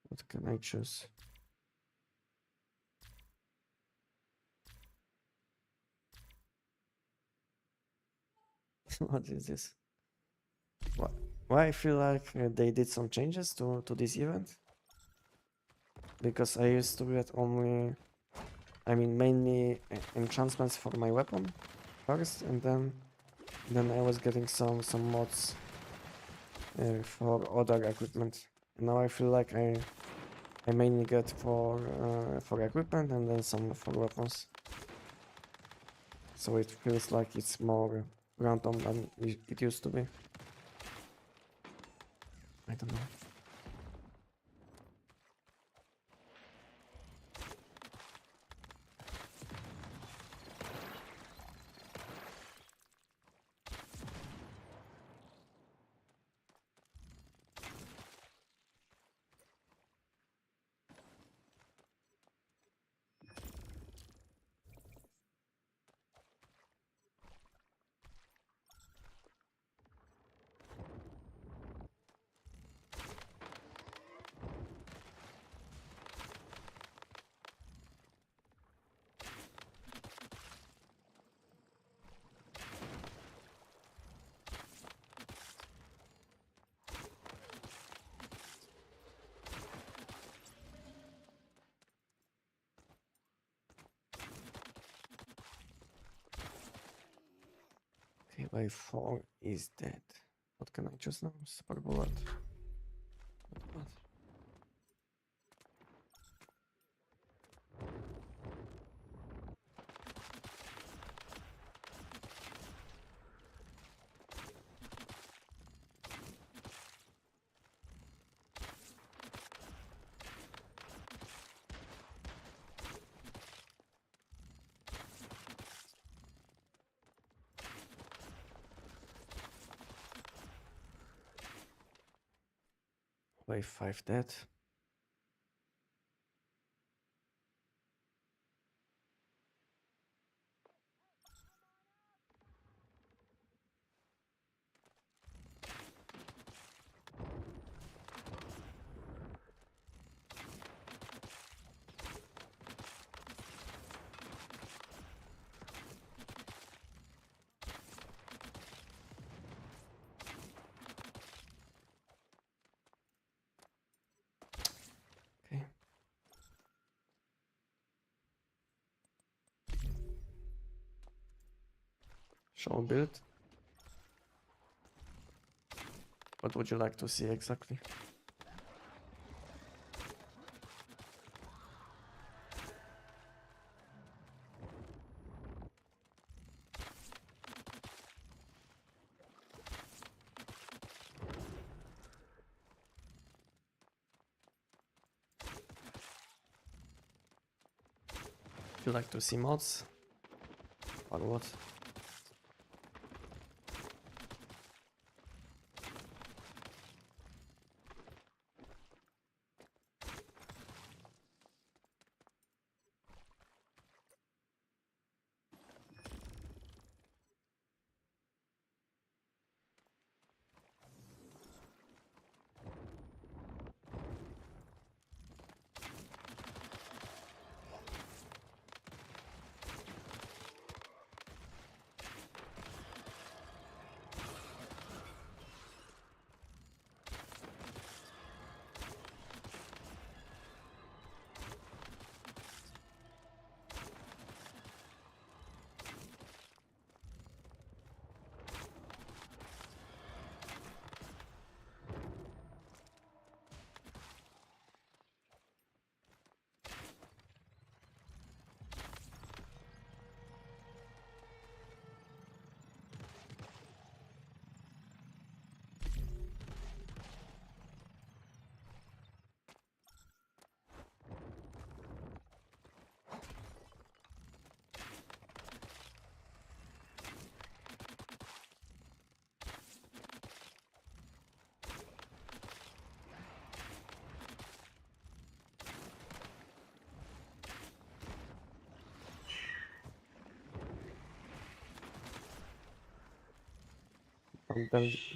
What can I choose? What is this? Why I feel like they did some changes to this event? Because I used to get only, I mean, mainly enhancements for my weapon first, and then I was getting some mods for other equipment. Now I feel like I mainly get for equipment and then some for weapons. So it feels like it's more random than it used to be. I don't know. Okay, by 4 is dead. What can I choose now? Super bullet. What? Wave 5 dead. Show build. What would you like to see exactly? Would you like to see mods? Or what?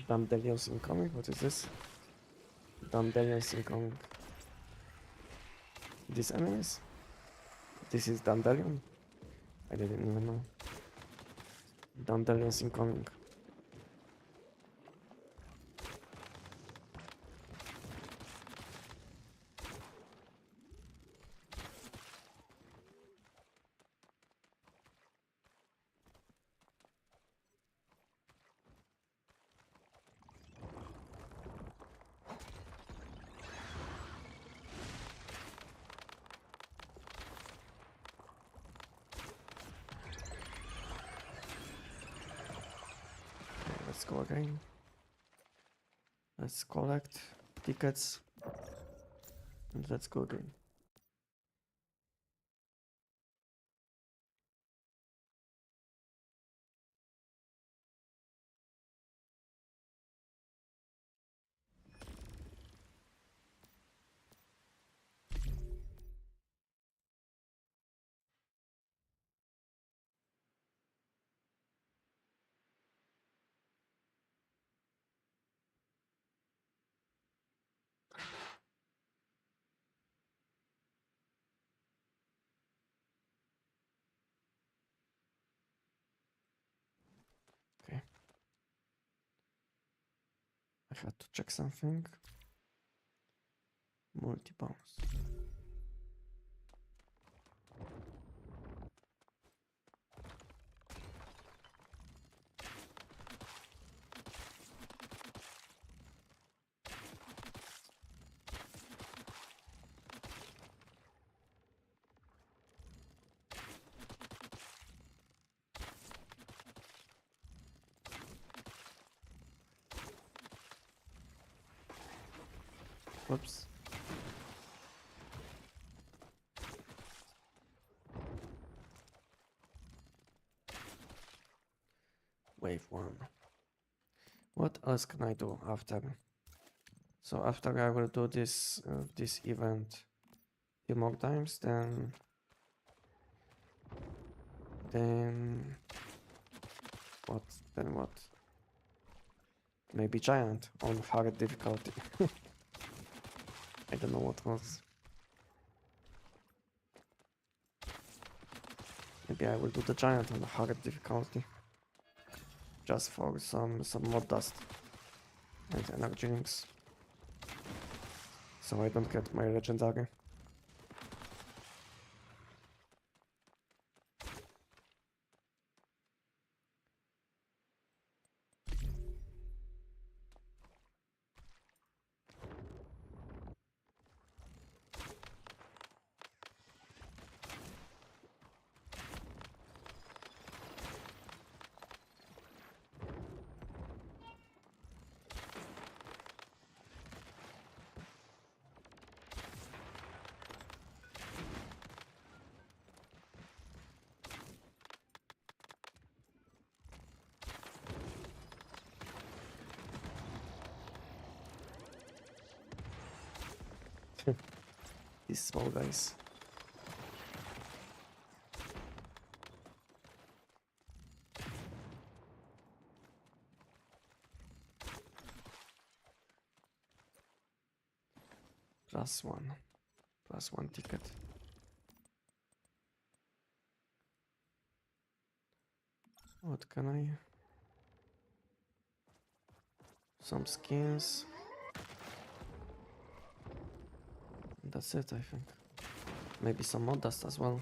Dandelions incoming? What is this? Dandelions incoming. These enemies? This is Dandelion? I didn't even know. Dandelions incoming. Let's go again. Let's collect tickets. And let's go again. Okay. I had to check something. Multi-bounce. Whoops. Wave 1. What else can I do after? So after I will do this this event few more times, then what? Then what? Maybe giant on hard difficulty. I don't know what was. Maybe I will do the giant on hard difficulty. Just for some mod dust and energy links. So I don't get my legendary. These small guys. +1 ticket. What can I? Some skins. That's it, I think. Maybe some mod dust as well.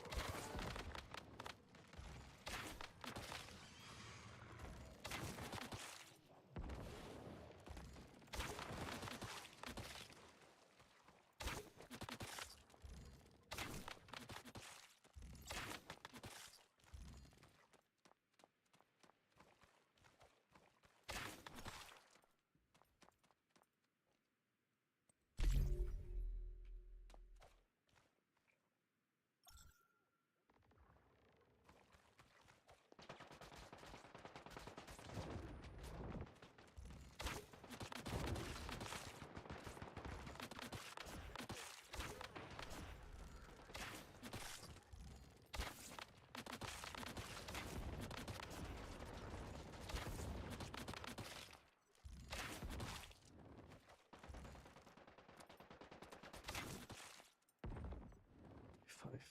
Five.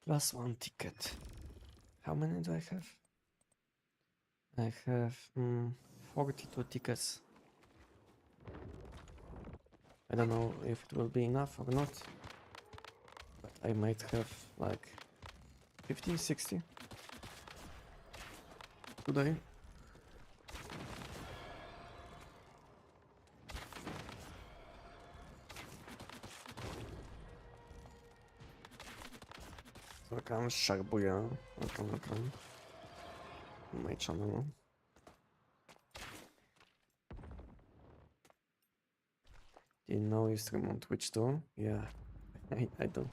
+1 ticket. How many do I have? I have 42 tickets. I don't know if it will be enough or not, but I might have like 50, 60 today. Welcome, Sharbuya. Welcome. My channel. You know you stream on Twitch too? Yeah, I do.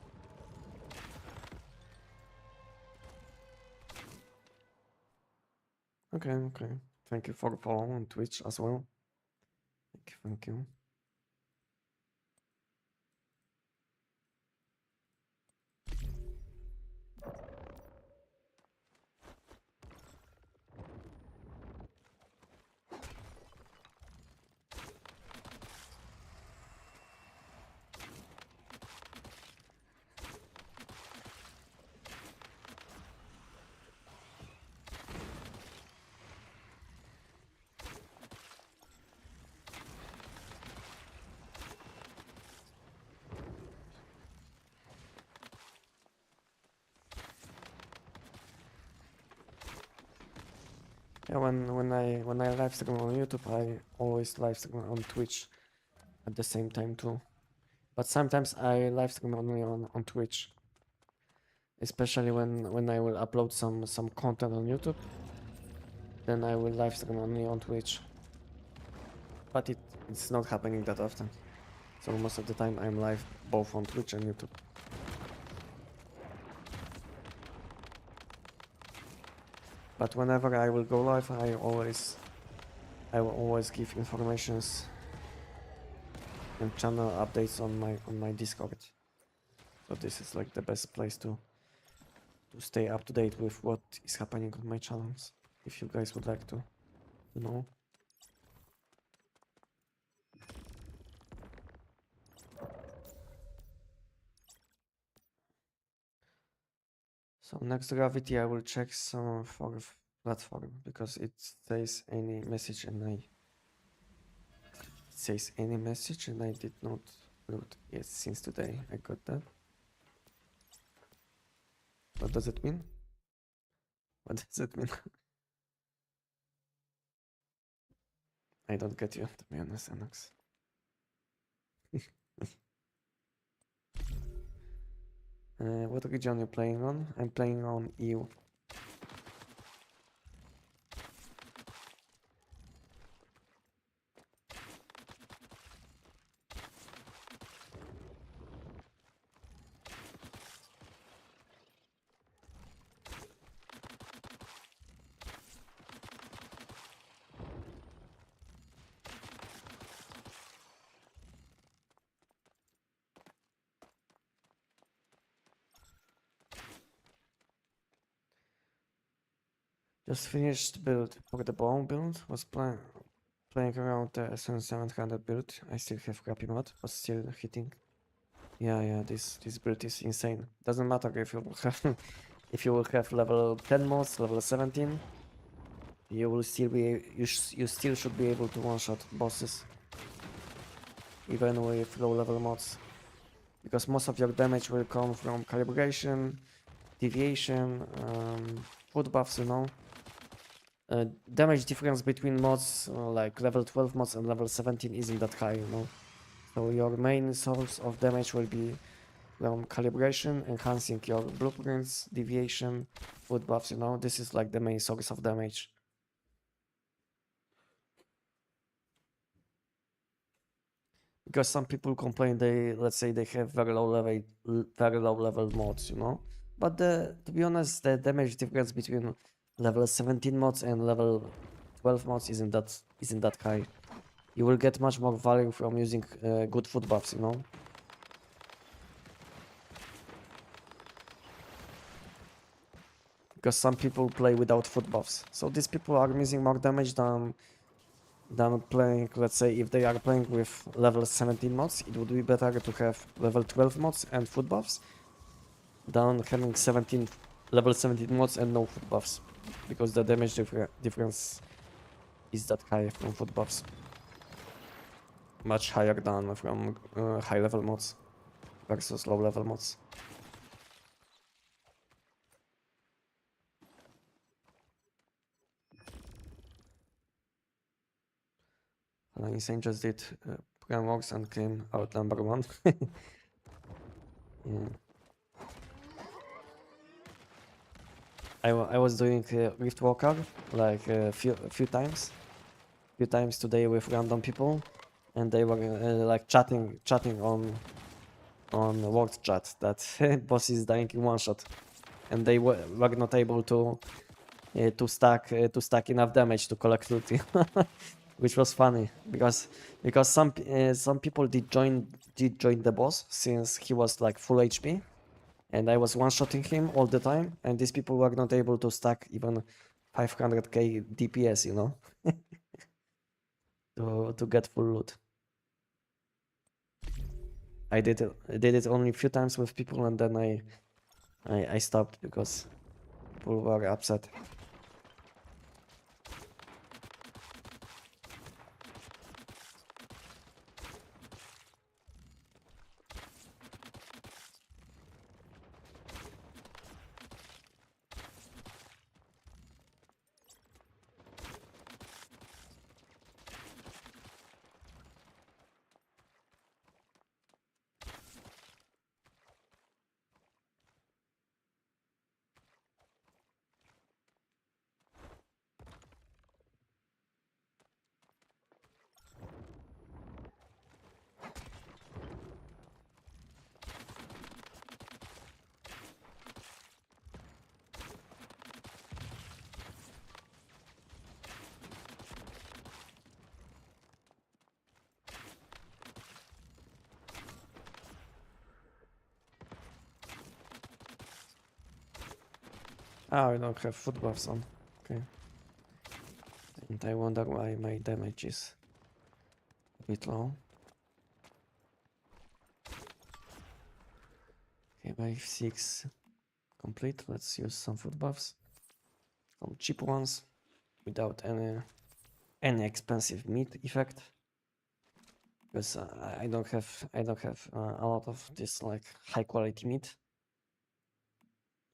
Okay. Thank you for following on Twitch as well. Thank you. Yeah, when I live stream on YouTube, I always live stream on Twitch at the same time too. But sometimes I live stream only on Twitch, especially when I will upload some content on YouTube. Then I will live stream only on Twitch. But it's not happening that often. So most of the time I'm live both on Twitch and YouTube. But whenever I will go live, I will always give informations and channel updates on my Discord. So this is like the best place to stay up to date with what is happening on my channels. If you guys would like to know. So next gravity I will check some for platform because it says any message and I did not load yet since today. I got that. What does it mean? What does it mean? I don't get you, to be honest, Enox. What region are you playing on? I'm playing on EU. Just finished build for the bone build. Was playing around the SN700 build. I still have crappy mod, but still hitting. Yeah, this build is insane. Doesn't matter if you will have if you will have level 10 mods, level 17, you will still be you still should be able to one-shot bosses, even with low level mods, because most of your damage will come from calibration, deviation, food buffs, you know. Damage difference between mods, like level 12 mods and level 17 isn't that high, you know. So your main source of damage will be from calibration, enhancing your blueprints, deviation, food buffs, you know. This is like the main source of damage. Because some people complain let's say they have very low level mods, you know. But to be honest, the damage difference between level 17 mods and level 12 mods isn't that high. You will get much more value from using good food buffs, you know. Because some people play without food buffs, so these people are missing more damage than playing. Let's say if they are playing with level 17 mods, it would be better to have level 12 mods and food buffs than having level 17 mods and no food buffs, because the damage difference is that high from food buffs, much higher than from high level mods versus low level mods. Insane just did PM Warsaw and came out number 1. Yeah. I was doing Rift Walker like a few times today with random people, and they were like chatting on world chat that boss is dying in one shot, and they were not able to stack enough damage to collect loot, which was funny because some people did join the boss since he was like full HP, and I was one-shotting him all the time, and these people were not able to stack even 500k DPS, you know, to get full loot. I did it only a few times with people, and then I stopped because people were upset. Ah, I don't have foot buffs on. Okay. And I wonder why my damage is a bit low. Okay, wave 6 complete. Let's use some foot buffs. Some cheap ones without any expensive meat effect. Because I don't have a lot of this like high quality meat.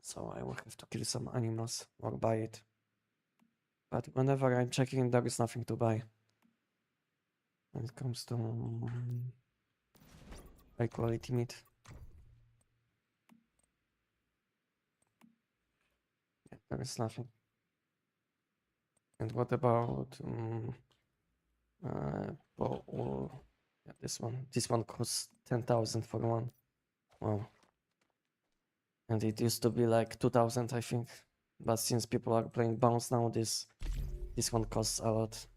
So I will have to kill some animals or buy it. But whenever I'm checking, there is nothing to buy. When it comes to high quality meat. Yeah, there is nothing. And what about yeah, this one? This one costs 10,000 for one. Wow. And it used to be like 2,000, I think. But since people are playing bounce now, this one costs a lot.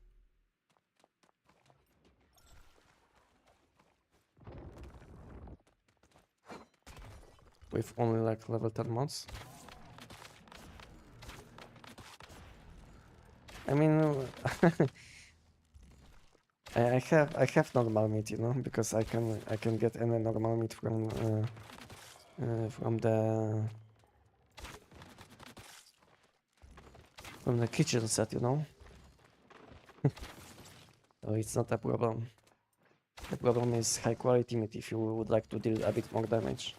With only like level 10 mods. I mean, I have normal meat, you know, because I can get any normal meat from the kitchen set, you know. So it's not a problem. The problem is high quality meat if you would like to deal a bit more damage.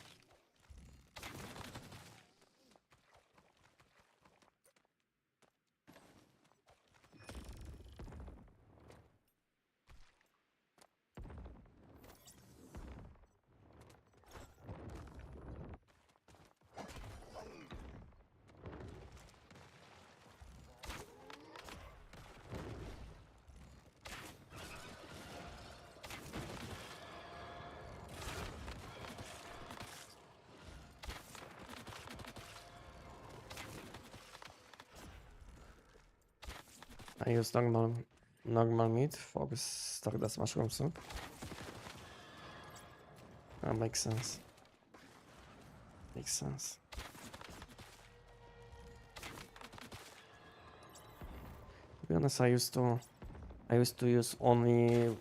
I use normal meat for the Stardust mushroom soup. That makes sense. Makes sense. To be honest, I used to use only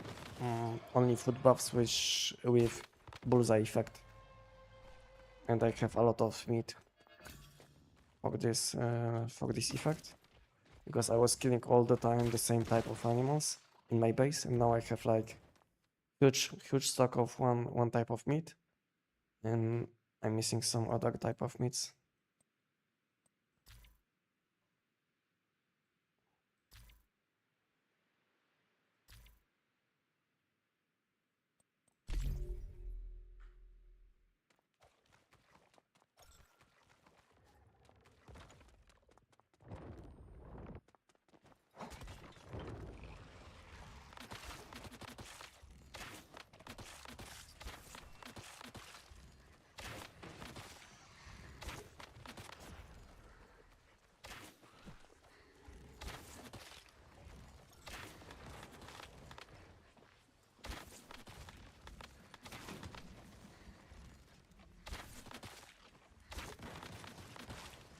food buffs with bullseye effect, and I have a lot of meat for this effect, because I was killing all the time the same type of animals in my base, and now I have like huge stock of one type of meat, and I'm missing some other type of meats.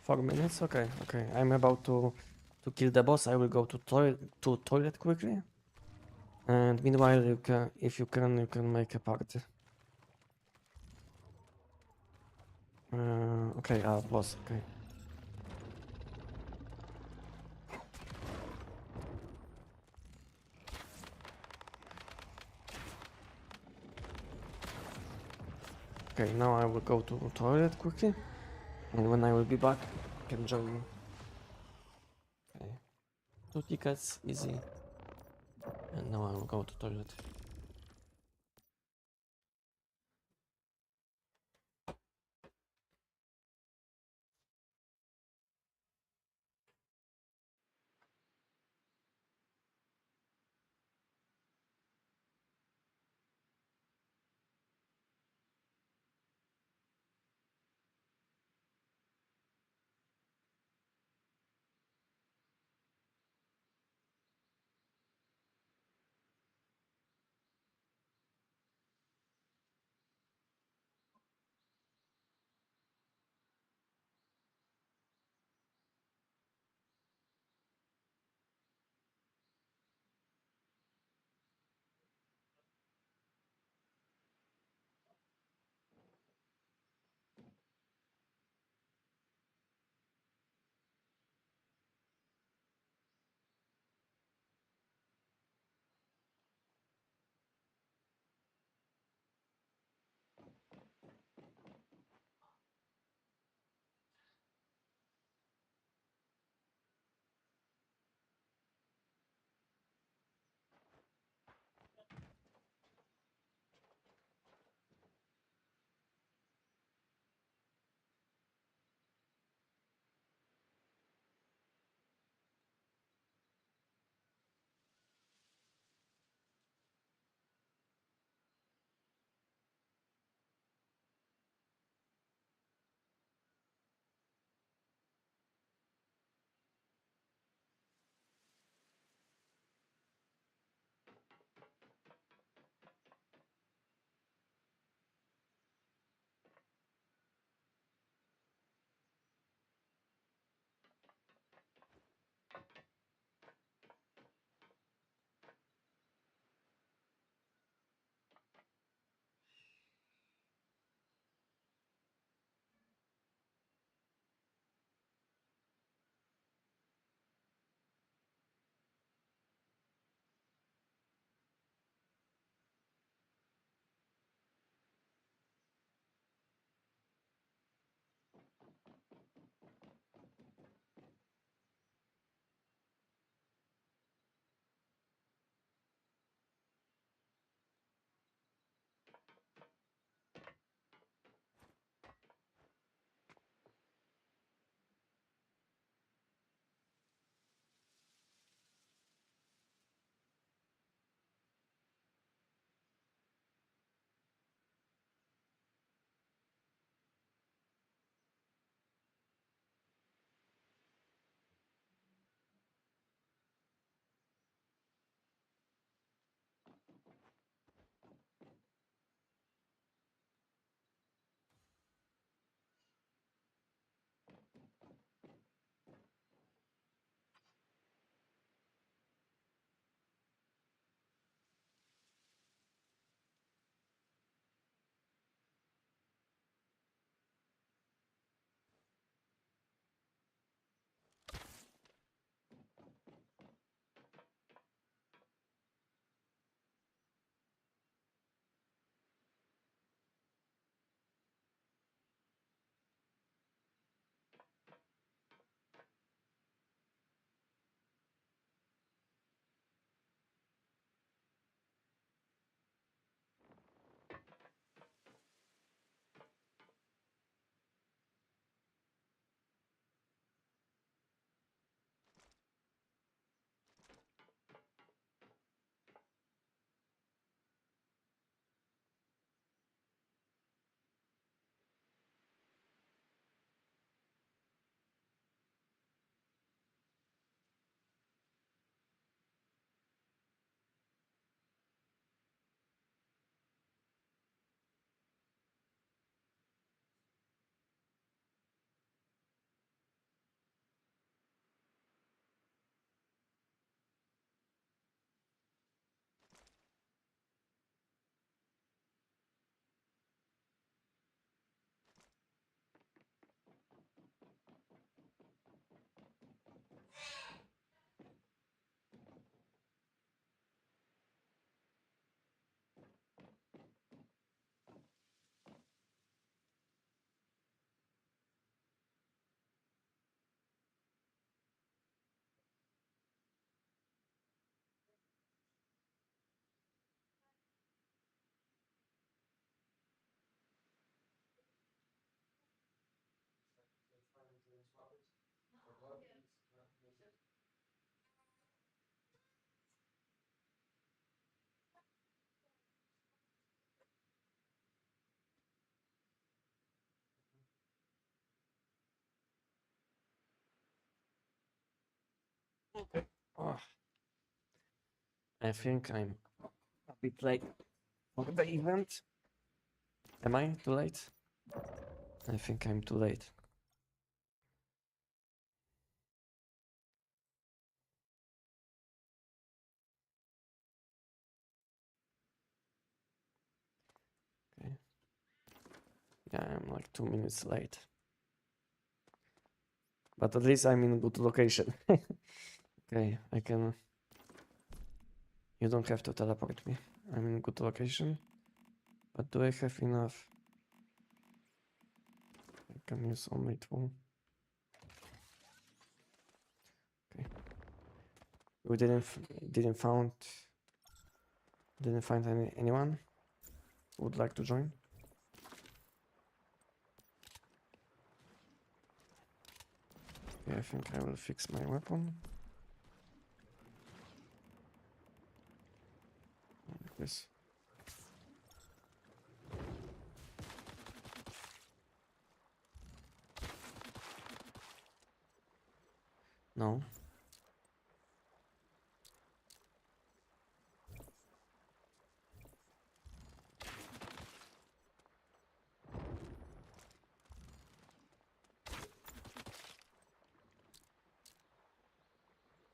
Four minutes? Okay, okay. I'm about to kill the boss. I will go to toilet quickly. And meanwhile, if you can make a party. Okay, boss. Okay. Okay, now I will go to toilet quickly, and when I will be back, I can join you. Okay, 2 tickets, easy. And now I will go to toilet. Okay. Oh, I think I'm a bit late for the event. Am I too late? I think I'm too late. Okay. Yeah, I'm like 2 minutes late. But at least I'm in good location. Okay, I can. You don't have to teleport me. I'm in good location. But do I have enough? I can use only two. Okay. We didn't find anyone who would like to join. Okay, I think I will fix my weapon. Like this. No.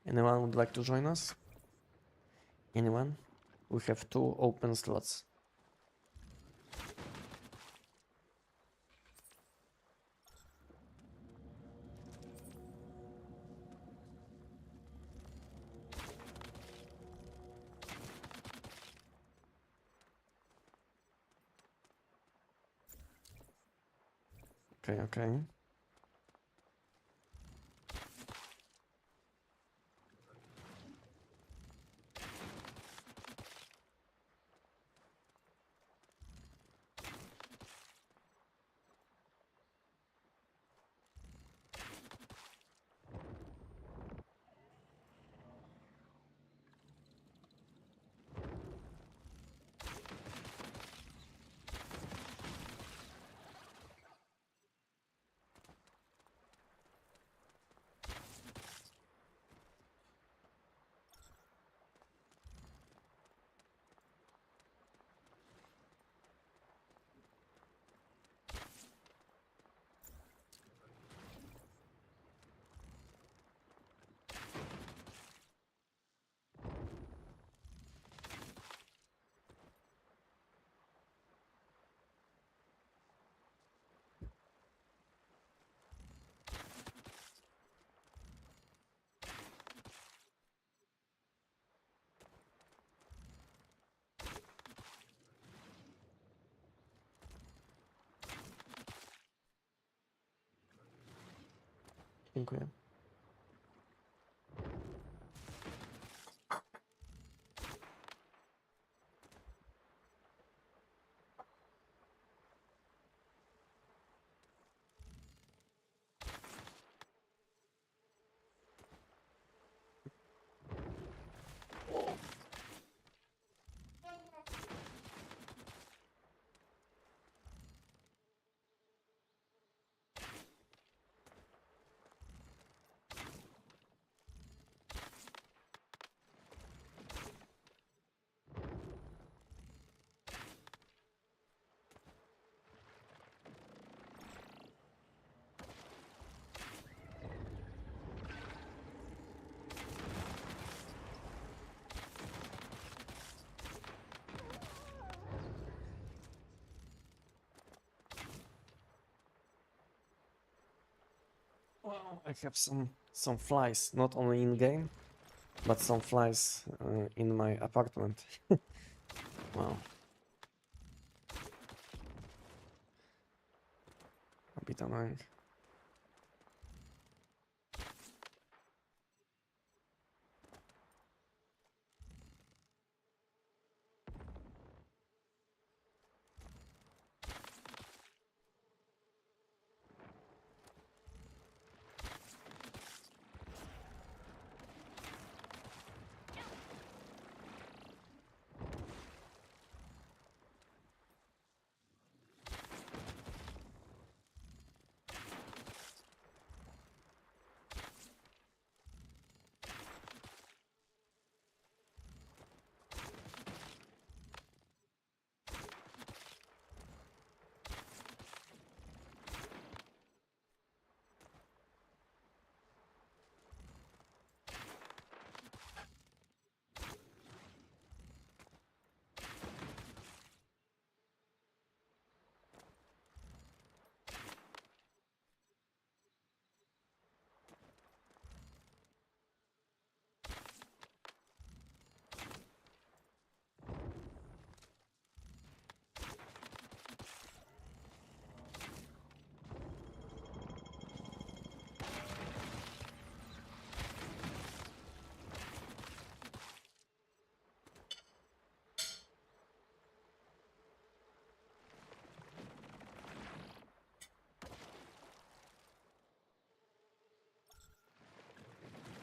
Anyone would like to join us? Anyone? We have 2 open slots. Okay, okay. Dziękuję. Well, I have some flies, not only in game, but some flies in my apartment. Wow. A bit annoying.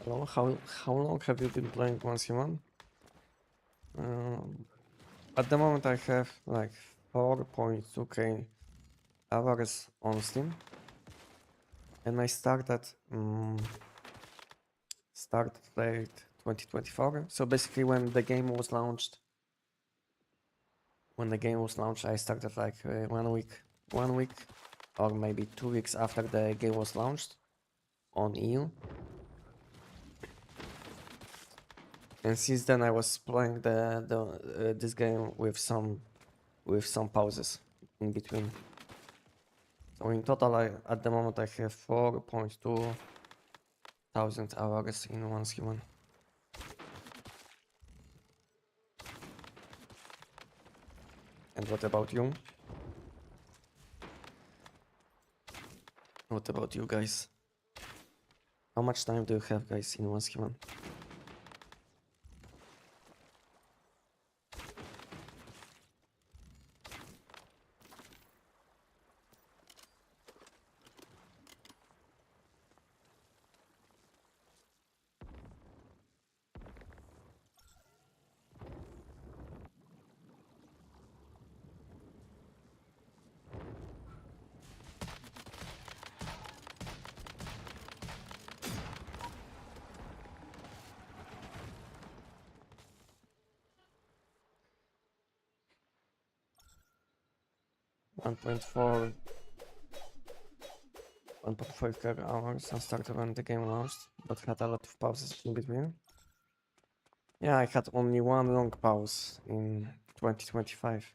Hello, how long have you been playing Once Human? At the moment I have like 4.2k hours on Steam, and I started late 2024. So basically, when the game was launched, I started like 1 week, or maybe 2 weeks after the game was launched on EU. And since then, I was playing this game with some pauses in between. So in total, at the moment I have 4.2 thousand hours in Once Human. And what about you? What about you guys? How much time do you have, guys, in Once Human? 1.4, 1.5 hours. I started when the game launched, but had a lot of pauses in between. Yeah, I had only one long pause in 2025.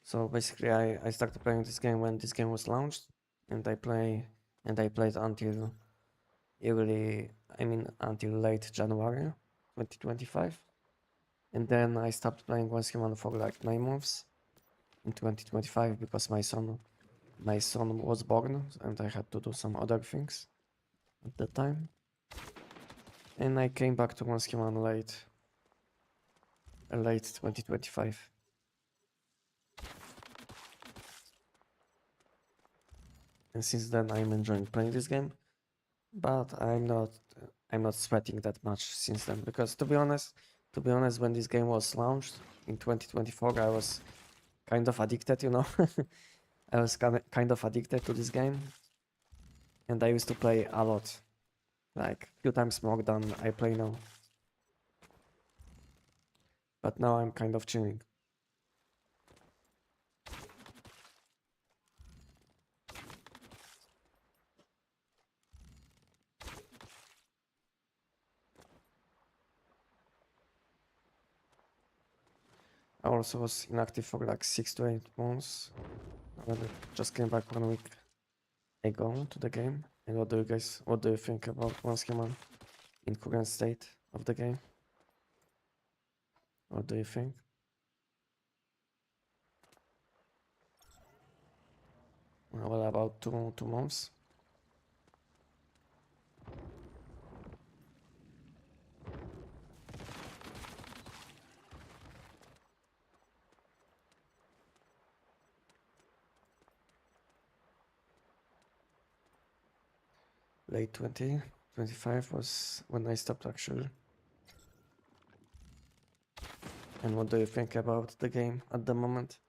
So basically, I started playing this game when this game was launched, and I played until until late January 2025. And then I stopped playing Once Human for like 9 months in 2025 because my son was born and I had to do some other things at that time. And I came back to Once Human late 2025. And since then I'm enjoying playing this game, but I'm not sweating that much since then, because to be honest, when this game was launched in 2024, I was kind of addicted, you know. I was kind of addicted to this game, and I used to play a lot, like few times more than I play now. But now I'm kind of chilling. I also was inactive for like 6 to 8 months. I just came back 1 week ago to the game. And what do you think about Once Human in current state of the game? What do you think? Well, about 2 months. Late 2025 was when I stopped actually. And what do you think about the game at the moment?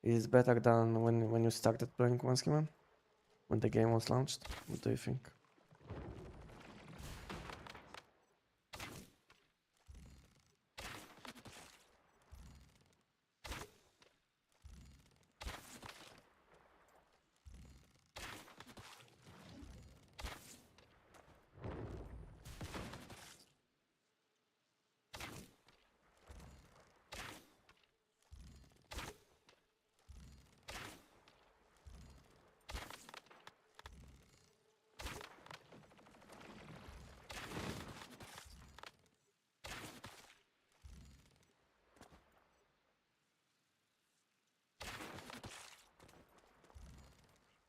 Is it better than when you started playing Once Human? When the game was launched? What do you think?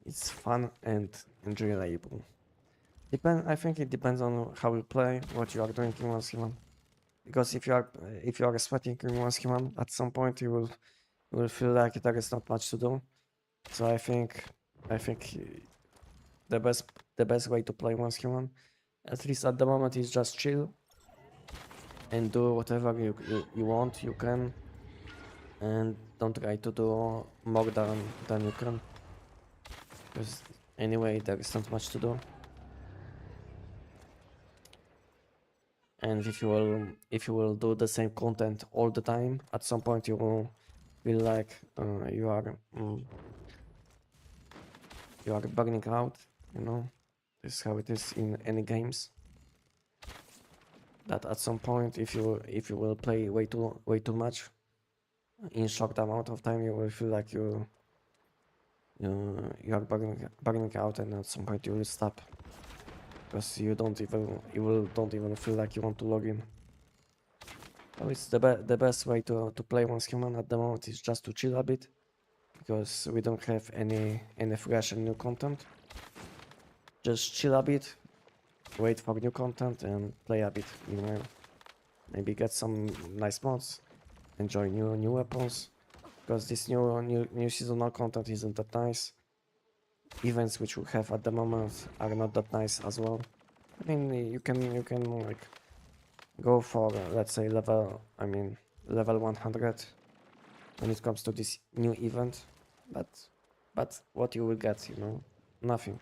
It's fun and enjoyable. I think it depends on how you play, what you are doing in Once Human. Because if you are sweating in Once Human, at some point you will feel like there is not much to do, So I think the best way to play once human, at least at the moment, is just chill and do whatever you want, you can, and don't try to do more than you can, because anyway there is not much to do. And if you will do the same content all the time, at some point you will feel like you are burning out, you know. This is how it is in any games, that at some point if you will play way too much in short amount of time, you will feel like you are burning out, and at some point you will stop, because you don't even feel like you want to log in. So it's the best way to play once human at the moment is just to chill a bit, because we don't have any fresh and new content. Just chill a bit, wait for new content, and play a bit meanwhile. Maybe get some nice mods, enjoy new weapons, because this new seasonal content isn't that nice. Events which we have at the moment are not that nice as well. I mean, you can like go for let's say level 100 when it comes to this new event, but what you will get, nothing.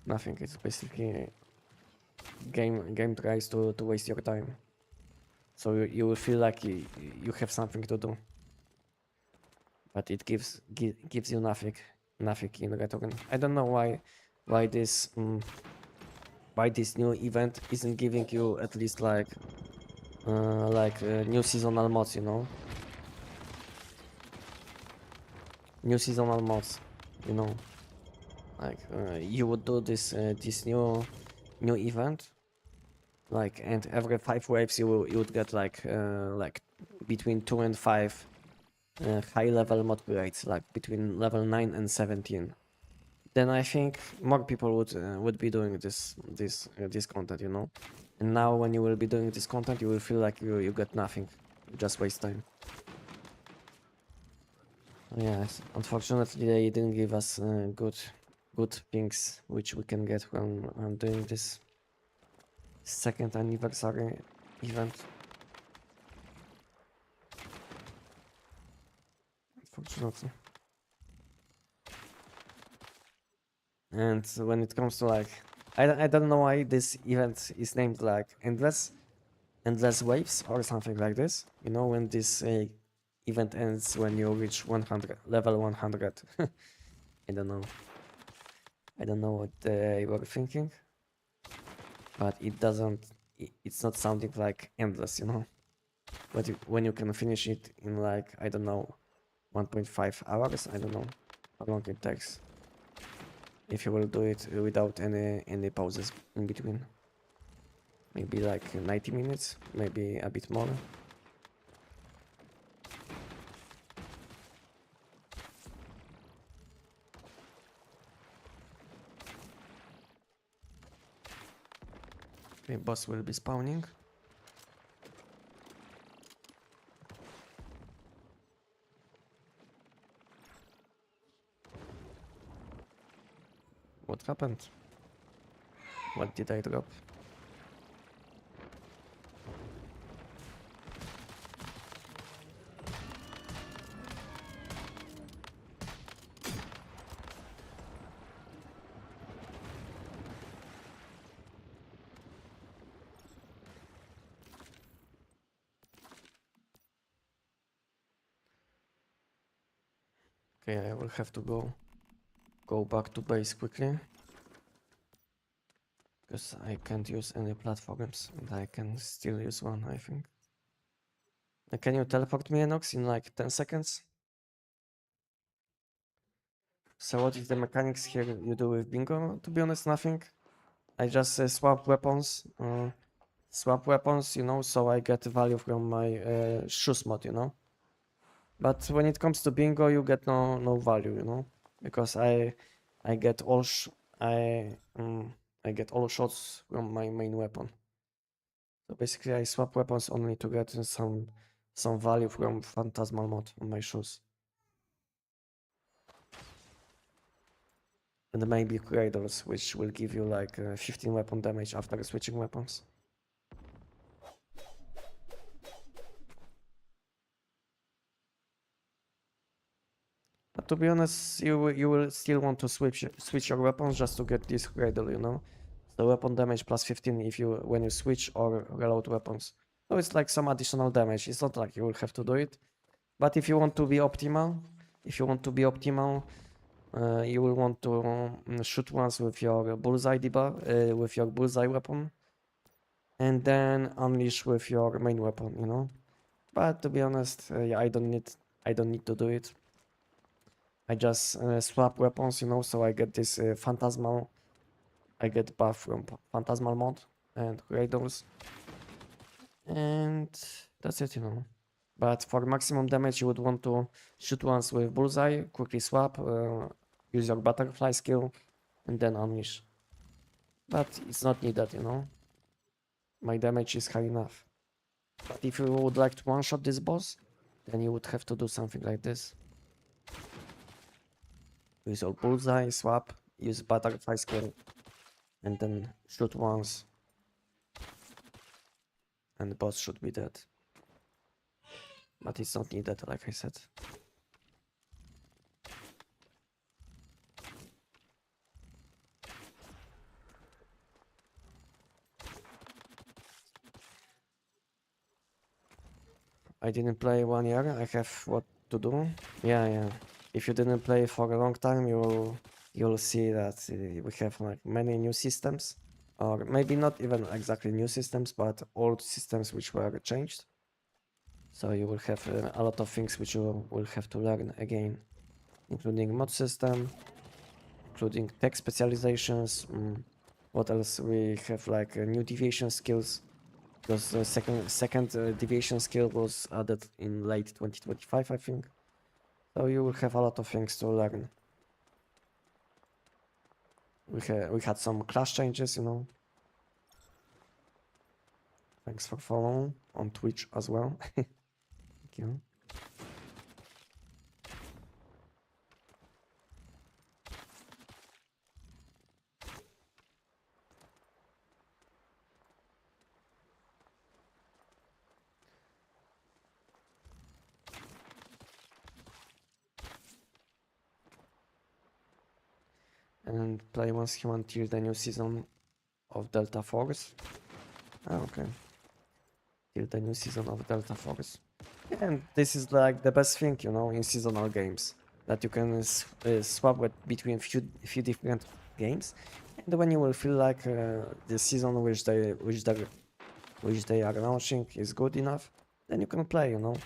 Nothing. It's basically game tries to waste your time, so you will feel like you have something to do, but it gives you nothing in return. I don't know why this why this new event isn't giving you at least like new seasonal mods, new seasonal mods, you know like you would do this new event, like, and every 5 waves you would get like between 2 and 5 high level mod grades, like between level 9 and 17. Then I think more people would be doing this content, and now when you will be doing this content, you will feel like you get nothing, you just waste time. Yes, unfortunately they didn't give us good things which we can get when doing this second anniversary event. Unfortunately. And when it comes to like, I don't know why this event is named like endless waves or something like this. When this event ends when you reach 100 level 100. I don't know. I don't know what they were thinking, but it's not sounding like endless, But when you can finish it in like, I don't know, 1.5 hours, I don't know how long it takes. If you will do it without any pauses in between. Maybe like 90 minutes, maybe a bit more. Okay, boss will be spawning. What happened? What did I drop? Okay, I will have to go back to base quickly, because I can't use any platforms, and I can still use one, I think. Can you teleport me, Enox, in like 10 seconds? So what is the mechanics here you do with bingo? To be honest, nothing. I just swap weapons, so I get value from my shoes mod, But when it comes to bingo, you get no value, because I get all I get all shots from my main weapon. So basically, I swap weapons only to get some value from phantasmal mod on my shoes. and maybe creators, which will give you like 15 weapon damage after switching weapons. But to be honest, you will still want to switch your weapons just to get this cradle, you know. So weapon damage plus 15 if you when you switch or reload weapons. So it's like some additional damage. It's not like you will have to do it. But if you want to be optimal, you will want to shoot once with your bullseye debuff, with your bullseye weapon, and then unleash with your main weapon, you know. But to be honest, yeah, I don't need to do it. I just swap weapons, you know, so I get this phantasmal. I get buff from phantasmal mod and raiders, and that's it, you know. But for maximum damage, you would want to shoot once with bullseye, quickly swap, use your butterfly skill, and then unleash. But it's not needed, you know. My damage is high enough. But if you would like to one-shot this boss, then you would have to do something like this. Use your bullseye, swap, use butterfly skill, and then shoot once. And the boss should be dead. But it's not needed, like I said. I didn't play 1 year, I have what to do. Yeah. If you didn't play for a long time, you'll see that we have like many new systems. Or maybe not even exactly new systems, but old systems which were changed. So you will have a lot of things which you will have to learn again, including mod system, including tech specializations. What else? We have like new deviation skills, because the second deviation skill was added in late 2025, I think. So you will have a lot of things to learn. We had some class changes, you know. Thanks for following on Twitch as well. Thank you. And play once human till the new season of Delta Force. Oh, okay. Till the new season of Delta Force. And this is like the best thing, you know, in seasonal games, that you can swap between few different games, and when you will feel like the season which they are launching is good enough, then you can play, you know.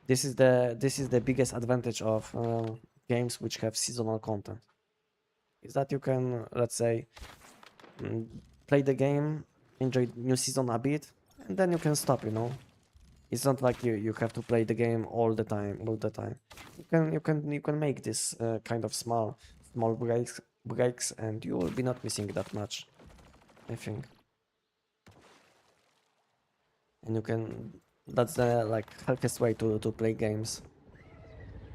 This is the biggest advantage of games which have seasonal content, is that you can, let's say, play the game, enjoy new season a bit, and then you can stop, you know. It's not like you have to play the game all the time. You can make this kind of small breaks, and you will be not missing that much, I think. And you can, that's the like healthiest way to play games.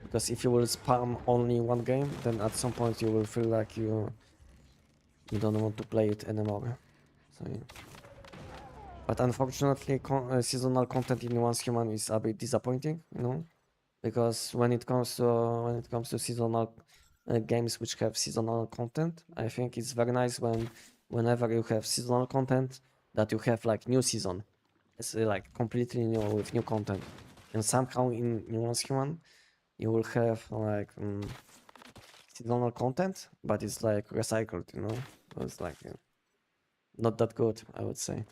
Because if you will spam only one game, then at some point you will feel like you don't want to play it anymore. So yeah. But unfortunately, seasonal content in Once Human is a bit disappointing, you know, because when it comes to seasonal games which have seasonal content, I think it's very nice whenever you have seasonal content that you have like new season. It's like completely new with new content, and somehow in Once Human you will have like seasonal content, but it's like recycled, you know. So it's like not that good, I would say.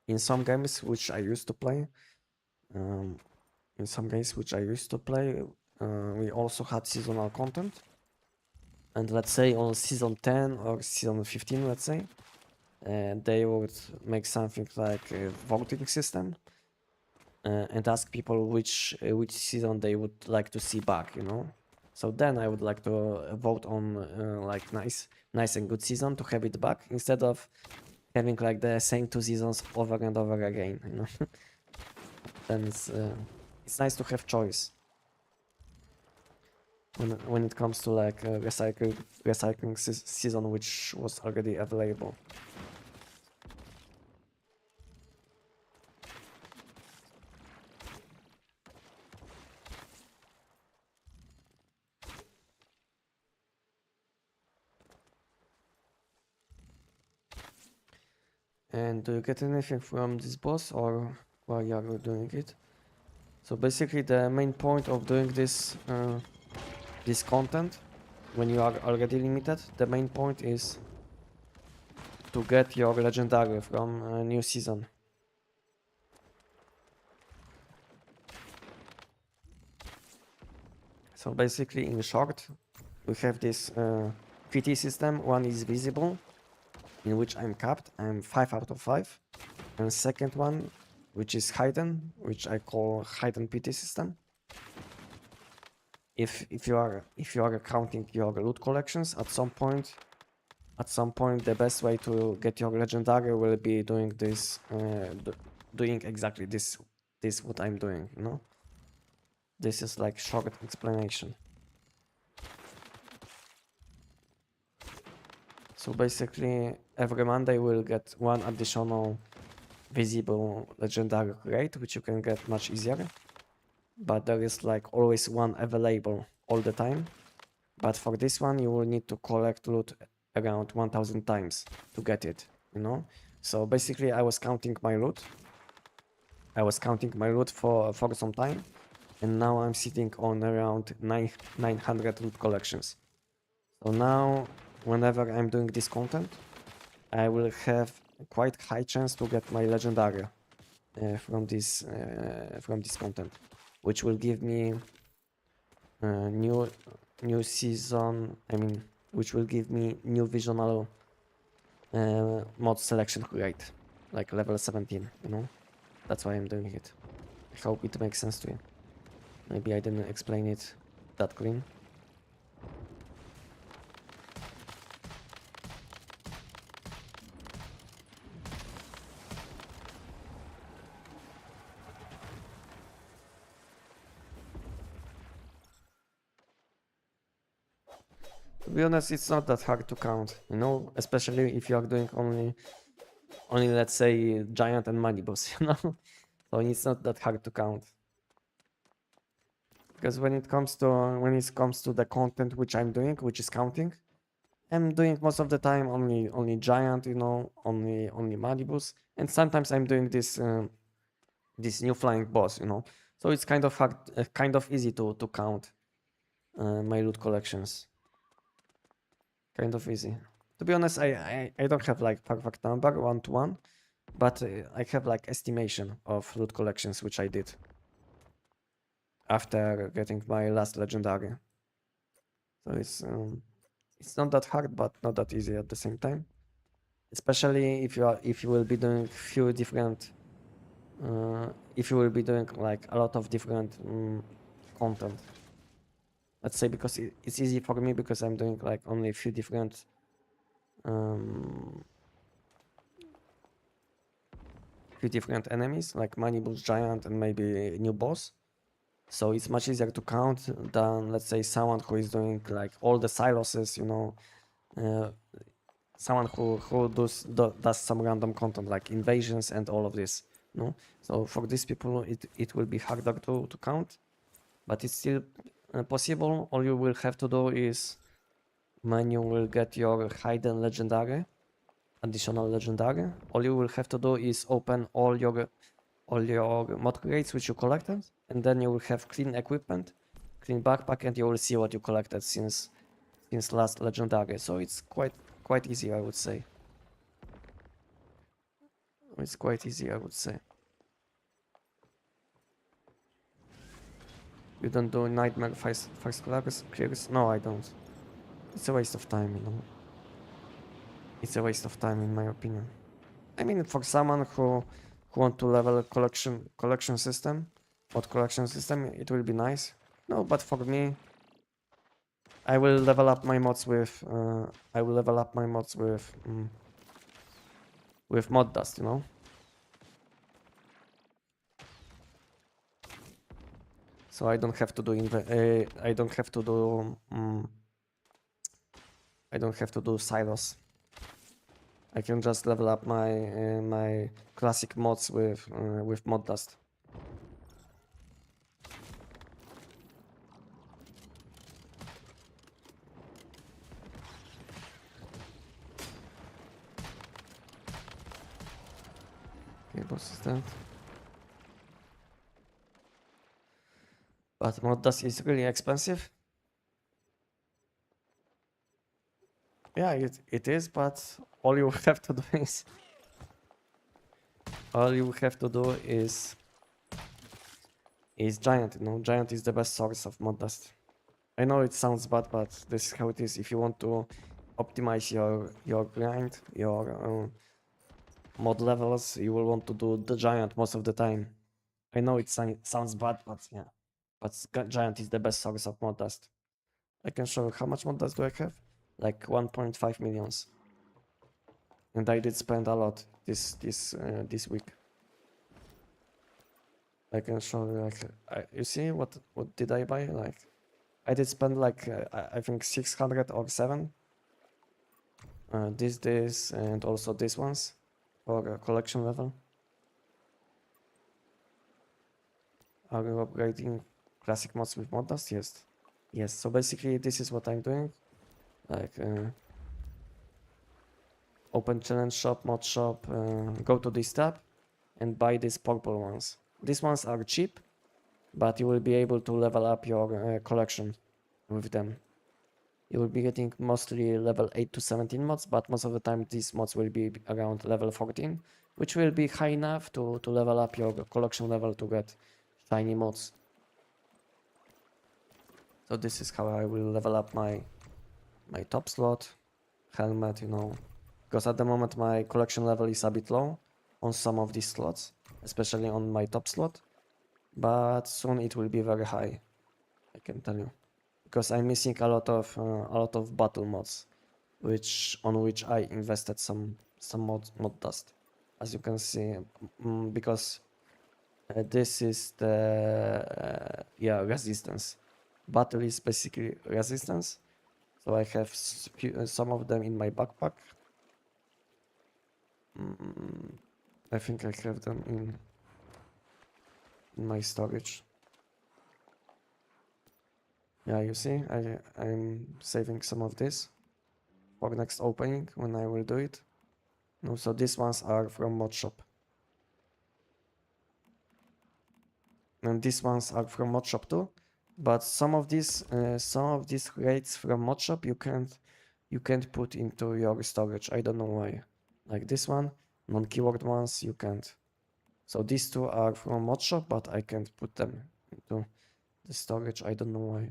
In some games which I used to play, we also had seasonal content. And let's say on season 10 or season 15, let's say, they would make something like a voting system and ask people which season they would like to see back, you know. So then I would like to vote on like nice and good season to have it back, instead of having like the same 2 seasons over and over again, you know. Then it's nice to have choice. when it comes to like recycling season, which was already available. And do you get anything from this boss, or why are you doing it? So basically the main point of doing this content, when you are already limited, the main point is to get your legendary from a new season. So basically, in short, we have this PT system. One is visible, in which I'm capped. I'm 5 out of 5. And second one, which is hidden, which I call hidden PT system. If you are counting your loot collections, at some point the best way to get your legendary will be doing this, doing exactly this what I'm doing, you know. This is like short explanation. So basically every Monday we'll get one additional visible legendary crate, which you can get much easier, but there is like always one available all the time. But for this one you will need to collect loot around 1000 times to get it, you know. So basically I was counting my loot for some time, and now I'm sitting on around 900 loot collections. So now whenever I'm doing this content, I will have quite high chance to get my legendary from this content, which will give me new season. I mean, which will give me new visional mod selection rate, like level 17. You know, that's why I'm doing it. I hope it makes sense to you. Maybe I didn't explain it that clean. To be honest, it's not that hard to count, you know, especially if you are doing only let's say giant and money boss, you know. So it's not that hard to count. Because when it comes to the content which I'm doing, which is counting, I'm doing most of the time only giant, you know, only money boss, and sometimes I'm doing this new flying boss, you know. So it's kind of hard, kind of easy to count my loot collections. Kind of easy. To be honest, I don't have like perfect number 1-to-1, but I have like estimation of loot collections which I did after getting my last legendary. So it's not that hard, but not that easy at the same time. Especially if you will be doing few different, if you will be doing like a lot of different content. Let's say, because it's easy for me because I'm doing like only a few different enemies, like money boss, giant, and maybe a new boss. So it's much easier to count than, let's say, someone who is doing like all the siloses, you know, someone who does some random content like invasions and all of this, no. So for these people it will be harder to count, but it's still possible. All you will have to do is, when you will get your hidden legendary, additional legendary, all you will have to do is open all your mod crates which you collected, and then you will have clean equipment, clean backpack, and you will see what you collected since last legendary. So it's quite easy, I would say. It's quite easy, I would say. You don't do nightmare first clears? No, I don't. It's a waste of time, you know. It's a waste of time, in my opinion. I mean, for someone who want to level a collection system, mod collection system, it will be nice. No, but for me, I will level up my mods with with mod dust, you know. So I don't have to do I don't have to do silos. I can just level up my classic mods with mod dust. Okay, boss is dead. But mod dust is really expensive. Yeah, it is, but all you have to do is giant, you know. Giant is the best source of mod dust. I know it sounds bad, but this is how it is. If you want to optimize your grind, your mod levels, you will want to do the giant most of the time. I know it sounds bad, but yeah. But giant is the best source of mod dust. I can show you how much mod dust do I have? Like 1.5 millions. And I did spend a lot this week. I can show you like you see what did I buy? Like I did spend like I think 600 or 7. This and also this ones for collection level. Are you upgrading classic mods with mod dust? Yes. Yes. So basically this is what I'm doing. Like open challenge shop, mod shop, go to this tab and buy these purple ones. These ones are cheap, but you will be able to level up your collection with them. You will be getting mostly level 8 to 17 mods, but most of the time these mods will be around level 14, which will be high enough to level up your collection level to get shiny mods. So this is how I will level up my top slot, helmet, you know, because at the moment my collection level is a bit low on some of these slots, especially on my top slot, but soon it will be very high, I can tell you, because I'm missing a lot of battle mods, on which I invested some mod dust, as you can see, because this is the yeah, resistance. Battle is basically resistance, so I have some of them in my backpack. I think I have them in my storage. Yeah, you see, I'm saving some of this for next opening when I will do it. No, so these ones are from mod shop. And these ones are from mod shop too. But some of these rates from mod shop you can't put into your storage. I don't know why. Like this one, non-keyword ones you can't. So these two are from mod shop, but I can't put them into the storage. I don't know why.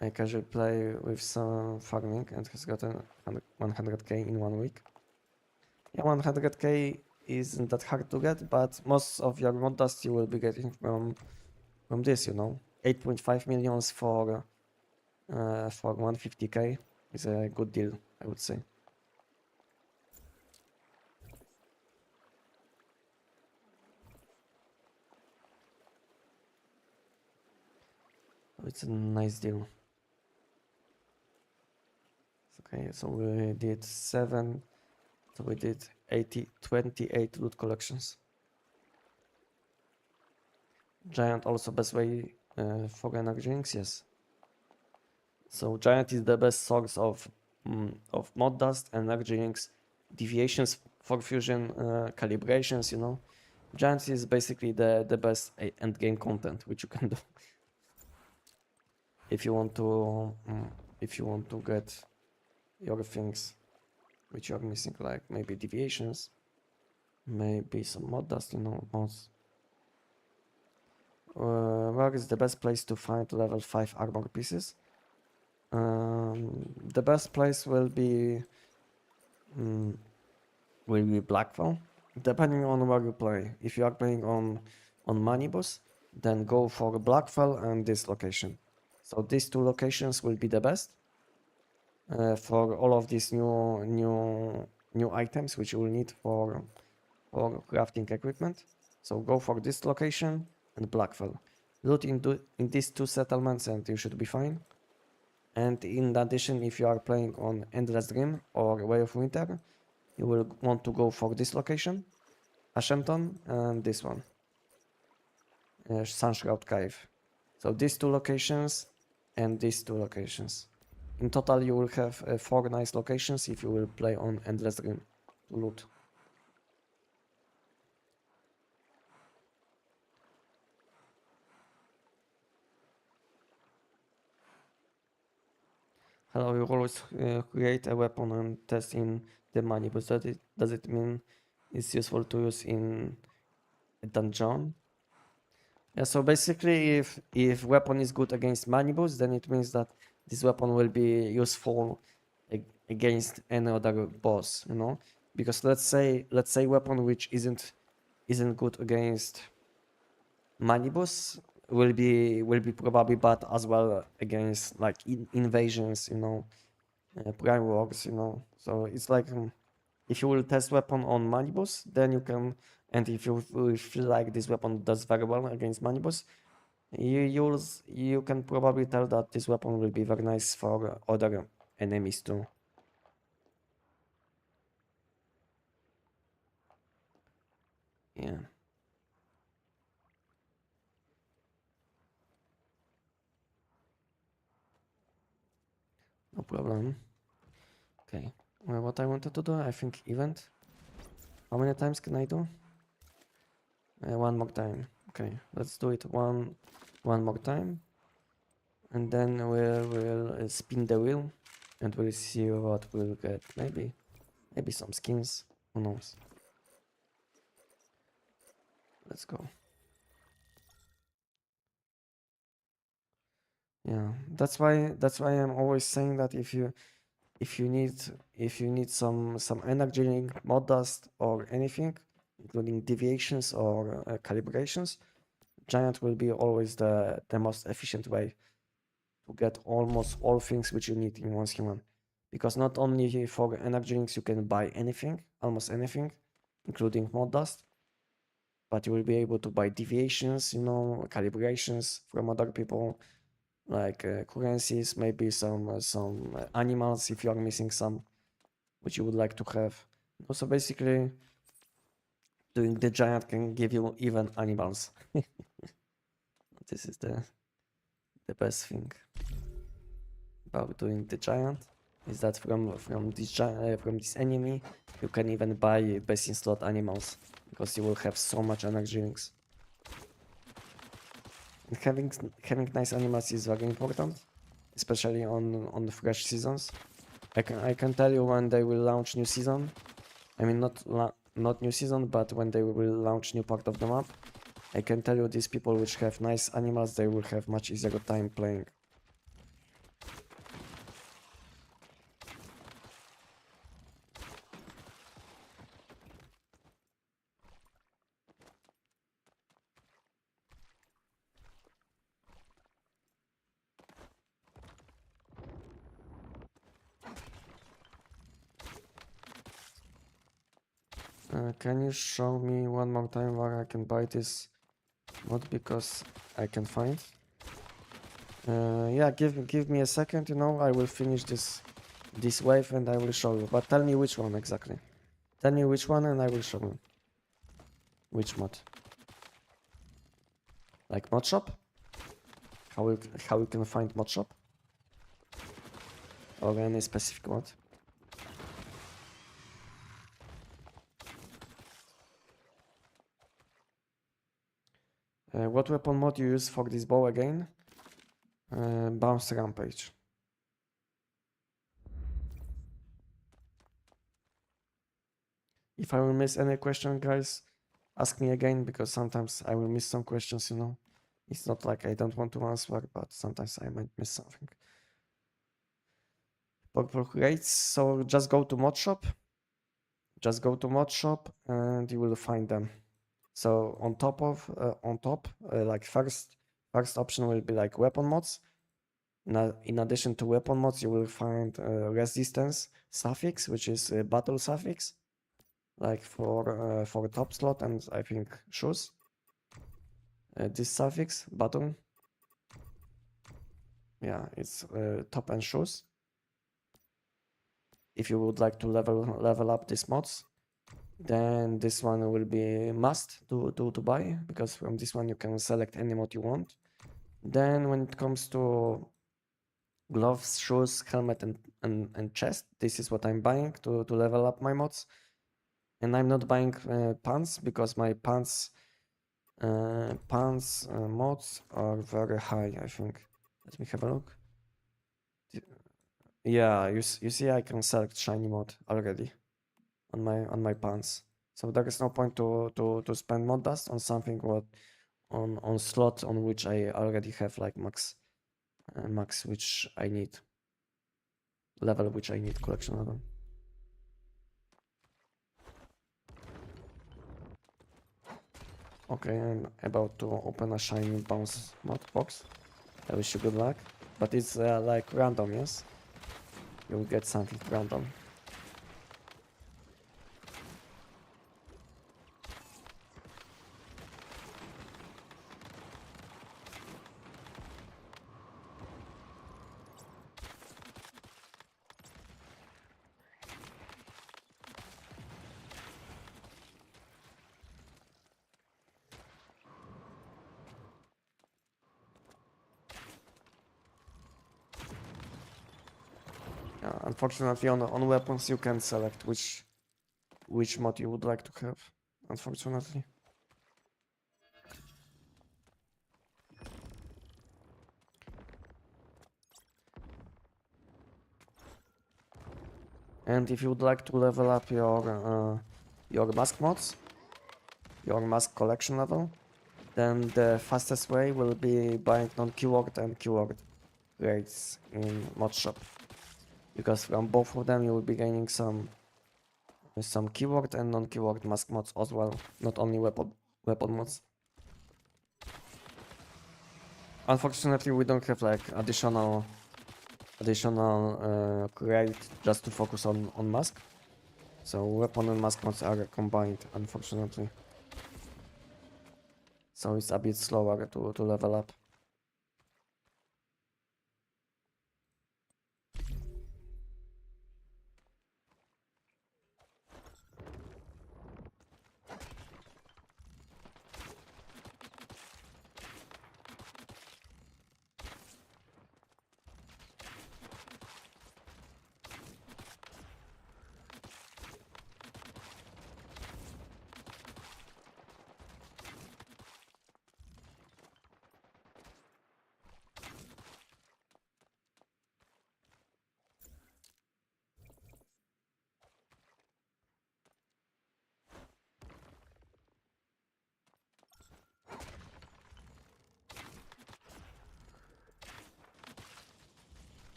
I casually play with some farming and has gotten 100k in 1 week. Yeah, 100k isn't that hard to get, but most of your mod dust you will be getting from this, you know. 8.5 millions for 150k is a good deal, I would say. It's a nice deal. Okay, so we did 7, so we did 28 loot collections. Giant also best way for energy drinks, yes. So giant is the best source of mod dust, energy drinks, deviations for fusion, calibrations, you know. Giant is basically the best end game content which you can do if you want to get your things which you're missing, like maybe deviations, maybe some mod dust, you know, mods. Where is the best place to find level 5 armor pieces? The best place will be Blackwell, depending on where you play. If you are playing on Manibus, then go for Blackwell and this location. So these two locations will be the best for all of these new items which you will need for crafting equipment. So go for this location and Blackfell. Loot in these two settlements and you should be fine. And in addition, if you are playing on Endless Dream or Way of Winter, you will want to go for this location, Ashempton, and this one, Sunshroud Cave. So these two locations and these two locations. In total, you will have 4 nice locations if you will play on Endless Dream to loot. Hello, you always create a weapon and test in the money, but does it mean it's useful to use in a dungeon? Yeah, so basically if weapon is good against manibus, then it means that this weapon will be useful against any other boss, you know? Because let's say weapon which isn't good against manibus will be probably bad as well against like invasions, you know, prime works, you know. So it's like if you will test weapon on manibus, then you can, and if you feel like this weapon does very well against manibus, you can probably tell that this weapon will be very nice for other enemies too. Yeah. No problem. Okay. Well, what I wanted to do, I think event. How many times can I do? One more time. Okay, let's do it one more time, and then we'll spin the wheel, and we'll see what we'll get. Maybe some skins. Who knows? Let's go. Yeah, that's why I'm always saying that if you need some energy link, mod dust, or anything, including deviations or calibrations, giant will be always the most efficient way to get almost all things which you need in one human. Because not only for energy links you can buy anything, almost anything, including mod dust, but you will be able to buy deviations, you know, calibrations from other people, like currencies, maybe some animals if you are missing some, which you would like to have. Also, basically, doing the giant can give you even animals. This is the best thing about doing the giant, is that from this enemy you can even buy best in slot animals, because you will have so much energy links. And having nice animals is very important, especially on the fresh seasons. I can tell you when they will launch new season. I mean not new season, but when they will launch new part of the map. I can tell you these people which have nice animals, they will have much easier time playing. Can you show me one more time where I can buy this mod, because I can find? Yeah, give me a second, you know, I will finish this wave and I will show you. But tell me which one exactly. Tell me which one and I will show you. Which mod? Like mod shop? How you can find mod shop? Or any specific mod? What weapon mod you use for this bow again? Bounce Rampage. If I will miss any question, guys, ask me again, because sometimes I will miss some questions, you know. It's not like I don't want to answer, but sometimes I might miss something. Purple crates, so just go to mod shop. Just go to mod shop and you will find them. So on top, like first option will be like weapon mods. Now, in addition to weapon mods, you will find resistance suffix, which is battle suffix. like for a top slot and I think shoes. This suffix button, yeah, it's top and shoes. If you would like to level up these mods, then this one will be must to buy, because from this one you can select any mod you want. Then when it comes to gloves, shoes, helmet, and chest, this is what I'm buying to level up my mods. And I'm not buying pants, because my pants mods are very high, I think. Let me have a look. Yeah, you see I can select shiny mod already on my pants. So there is no point to spend mod dust on something what on slot on which I already have like max which I need, level which I need, collection level. Okay, I'm about to open a shiny bounce mod box. I wish you good luck, but it's like random, yes? You'll get something random. Unfortunately, on weapons you can select which mod you would like to have. Unfortunately. And if you would like to level up your mask mods, your mask collection level, then the fastest way will be buying non-keyword and keyword rates in mod shop, because from both of them you will be gaining some keyword and non-keyword mask mods as well, not only weapon mods. Unfortunately, we don't have like additional crate just to focus on mask, so weapon and mask mods are combined, unfortunately. So it's a bit slower to level up.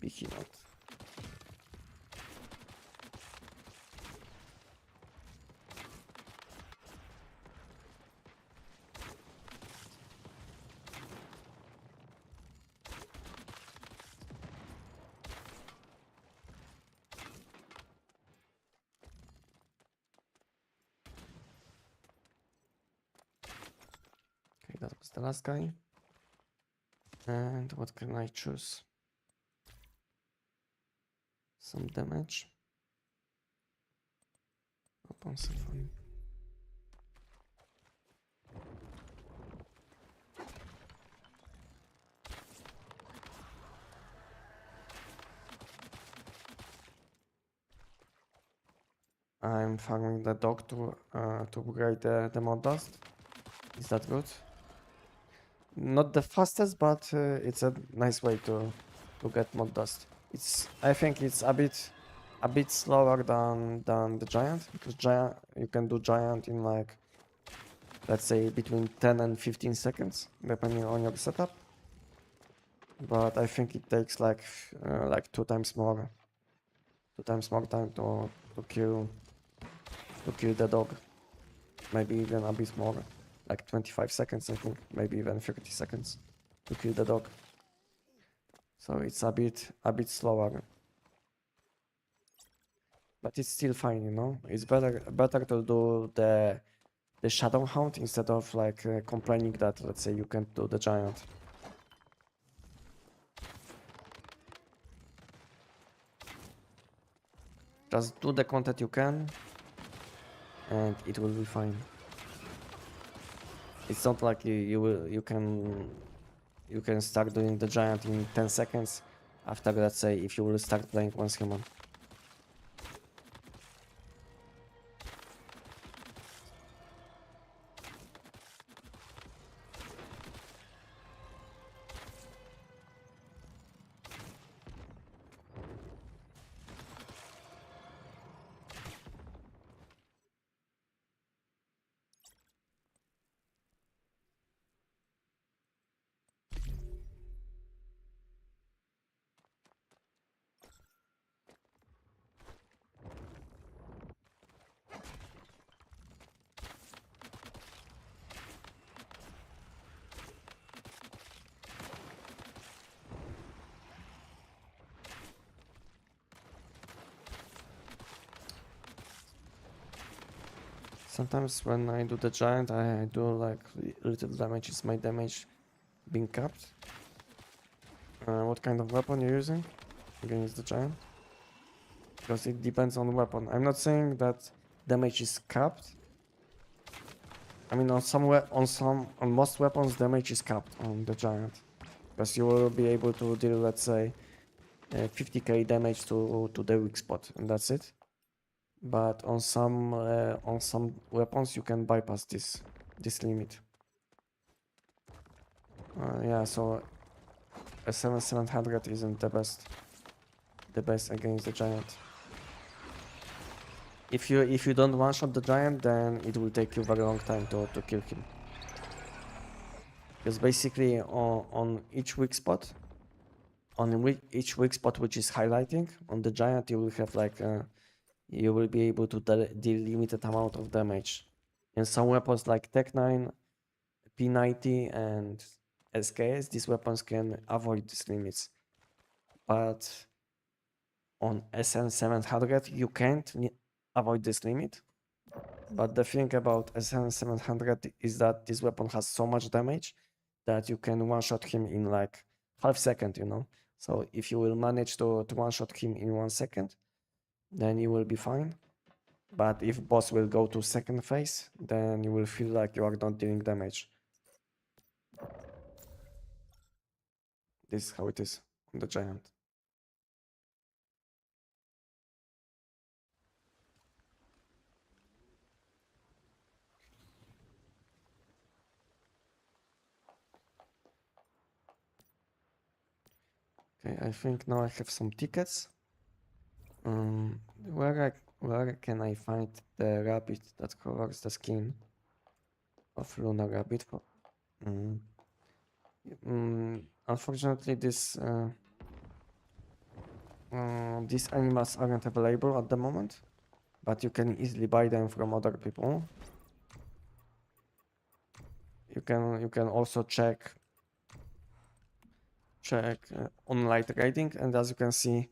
Behemoth. Okay, that was the last guy. And what can I choose? Some damage. Open symphony. I'm farming the dog to upgrade the mod dust. Is that good? Not the fastest, but it's a nice way to get mod dust. I think it's a bit slower than the giant, because giant you can do giant in like, let's say, between 10 and 15 seconds depending on your setup. But I think it takes like 2 times more time to kill the dog. Maybe even a bit more, like 25 seconds, I think, maybe even 30 seconds to kill the dog. so it's a bit slower. But it's still fine, you know. It's better to do the shadow hunt instead of like complaining that, let's say, you can't do the giant. Just do the content you can, and it will be fine. It's not like you can start doing the giant in 10 seconds after, let's say, if you will start playing once human. Sometimes when I do the giant, I do like little damage. Is my damage being capped? What kind of weapon you're using against the giant? Because it depends on the weapon. I'm not saying that damage is capped. I mean, on most weapons, damage is capped on the giant, because you will be able to deal, let's say, 50k damage to the weak spot, and that's it. But on some weapons, you can bypass this limit. Yeah, so a 700 isn't the best against the giant. If you don't one-shot the giant, then it will take you a very long time to kill him. Because basically on each weak spot, each weak spot which is highlighting on the giant, you will have like you will be able to deal limited amount of damage. And some weapons like Tech 9, P90 and SKS, these weapons can avoid these limits. But on SN 700 you can't avoid this limit. But the thing about SN 700 is that this weapon has so much damage that you can one-shot him in like half second, you know. So if you will manage to one-shot him in 1 second, then you will be fine. But if boss will go to second phase, then you will feel like you are not dealing damage. This is how it is on the giant. Okay, I think now I have some tickets. Where can I find the rabbit that covers the skin of Lunar Rabbit? Unfortunately, these animals aren't available at the moment, but you can easily buy them from other people. You can also check online trading, and as you can see,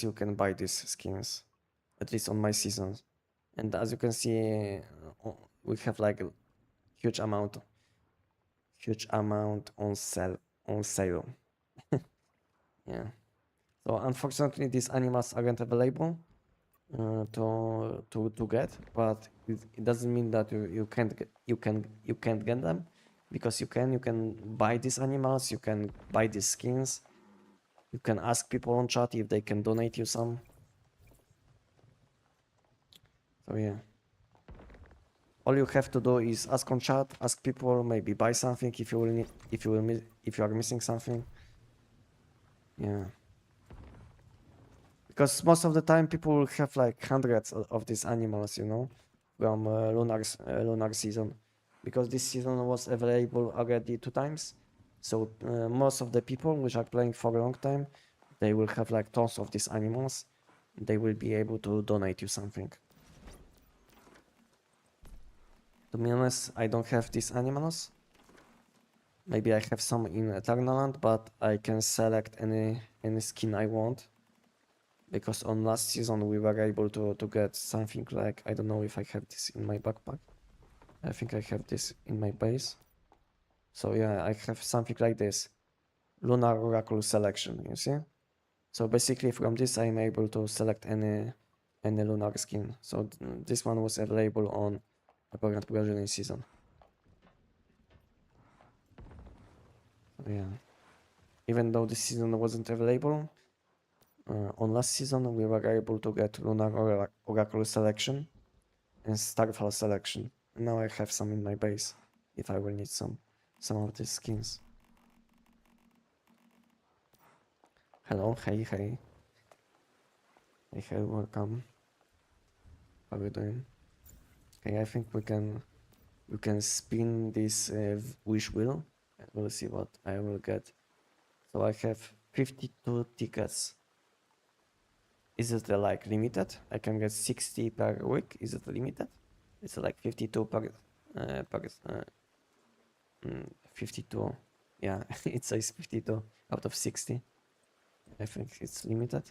you can buy these skins, at least on my seasons. And as you can see, we have like a huge amount on sale. Yeah. So unfortunately, these animals aren't available to get, but it doesn't mean that you can't get them, because you can buy these animals, you can buy these skins, you can ask people on chat if they can donate you some. So yeah, all you have to do is ask on chat, ask people, maybe buy something if you are missing something. Yeah. Because most of the time people will have like hundreds of these animals, you know, from lunar season, because this season was available already 2 times. So most of the people which are playing for a long time, they will have like tons of these animals. They will be able to donate you something. To be honest, I don't have these animals, Maybe I have some in Eternaland, but I can select any skin I want. Because on last season we were able to get something like, I don't know if I have this in my backpack. I think I have this in my base. So yeah, I have something like this. Lunar Oracle selection, you see? So basically from this I'm able to select any lunar skin. So this one was available on Apparent Brazilian season. So yeah. Even though this season wasn't available, on last season we were able to get Lunar Oracle selection and Starfall selection. And now I have some in my base if I will need some of these skins. Hello, hey, hey. Hey, hey, welcome. How are you doing? Okay, I think we can spin this wish wheel and we'll see what I will get. So I have 52 tickets. Is it like limited? I can get 60 per week. Is it limited? It's like 52 per 52. Yeah, it says 52 out of 60. I think it's limited.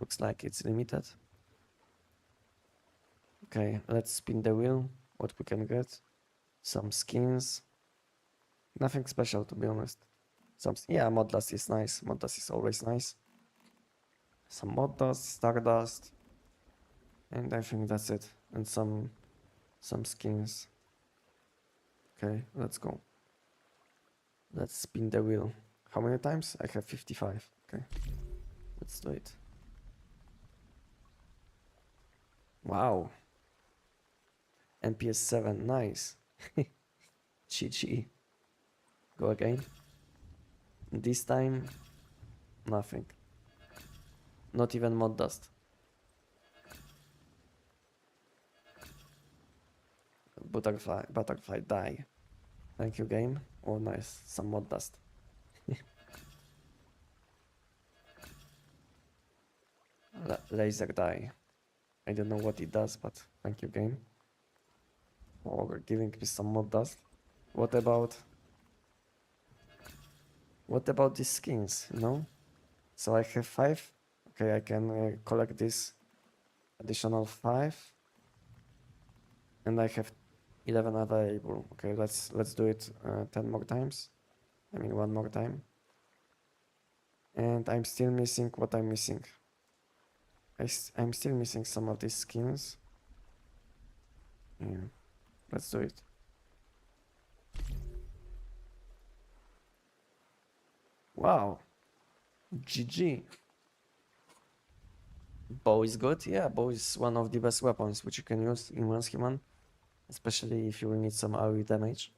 Looks like it's limited. Okay, let's spin the wheel. What we can get? Some skins. Nothing special, to be honest. Yeah, mod dust is nice. Mod dust is always nice. Some mod dust, stardust, and I think that's it. And some skins. Okay, let's go. Let's spin the wheel. How many times? I have 55. Okay, let's do it. Wow. MPS 7, nice. GG. Go again. This time, nothing. Not even mod dust. Butterfly die. Thank you, game. Oh, nice. Some mod dust. Laser die. I don't know what it does, but thank you, game. For giving me some mod dust. What about these skins, you know? So I have 5. Okay, I can collect this additional 5. And I have 11 available. Okay, let's do it 10 more times. I mean, 1 more time. And I'm still missing what I'm missing. I'm still missing some of these skins. Yeah, let's do it. Wow. GG. Bow is good. Yeah, bow is one of the best weapons which you can use in Once Human, especially if you will need some AoE damage.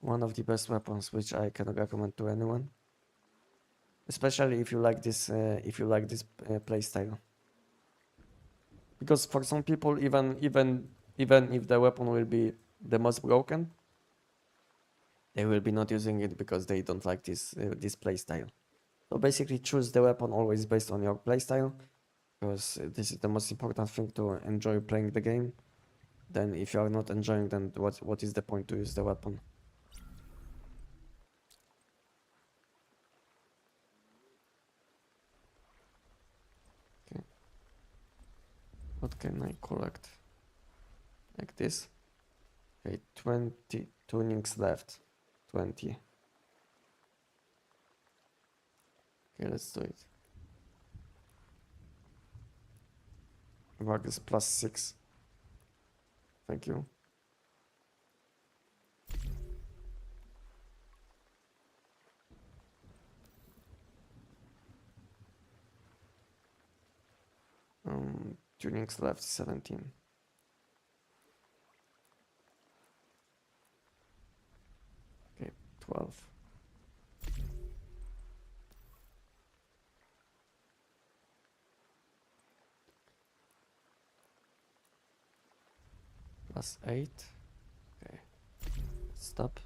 One of the best weapons which I can recommend to anyone, especially if you like this playstyle. Because for some people, even if the weapon will be the most broken, they will be not using it because they don't like this playstyle. So basically, choose the weapon always based on your playstyle, because this is the most important thing to enjoy playing the game. Then, if you are not enjoying, then what is the point to use the weapon? Okay. What can I collect? Like this. Okay, 20 tunings left. 20. Okay, let's do it. Vargas plus 6. Thank you. Tunings left 17. Okay, 12. Plus 8. Okay, stop.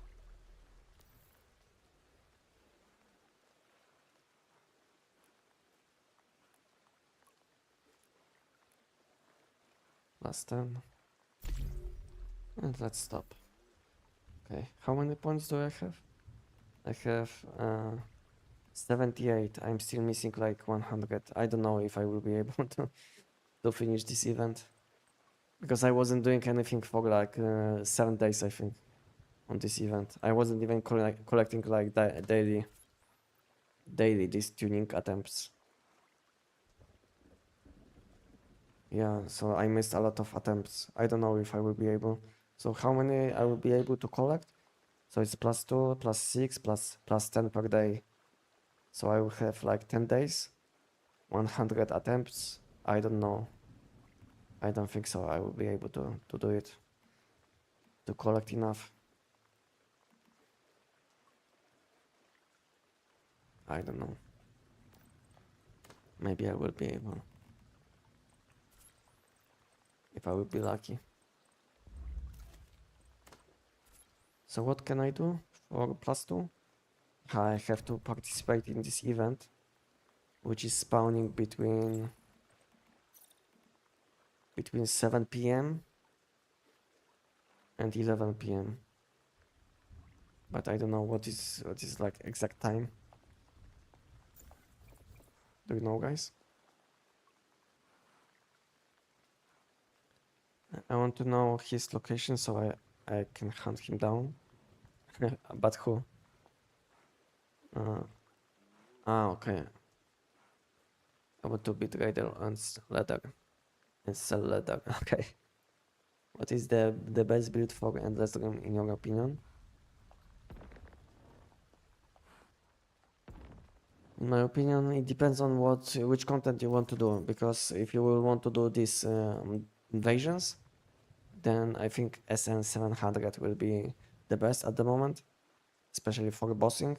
Plus 10. And let's stop. Okay, how many points do I have? I have 78. I'm still missing like 100. I don't know if I will be able to finish this event because I wasn't doing anything for like 7 days, I think, on this event. I wasn't even collecting like daily these tuning attempts. Yeah, so I missed a lot of attempts. I don't know if I will be able. So how many I will be able to collect? So it's +2, +6, plus 10 per day. So I will have like 10 days, 100 attempts. I don't know. I don't think so. I will be able to do it, to collect enough. I don't know. Maybe I will be able. If I will be lucky. So what can I do for +2? I have to participate in this event, which is spawning between 7 p.m. and 11 p.m. But I don't know what is like exact time. Do you know, guys? I want to know his location so I can hunt him down. But who? Okay. I want to beat Raider and leather and sell leather. Okay. What is the best build for endless room in your opinion? In my opinion, it depends on which content you want to do. Because if you will want to do these invasions, then I think SN 700 will be the best at the moment, especially for bossing.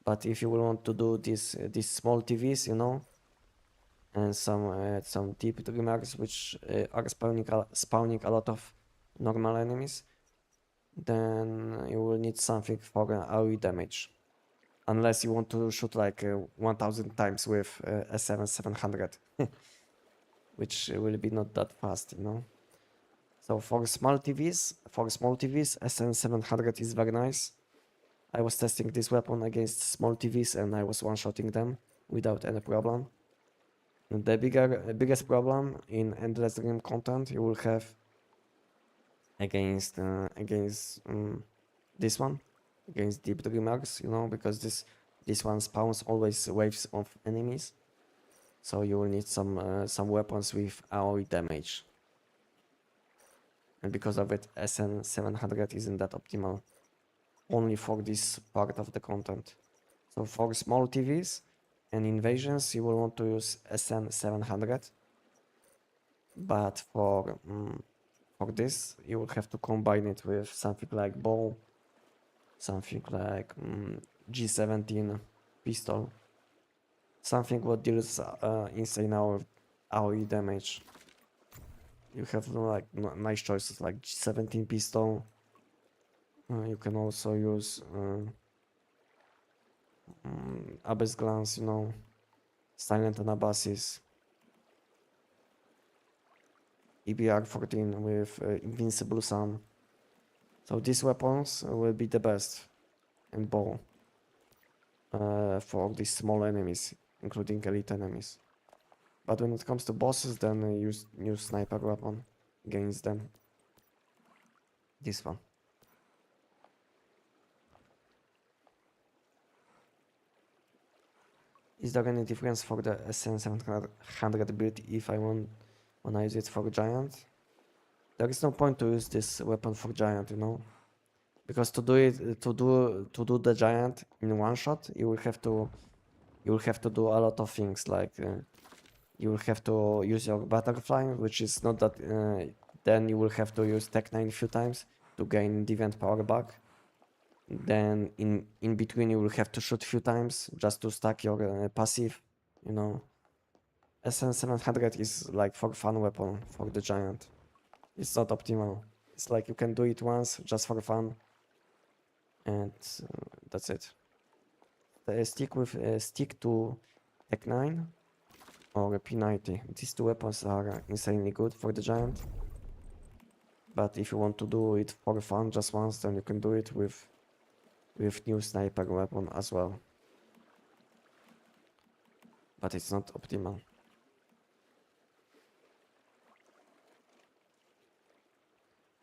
But if you will want to do these small TVs, you know, and some deep remarks which are spawning a lot of normal enemies, then you will need something for AoE damage. Unless you want to shoot like 1000 times with S7 700, which will be not that fast, you know. So for small TVs, SN 700 is very nice. I was testing this weapon against small TVs and I was one-shotting them without any problem. The biggest problem in endless dream content you will have against this one, against deep dreamers, you know, because this one spawns always waves of enemies, so you will need some weapons with AoE damage, and because of it, SN 700 isn't that optimal only for this part of the content. So for small TVs and invasions, you will want to use SN 700, but for this, you will have to combine it with something like bow, something like G17 pistol, something what deals insane AoE damage. You have like nice choices like G17 pistol. You can also use Abyss Glance, you know, Silent Anabasis, EBR-14 with Invincible Sun. So these weapons will be the best in bow for these small enemies, including elite enemies. But when it comes to bosses, then use new sniper weapon against them. This one. Is there any difference for the SN700 build if I wanna use it for giant? There is no point to use this weapon for giant, you know, because to do the giant in one shot, you will have to do a lot of things like you will have to use your butterfly, which is not that. Then you will have to use Tech 9 a few times to gain Deviant power back. Then in between you will have to shoot a few times just to stack your passive, you know. SN 700 is like for fun weapon for the giant. It's not optimal. It's like you can do it once just for fun, and that's it. Stick to Tech 9 or P90. These two weapons are insanely good for the giant. But if you want to do it for fun just once, then you can do it with new sniper weapon as well. But it's not optimal.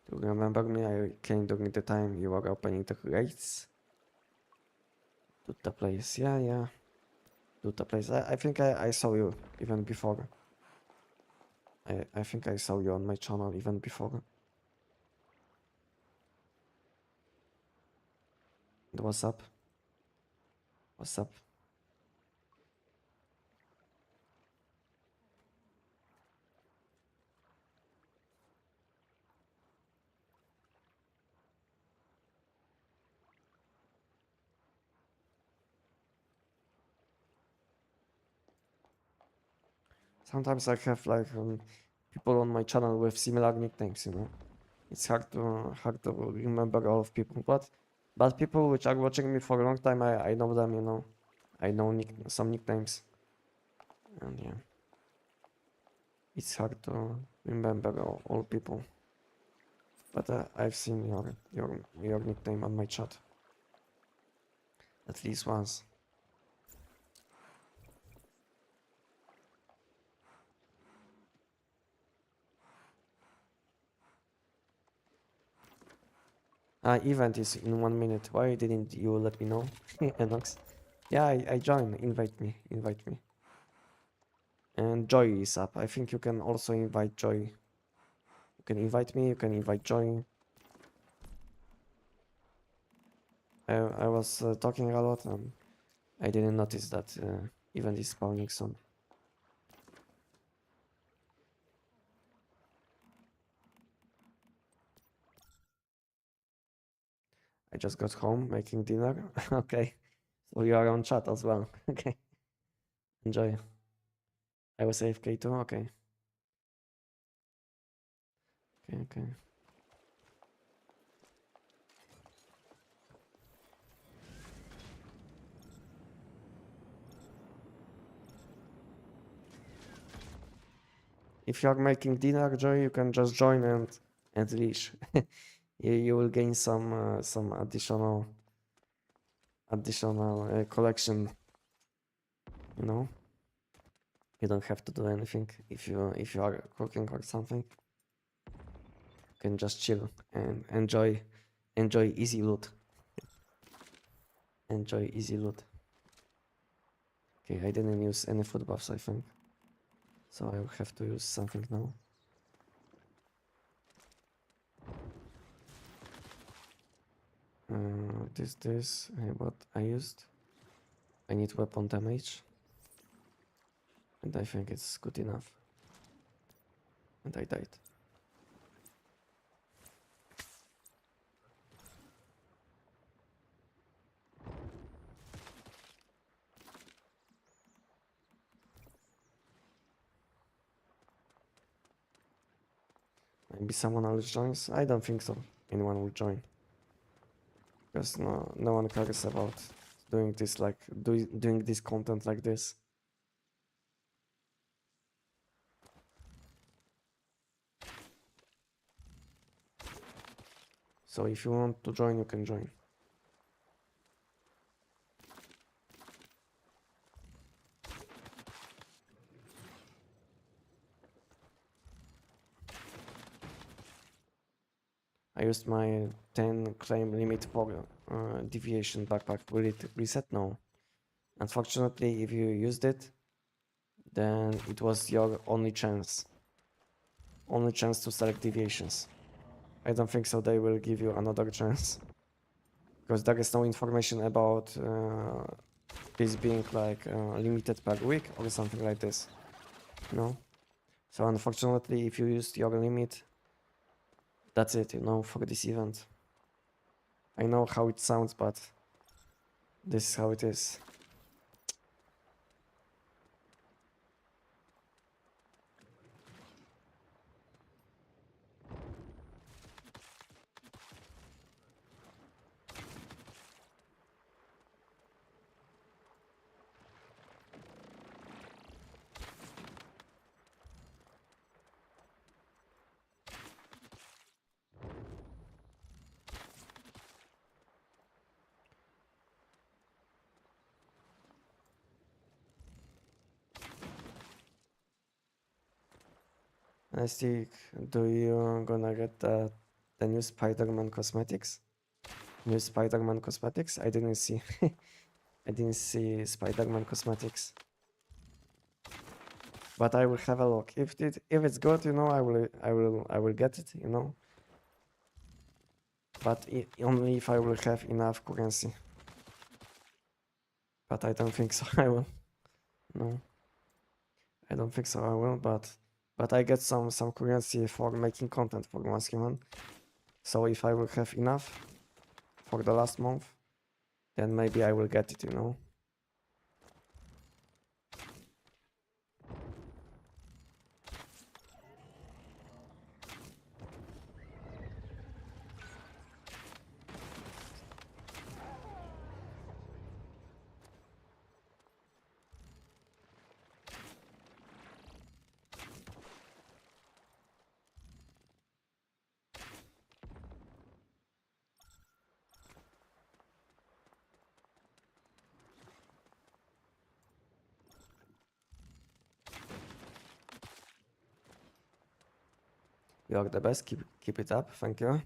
Do you remember me? I came during the time you were opening the crates. To the place, yeah. To the place. I think I saw you even before. I think I saw you on my channel even before. And what's up? What's up? Sometimes I have like people on my channel with similar nicknames, you know. It's hard to remember all of people, but people which are watching me for a long time, I know them, you know. I know some nicknames, and yeah, it's hard to remember all people. But I've seen your nickname on my chat at least once. Event is in 1 minute. Why didn't you let me know, Enox? Yeah, I join. Invite me. And Joy is up. I think you can also invite Joy. You can invite me. You can invite Joy. I was talking a lot and I didn't notice that event is spawning soon. I just got home making dinner. Okay. So you are on chat as well. Okay. Enjoy. I was AFK too. Okay. Okay. If you are making dinner, Joy, you can just join and leash. You will gain some additional collection. You know, you don't have to do anything if you are cooking or something. You can just chill and enjoy easy loot. Enjoy easy loot. Okay, I didn't use any food buffs, I think, so I will have to use something now. This what I used. I need weapon damage, and I think it's good enough. And I died. Maybe someone else joins. I don't think so. Anyone will join because no one cares about doing this like doing this content like this. So if you want to join, you can join. I used my 10 claim limit for deviation backpack. Will it reset? No. Unfortunately, if you used it, then it was your only chance. Only chance to select deviations. I don't think so they will give you another chance. Because there is no information about this being like limited per week or something like this. No? So unfortunately, if you used your limit, that's it, you know, for this event. I know how it sounds, but this is how it is. Anestic, do you gonna get the new Spider-Man cosmetics? New Spider-Man cosmetics? I didn't see. I didn't see Spider-Man cosmetics. But I will have a look. If it's good, you know, I will get it, you know. But only if I will have enough currency. But I don't think so. I will. No, I don't think so. I will. But I get some currency for making content for once human. So if I will have enough for the last month, then maybe I will get it, you know. You are the best. Keep it up. Thank you.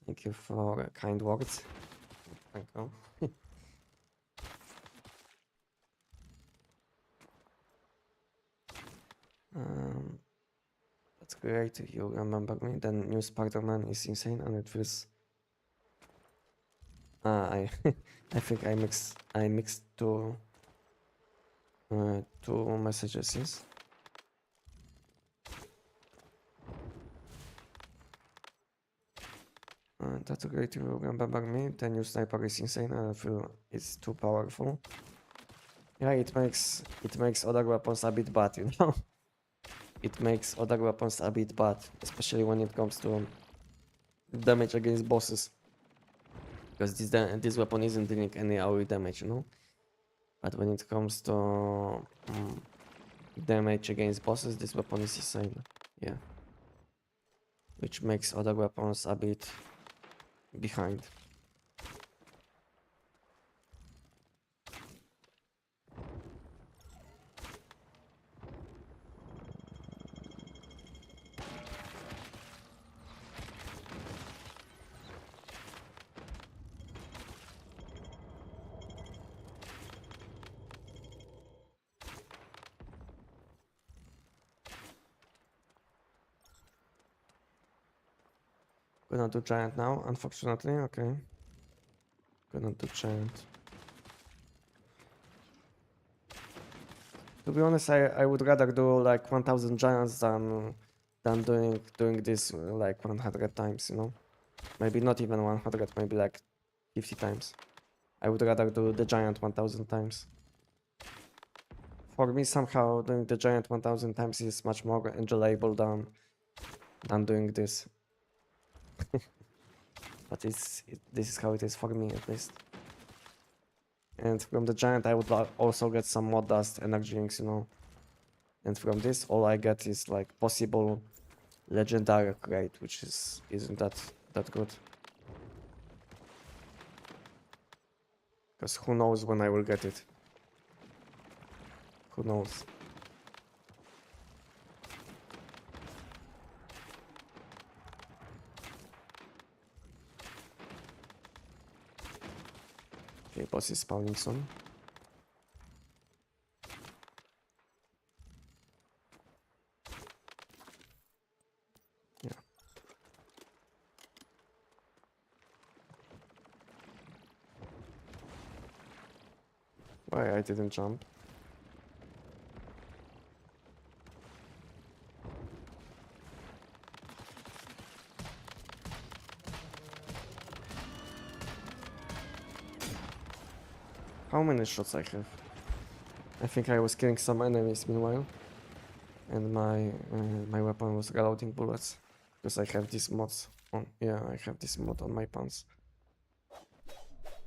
Thank you for kind words. Thank you. um, that's great. You remember me. The new Spider-Man is insane, and it feels. I I think I mixed two messages. Yes. That's great. You remember me. The new sniper is insane, and I feel it's too powerful. Yeah, it makes other weapons a bit bad, you know. It makes other weapons a bit bad, especially when it comes to damage against bosses. Because this weapon isn't dealing any AoE damage, you know. But when it comes to damage against bosses, this weapon is insane. Yeah. Which makes other weapons a bit behind. Gonna do giant now, unfortunately. Okay. Gonna do giant. To be honest, I would rather do like 1000 giants than doing this like 100 times, you know. Maybe not even 100, maybe like 50 times. I would rather do the giant 1000 times. For me, somehow doing the giant 1000 times is much more enjoyable than doing this. But this is how it is for me, at least. And from the giant, I would also get some mod dust energy drinks, you know. And from this, all I get is like possible legendary crate, which isn't that good. Because who knows when I will get it? Who knows? Okay, boss is spawning soon. Yeah. Why I didn't jump? How many shots I have? I think I was killing some enemies meanwhile. And my weapon was reloading bullets. Because I have these mods on. Yeah, I have this mod on my pants.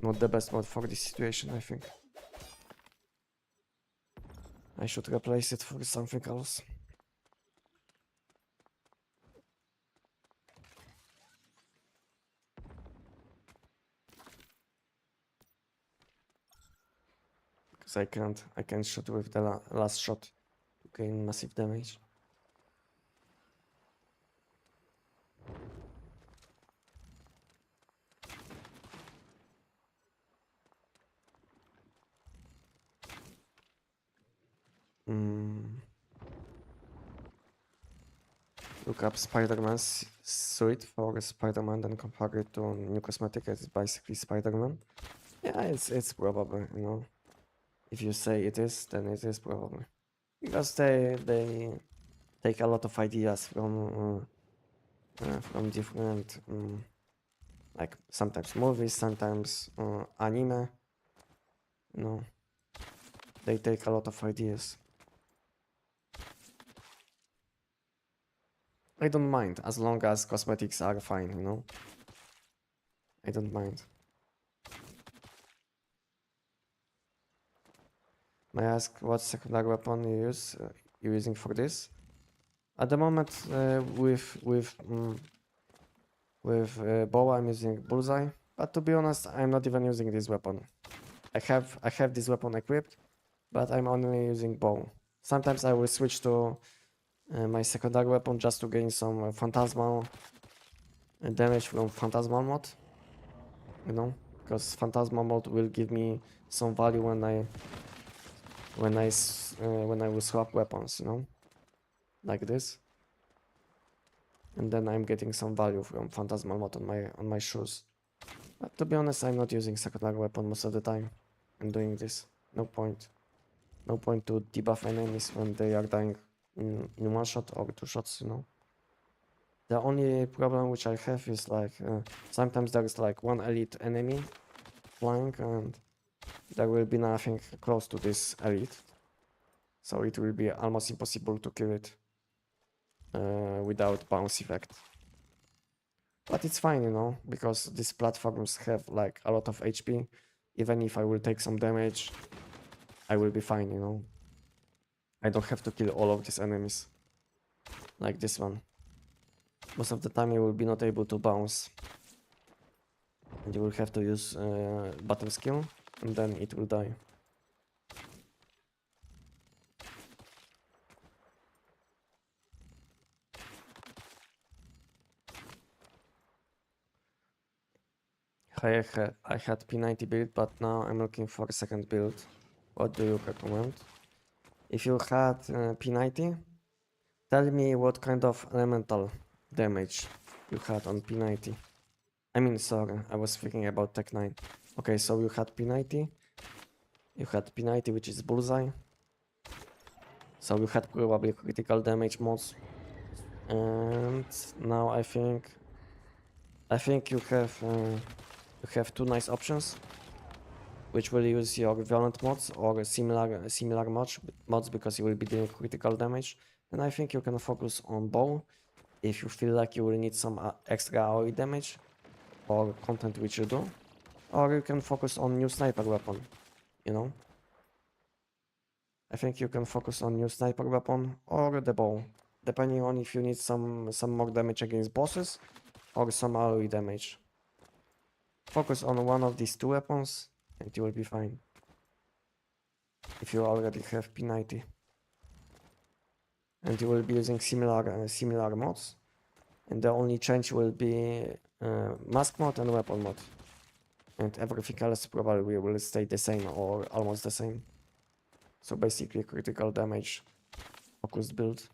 Not the best mod for this situation, I think. I should replace it for something else. Because I can't shoot with the last shot to gain massive damage. Mm, look up Spider-Man's suit for Spider-Man, then compare it to new cosmetic. It's basically Spider-Man. Yeah, it's probably, you know. If you say it is, then it is probably. Because they take a lot of ideas from different like sometimes movies, sometimes anime. You know, they take a lot of ideas. I don't mind as long as cosmetics are fine. You know, I don't mind. May I ask what secondary weapon you're using for this? At the moment, with bow, I'm using bullseye. But to be honest, I'm not even using this weapon. I have this weapon equipped, but I'm only using bow. Sometimes I will switch to my secondary weapon just to gain some phantasmal damage from phantasmal mod. You know, because phantasmal mod will give me some value when I will swap weapons. You know, like this. And then I'm getting some value from phantasmal mod on my shoes. But to be honest, I'm not using secondary weapon most of the time. I'm doing this. No point. No point to debuff enemies when they are dying in one shot or two shots, you know. The only problem which I have is like sometimes there is like one elite enemy flying and there will be nothing close to this elite. So it will be almost impossible to kill it without bounce effect. But it's fine, you know, because these platforms have like a lot of HP. Even if I will take some damage, I will be fine, you know. I don't have to kill all of these enemies. Like this one. Most of the time you will be not able to bounce. And you will have to use battle skill, and then it will die. I had P90 build, but now I'm looking for a second build. What do you recommend? If you had P90, tell me what kind of elemental damage you had on P90. I mean, sorry, I was thinking about Tech 9. Okay, so you had P90. You had P90, which is bullseye. So you had probably critical damage mods. And now I think you have two nice options, which will use your violent mods or similar mods because you will be doing critical damage. And I think you can focus on bow if you feel like you will need some extra AoE damage or content which you do, or you can focus on new sniper weapon. You know, I think you can focus on new sniper weapon or the bow, depending on if you need some more damage against bosses or some AoE damage. Focus on one of these two weapons and you will be fine. If you already have P90. And you will be using similar mods. And the only change will be mask mod and weapon mod. And everything else probably will stay the same or almost the same. So basically critical damage focused build.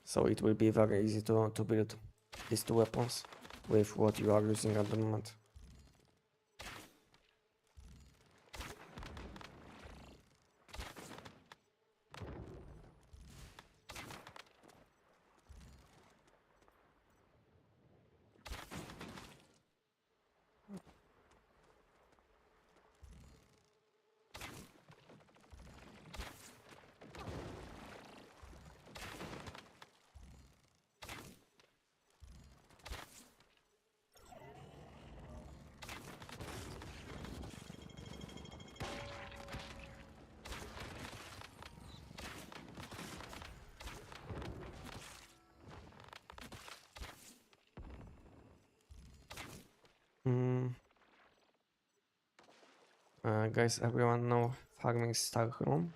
So it will be very easy to build these two weapons with what you are using at the moment. Guys, everyone know farming star room.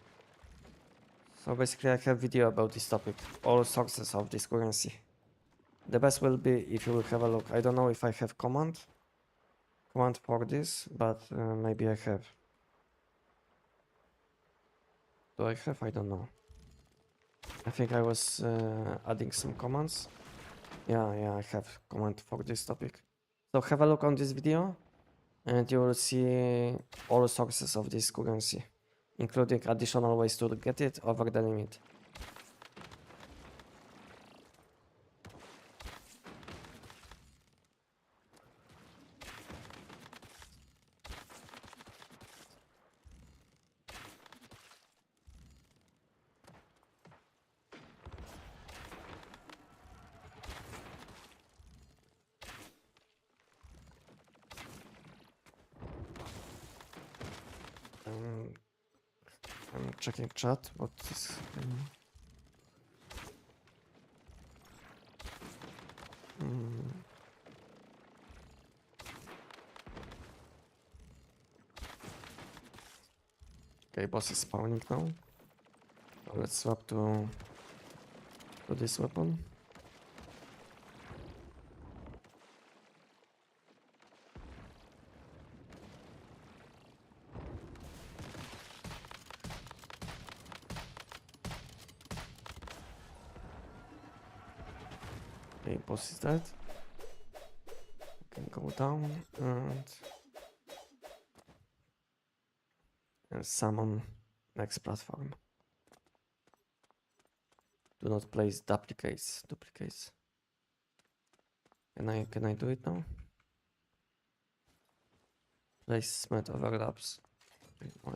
So basically I have video about this topic, all sources of this currency. The best will be if you will have a look. I don't know if I have command, command for this, but maybe I have. Do I have? I don't know. I think I was adding some commands. Yeah, I have command for this topic. So have a look on this video and you will see all sources of this currency, including additional ways to get it over the limit. Um, I'm checking chat. What is happening? Okay, boss is spawning now. So let's swap to this weapon. Okay, boss is dead. We can go down and summon next platform. Do not place duplicates. Can I do it now? Placement overlaps. Okay, no, I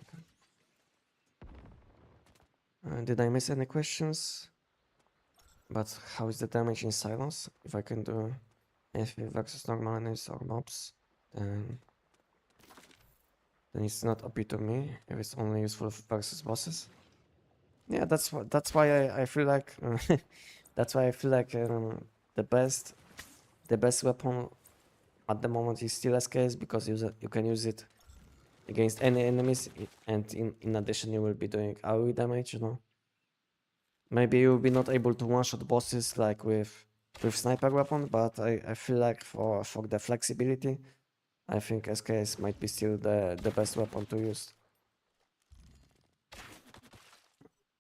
can't. Did I miss any questions? But how is the damage in silence? If I can do anything versus normal enemies or mobs, then it's not OP to me. If it's only useful versus bosses. Yeah, that's why I feel like that's why I feel like the best weapon at the moment is still SKS, because you can use it against any enemies, and in addition you will be doing AoE damage, you know. Maybe you'll be not able to one-shot bosses like with sniper weapon, but I feel like for the flexibility, I think SKS might be still the best weapon to use.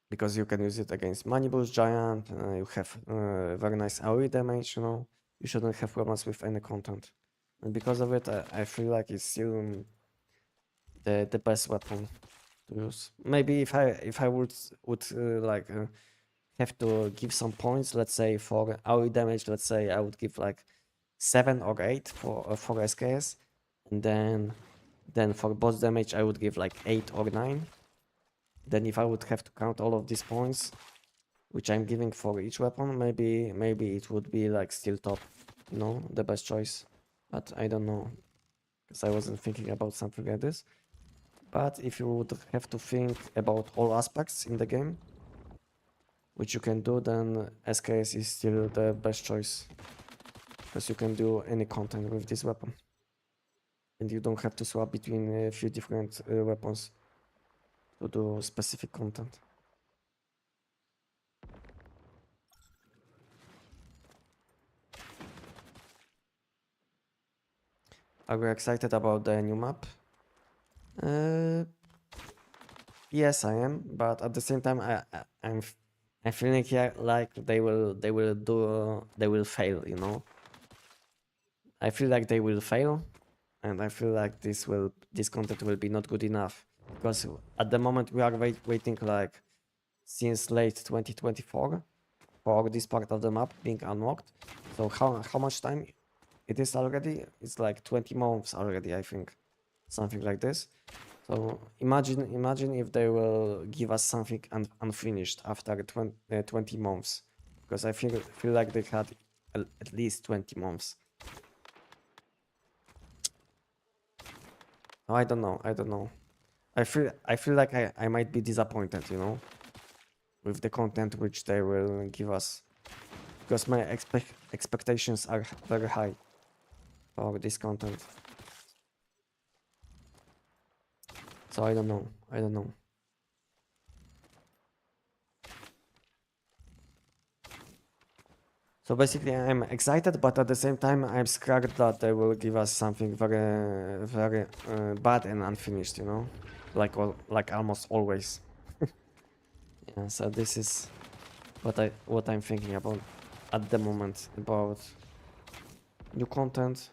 Because you can use it against Manibus Giant, you have very nice AoE damage, you know. You shouldn't have problems with any content. And because of it, I feel like it's still the best weapon to use. Maybe if I would like have to give some points, let's say for AoE damage, let's say I would give like 7 or 8 for SKS, and then for boss damage I would give like 8 or 9. Then if I would have to count all of these points, which I'm giving for each weapon, maybe it would be like still top, you know, the best choice. But I don't know, because I wasn't thinking about something like this. But if you would have to think about all aspects in the game, which you can do, then SKS is still the best choice, because you can do any content with this weapon. And you don't have to swap between a few different weapons to do specific content. Are you excited about the new map? Yes, I am, but at the same time, I'm feeling here like they will fail. You know, I feel like they will fail, and I feel like this content will be not good enough, because at the moment we are waiting like since late 2024 for this part of the map being unlocked. So how much time it is already? It's like 20 months already, I think, something like this. So imagine if they will give us something unfinished after 20 months, because I feel like they had at least 20 months. I don't know. I feel like I might be disappointed, you know, with the content which they will give us, because my expectations are very high for this content. So I don't know. So basically, I'm excited, but at the same time, I'm scared that they will give us something very, very bad and unfinished. You know, like almost always. Yeah. So this is what I'm thinking about at the moment about new content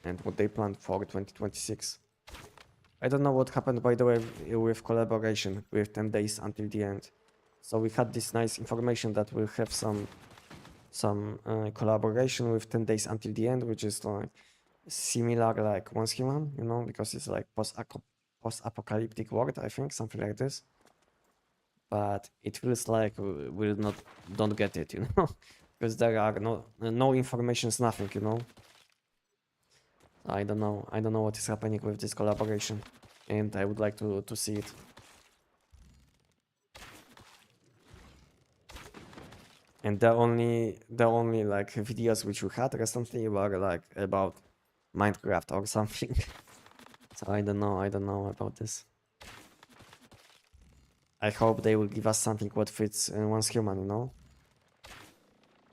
and what they plan for 2026. I don't know what happened, by the way, with collaboration with 10 days until the end. So we had this nice information that we'll have some collaboration with 10 days until the end, which is like similar like Once Human, you know, because it's like post-apocalyptic world, I think, something like this. But it feels like we'll not don't get it, you know, because there are no informations, nothing, you know. I don't know what is happening with this collaboration, and I would like to see it. And the only like videos which we had recently were like about Minecraft or something. So I don't know about this. I hope they will give us something what fits Once Human, you know?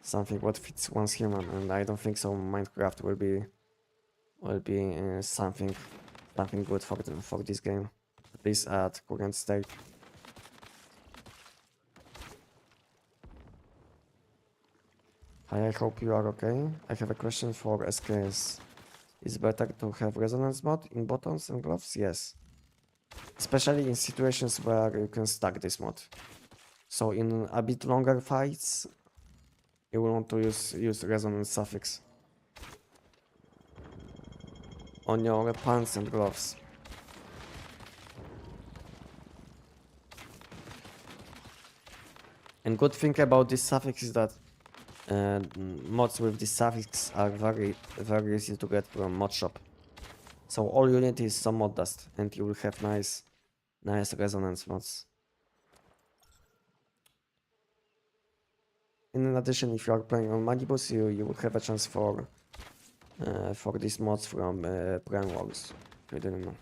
Something what fits Once Human, and I don't think so Minecraft will be something good for this game. At least at current state. Hi, I hope you are okay. I have a question for SKS. Is it better to have resonance mod in buttons and gloves? Yes. Especially in situations where you can stack this mod. So in a bit longer fights, you will want to use resonance suffix on your pants and gloves. And good thing about this suffix is that mods with this suffix are very easy to get from mod shop. So all you need is some mod dust, and you will have nice resonance mods. In addition, if you are playing on Manibus, you will have a chance for these mods from PM Warsaw. I didn't know.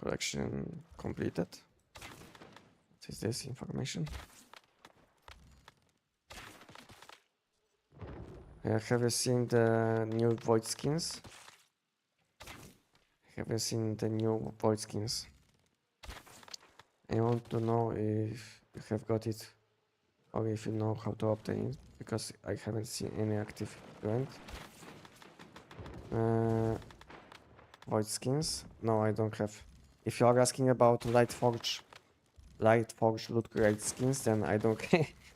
Collection completed. What is this information? Have you seen the new void skins? Have you seen the new void skins? I want to know if you have got it or if you know how to obtain it, because I haven't seen any active event. Void skins? No, I don't have. If you are asking about Lightforge loot crate skins, then I don't.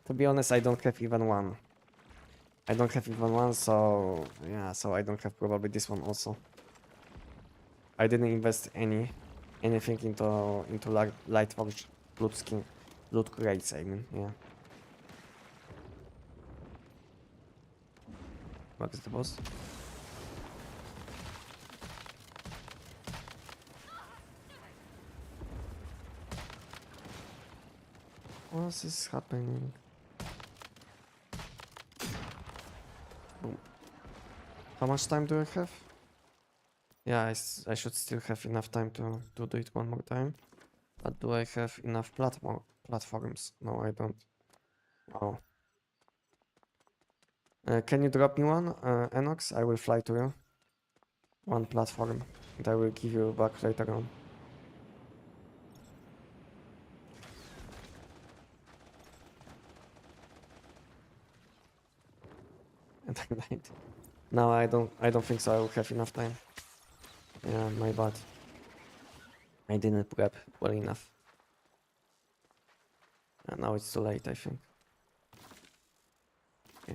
To be honest, I don't have even one. I don't have even one, so yeah, so I don't have probably this one also. I didn't invest anything into Lightforge loot crates. I mean, yeah. What is the boss? What is happening? Boom. How much time do I have? Yeah, I should still have enough time to do it one more time. But do I have enough platforms? No, I don't. Oh. Can you drop me one, Enox? I will fly to you. One platform, and I will give you back later on. And I died. No, I don't think so. I will have enough time. Yeah, my bad. I didn't prep well enough. And now it's too late, I think. Yeah.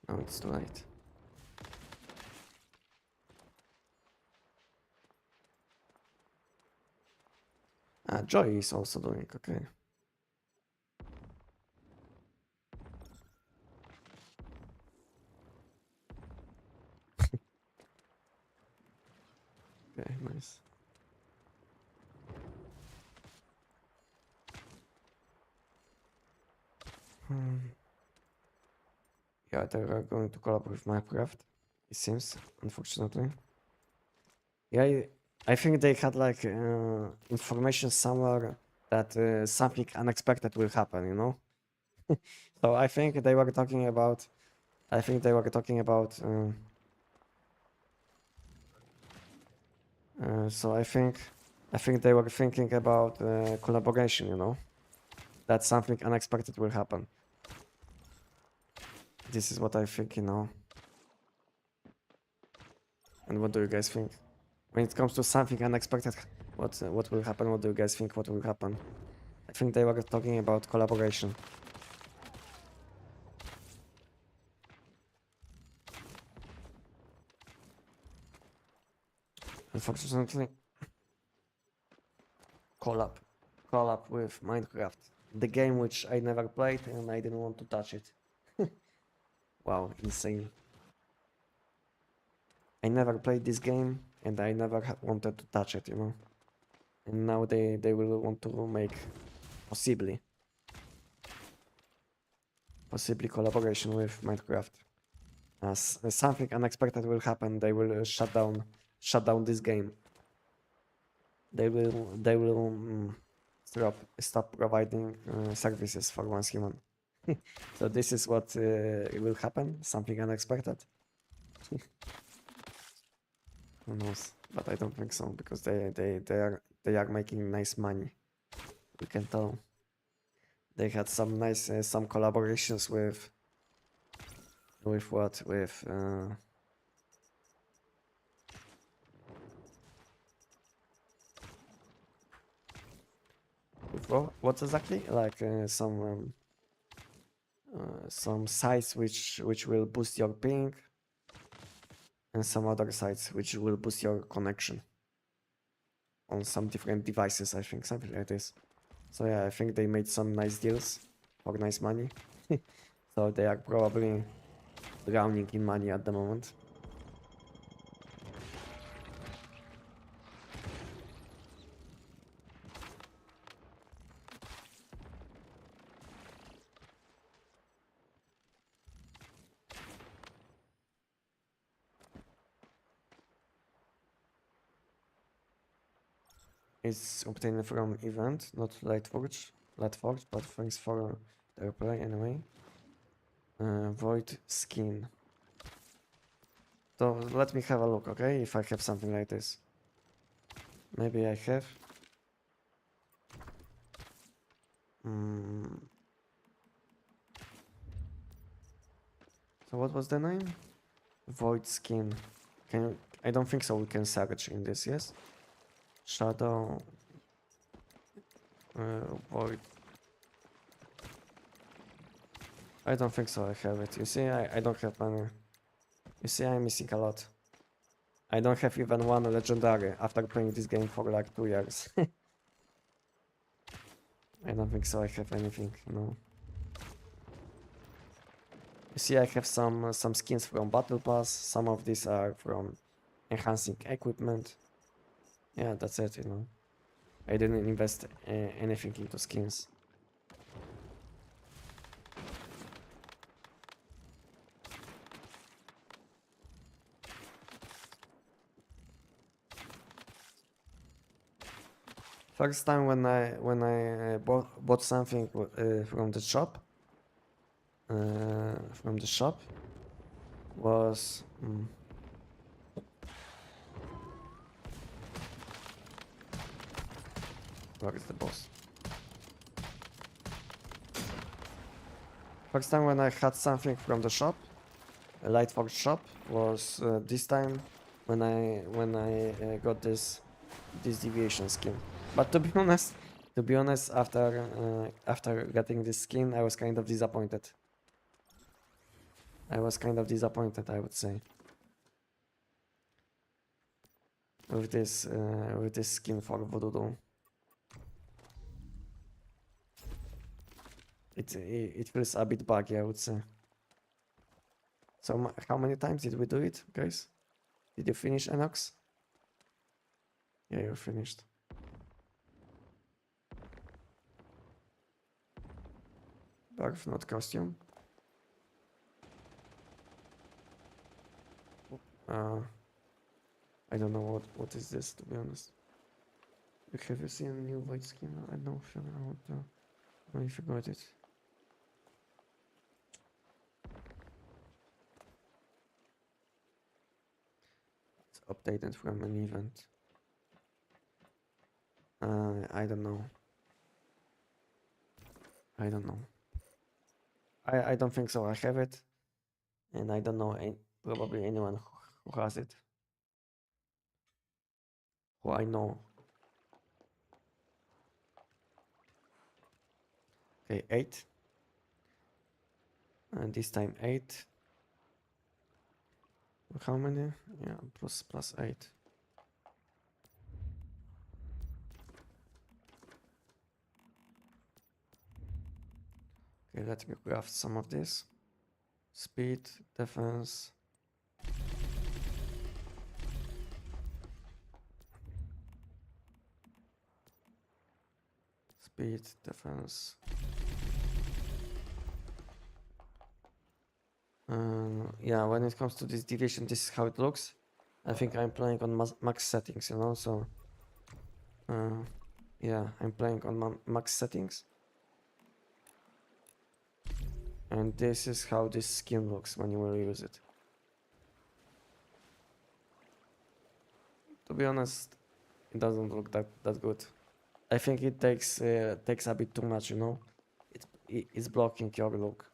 Now it's too late. Joy is also doing okay. Okay, nice. Yeah, they are going to collab with Minecraft, it seems, unfortunately. Yeah, I think they had like information somewhere that something unexpected will happen, you know? So I think they were talking about, I think they were talking about, so I think they were thinking about collaboration, you know? That something unexpected will happen. This is what I think, you know. And what do you guys think? When it comes to something unexpected, what will happen? What do you guys think? What will happen? I think they were talking about collaboration. Unfortunately, collab with Minecraft, the game which I never played and I didn't want to touch it. Wow, insane. I never played this game and I never wanted to touch it, you know. And now they will want to make possibly collaboration with Minecraft. As something unexpected will happen, they will shut down this game. They will stop providing services for once human. So this is what will happen, something unexpected. Who knows? But I don't think so because they are making nice money. You can tell. They had some nice some collaborations with what with what exactly? Like some sites which will boost your ping, and some other sites which will boost your connection on some different devices. I think something like this. So yeah, I think they made some nice deals for nice money. So they are probably drowning in money at the moment. It's obtained from event, not Lightforge, but thanks for the reply anyway. Void skin. So let me have a look, okay? If I have something like this. Maybe I have. So what was the name? Void skin. Can you, I don't think so. We can search in this, yes? Shadow. Void. I don't think so. I have it. You see, I don't have money. You see, I'm missing a lot. I don't have even one legendary after playing this game for like 2 years. I don't think so. I have anything. No. You see, I have some skins from Battle Pass. Some of these are from enhancing equipment. Yeah, that's it. You know, I didn't invest anything into skins. First time when I bought something from the shop. Was where is the boss? First time when I had something from the shop, a Lightforge shop, was this time when I got this deviation skin. But to be honest, after getting this skin, I was kind of disappointed. I would say, with this skin for Voodoo. it feels a bit buggy, I would say. So how many times did we do it, guys? Did you finish Enox? Yeah, you finished. Barf, not costume. Uh, I don't know what is this, to be honest. Have you seen a new white skin? I don't know if you know if you got it. It's updated from an event. I don't know. I don't know. I don't think so. I have it, and I don't know probably anyone who has it. Who I know. Okay, 8. And this time 8. How many? Yeah, plus 8. Okay, let me craft some of this. Speed, defense. Speed, defense. Yeah, when it comes to this deviation, this is how it looks. I think I'm playing on max settings, you know, so yeah, I'm playing on max settings. And this is how this skin looks when you will use it. To be honest, it doesn't look that good. I think it takes a bit too much, you know. It's blocking your look.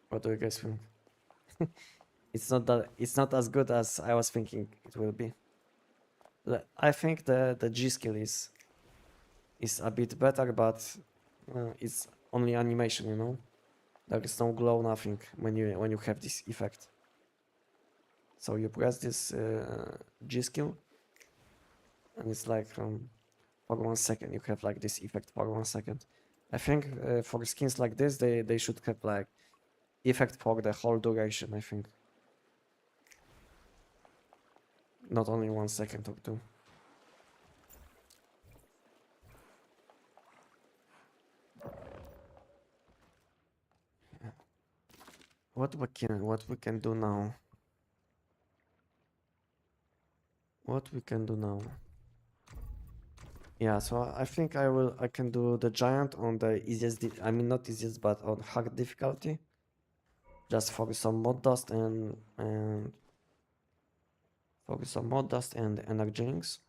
What do you guys think? It's not as good as I was thinking it will be. I think the G skill is a bit better, but it's only animation, you know. There is no glow, nothing when you have this effect. So you press this G skill, and it's like for 1 second you have like this effect for 1 second. I think for skins like this they should have like effect for the whole duration. I think not only 1 second or 2. What we can do now? What we can do now? Yeah, so I think I can do the giant on the easiest. I mean not easiest, but on hard difficulty. Just focus on mod dust and focus on mod dust and energetics.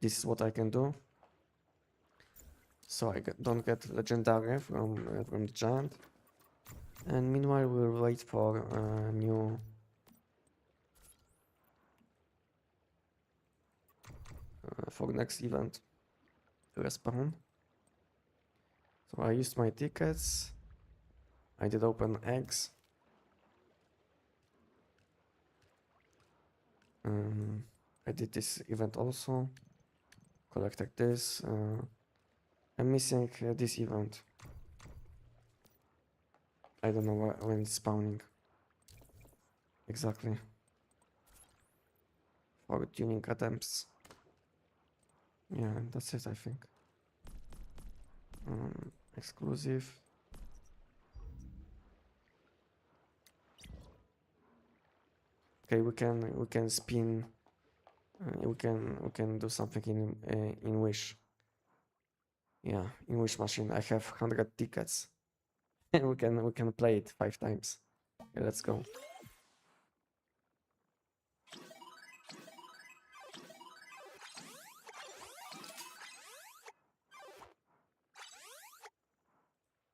This is what I can do. So I don't get legendary from the giant. And meanwhile, we'll wait for new for next event to respawn. So I used my tickets. I did open eggs. I did this event also. Collected this. I'm missing this event. I don't know when it's spawning. Exactly. For tuning attempts. Yeah, that's it, I think. Exclusive. Okay, we can spin. We can do something in Wish. Yeah, in Wish machine. I have 100 tickets. we can play it 5 times. Okay, let's go.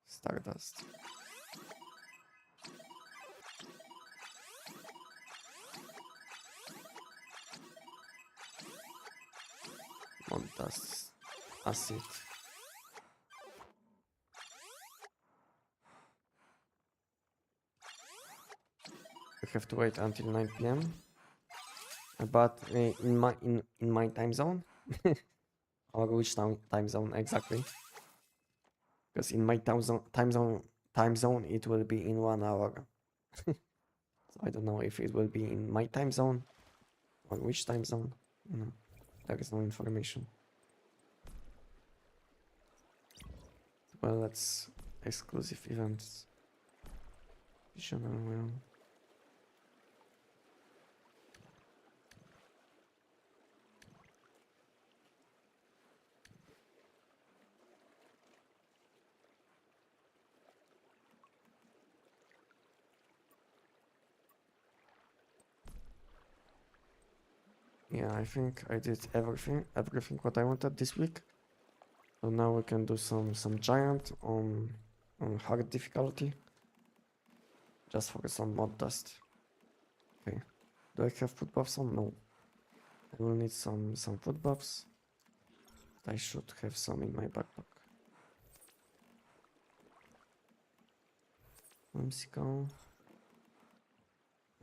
Stardust. Montas. Acid. We have to wait until 9 p.m. But in my time zone, Or which time zone exactly? Because in my time zone it will be in 1 hour. So I don't know if it will be in my time zone or which time zone. No, there is no information. Well, let's exclusive events. Visional realm. Yeah, I think I did everything what I wanted this week. So now we can do some giant on hard difficulty. Just for some mod dust. Okay. Do I have food buffs on? No. I will need some food buffs. I should have some in my backpack. Whimsical.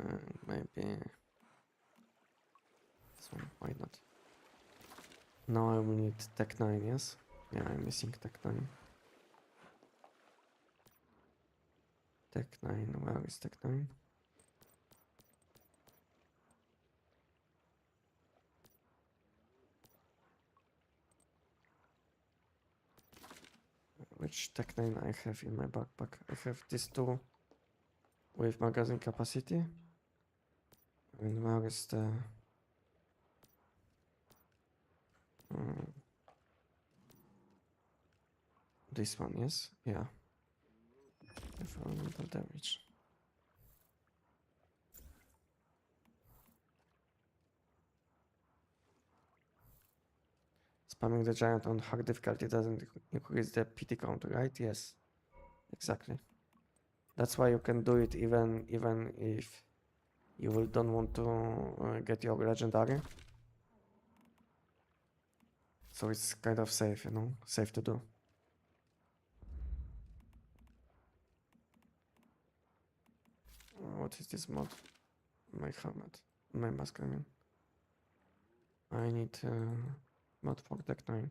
And maybe this one, why not? Now I will need Tech 9, yes? Yeah, I'm missing Tech 9. Tech 9, where is Tech 9? Which Tech 9 I have in my backpack? I have this two with magazine capacity. And where is the... this one, yes? Yeah. Environmental damage. Spamming the giant on hard difficulty doesn't increase the PT count, right? Yes, exactly. That's why you can do it even if you will don't want to get your legendary. So it's kind of safe, you know, safe to do. What is this mod? My helmet, my mask, I mean. I need mod for deck 9.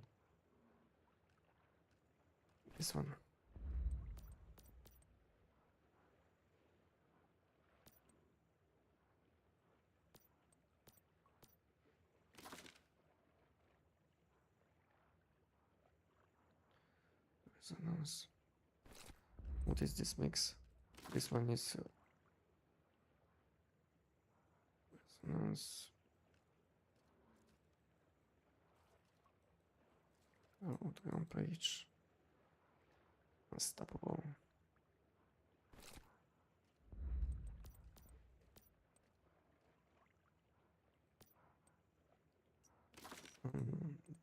This one. Resonance. What is this mix? This one is resonance. Outground page. Unstoppable.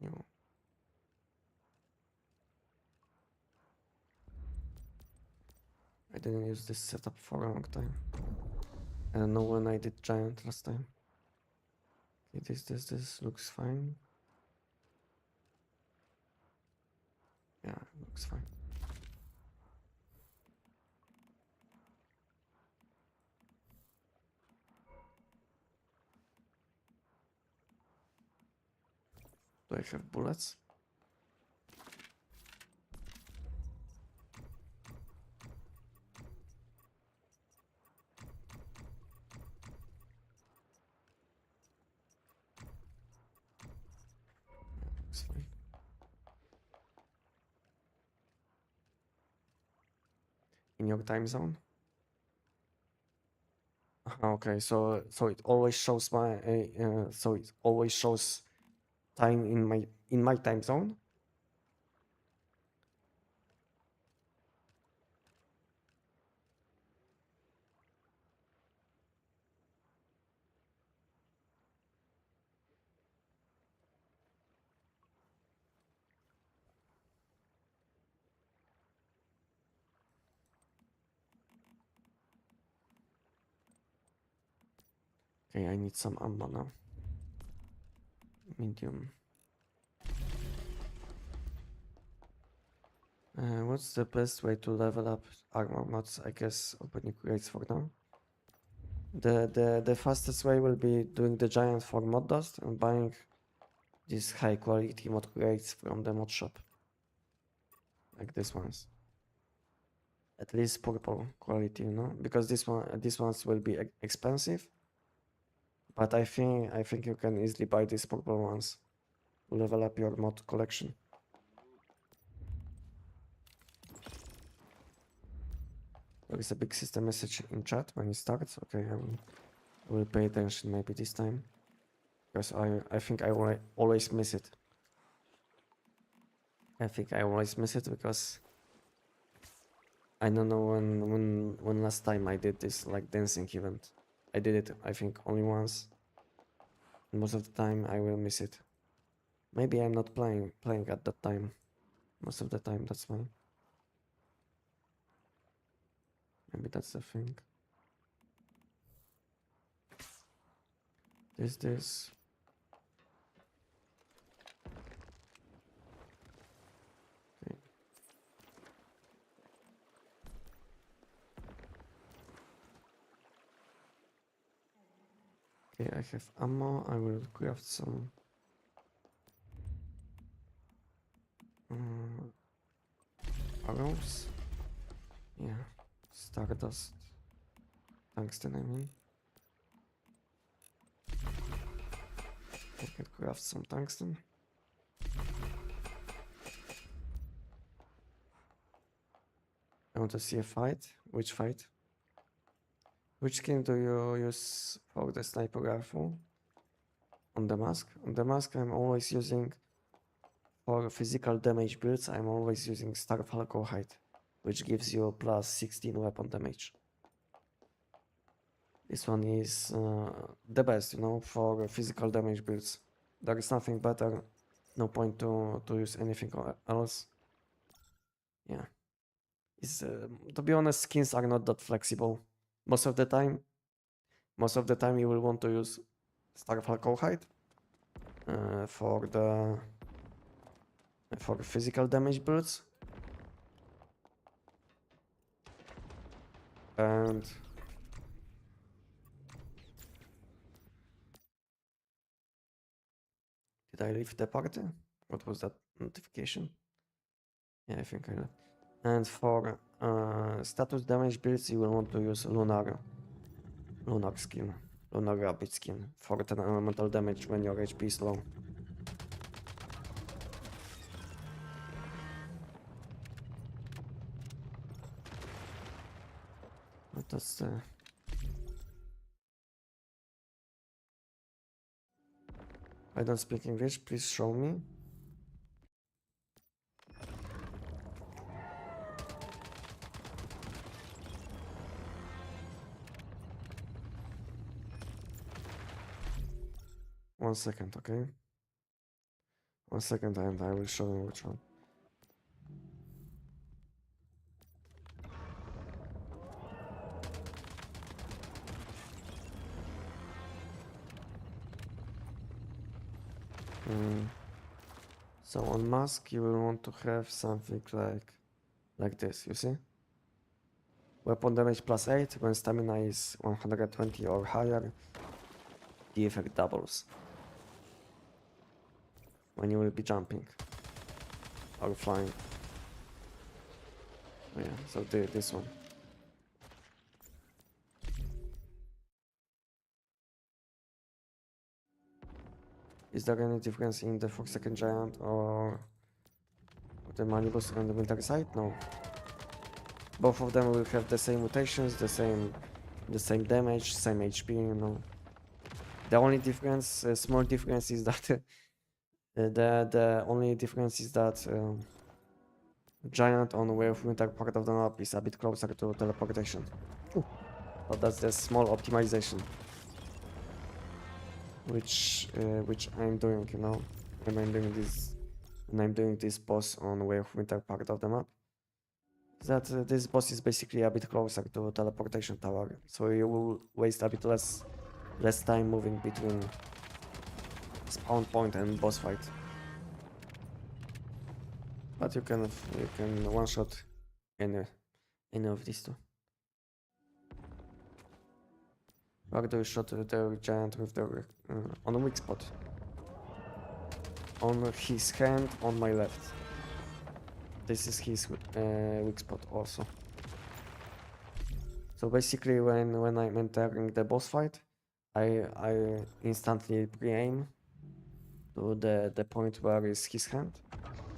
New. I didn't use this setup for a long time. I don't know when I did giant last time. Okay, this looks fine. Yeah, it looks fine. Do I have bullets? Yeah, looks fine. In your time zone? Okay, so it always shows my so it always shows time in my time zone. Okay, I need some ammo now. Medium. What's the best way to level up armor mods? I guess opening crates for now. The fastest way will be doing the giant for mod dust and buying these high quality mod crates from the mod shop. Like these ones. At least purple quality, you know, because these ones will be expensive. But I think you can easily buy these purple ones to level up your mod collection. There is a big system message in chat when it starts. Okay, I will pay attention maybe this time, because I think I always miss it. I think I always miss it because I don't know when last time I did this like dancing event. I did it I think only once. And most of the time I will miss it. Maybe I'm not playing at that time. Most of the time, that's why. Maybe that's the thing. This. Okay. Okay, I have ammo. I will craft some arrows. Yeah, stardust. Tungsten, I mean. I can craft some tungsten. I want to see a fight. Which fight? Which skin do you use for the sniper rifle? On the mask? On the mask I'm always using, for physical damage builds, I'm always using Starfalco height, which gives you plus 16 weapon damage. This one is the best, you know, for physical damage builds. There is nothing better. No point to use anything else. Yeah. It's, to be honest, skins are not that flexible. Most of the time you will want to use Starfalco height for physical damage builds. And did I leave the party? What was that notification? Yeah, I think I left. And for status damage builds, you will want to use lunar skin, lunar rabbit skin for 10 elemental damage when your HP is low. But that's I don't speak English. Please show me. One second, okay? 1 second, and I will show you which one. So on mask, you will want to have something like this. You see? Weapon damage plus 8 when stamina is 120 or higher. The effect doubles when you will be jumping or flying. Oh yeah, so this one. Is there any difference in the 4-second giant or the manibus and the winter side? No. Both of them will have the same mutations, the same damage, same HP, you know. The only difference, small difference, is that the only difference is that giant on Way of Winter part of the map is a bit closer to teleportation. But that's the small optimization, which I'm doing, you know, when I'm doing this boss on Way of Winter part of the map. That this boss is basically a bit closer to teleportation tower, so you will waste a bit less time moving between spawn point and boss fight. But you can one shot any of these two. Where do you shot the giant with the on a weak spot? on his hand on my left. This is his weak spot also. So basically when I'm entering the boss fight, I instantly pre-aim to the point where is his hand.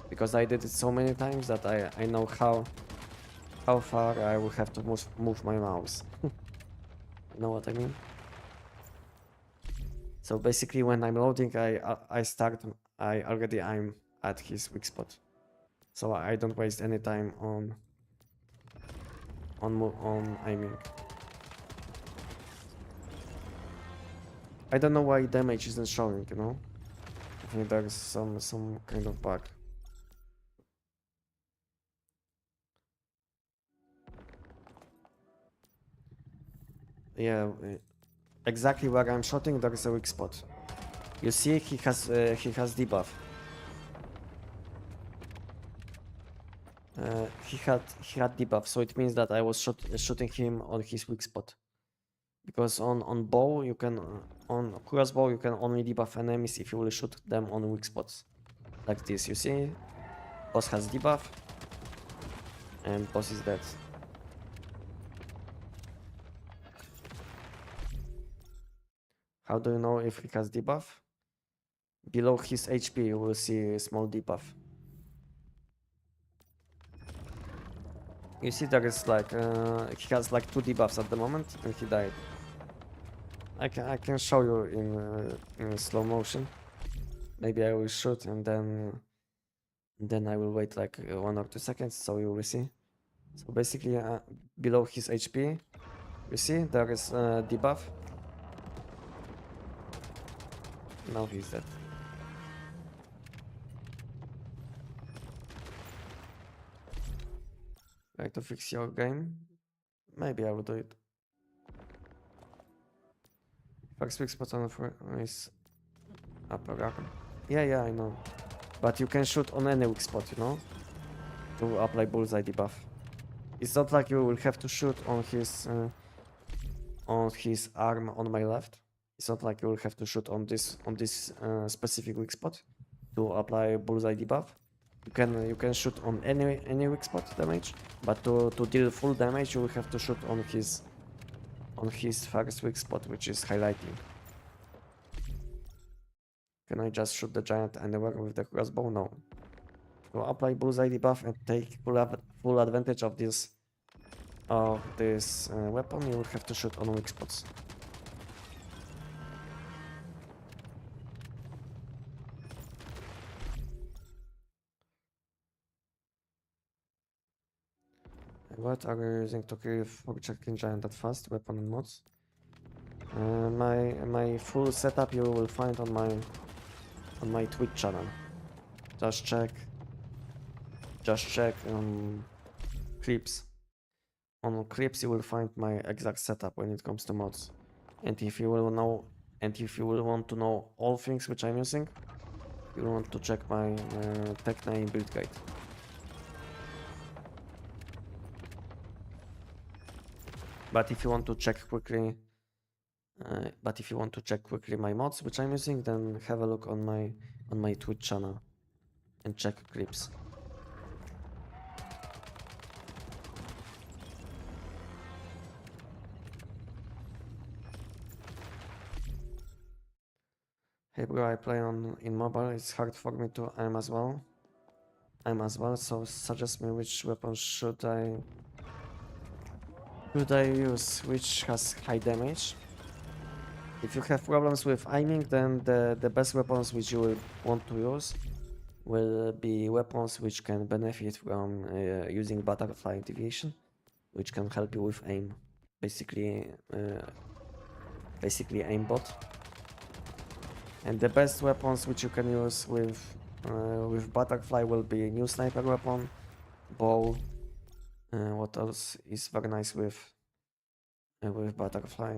Because I did it so many times that I know how far I will have to move my mouse. You know what I mean? So basically when I'm loading I already I'm at his weak spot. So I don't waste any time on aiming. I don't know why damage isn't showing, you know? I think there's some kind of bug. Yeah, exactly where I'm shooting there is a weak spot. You see he has debuff. He had debuff, so it means that I was shooting him on his weak spot. Because on bow you can on crossbow you can only debuff enemies if you will shoot them on weak spots. Like this, you see? Boss has debuff and boss is dead. How do you know if he has debuff? Below his HP you will see a small debuff. You see there is like he has like 2 debuffs at the moment and he died. I can show you in slow motion. Maybe I will shoot and then I will wait like 1 or 2 seconds so you will see. So basically below his HP you see there is debuff. Now he's dead. Try to fix your game. Maybe I will do it. First weak spot on is upper arm. Yeah, I know. But you can shoot on any weak spot, you know? To apply bullseye debuff. It's not like you will have to shoot on his arm on my left. It's not like you will have to shoot on this specific weak spot to apply bullseye debuff. You can shoot on any weak spot damage, but to deal full damage you will have to shoot on his first weak spot, which is highlighting. Can I just shoot the giant anywhere with the crossbow? No. To apply bullseye debuff and take full advantage of this weapon, you will have to shoot on weak spots. What are you using to kill projecting giant that fast? Weapon and mods? My full setup you will find on my Twitch channel. Just check clips. On clips you will find my exact setup when it comes to mods. And if you will want to know all things which I'm using, you will want to check my Tech 9 build guide. But if you want to check quickly my mods which I'm using, then have a look on my Twitch channel and check clips. Hey bro, I play in mobile. It's hard for me to aim as well. So suggest me which weapon should I use, which has high damage. If you have problems with aiming, then the best weapons which you will want to use will be weapons which can benefit from using butterfly deviation, which can help you with aim. Basically aimbot. And the best weapons which you can use with butterfly will be new sniper weapon, bow. What else is very nice with butterfly?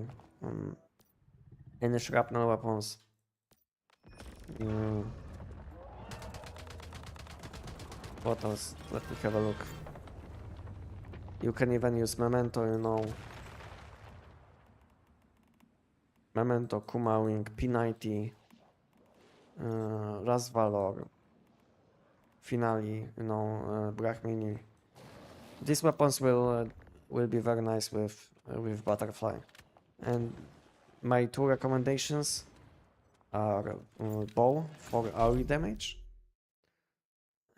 Any shrapnel weapons. What else? Let me have a look. You can even use memento, you know. Memento, Kuma Wing, P90. Razvalor, Finale, you know, Brahmini. These weapons will be very nice with Butterfly. And my two recommendations are Bow for AoE damage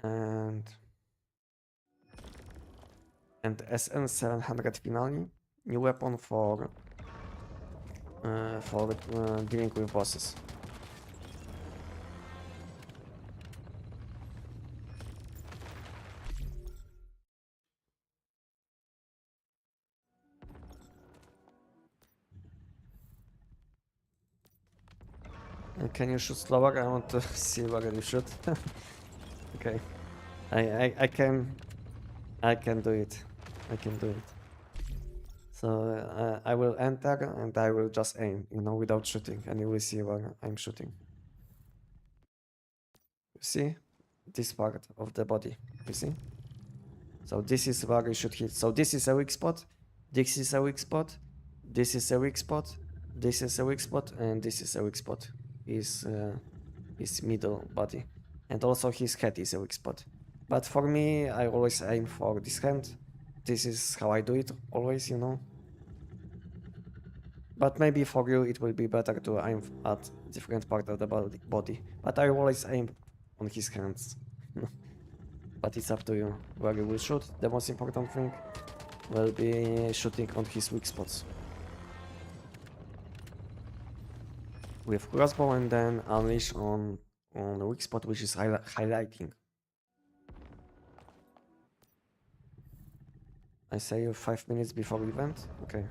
and SN 700 Finale, new weapon for dealing with bosses. Can you shoot slower? I want to see where you shoot. Okay, I can do it. I can do it. So I will enter and I will just aim, you know, without shooting, and you will see where I'm shooting. You see this part of the body? You see? So this is where you should hit. So this is a weak spot. This is a weak spot. This is a weak spot. This is a weak spot, and this is a weak spot. His middle body, and also his head is a weak spot. But for me, I always aim for this hand. This is how I do it always, you know. But maybe for you it will be better to aim at different part of the body. But I always aim on his hands. But it's up to you where you will shoot. The most important thing will be shooting on his weak spots with crossbow, and then unleash on the weak spot, which is highlighting. I say you 5 minutes before event. Okay.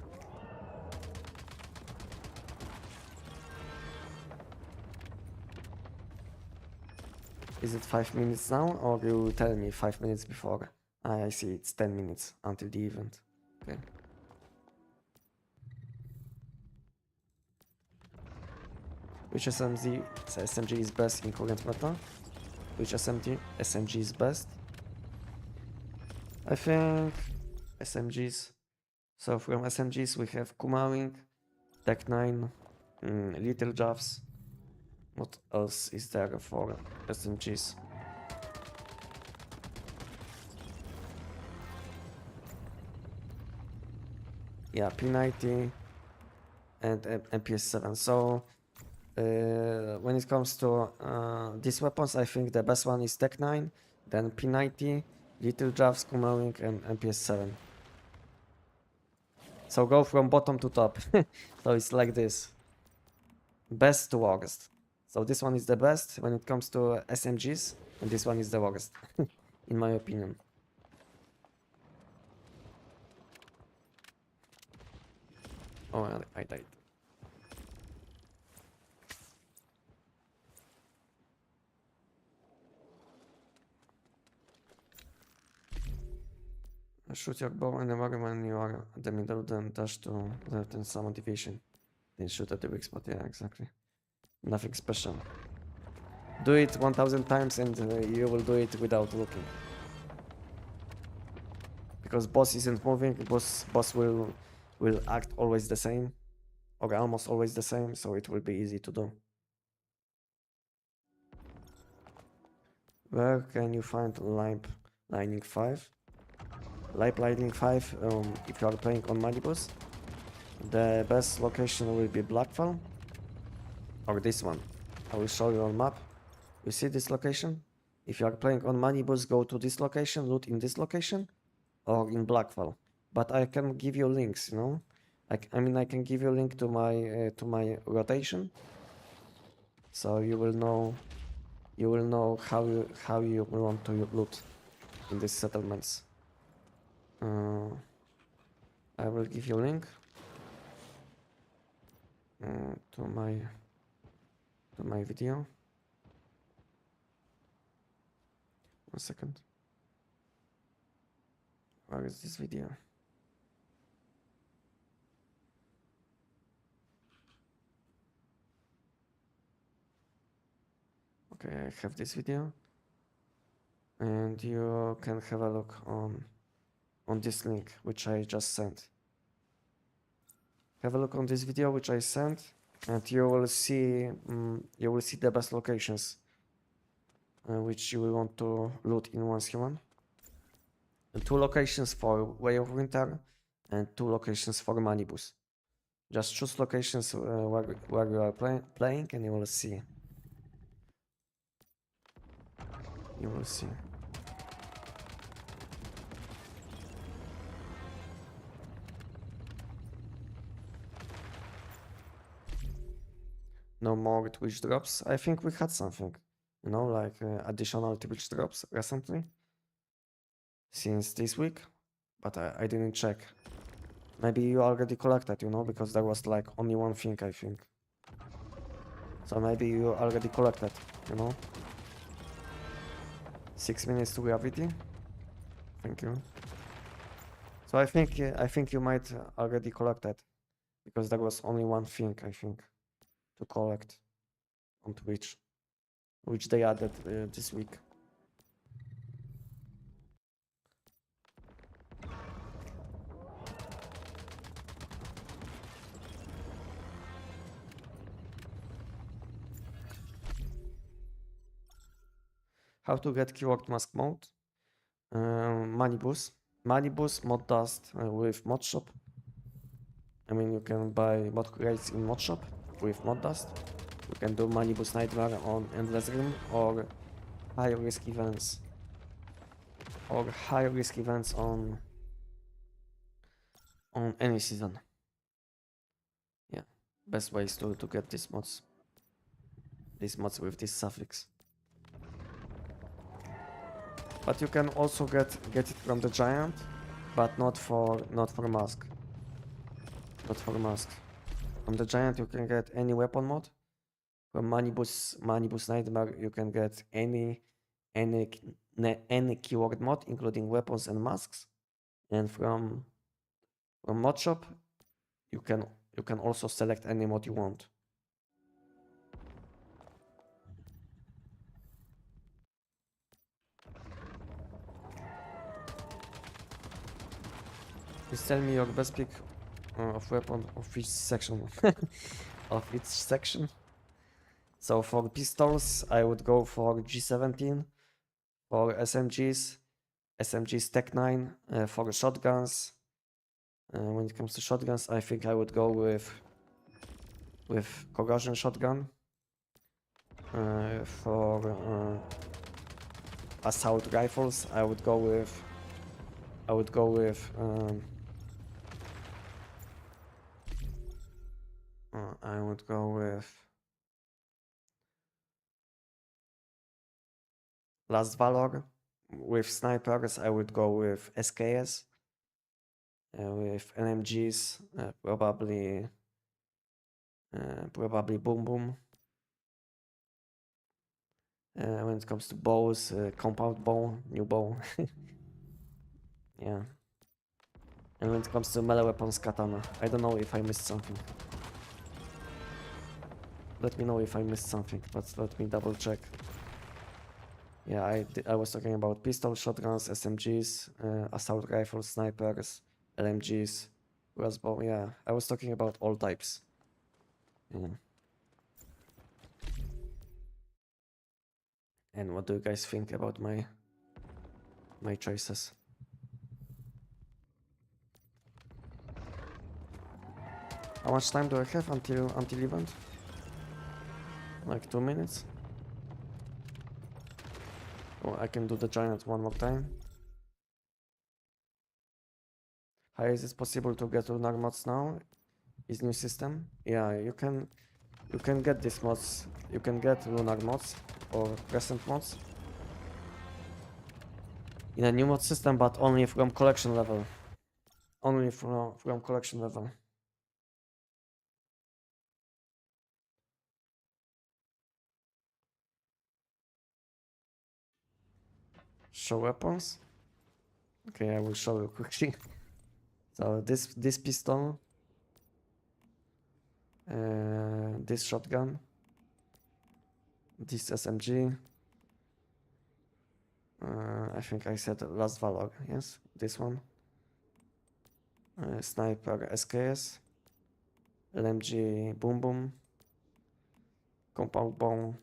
Is it 5 minutes now, or you tell me 5 minutes before? I see, it's 10 minutes until the event. Okay. Which SMG is best in current meta? Which SMG is best? I think SMGs. So from SMGs we have Kumawing, Tech 9, Little Javs. What else is there for SMGs? Yeah, P90 and MPS7. So when it comes to these weapons, I think the best one is Tech 9, then P90, Little Javs, Kumawing, and MPS7. So go from bottom to top. So it's like this. Best to worst. So this one is the best when it comes to SMGs, and this one is the worst, in my opinion. Oh, I died. Shoot your bow and arrow when you are at the middle, then dash to left and summon division. Then shoot at the weak spot. Yeah, exactly. Nothing special. Do it 1000 times and you will do it without looking. Because boss isn't moving, boss will act always the same, or almost always the same, so it will be easy to do. Where can you find Lamp Lightning 5? Lamp Lightning 5, if you are playing on Manibus, the best location will be Blackfall, or this one. I will show you on map. You see this location? If you are playing on Manibus, go to this location, loot in this location, or in Blackfall. But I can give you links, you know. I mean, I can give you a link to my rotation, so you will know how you want to loot in these settlements. I will give you a link to my video. 1 second. Where is this video? Okay, I have this video, and you can have a look on this link which I just sent. Have a look on this video which I sent, and you will see the best locations which you will want to loot in one human. And 2 locations for Way of Winter and 2 locations for Manibus. Just choose locations where you are playing and you will see. You will see. No more Twitch drops. I think we had something, you know, like additional Twitch drops recently. Since this week, but I didn't check. Maybe you already collected, you know, because there was like only one thing, I think. So maybe you already collected, you know. 6 minutes to gravity. Thank you. So I think you might already collected, because there was only one thing, I think, to collect on Twitch, which they added this week. How to get keyword mask mode? Manibus. Manibus mod dust with mod shop. I mean, you can buy mod crates in mod shop with mod dust. You can do Manibus Nightmare on Endless Rim or high risk events. Or high risk events on any season. Yeah, best ways to get these mods. These mods with this suffix. But you can also get it from the giant, but not for mask. Not for mask. From the giant you can get any weapon mod. From Manibus Nightmare you can get any keyword mod, including weapons and masks. And from mod shop you can also select any mod you want. Please tell me your best pick of weapon of each section. Of each section. So for pistols, I would go for G17. For SMGs Tech 9. For shotguns, when it comes to shotguns, I think I would go with Corrosion shotgun. For assault rifles, I would go with Last Valor. With snipers, I would go with SKS. With LMGs, probably Boom Boom. When it comes to bows, compound bow, new bow. Yeah. And when it comes to melee weapons, katana. I don't know if I missed something. Let me know if I missed something, but let me double check. Yeah, I was talking about pistol, shotguns, SMGs, assault rifles, snipers, LMGs, crossbow. Yeah, I was talking about all types. Yeah. And what do you guys think about my choices? How much time do I have until event? Like 2 minutes? Oh, I can do the giant one more time. How is it possible to get lunar mods now? Is new system? Yeah, you can get these mods. You can get lunar mods or crescent mods in a new mod system, but only from collection level. Only from collection level. Show weapons. Okay, I will show you quickly. So this pistol, this shotgun, this SMG. I think I said Last Valor. Yes, this one. Sniper SKS, LMG Boom Boom, compound bow,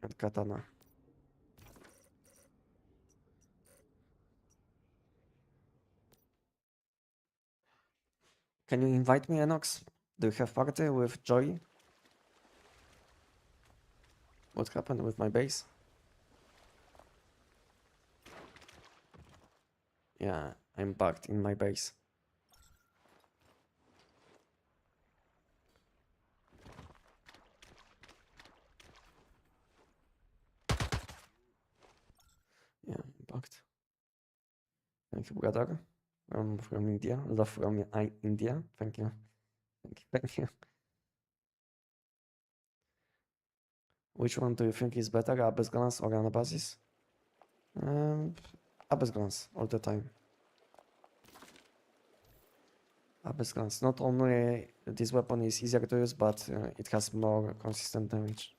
and katana. Can you invite me, Enox? Do you have party with Joy? What happened with my base? Yeah, I'm bugged in my base. Yeah, I'm bugged. Thank you, brother. From India. Love from India. Thank you. Thank you. Thank you. Which one do you think is better, Abyss Glance or Anabasis? Abyss Glance all the time. Abyss Glance. Not only this weapon is easier to use, but it has more consistent damage.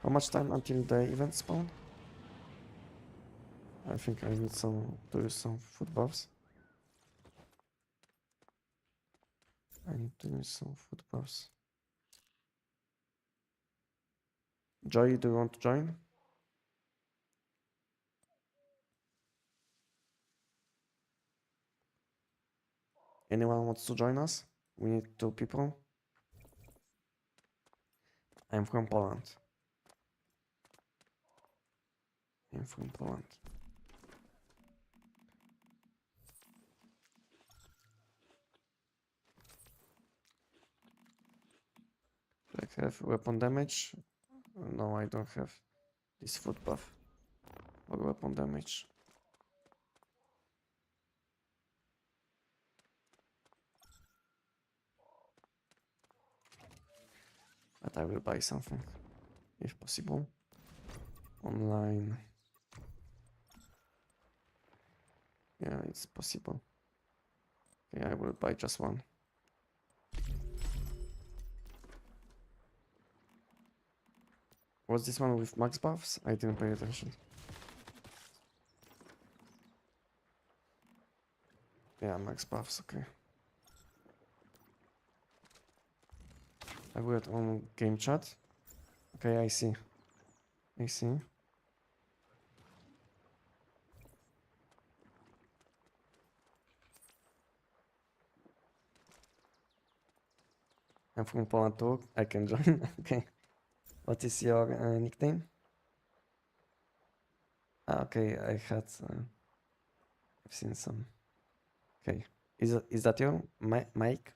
How much time until the event spawn? I think I need to use some food buffs. I need to use some food buffs. Joy, do you want to join? Anyone wants to join us? We need 2 people. I'm from Poland. I'm from Poland. I have weapon damage. No, I don't have this food buff or weapon damage. But I will buy something, if possible. Online. Yeah, it's possible. Okay, I will buy just one. Was this one with max buffs? I didn't pay attention. Yeah, max buffs, okay. I will on game chat. Okay, I see. I see. I'm from Poland too. I can join. Okay. What is your nickname? Ah, okay, I've seen some. Okay. Is that your Mike?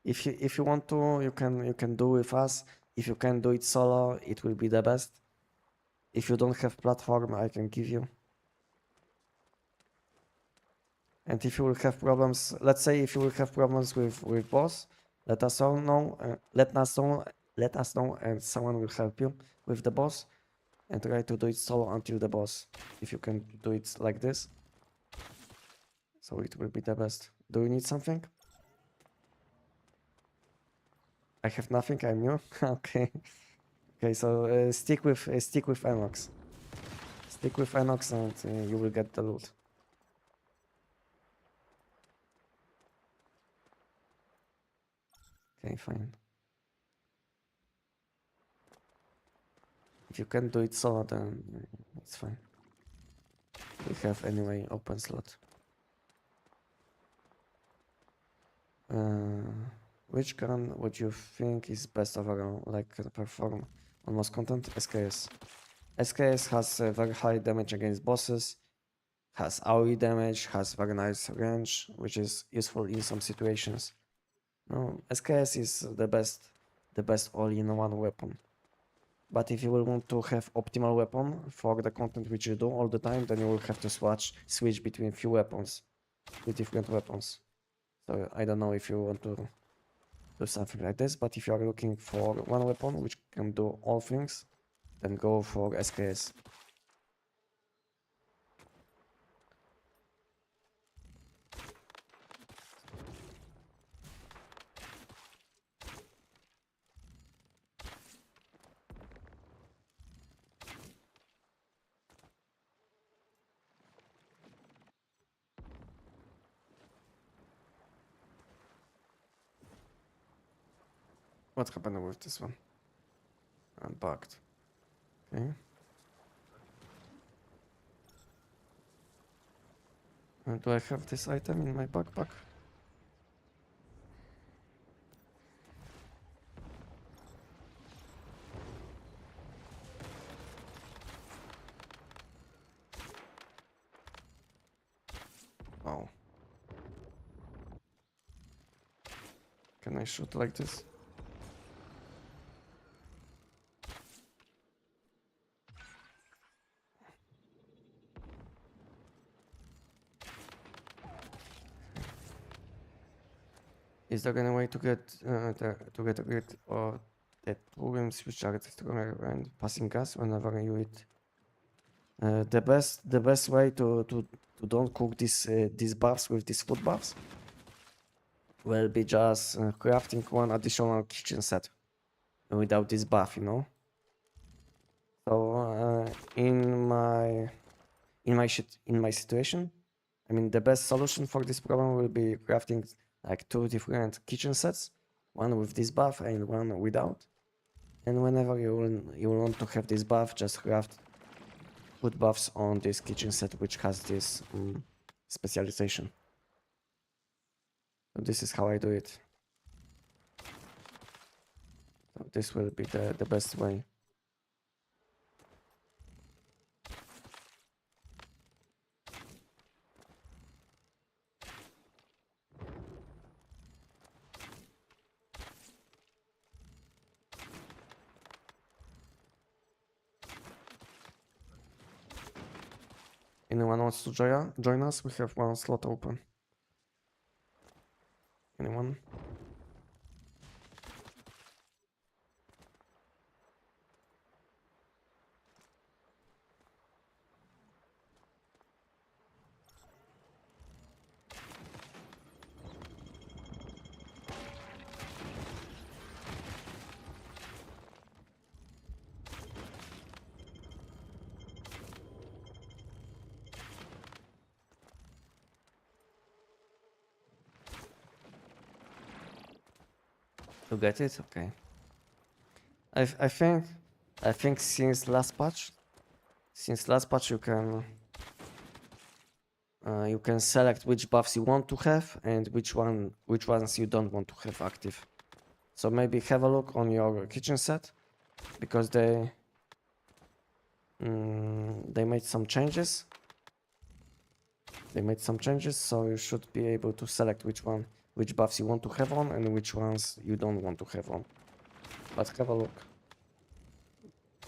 If you want to, you can do with us. If you can do it solo, it will be the best. If you don't have platform, I can give you. And if you will have problems, let's say if you will have problems with boss, let us all know. Let us know, and someone will help you with the boss. And try to do it solo until the boss. If you can do it like this, so it will be the best. Do you need something? I have nothing. I'm new. Okay. Okay. So stick with Enox. Stick with Enox, and you will get the loot. Okay, fine. If you can do it solo, then it's fine. We have anyway open slot. Which gun would you think is best overall, like perform on most content? SKS. SKS has very high damage against bosses, has AoE damage, has very nice range, which is useful in some situations. No, SKS is the best all-in-one weapon. But if you will want to have optimal weapon for the content which you do all the time, then you will have to switch between few weapons, with different weapons. So I don't know if you want to do something like this, but if you are looking for one weapon which can do all things, then go for SKS. What happened with this one? Bugged. Okay. Do I have this item in my backpack? Oh. Can I shoot like this? Is there any way to get rid of the rooms which are stronger and passing gas whenever you eat? The best way to don't cook these buffs with these food buffs will be just crafting one additional kitchen set without this buff, you know. So in my situation, I mean the best solution for this problem will be crafting like 2 different kitchen sets, one with this buff and one without. And whenever you will want to have this buff, just craft food buffs on this kitchen set which has this specialization. So this is how I do it. So this will be the best way. Anyone wants to join us? We have one slot open. Anyone? You get it? Okay. I think since last patch you can select which buffs you want to have and which ones you don't want to have active. So maybe have a look on your kitchen set because they made some changes. So you should be able to select which buffs you want to have on and which ones you don't want to have on. But have a look.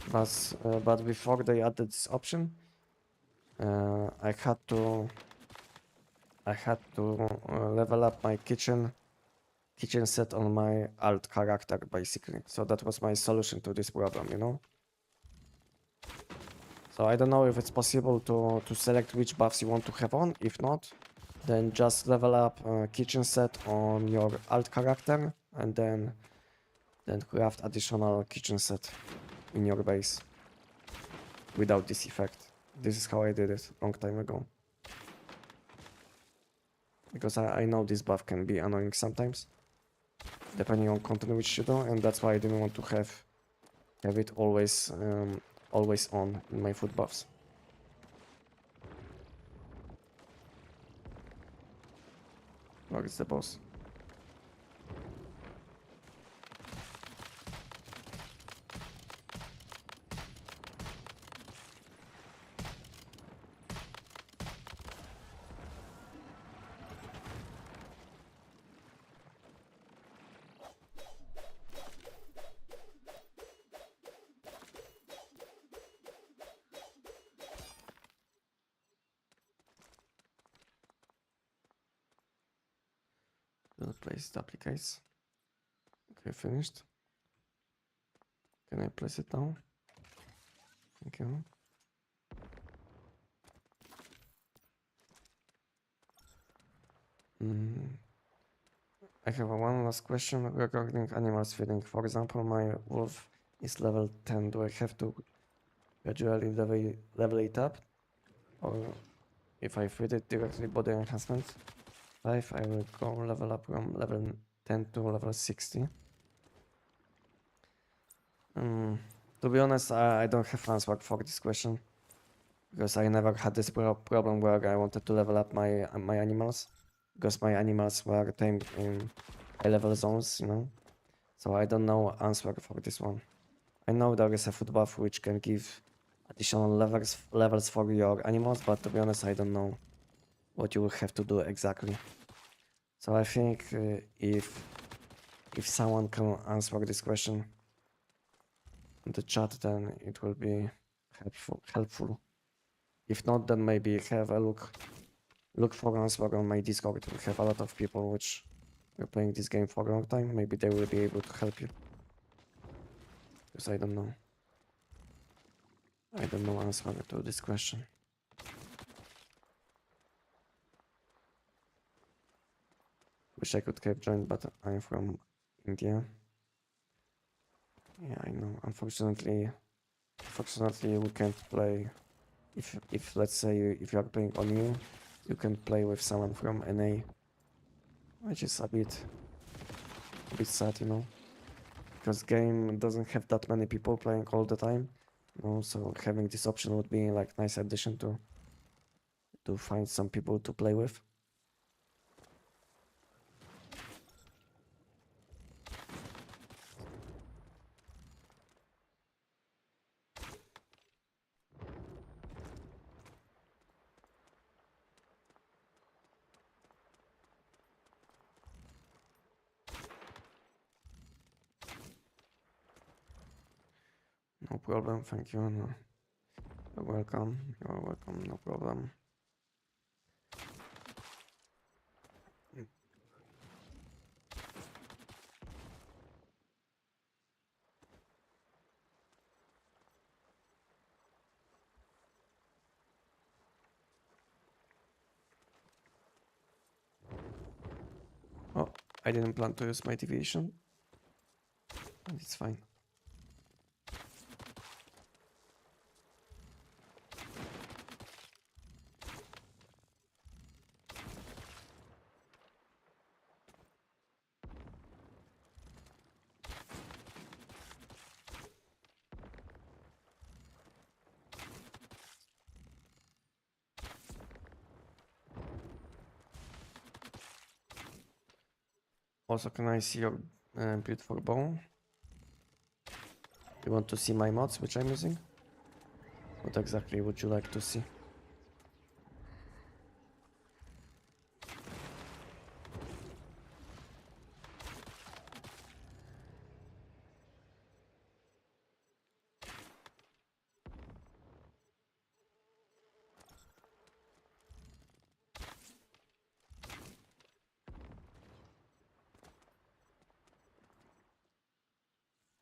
But before they added this option, I had to level up my kitchen set on my alt character basically. So that was my solution to this problem, you know. So I don't know if it's possible to select which buffs you want to have on. If not, then just level up kitchen set on your alt character and then craft additional kitchen set in your base without this effect. This is how I did it long time ago. Because I know this buff can be annoying sometimes, depending on content which you do, and that's why I didn't want to have it always on in my food buffs. Where is the boss? We'll place the applicates. Okay, finished. Can I place it down? Thank you. I have one last question regarding animals feeding. For example, my wolf is level 10. Do I have to gradually level it up? Or if I feed it directly body enhancement 5, I will go level up from level 10 to level 60. To be honest, I don't have answer for this question because I never had this problem where I wanted to level up my animals because my animals were tamed in high level zones, you know. So I don't know answer for this one. I know there is a food buff which can give additional levels for your animals, but to be honest, I don't know what you will have to do exactly. So I think if someone can answer this question in the chat, then it will be helpful. If not, then maybe have a look for answer on my Discord. We have a lot of people which are playing this game for a long time. Maybe they will be able to help you. Because I don't know. I don't know answer to this question. Wish I could have joined, but I'm from India. Yeah, I know. Unfortunately, we can't play. If let's say if you are playing on you can play with someone from NA, which is a bit sad, you know, because game doesn't have that many people playing all the time, you know. So having this option would be like nice addition to find some people to play with. No problem, thank you. No. You're welcome. You're welcome. No problem. Oh, I didn't plan to use my deviation. It's fine. Also, can I see your build for bow? You want to see my mods which I'm using? What exactly would you like to see?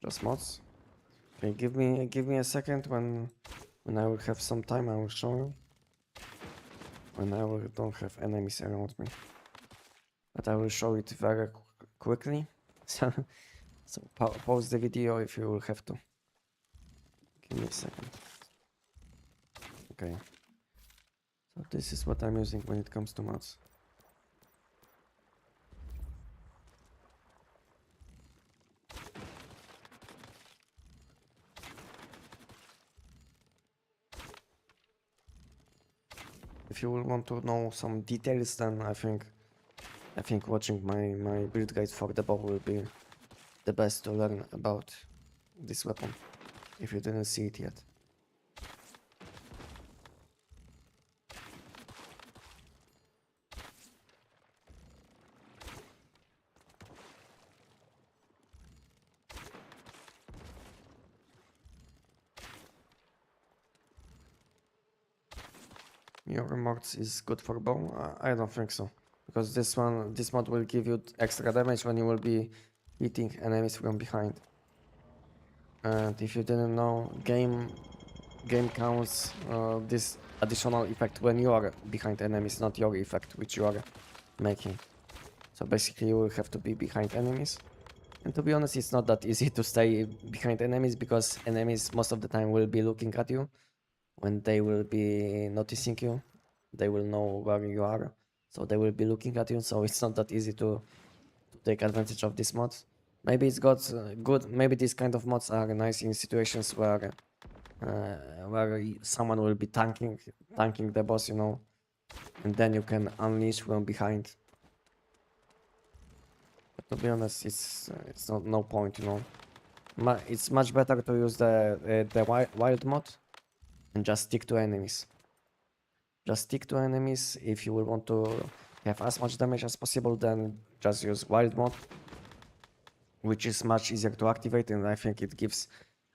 Just mods? Okay, give me a second when I will have some time. I will show you. When I will don't have enemies around me, but I will show it very quickly. So pause the video if you will have to. Give me a second. Okay. So this is what I'm using when it comes to mods. If you will want to know some details, then I think watching my build guide for the bow will be the best to learn about this weapon if you didn't see it yet. Your mods is good for bow? I don't think so, because this mod will give you extra damage when you will be hitting enemies from behind. And if you didn't know, game counts this additional effect when you are behind enemies, not your effect which you are making. So basically you will have to be behind enemies. And to be honest, it's not that easy to stay behind enemies, because enemies most of the time will be looking at you. When they will be noticing you, they will know where you are, so they will be looking at you. So it's not that easy to take advantage of this mod. Maybe it's got good. Maybe these kind of mods are nice in situations where someone will be tanking the boss, you know, and then you can unleash from behind. But to be honest, it's not no point, you know. It's much better to use the wild mod and just stick to enemies. Just stick to enemies. If you will want to have as much damage as possible, then just use wild mod, which is much easier to activate, and I think it gives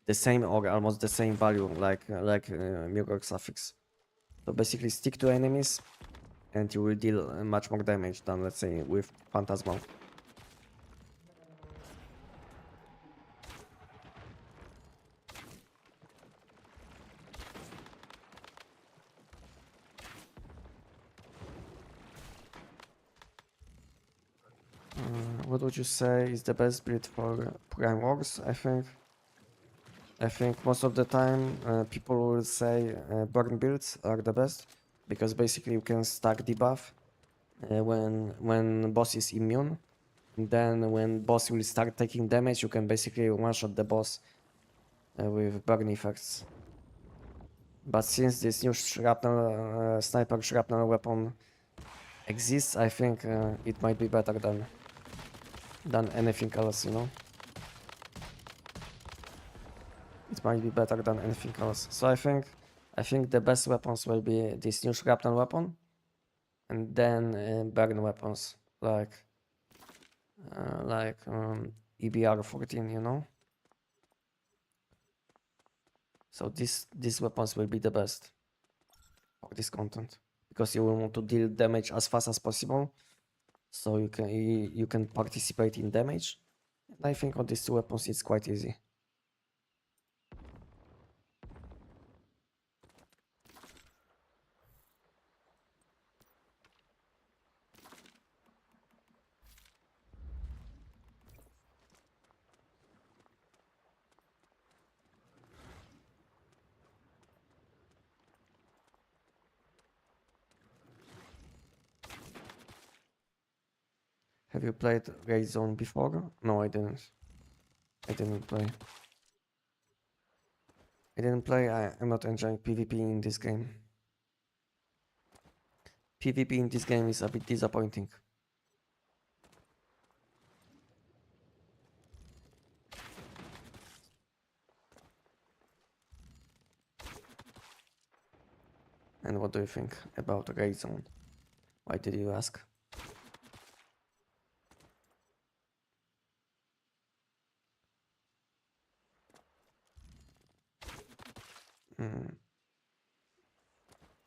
the same or almost the same value like mirror suffix. So basically stick to enemies and you will deal much more damage than, let's say, with Phantasmal. What would you say is the best build for Prime Wars? I think most of the time people will say burn builds are the best, because basically you can stack debuff when boss is immune. And then when boss will start taking damage, you can basically one-shot the boss with burn effects. But since this new shrapnel, sniper shrapnel weapon exists, I think it might be better than anything else, you know. It might be better than anything else. So I think the best weapons will be this new shrapnel weapon, and then burn weapons like EBR 14, you know. So these weapons will be the best for this content, because you will want to deal damage as fast as possible, so you can participate in damage. And I think on these two weapons it's quite easy. Have you played Raid Zone before? No, I didn't. I didn't play. I'm not enjoying PvP in this game. PvP in this game is a bit disappointing. And what do you think about Raid Zone? Why did you ask?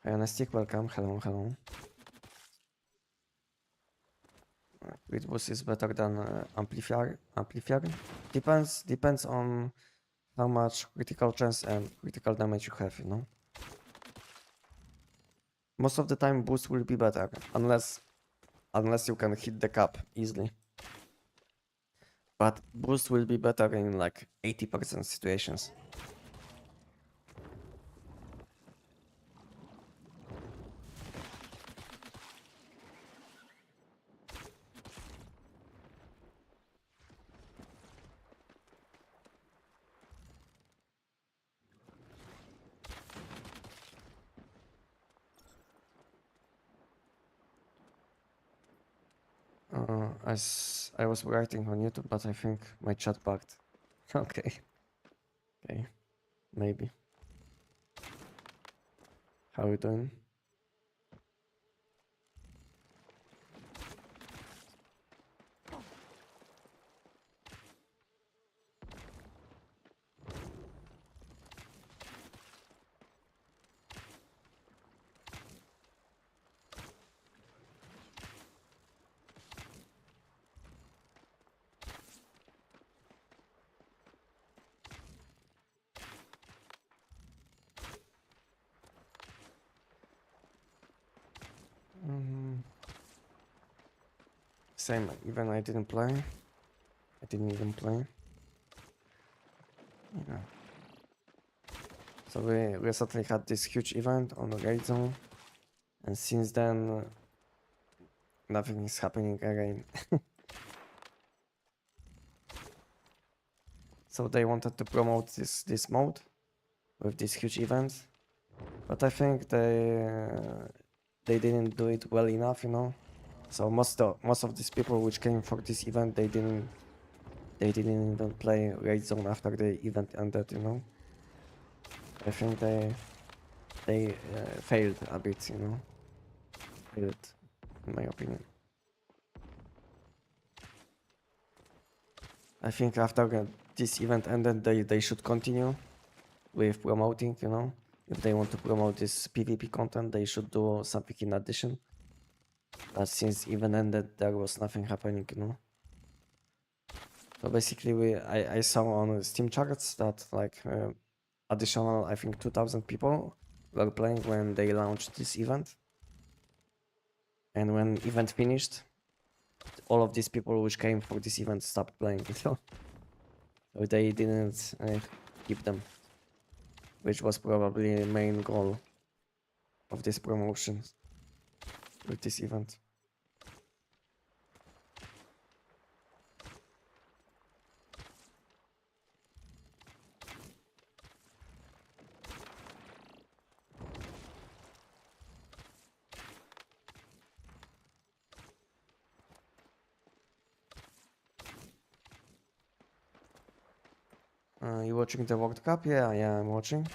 Hi Anestic, welcome. Hello, hello. Grid boost is better than amplifier. Depends on how much critical chance and critical damage you have, you know. Most of the time boost will be better, unless you can hit the cap easily. But boost will be better in like 80% situations. As I was writing on YouTube, but I think my chat bugged. Okay. Okay. Maybe. How are you doing? Same, even I didn't play. I didn't even play. Yeah. So we recently had this huge event on the Raid Zone, and since then nothing is happening again. So they wanted to promote this mode with this huge event, but I think they didn't do it well enough, you know. So most of these people which came for this event, they didn't even play Raid Zone after the event ended, you know. I think they failed a bit, you know. Failed, in my opinion. I think after this event ended, they should continue with promoting, you know. If they want to promote this PvP content, they should do something in addition. But since event ended, there was nothing happening, you know. So basically, I saw on Steam charts that like additional, I think 2,000 people were playing when they launched this event. And when event finished, all of these people which came for this event stopped playing, so they didn't keep them, which was probably the main goal of this promotion with this event. You watching the World Cup? Yeah, I'm watching.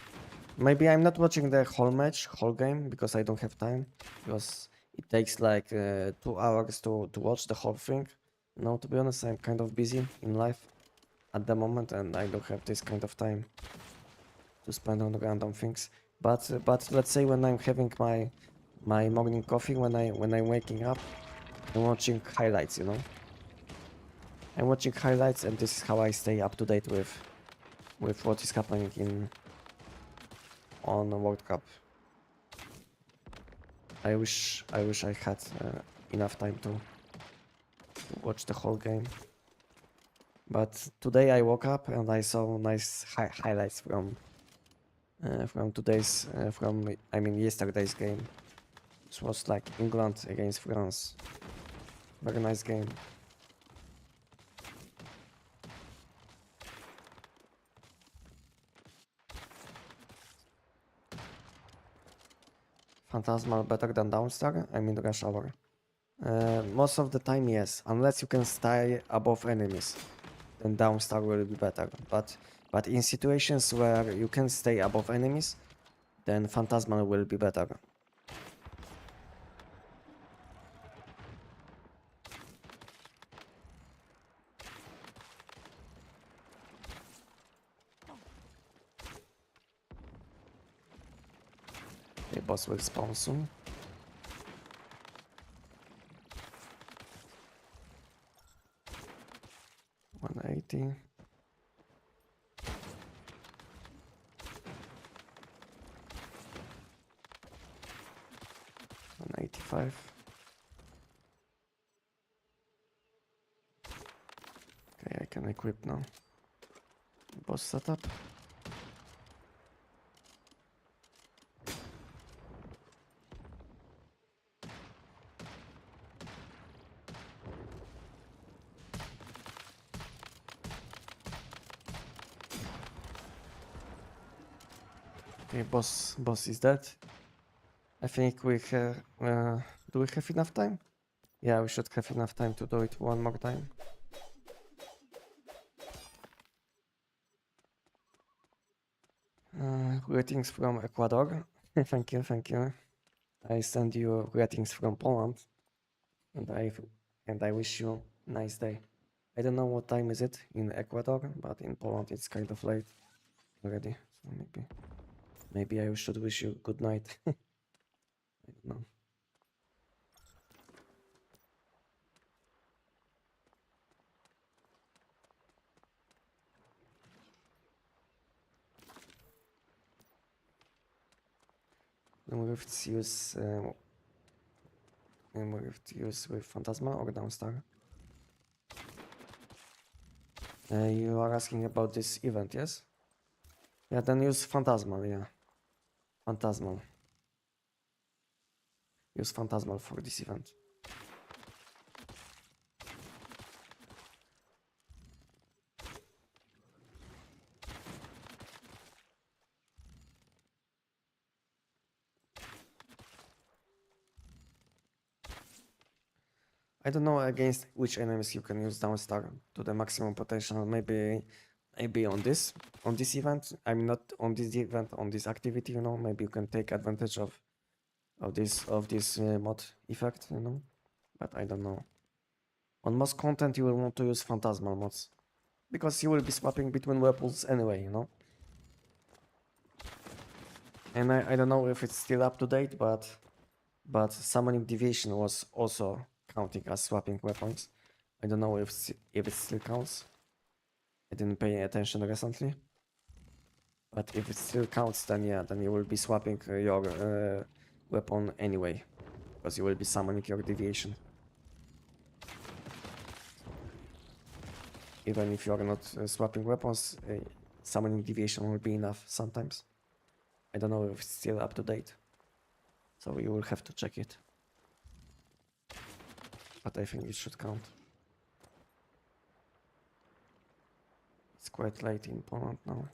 Maybe I'm not watching the whole match, whole game, because I don't have time. Because it takes like 2 hours to watch the whole thing. No, to be honest, I'm kind of busy in life at the moment, and I don't have this kind of time to spend on random things. But let's say when I'm having my morning coffee, when I'm waking up, I'm watching highlights. You know, I'm watching highlights, and this is how I stay up to date with what is happening on the World Cup. I wish I had enough time to watch the whole game. But today I woke up and I saw nice highlights from today's I mean yesterday's game. This was like England against France. Very nice game. Phantasmal better than Downstar? I mean Rush Hour. Most of the time, yes. Unless you can stay above enemies, then Downstar will be better. But in situations where you can stay above enemies, then Phantasmal will be better. The boss will spawn soon. $180. 185. Okay, I can equip now. Boss setup. Okay, boss is dead. I think we have. Do we have enough time? Yeah, we should have enough time to do it one more time. Greetings from Ecuador. Thank you, thank you. I send you greetings from Poland, and I wish you a nice day. I don't know what time is it in Ecuador, but in Poland it's kind of late already. So maybe I should wish you good night. I don't know. Then we have to use with Phantasma or Downstar. You are asking about this event, yes? Yeah, then use Phantasmal, yeah. Phantasmal. Use Phantasmal for this event. I don't know against which enemies you can use downstar to the maximum potential. Maybe on this event. I'm not on this event, on this activity, you know. Maybe you can take advantage of this mod effect, you know. But I don't know. On most content you will want to use phantasmal mods because you will be swapping between weapons anyway, you know. And I don't know if it's still up to date, but summoning deviation was also counting as swapping weapons. I don't know if it still counts. I didn't pay attention recently. But if it still counts, then yeah, then you will be swapping your weapon anyway, because you will be summoning your deviation. Even if you're not swapping weapons, summoning deviation will be enough sometimes. I don't know if it's still up to date, so you will have to check it. But I think it should count. It's quite late in Poland now.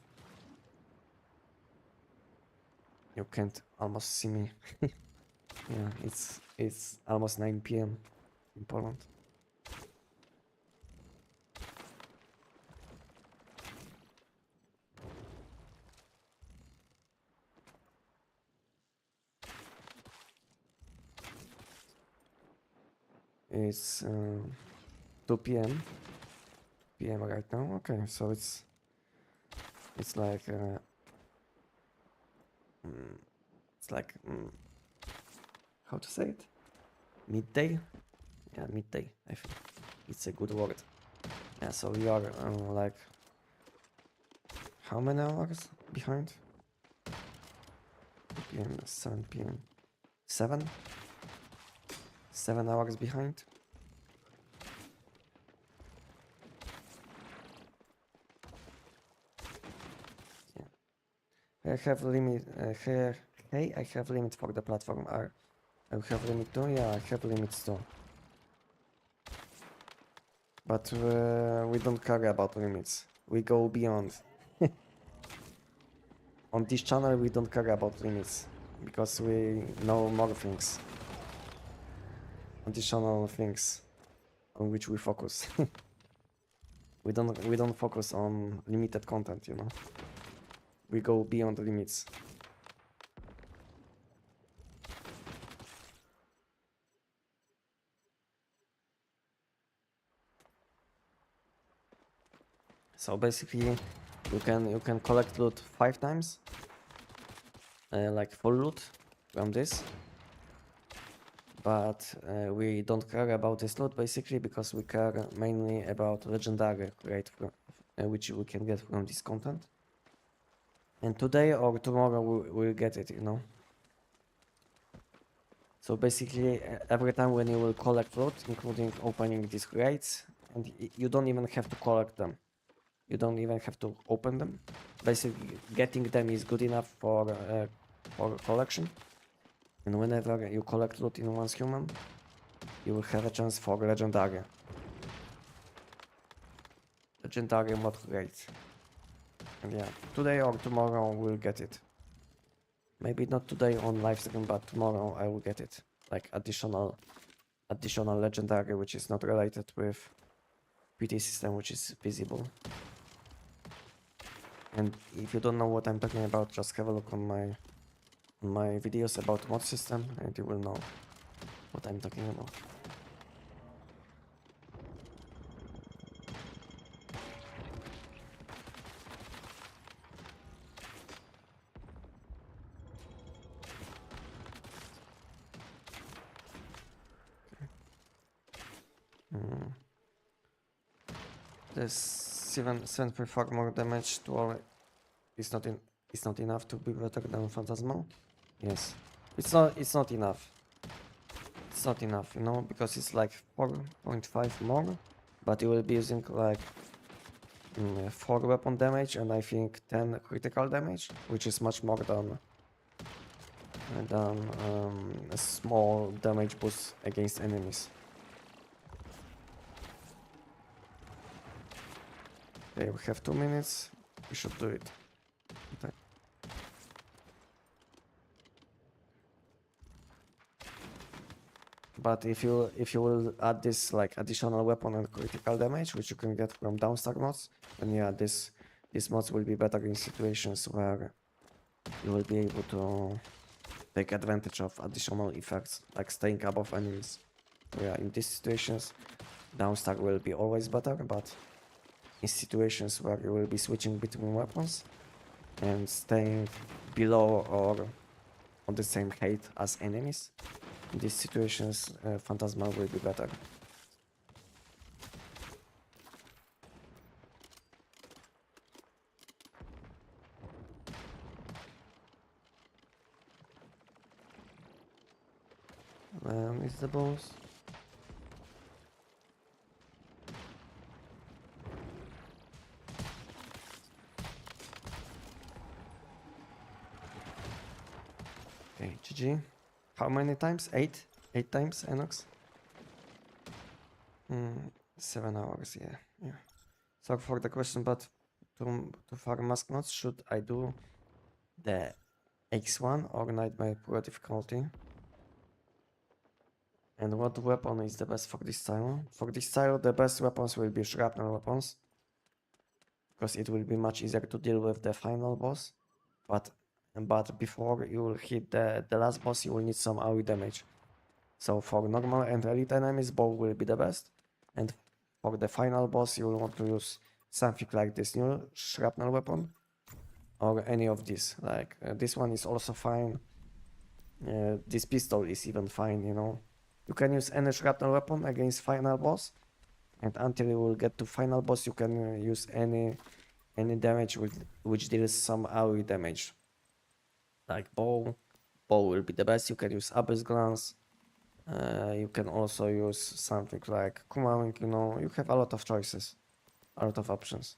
You can't almost see me. Yeah, it's almost 9 PM in Poland. It's 2 PM right now. Okay, so it's like it's like how to say it? Midday? Yeah, midday. I think it's a good word. Yeah, so we are like how many hours behind? 2 PM, 7 PM, 7 hours behind. I have limit here. Hey, I have limit for the platform R. I have limit too. Yeah, I have limits too. But we don't care about limits. We go beyond. On this channel, we don't care about limits because we know more things. On this channel, things on which we focus. We don't focus on limited content, you know. We go beyond the limits. So basically, you can collect loot 5 times, like full loot from this. But we don't care about this loot basically because we care mainly about legendary, right? Which we can get from this content. And today or tomorrow we'll get it, you know. So basically, every time when you will collect loot, including opening these crates, and you don't even have to collect them. You don't even have to open them. Basically, getting them is good enough for collection. And whenever you collect loot in once human, you will have a chance for legendary. Legendary mod crate. And yeah, today or tomorrow we'll get it. Maybe not today on live stream, but tomorrow I will get it. Like additional legendary, which is not related with PT system, which is visible. And if you don't know what I'm talking about, just have a look on my videos about mod system, and you will know what I'm talking about. This 7.4 more damage to all is not enough to be better than Phantasmal. Yes, it's not enough. It's not enough, you know, because it's like 4.5 more, but you will be using like 4 weapon damage and I think 10 critical damage, which is much more than a small damage boost against enemies. Okay, we have 2 minutes. We should do it. Okay. But if you will add this like additional weapon and critical damage, which you can get from downstar mods, then yeah, these mods will be better in situations where you will be able to take advantage of additional effects like staying above enemies. So yeah, in these situations, downstar will be always better, but in situations where you will be switching between weapons and staying below or on the same height as enemies, in these situations, Phantasma will be better. Is the boss? Okay, GG. How many times? 8? 8 times, Enox? 7 hours, yeah. Sorry for the question, but to farm mask mods, should I do the X1 or Nightmare Pro difficulty? And what weapon is the best for this style? For this style, the best weapons will be shrapnel weapons, because it will be much easier to deal with the final boss. But before you will hit the last boss, you will need some AoE damage. So for normal and elite enemies, bow will be the best. And for the final boss, you will want to use something like this new shrapnel weapon, or any of these. Like this one is also fine. This pistol is even fine, you know. You can use any shrapnel weapon against final boss, and until you will get to final boss, you can use any damage which deals some AoE damage. Like bow will be the best. You can use abyss glance. You can also use something like Kumawing, you know. You have a lot of choices, a lot of options.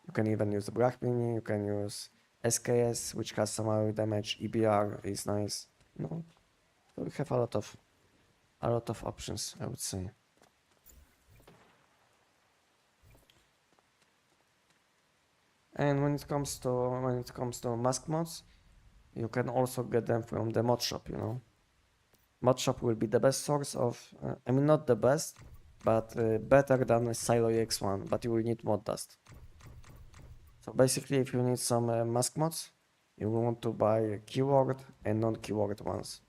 You can even use the Black Mini, you can use SKS, which has some AoE damage. EBR is nice, you know. So we have a lot of options, I would say. And when it comes to mask mods, you can also get them from the mod shop, you know. Mod shop will be the best source of, I mean not the best, but better than Silo EX1, but you will need mod dust. So basically, if you need some mask mods, you will want to buy keyword and non-keyword ones.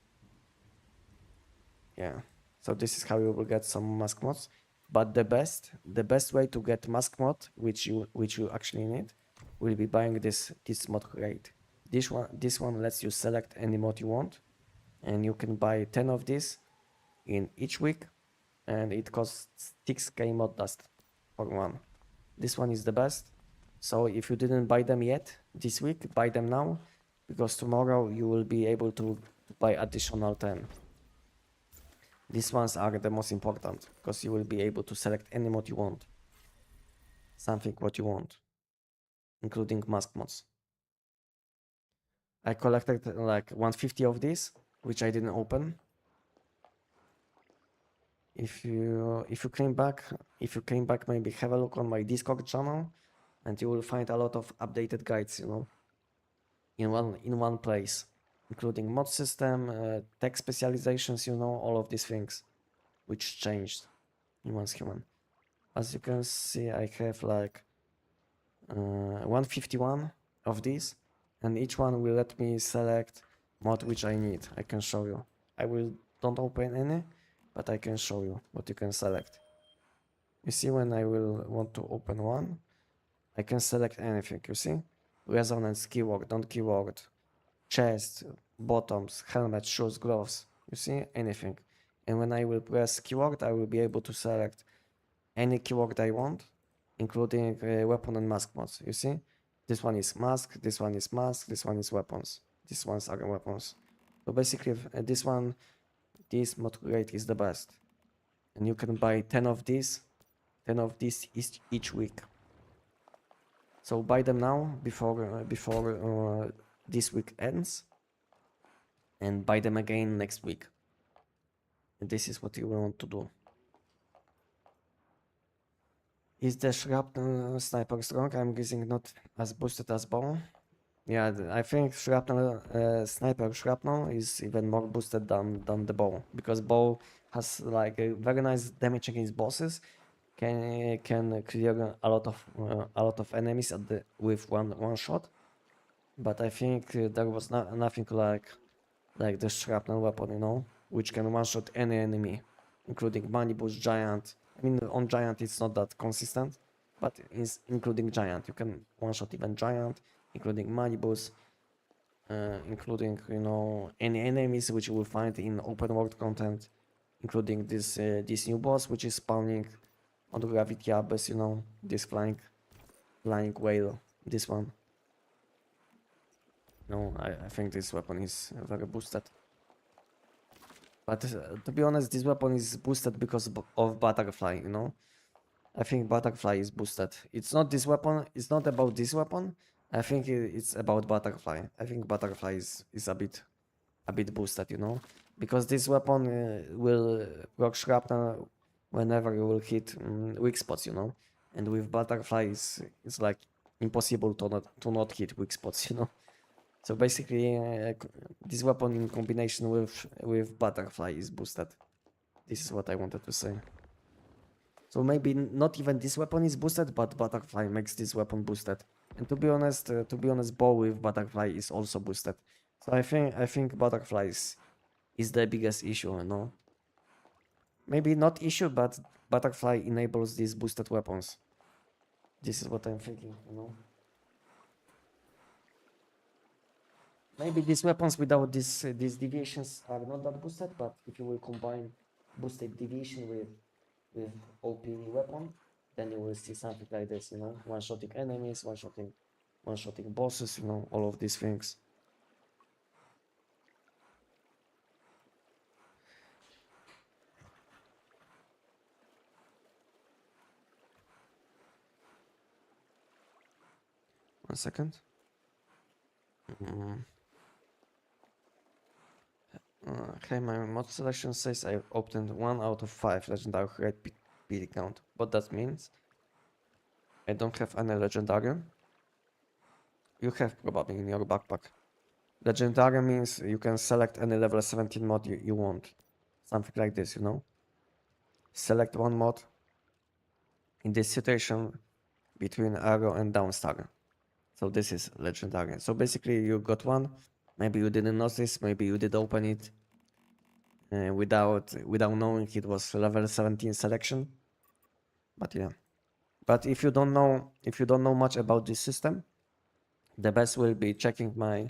Yeah, so this is how you will get some mask mods. But the best way to get mask mod, which you actually need, will be buying this mod crate. This one lets you select any mod you want, and you can buy 10 of these in each week, and it costs 6k mod dust for one. This one is the best. So if you didn't buy them yet this week, buy them now, because tomorrow you will be able to buy additional 10. These ones are the most important, because you will be able to select any mod you want. Something what you want, including mask mods. I collected like 150 of these, which I didn't open. If you came back, maybe have a look on my Discord channel, and you will find a lot of updated guides, you know, in one place, including mod system, tech specializations, you know, all of these things, which changed in Once Human. As you can see, I have like 151 of these, and each one will let me select mod which I need. I can show you. Don't open any, but I can show you what you can select. You see, when I will want to open one, I can select anything, you see? Resonance, keyword, don't keyword, chest, bottoms, helmet, shoes, gloves, you see? Anything. And when I will press keyword, I will be able to select any keyword I want, including weapon and mask mods, you see? This one is mask, this one is mask, this one is weapons. These ones are weapons. So basically, this mod rate is the best. And you can buy 10 of these each week. So buy them now before this week ends, and buy them again next week. And this is what you want to do. Is the shrapnel sniper strong? I'm using not as boosted as bow. Yeah, I think shrapnel, sniper shrapnel is even more boosted than the bow, because bow has like a very nice damage against bosses, can clear a lot of enemies at the with one shot. But I think there was nothing like the shrapnel weapon, you know, which can one shot any enemy, including manibus, giant. I mean, on giant it's not that consistent, but is including giant, you can one shot even giant, including manibus, including, you know, any enemies which you will find in open world content, including this new boss which is spawning on the gravity abyss, you know, this flying whale, this one. No, I think this weapon is very boosted. But to be honest, this weapon is boosted because of butterfly, you know. I think butterfly is boosted. It's not this weapon. It's not about this weapon. I think it's about butterfly. I think butterfly is a bit boosted, you know, because this weapon will rock shrapnel whenever you will hit weak spots, you know, and with butterfly it's like impossible to not hit weak spots, you know. So basically, this weapon in combination with butterfly is boosted. This is what I wanted to say. So maybe not even this weapon is boosted, but butterfly makes this weapon boosted. And to be honest, bow with butterfly is also boosted. So I think butterfly is the biggest issue, you know. Maybe not issue, but butterfly enables these boosted weapons. This is what I'm thinking, you know. Maybe these weapons without these deviations are not that boosted, but if you will combine boosted deviation with OP weapon, then you will see something like this, you know, one-shotting enemies, one-shotting bosses, you know, all of these things. One second. Okay, my mod selection says I obtained 1 out of 5 legendary red PD count. What that means? I don't have any legendary. You have probably in your backpack. Legendary means you can select any level 17 mod you want. Something like this, you know? Select one mod. In this situation, between arrow and downstar. So this is legendary. So basically you got one. Maybe you didn't notice, maybe you did open it without knowing it was level 17 selection. But yeah. But if you don't know much about this system, the best will be checking my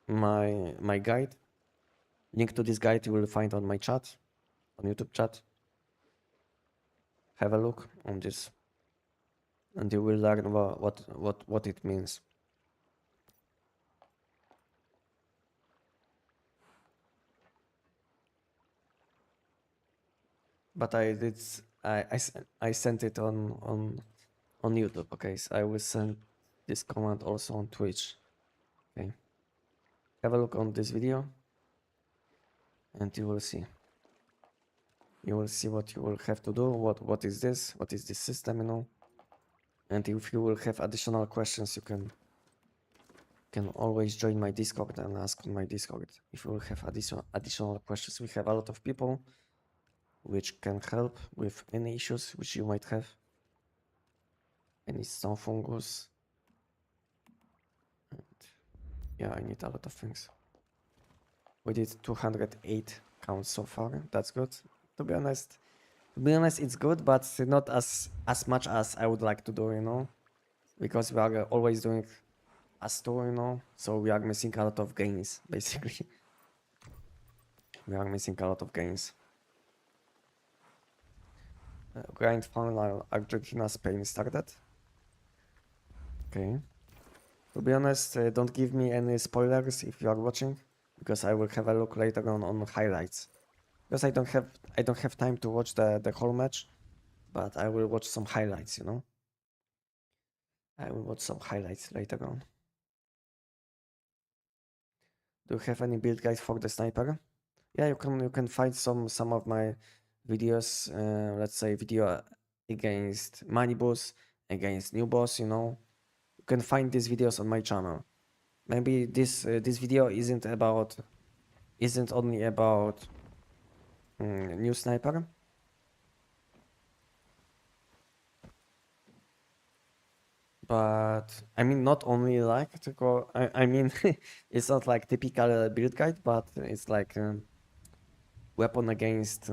my guide. Link to this guide you will find on my chat, on YouTube chat. Have a look on this, and you will learn what it means. But I sent it on YouTube. Okay, so I will send this command also on Twitch. Okay, have a look on this video, and you will see. You will see what you will have to do. What is this? What is this system? You know. And if you will have additional questions, you can always join my Discord and ask on my Discord. If you will have additional questions, we have a lot of people which can help with any issues which you might have. Any stone fungus. And yeah, I need a lot of things. We did 208 counts so far. That's good. To be honest, it's good, but not as much as I would like to do, you know, because we are always doing a store, you know, so we are missing a lot of gains, basically. We are missing a lot of gains. Grind funnel Argentina Spain started. Okay. To be honest, don't give me any spoilers if you are watching, because I will have a look later on highlights. Because I don't have time to watch the whole match, but I will watch some highlights, you know. I will watch some highlights later on. Do you have any build guide for the sniper? Yeah, you can find some of my videos. Let's say video against money boss, against new boss. You know, you can find these videos on my channel. Maybe this video isn't only about new sniper. But I mean, not only like to go. I mean, it's not like typical build guide, but it's like weapon against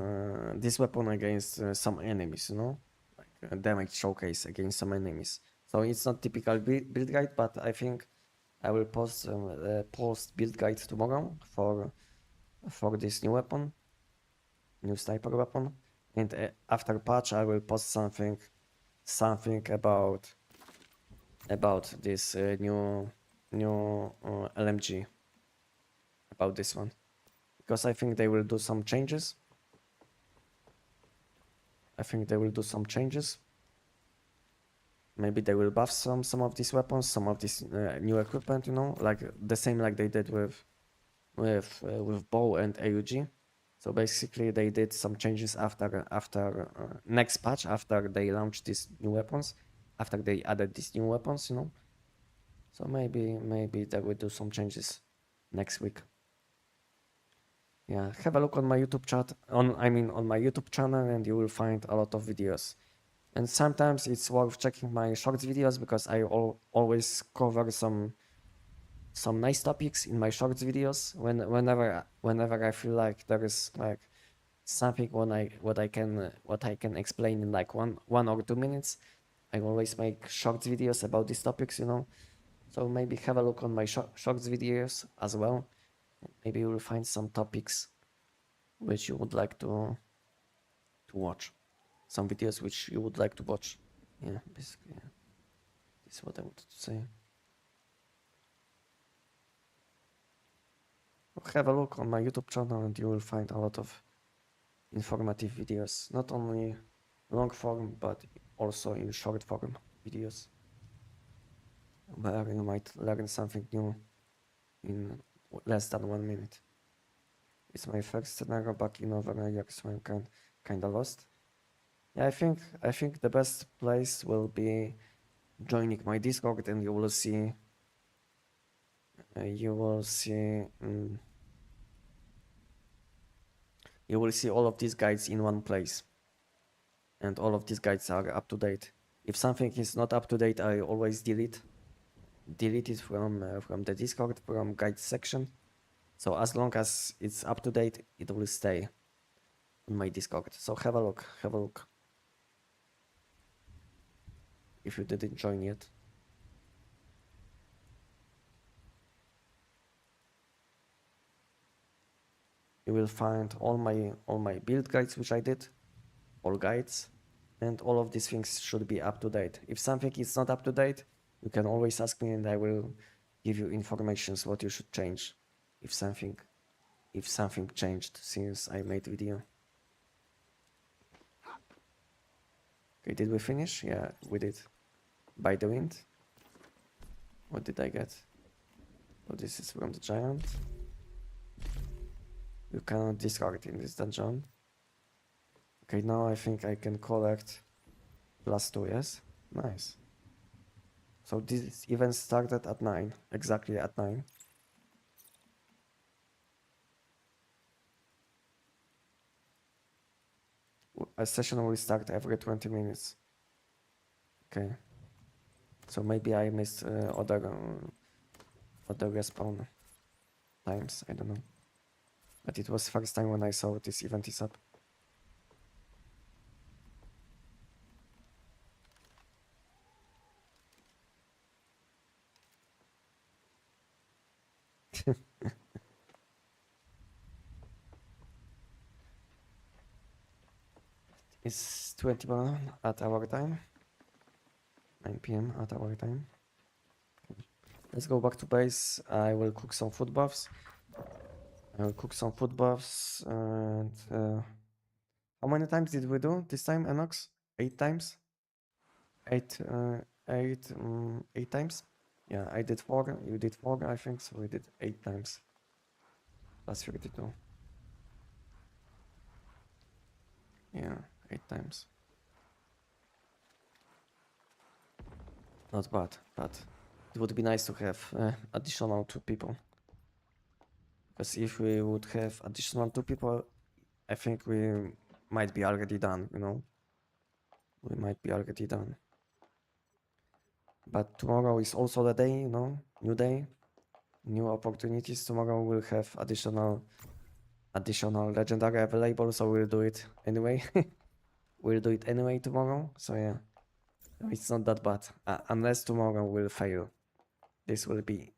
this weapon against some enemies. You know, like a damage showcase against some enemies. So it's not typical build guide, but I think I will post build guide tomorrow for this new weapon, new sniper weapon, and after patch I will post something about this new LMG, about this one, because I think they will do some changes. Maybe they will buff some of these weapons, some of this new equipment, you know, like the same like they did with bow and AUG. So basically they did some changes after next patch, after they launched these new weapons, after they added these new weapons, you know. So maybe they will do some changes next week. Yeah, have a look on my YouTube on my YouTube channel, and you will find a lot of videos. And sometimes it's worth checking my shorts videos, because I always cover some nice topics in my shorts videos. Whenever I feel like there is like something what I can explain in like one or 2 minutes, I always make shorts videos about these topics, you know. So maybe have a look on my shorts videos as well. Maybe you will find some topics which you would like to watch. Some videos which you would like to watch. Yeah, basically, yeah. This is what I wanted to say. Have a look on my YouTube channel, and you will find a lot of informative videos, not only long form but also in short form videos, where you might learn something new in less than 1 minute. It's my first scenario back in over a year, so I'm kind of lost. Yeah, I think the best place will be joining my Discord, and you will see all of these guides in one place, and all of these guides are up to date. If something is not up to date, I always delete it from the Discord, from guides section. So as long as it's up to date, it will stay on my Discord. So have a look if you didn't join yet. You will find all my build guides which I did, all guides, and all of these things should be up to date. If something is not up to date, you can always ask me, and I will give you informations what you should change if something changed since I made video. Okay, did we finish? Yeah, we did. By the wind. What did I get? Oh, this is from the giant. You cannot discard in this dungeon. Okay, now I think I can collect +2, yes? Nice. So this event started at 9, exactly at 9. A session will start every 20 minutes. Okay. So maybe I missed other respawn times, I don't know. But it was first time when I saw this event is up. It's 21 at our time. 9 PM at our time. Let's go back to base. I will cook some food buffs. And how many times did we do this time, Enox? 8 times? 8 times? Yeah, I did 4, you did 4, I think, so we did 8 times. Plus 32. Yeah, 8 times. Not bad, but it would be nice to have additional 2 people. Because if we would have additional 2 people, I think we might be already done, you know? We might be already done. But tomorrow is also the day, you know? New day, new opportunities. Tomorrow we'll have additional legendary available, so we'll do it anyway. We'll do it anyway tomorrow, so yeah. It's not that bad. Unless tomorrow will fail. This will be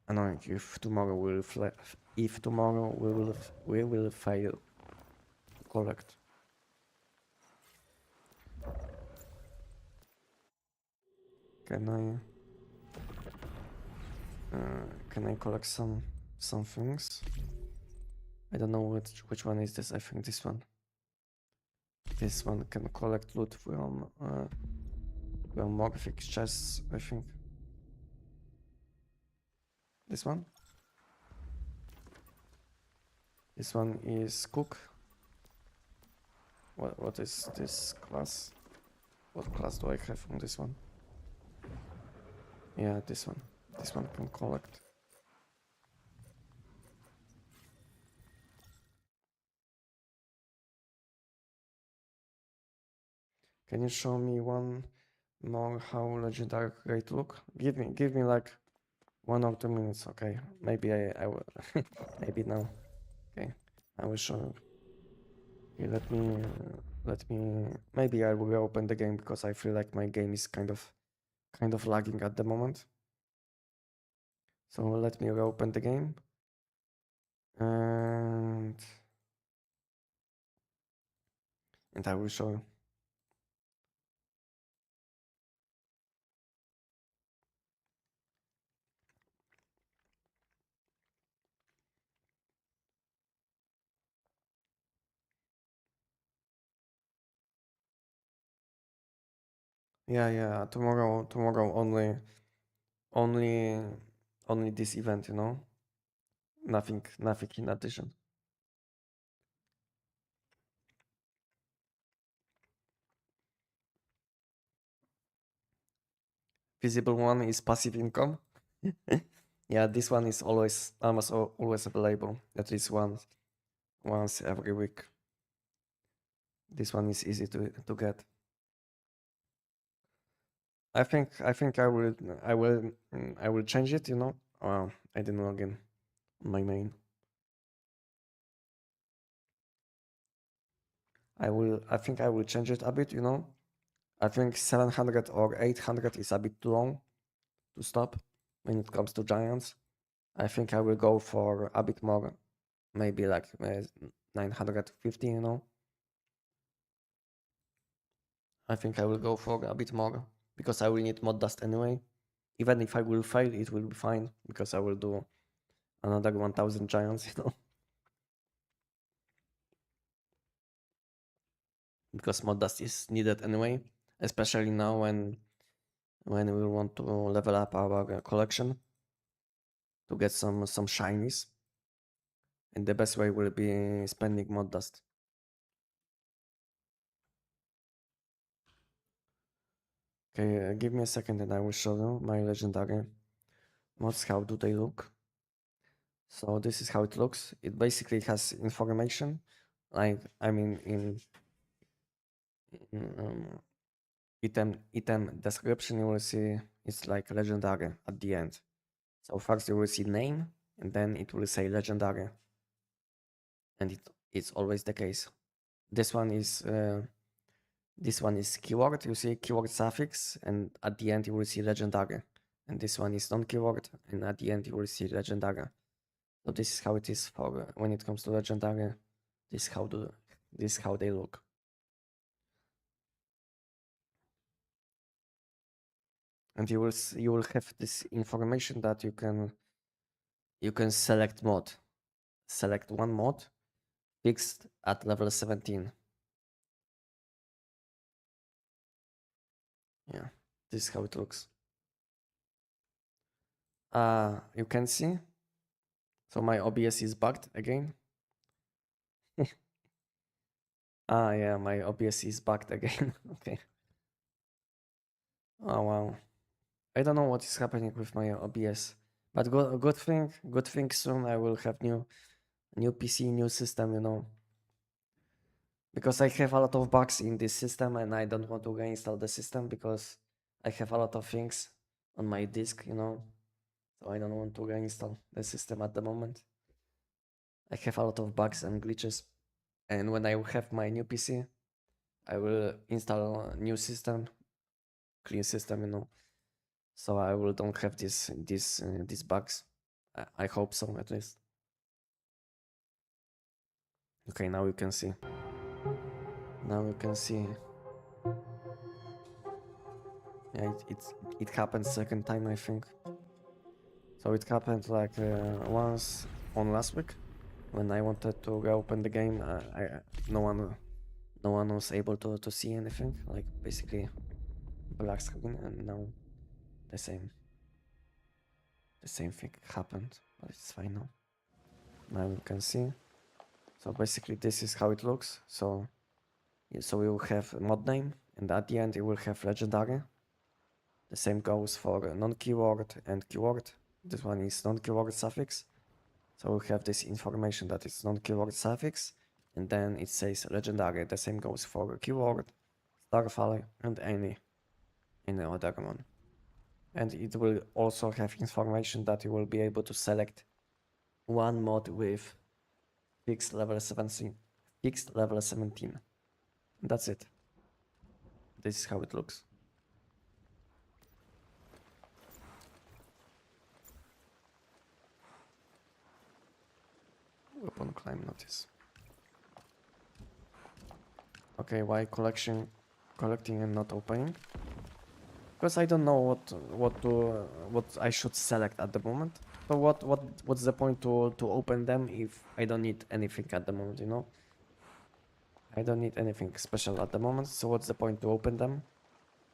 annoying if tomorrow we will fail to collect. Can I collect some things? I don't know which one is this. I think this one. This one can collect loot from morphic chests, I think. This one. This one is cook. What is this class? What class do I have on this one? Yeah, this one. This one can collect. Can you show me one more how legendary rate look? Give me like 1 or 2 minutes, okay? Maybe I will maybe now. Okay, I will show you. Okay, let me maybe I will open the game because I feel like my game is kind of lagging at the moment. So let me reopen the game. And I will show you. Yeah, tomorrow only this event, you know? Nothing in addition. Visible one is passive income. Yeah, this one is almost always available, at least once every week. This one is easy to get. I think I will change it, you know. Oh, I didn't log in on my main. I think I will change it a bit, you know. I think 700 or 800 is a bit too long to stop when it comes to giants. I think I will go for a bit more, maybe like 950, you know. I think I will go for a bit more because I will need mod dust anyway. Even if I will fail, it will be fine because I will do another 1000 giants, you know. Because mod dust is needed anyway, especially now when we want to level up our collection to get some shinies. And the best way will be spending mod dust. Okay, give me a second and I will show you my legendary mods. How do they look? So this is how it looks. It basically has information, like I mean in item description you will see it's like legendary at the end. So first you will see name and then it will say legendary, and it's always the case. This one is keyword. You see keyword suffix, and at the end you will see legendary. And this one is non-keyword, and at the end you will see legendary. So this is how it is for when it comes to legendary. This is how they look. And you will have this information that you can select mod. Select one mod fixed at level 17. Yeah, this is how it looks. You can see. So my OBS is bugged again. Yeah, my OBS is bugged again. Okay. Oh wow. I don't know what is happening with my OBS. But good thing soon I will have new PC, new system, you know. Because I have a lot of bugs in this system and I don't want to reinstall the system because I have a lot of things on my disk, you know. So I don't want to reinstall the system at the moment. I have a lot of bugs and glitches. And when I have my new PC, I will install a new system, clean system, you know. So I will don't have these bugs. I hope so at least. Okay, now you can see. Now you can see. Yeah, it happened second time I think. So it happened like once on last week when I wanted to reopen the game. No one was able to see anything. Like basically black screen, and now the same thing happened, but it's fine now. Now you can see. So basically this is how it looks. So we will have mod name, and at the end it will have legendary. The same goes for non-keyword and keyword. This one is non-keyword suffix. So we have this information that it's non-keyword suffix, and then it says legendary. The same goes for keyword, starfire, and any other one. And it will also have information that you will be able to select one mod with fixed level 17. Fixed level 17. That's it. This is how it looks. Weapon climb notice. Okay, why collecting and not opening? Because I don't know what I should select at the moment. So what's the point to open them if I don't need anything at the moment, you know? I don't need anything special at the moment, so what's the point to open them?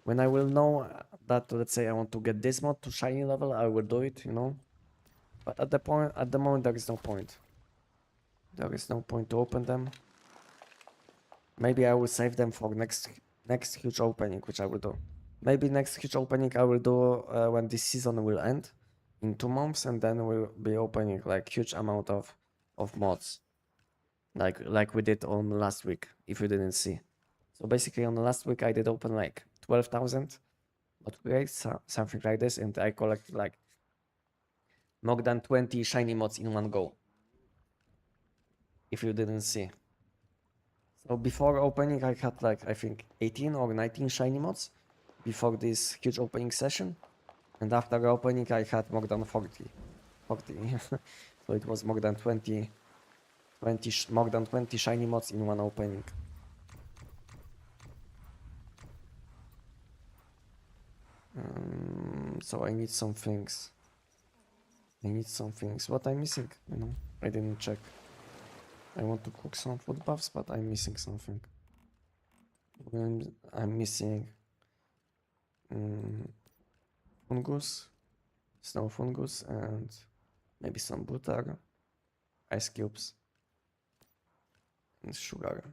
When I will know that, let's say I want to get this mod to shiny level, I will do it, you know? But at the moment there is no point. There is no point to open them. Maybe I will save them for next huge opening, which I will do. Maybe next huge opening I will do when this season will end in 2 months, and then we'll be opening like huge amount of mods, like we did on last week. If you didn't see, so basically on the last week I did open like 12,000 mod crates, something like this, and I collected like more than 20 shiny mods in one go. If you didn't see. So before opening, I had like, I think 18 or 19 shiny mods before this huge opening session. And after opening, I had more than 40. So it was more than 20 more than 20 shiny mods in one opening. So I need some things. What I'm missing, you know? I didn't check. I want to cook some food buffs, but I'm missing something. I'm missing fungus, snow fungus, and maybe some butter, ice cubes, and sugar.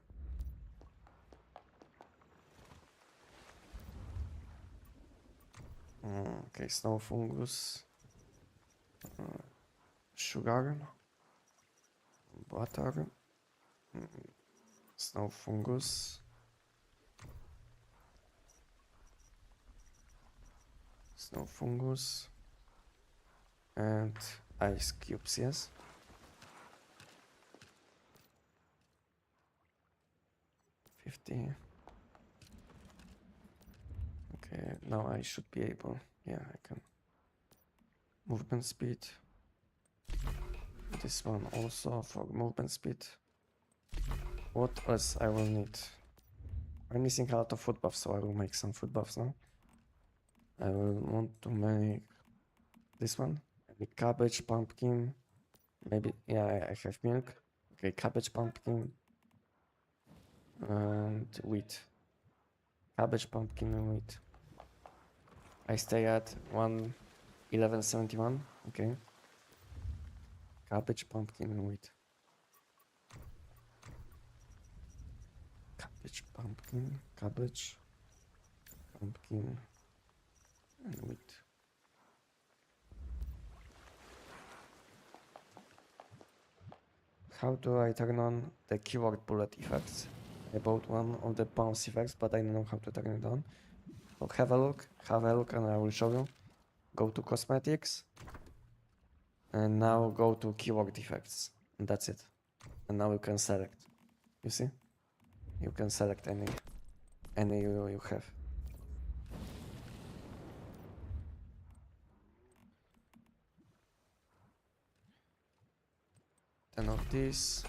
Okay, snow fungus, sugar, butter, snow fungus, and ice cubes, yes. $50. Okay, now I should be able, yeah, I can. Movement speed. This one also for movement speed. What else I will need? I'm missing a lot of food buffs, so I will make some food buffs now. I will want to make this one. Maybe cabbage, pumpkin. Maybe, yeah, I have milk. Okay, cabbage, pumpkin, and wheat. Cabbage, pumpkin, and wheat. I stay at 111.71. Okay. Cabbage, pumpkin, and wheat. Cabbage, pumpkin, And wheat. How do I turn on the keyword bullet effects? I bought one of the bounce effects, but I don't know how to turn it on. So have a look, and I will show you. Go to cosmetics, and now go to keyword effects, and that's it. And now you can select. You see? You can select any you have. Ten of this,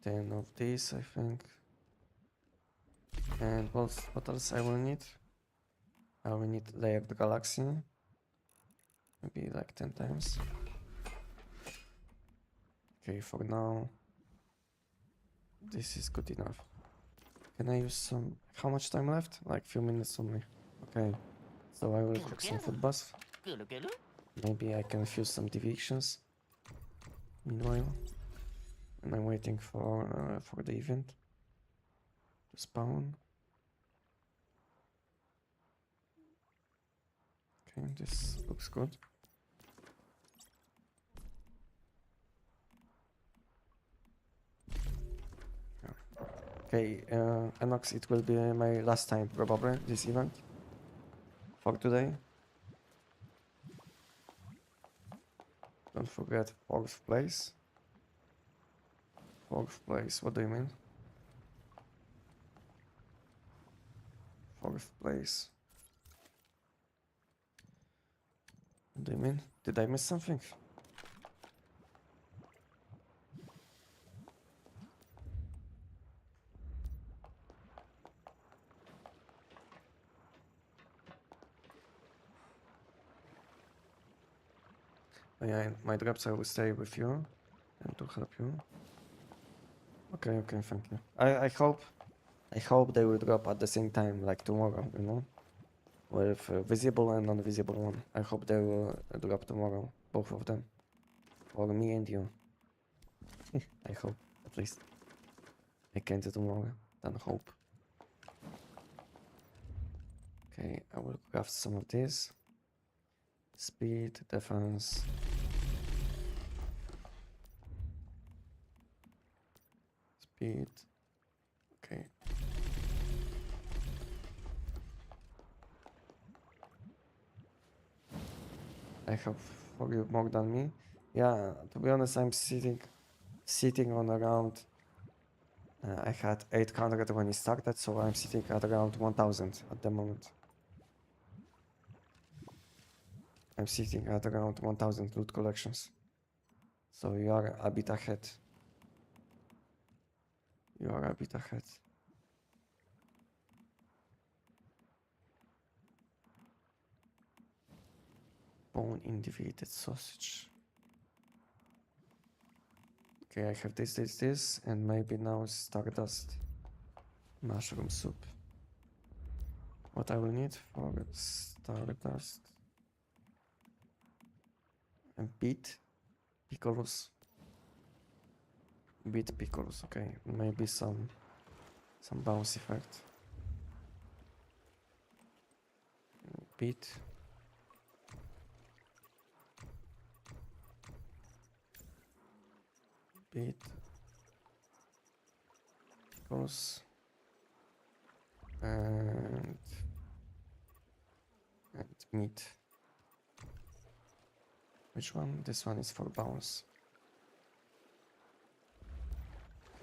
10 of this, I think. And what else I will need? I will need layered galaxy. Maybe like 10 times. Okay, for now, this is good enough. Can I use some... How much time left? Like few minutes only. Okay, so I will cook some food buffs. Maybe I can fuse some deviations. Meanwhile, and I'm waiting for the event to spawn. Okay, this looks good. Okay, Enox, it will be my last time probably this event for today. Don't forget 4th place. 4th place, what do you mean? 4th place. What do you mean? Did I miss something? Oh, yeah, in my drops I will stay with you and to help you. Okay, thank you. I hope they will drop at the same time, like tomorrow, you know? With visible and non-visible one. I hope they will drop tomorrow, both of them. For me and you. I hope, at least. I can't do tomorrow, then hope. Okay, I will craft some of this. Speed, defense. Speed. Okay. I have for you more than me. Yeah, to be honest, I'm sitting on around. I had 800 when it started, so I'm sitting at around 1000 at the moment. I'm sitting at around 1000 loot collections. So you are a bit ahead. You are a bit ahead. Bone individuated sausage. Okay, I have this, and maybe now stardust. Mushroom soup. What I will need for stardust. And beet pickles. Beet pickles, okay. Maybe some bounce effect. Beet. Beet. Pickles. And meat. Which one? This one is for bounce.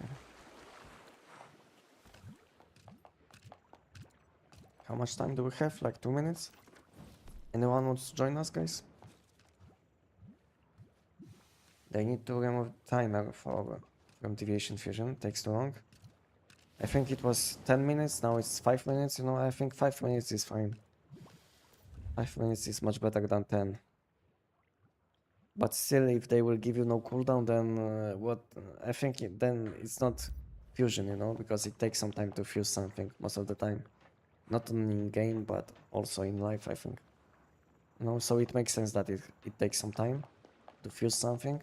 Okay. How much time do we have? Like 2 minutes? Anyone wants to join us, guys? They need to remove timer from deviation fusion. Takes too long. I think it was 10 minutes, now it's 5 minutes, you know, I think 5 minutes is fine. 5 minutes is much better than 10. But still, if they will give you no cooldown, then I think then it's not fusion, you know, because it takes some time to fuse something most of the time. Not only in game, but also in life, I think. You know, so it makes sense that it takes some time to fuse something.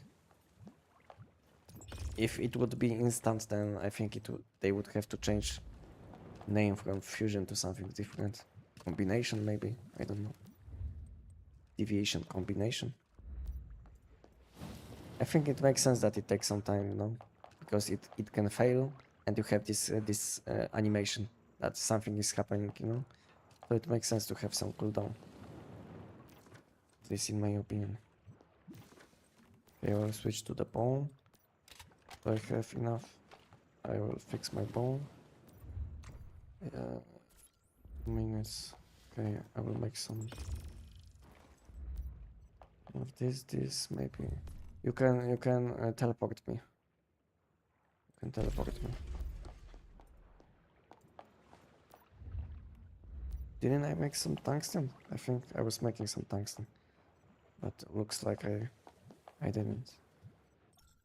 If it would be instant, then I think they would have to change name from fusion to something different. combination, maybe. I don't know. Deviation combination. I think it makes sense that it takes some time, you know, because it can fail, and you have this animation that something is happening, you know. So it makes sense to have some cooldown. This, in my opinion. Okay, I will switch to the bow. Do I have enough? I will fix my bow. 2 minutes. Okay, I will make some of this maybe. You can teleport me. You can teleport me. Didn't I make some tungsten? I think I was making some tungsten, but looks like I didn't.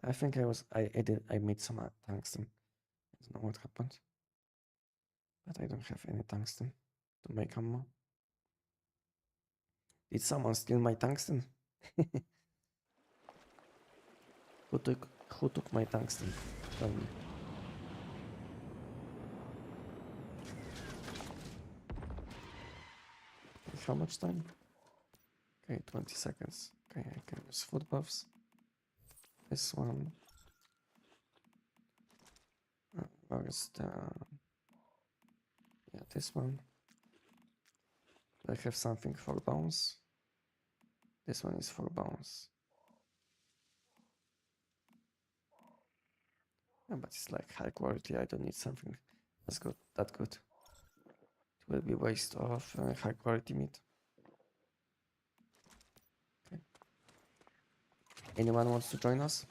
I think I made some tungsten. I don't know what happened, but I don't have any tungsten to make ammo. Did someone steal my tungsten? Who took my tungsten? Tell me. How much time? Okay, 20 seconds. Okay, I can use food buffs. This one. Where is the... Yeah, this one. I have something for bones. This one is for bones. Yeah, but it's like high quality. I don't need something that's good. That good. It will be waste of high quality meat. Okay. Anyone wants to join us?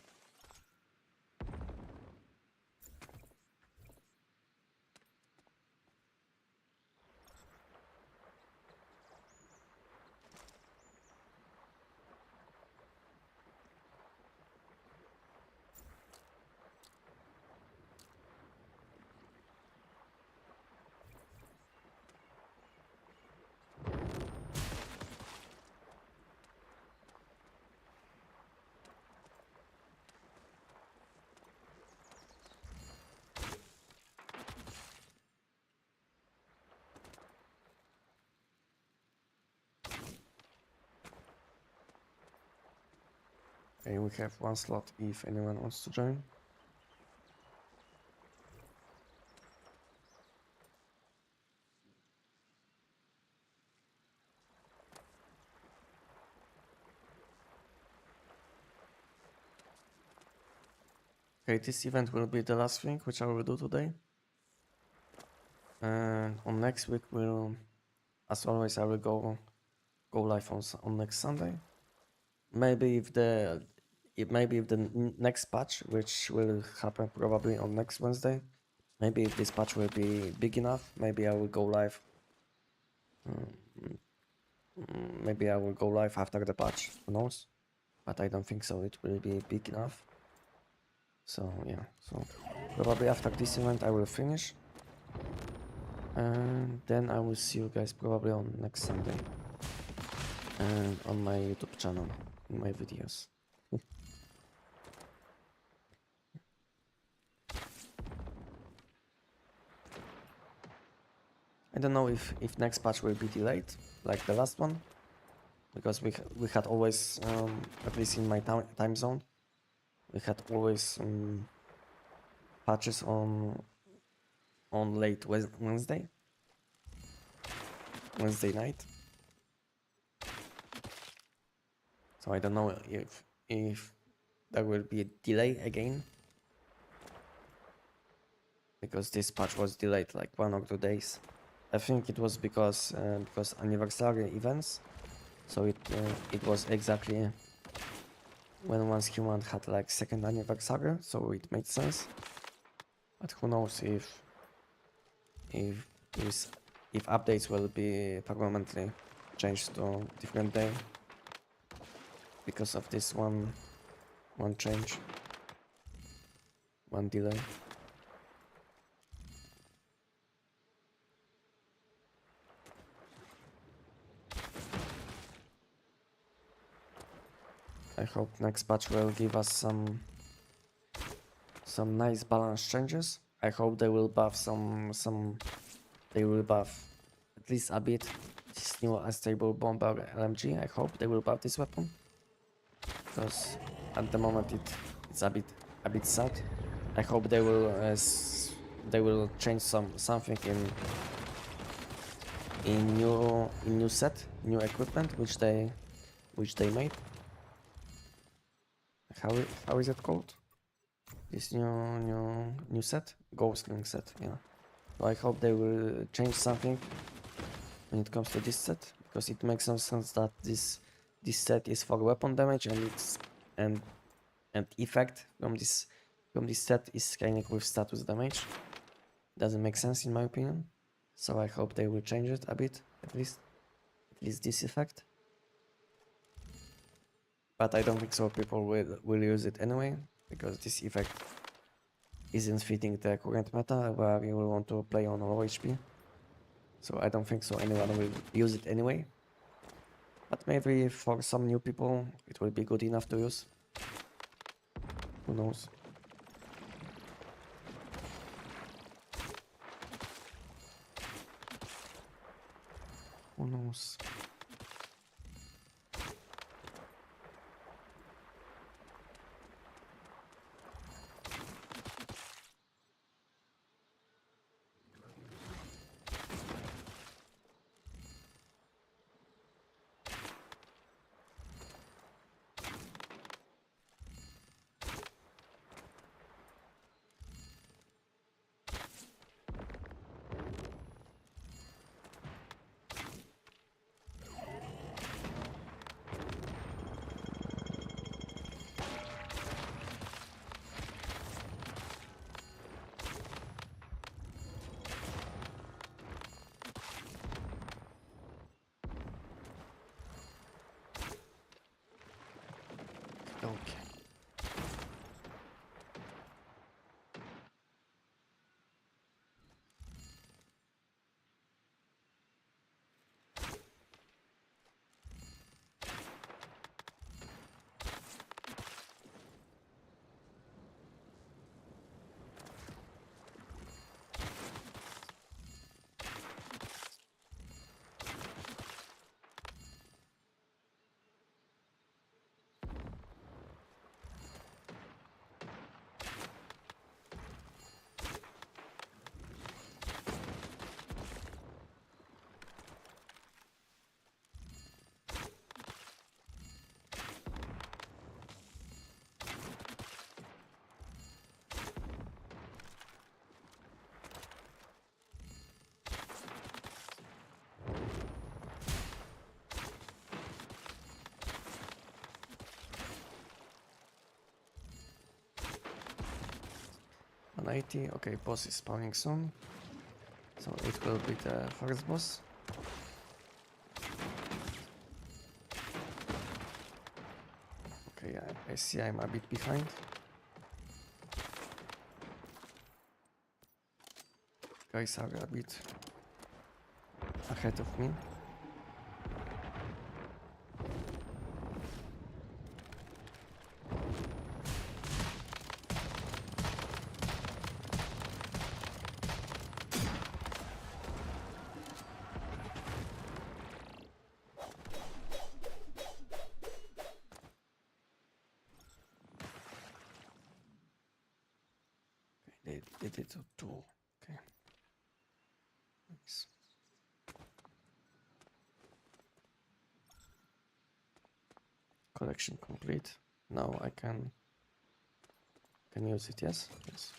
Okay, we have one slot if anyone wants to join. Okay, this event will be the last thing which I will do today. And on next week as always, I will go live on next Sunday. Maybe if the next patch, which will happen probably on next Wednesday, maybe if this patch will be big enough, maybe I will go live. Maybe I will go live after the patch. Who knows? But I don't think so. It will be big enough. So yeah. So probably after this event I will finish. And then I will see you guys probably on next Sunday. And on my YouTube channel, in my videos. I don't know if next patch will be delayed, like the last one, because we had always, at least in my time zone, we had always patches on late Wednesday night. So I don't know if there will be a delay again, because this patch was delayed like 1 or 2 days. I think it was because anniversary events, so it was exactly when Once Human had like second anniversary, so it made sense. But who knows if updates will be permanently changed to different day because of this one change, one delay. I hope next patch will give us some nice balance changes. I hope they will buff they will buff at least a bit this new unstable bomber LMG. I hope they will buff this weapon, because at the moment it's a bit sad. I hope they will change something in new set, new equipment which they made. How is it called? This new set, Ghost Ring set. Yeah. So I hope they will change something when it comes to this set, because it makes no sense that this set is for weapon damage and effect from this set is scaling with status damage. Doesn't make sense in my opinion. So I hope they will change it a bit, at least this effect. But I don't think so people will use it anyway, because this effect isn't fitting the current meta where you will want to play on low HP. So I don't think so anyone will use it anyway. But maybe for some new people it will be good enough to use. Who knows? Who knows? Okay. On 80, okay, boss is spawning soon. So it will be the first boss. Okay, I see I'm a bit behind. Guys are a bit ahead of me. They did it too. Okay. Nice. Collection complete. Now I can use it. Yes. Yes.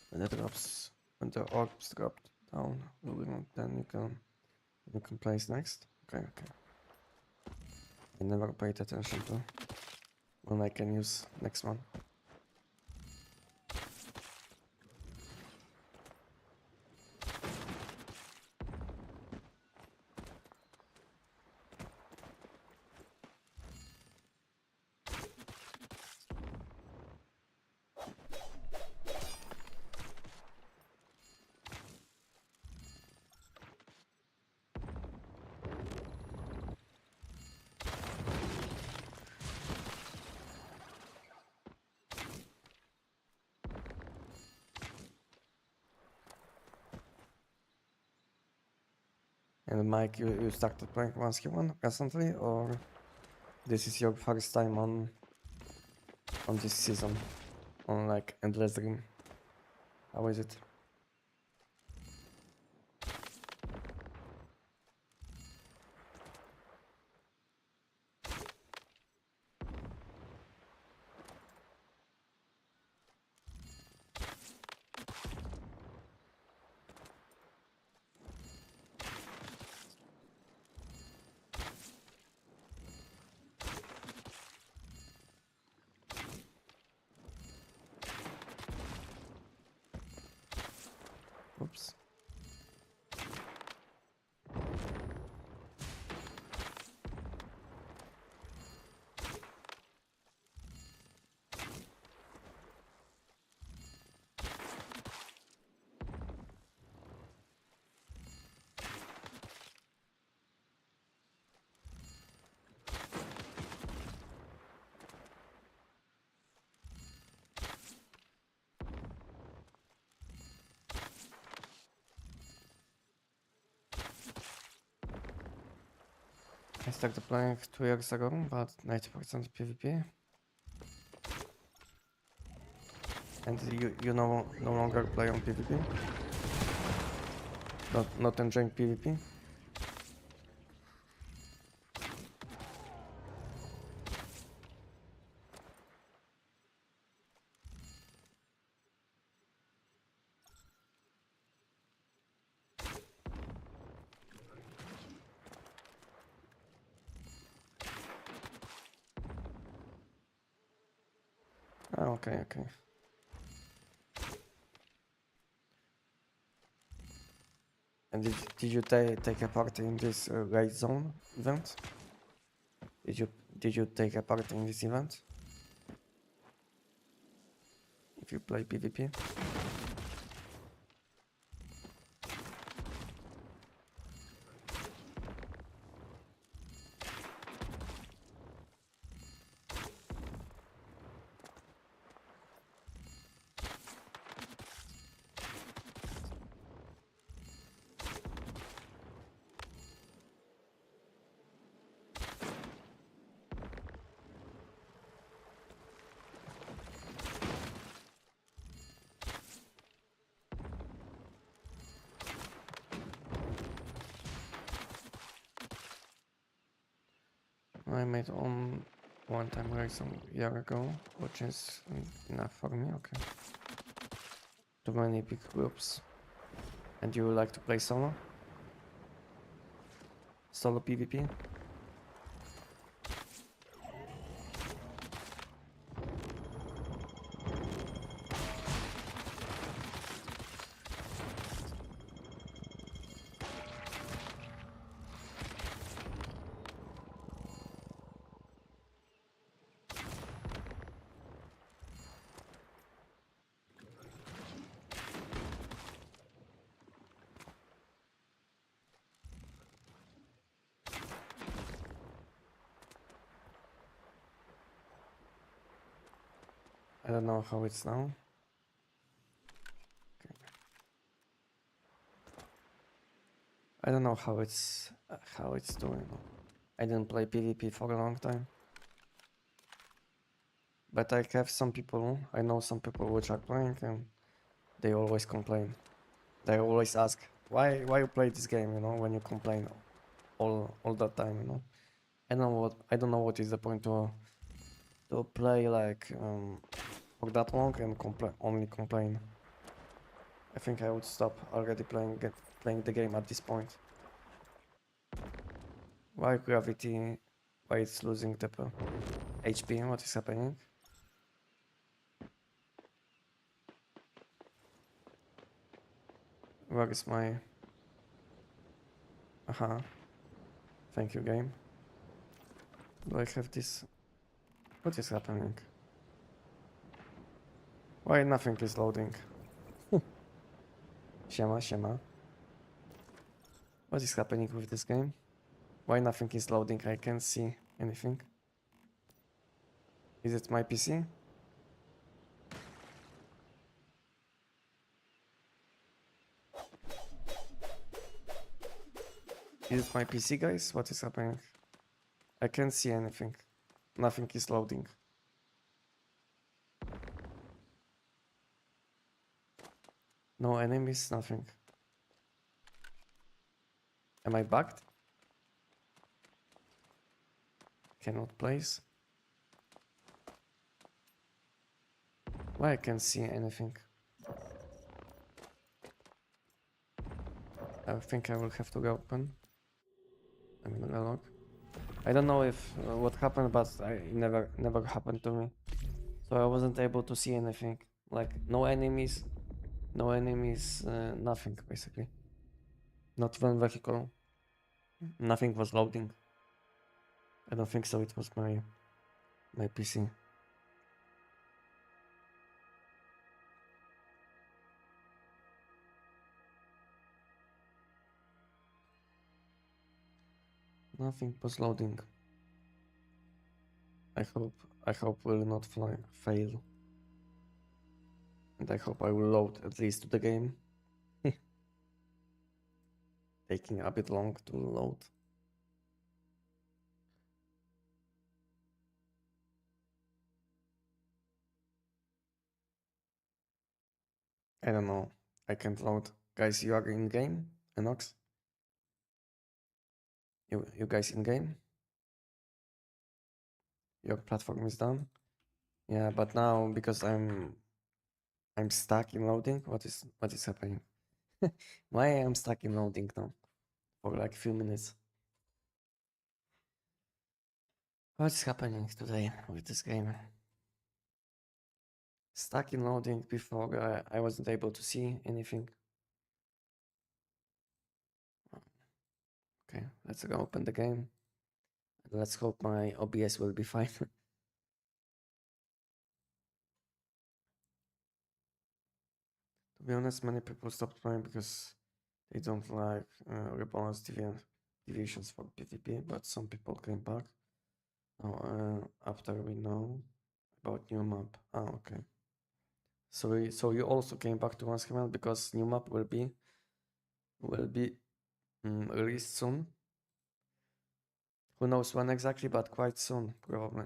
when the orbs drop down, then you can place next. Okay, okay. I never paid attention to when I can use next one. And Mike, you started playing once you won recently, or this is your first time on this season, on like Endless Dream? How is it? Oops. I started playing 2 years ago, but 90% PvP. And you no longer play on PvP? Not enjoying PvP? Ah, okay, okay. And did you take a part in this raid zone event? Did you take a part in this event? If you play PvP? I made on one-time raid some year ago, which is enough for me, okay. Too many big groups. And you like to play solo? Solo PvP? I don't know how it's now. Okay. I don't know how it's doing. I didn't play PvP for a long time. But I have some people, I know some people which are playing and they always complain. They always ask, why you play this game, you know, when you complain all that time, you know. I don't know what is the point to play like for that long and only complain. I think I would stop already playing the game at this point. Why gravity? Why it's losing the HP? What is happening? Where is my... Aha. Thank you, game. Do I have this? What is happening? Why nothing is loading? Siema, siema. What is happening with this game? Why nothing is loading? I can't see anything. Is it my PC? Is it my PC, guys? What is happening? I can't see anything. Nothing is loading. No enemies, nothing. Am I bugged? Cannot place. Why I can't see anything? I think I will have to go open. I'm in a log. I don't know if what happened, but never happened to me. So I wasn't able to see anything. Like no enemies, nothing basically. Not even vehicle. Nothing was loading. I don't think so. It was my PC. Nothing was loading. I hope will not fail. And I hope I will load at least to the game. Taking a bit long to load. I don't know. I can't load. Guys, you are in game? Enox? You guys in game? Your platform is done? Yeah, but now because I'm stuck in loading, what is happening? Why I'm stuck in loading now? For like few minutes. What's happening today with this game? Stuck in loading before I wasn't able to see anything. Okay, let's go open the game. Let's hope my OBS will be fine. To be honest, many people stopped playing because they don't like rebalanced deviations for PvP, but some people came back. Now, after we know about new map. Ah, okay. So you also came back to one schema because new map will be released soon. Who knows when exactly, but quite soon, probably.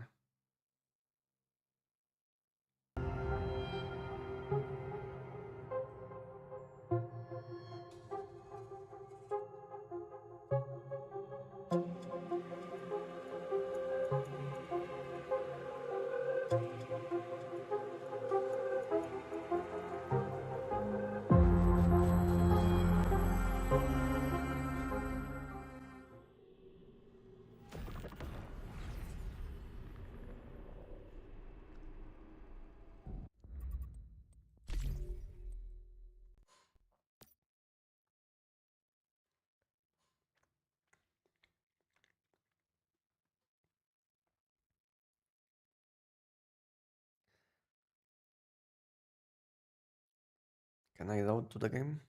Can I load to the game?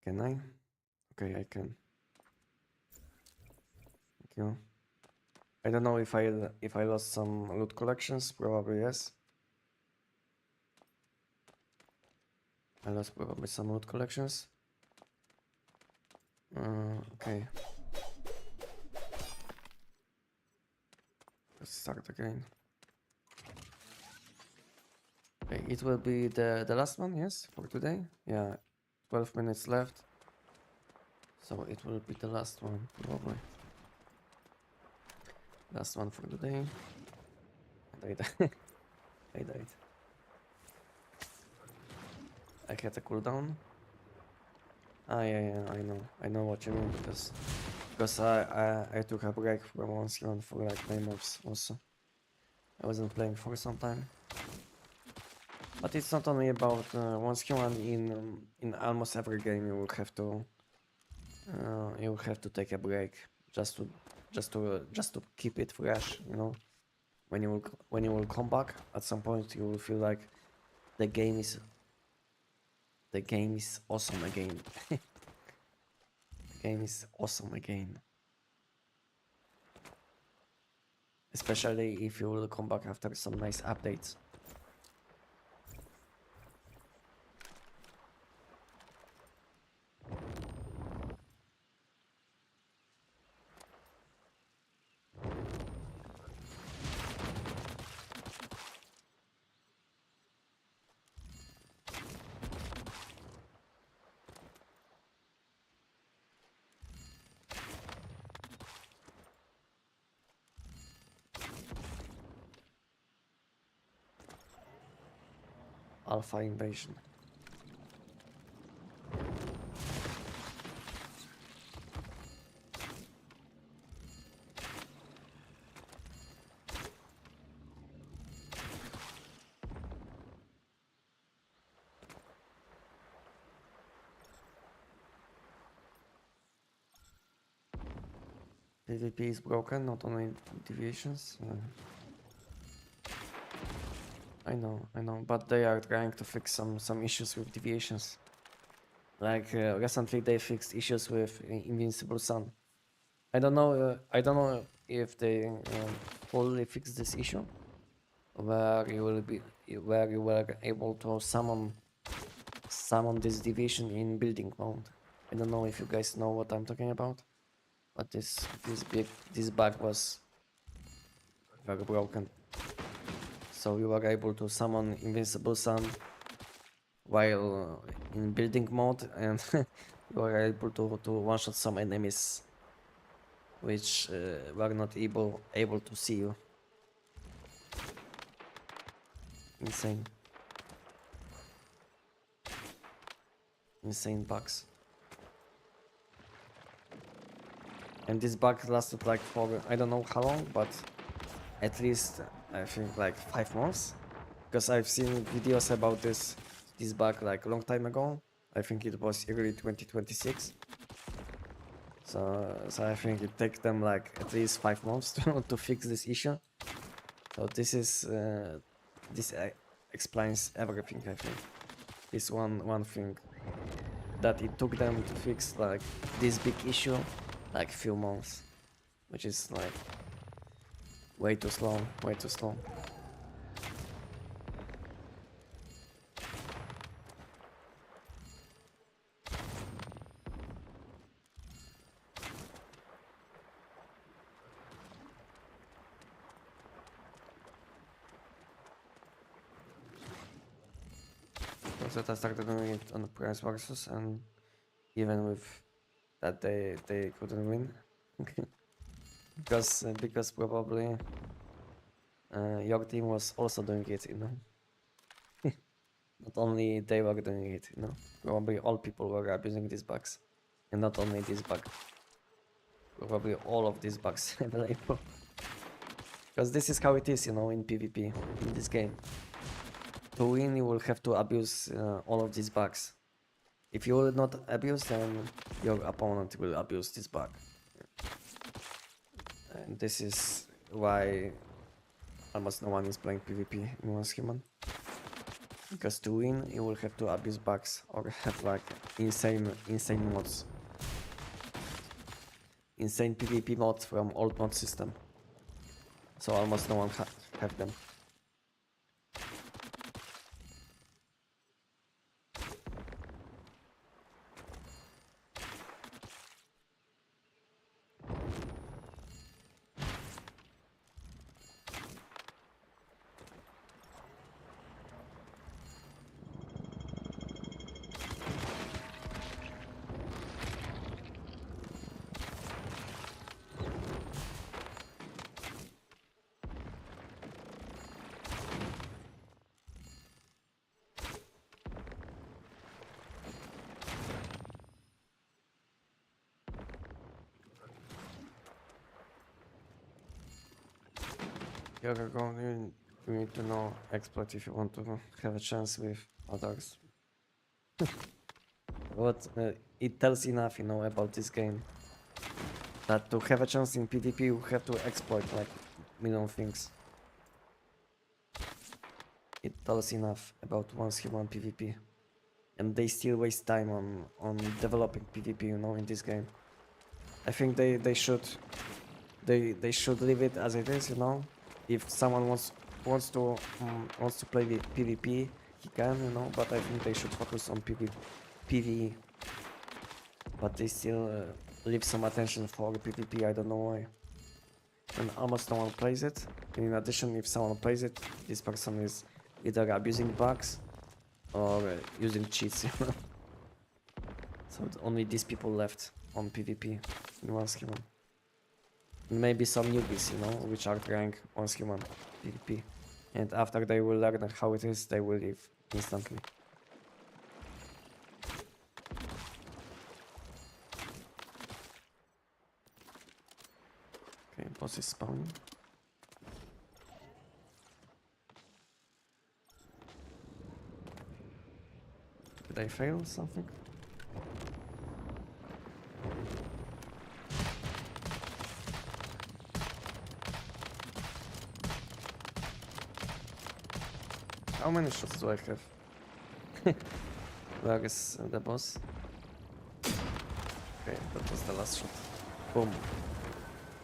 Can I? Okay, I can. Thank you. I don't know if I lost some loot collections. Probably yes. I lost probably some loot collections. Okay. Let's start again. Okay, it will be the last one, yes, for today. Yeah, 12 minutes left. So it will be the last one, probably. Last one for today. And I died. I died. I had a cooldown. Ah, yeah, I know what you mean, because I took a break from once run for like 9 months also. I wasn't playing for some time. But it's not only about once you run in almost every game you will have to take a break just to keep it fresh, you know. When you will come back at some point, you will feel like the game is awesome again. The game is awesome again. Especially if you will come back after some nice updates. Alpha invasion. PvP is broken, not only deviations. I know, but they are trying to fix some issues with deviations. Like recently, they fixed issues with invincible sun. I don't know. I don't know if they fully fixed this issue, where you were able to summon this deviation in building mode. I don't know if you guys know what I'm talking about, but this bug was very broken. So you were able to summon invincible sun while in building mode, and you were able to one-shot some enemies which were not able to see you. Insane. Insane bugs. And this bug lasted like for I don't know how long, but at least I think like 5 months. Because I've seen videos about this bug like a long time ago. I think it was early 2026. So I think it takes them like at least 5 months to fix this issue. So this explains everything, I think. This one thing that it took them to fix like this big issue like few months, which is like way too slow. So I started doing it on the price versus, and even with that they couldn't win. because probably your team was also doing it, you know. Not only they were doing it, you know. Probably all people were abusing these bugs, and not only this bug. Probably all of these bugs available. Because this is how it is, you know, in PvP in this game. To win, you will have to abuse all of these bugs. If you will not abuse, then your opponent will abuse this bug. And this is why almost no one is playing PvP in Once Human. Because to win, you will have to abuse bugs or have like insane mods. Insane PvP mods from old mod system. So almost no one have them. You need to know exploit if you want to have a chance with others. What it tells enough, you know, about this game. That to have a chance in PvP, you have to exploit like million things. It tells enough about once human PvP, and they still waste time on developing PvP, you know, in this game. I think they should leave it as it is, you know. If someone wants to play with PvP, he can, you know. But I think they should focus on PvE. But they still leave some attention for PvP. I don't know why. And almost no one plays it. In addition, if someone plays it, this person is either abusing bugs or using cheats, you know. So only these people left on PvP in once human. Maybe some newbies, you know, which are trying once human PvP. And after they will learn how it is, they will leave instantly. Okay, boss is spawning. Did I fail something? How many shots do I have? Where is the boss? Okay, that was the last shot. Boom.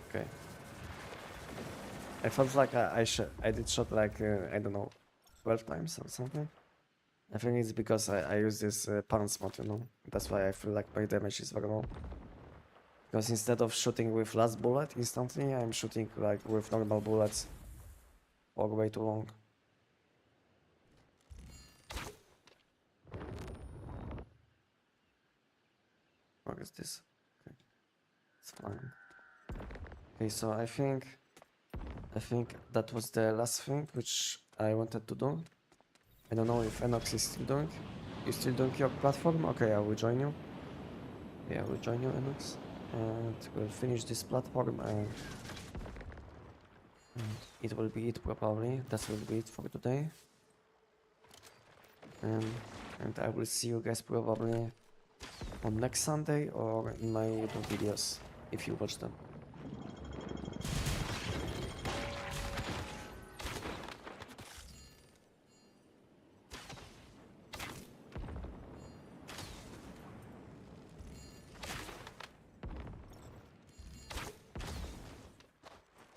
Okay. I felt like I did shot like, I don't know, 12 times or something. I think it's because I use this pounce mod, you know. That's why I feel like my damage is very low. Because instead of shooting with last bullet instantly, I'm shooting like with normal bullets for way too long. What is this? Okay. It's fine. Okay, so I think that was the last thing which I wanted to do. I don't know if Enox is still doing. You still doing your platform? Okay, I will join you. Yeah, I will join you, Enox. And we'll finish this platform and it will be it probably. That will be it for today. And I will see you guys probably on next Sunday or in my YouTube videos if you watch them.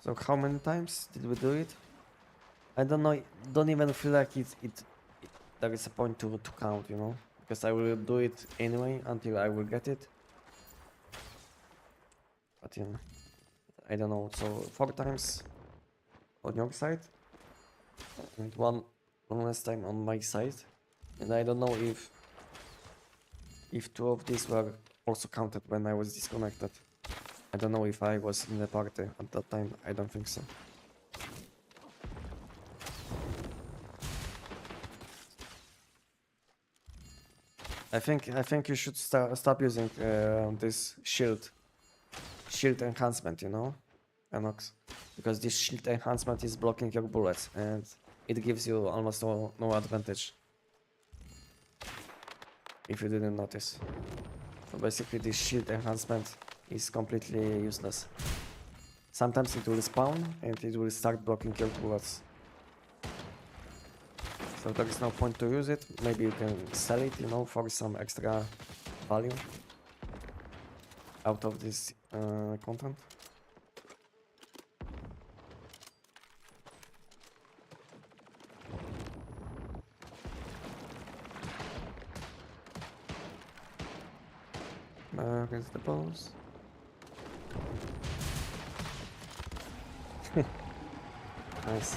So how many times did we do it? I don't know. Don't even feel like there is a point to count, you know, because I will do it anyway until I will get it. But yeah, I don't know. So 4 times on your side and one last time on my side, and I don't know if 2 of these were also counted when I was disconnected. I don't know if I was in the party at that time. I don't think so. I think you should stop using this shield enhancement, you know, Enox, because this shield enhancement is blocking your bullets and it gives you almost no advantage. If you didn't notice. So basically this shield enhancement is completely useless. Sometimes it will spawn and it will start blocking your bullets. So there is no point to use it. Maybe you can sell it, you know, for some extra value out of this content. Against the boss. Nice.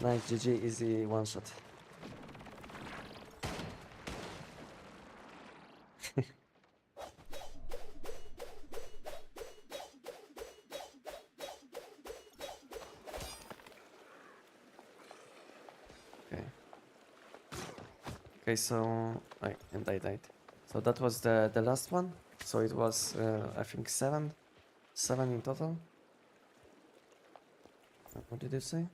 Nice, GG, easy one shot. Okay. Okay, so and I died. So that was the last one. So it was I think seven in total. What did it say?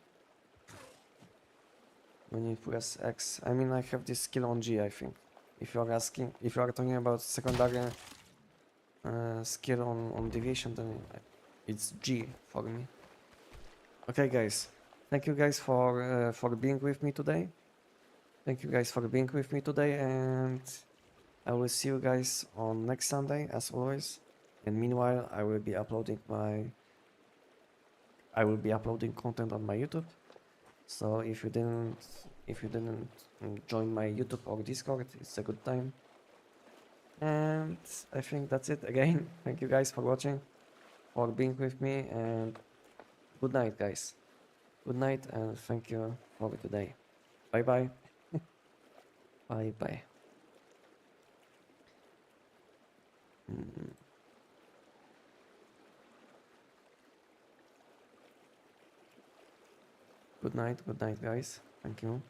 When you press X, I mean I have this skill on G, I think. If you are asking, if you are talking about secondary skill on deviation, then it's G for me. Okay, guys. Thank you guys for being with me today. Thank you guys for being with me today, and I will see you guys on next Sunday as always. And meanwhile, I will be uploading content on my YouTube. So if you didn't join my YouTube or Discord, it's a good time. And I think that's it again. Thank you guys for watching, for being with me, and good night, guys. Good night, and thank you for today. Bye bye. Bye bye. Good night, guys. Thank you.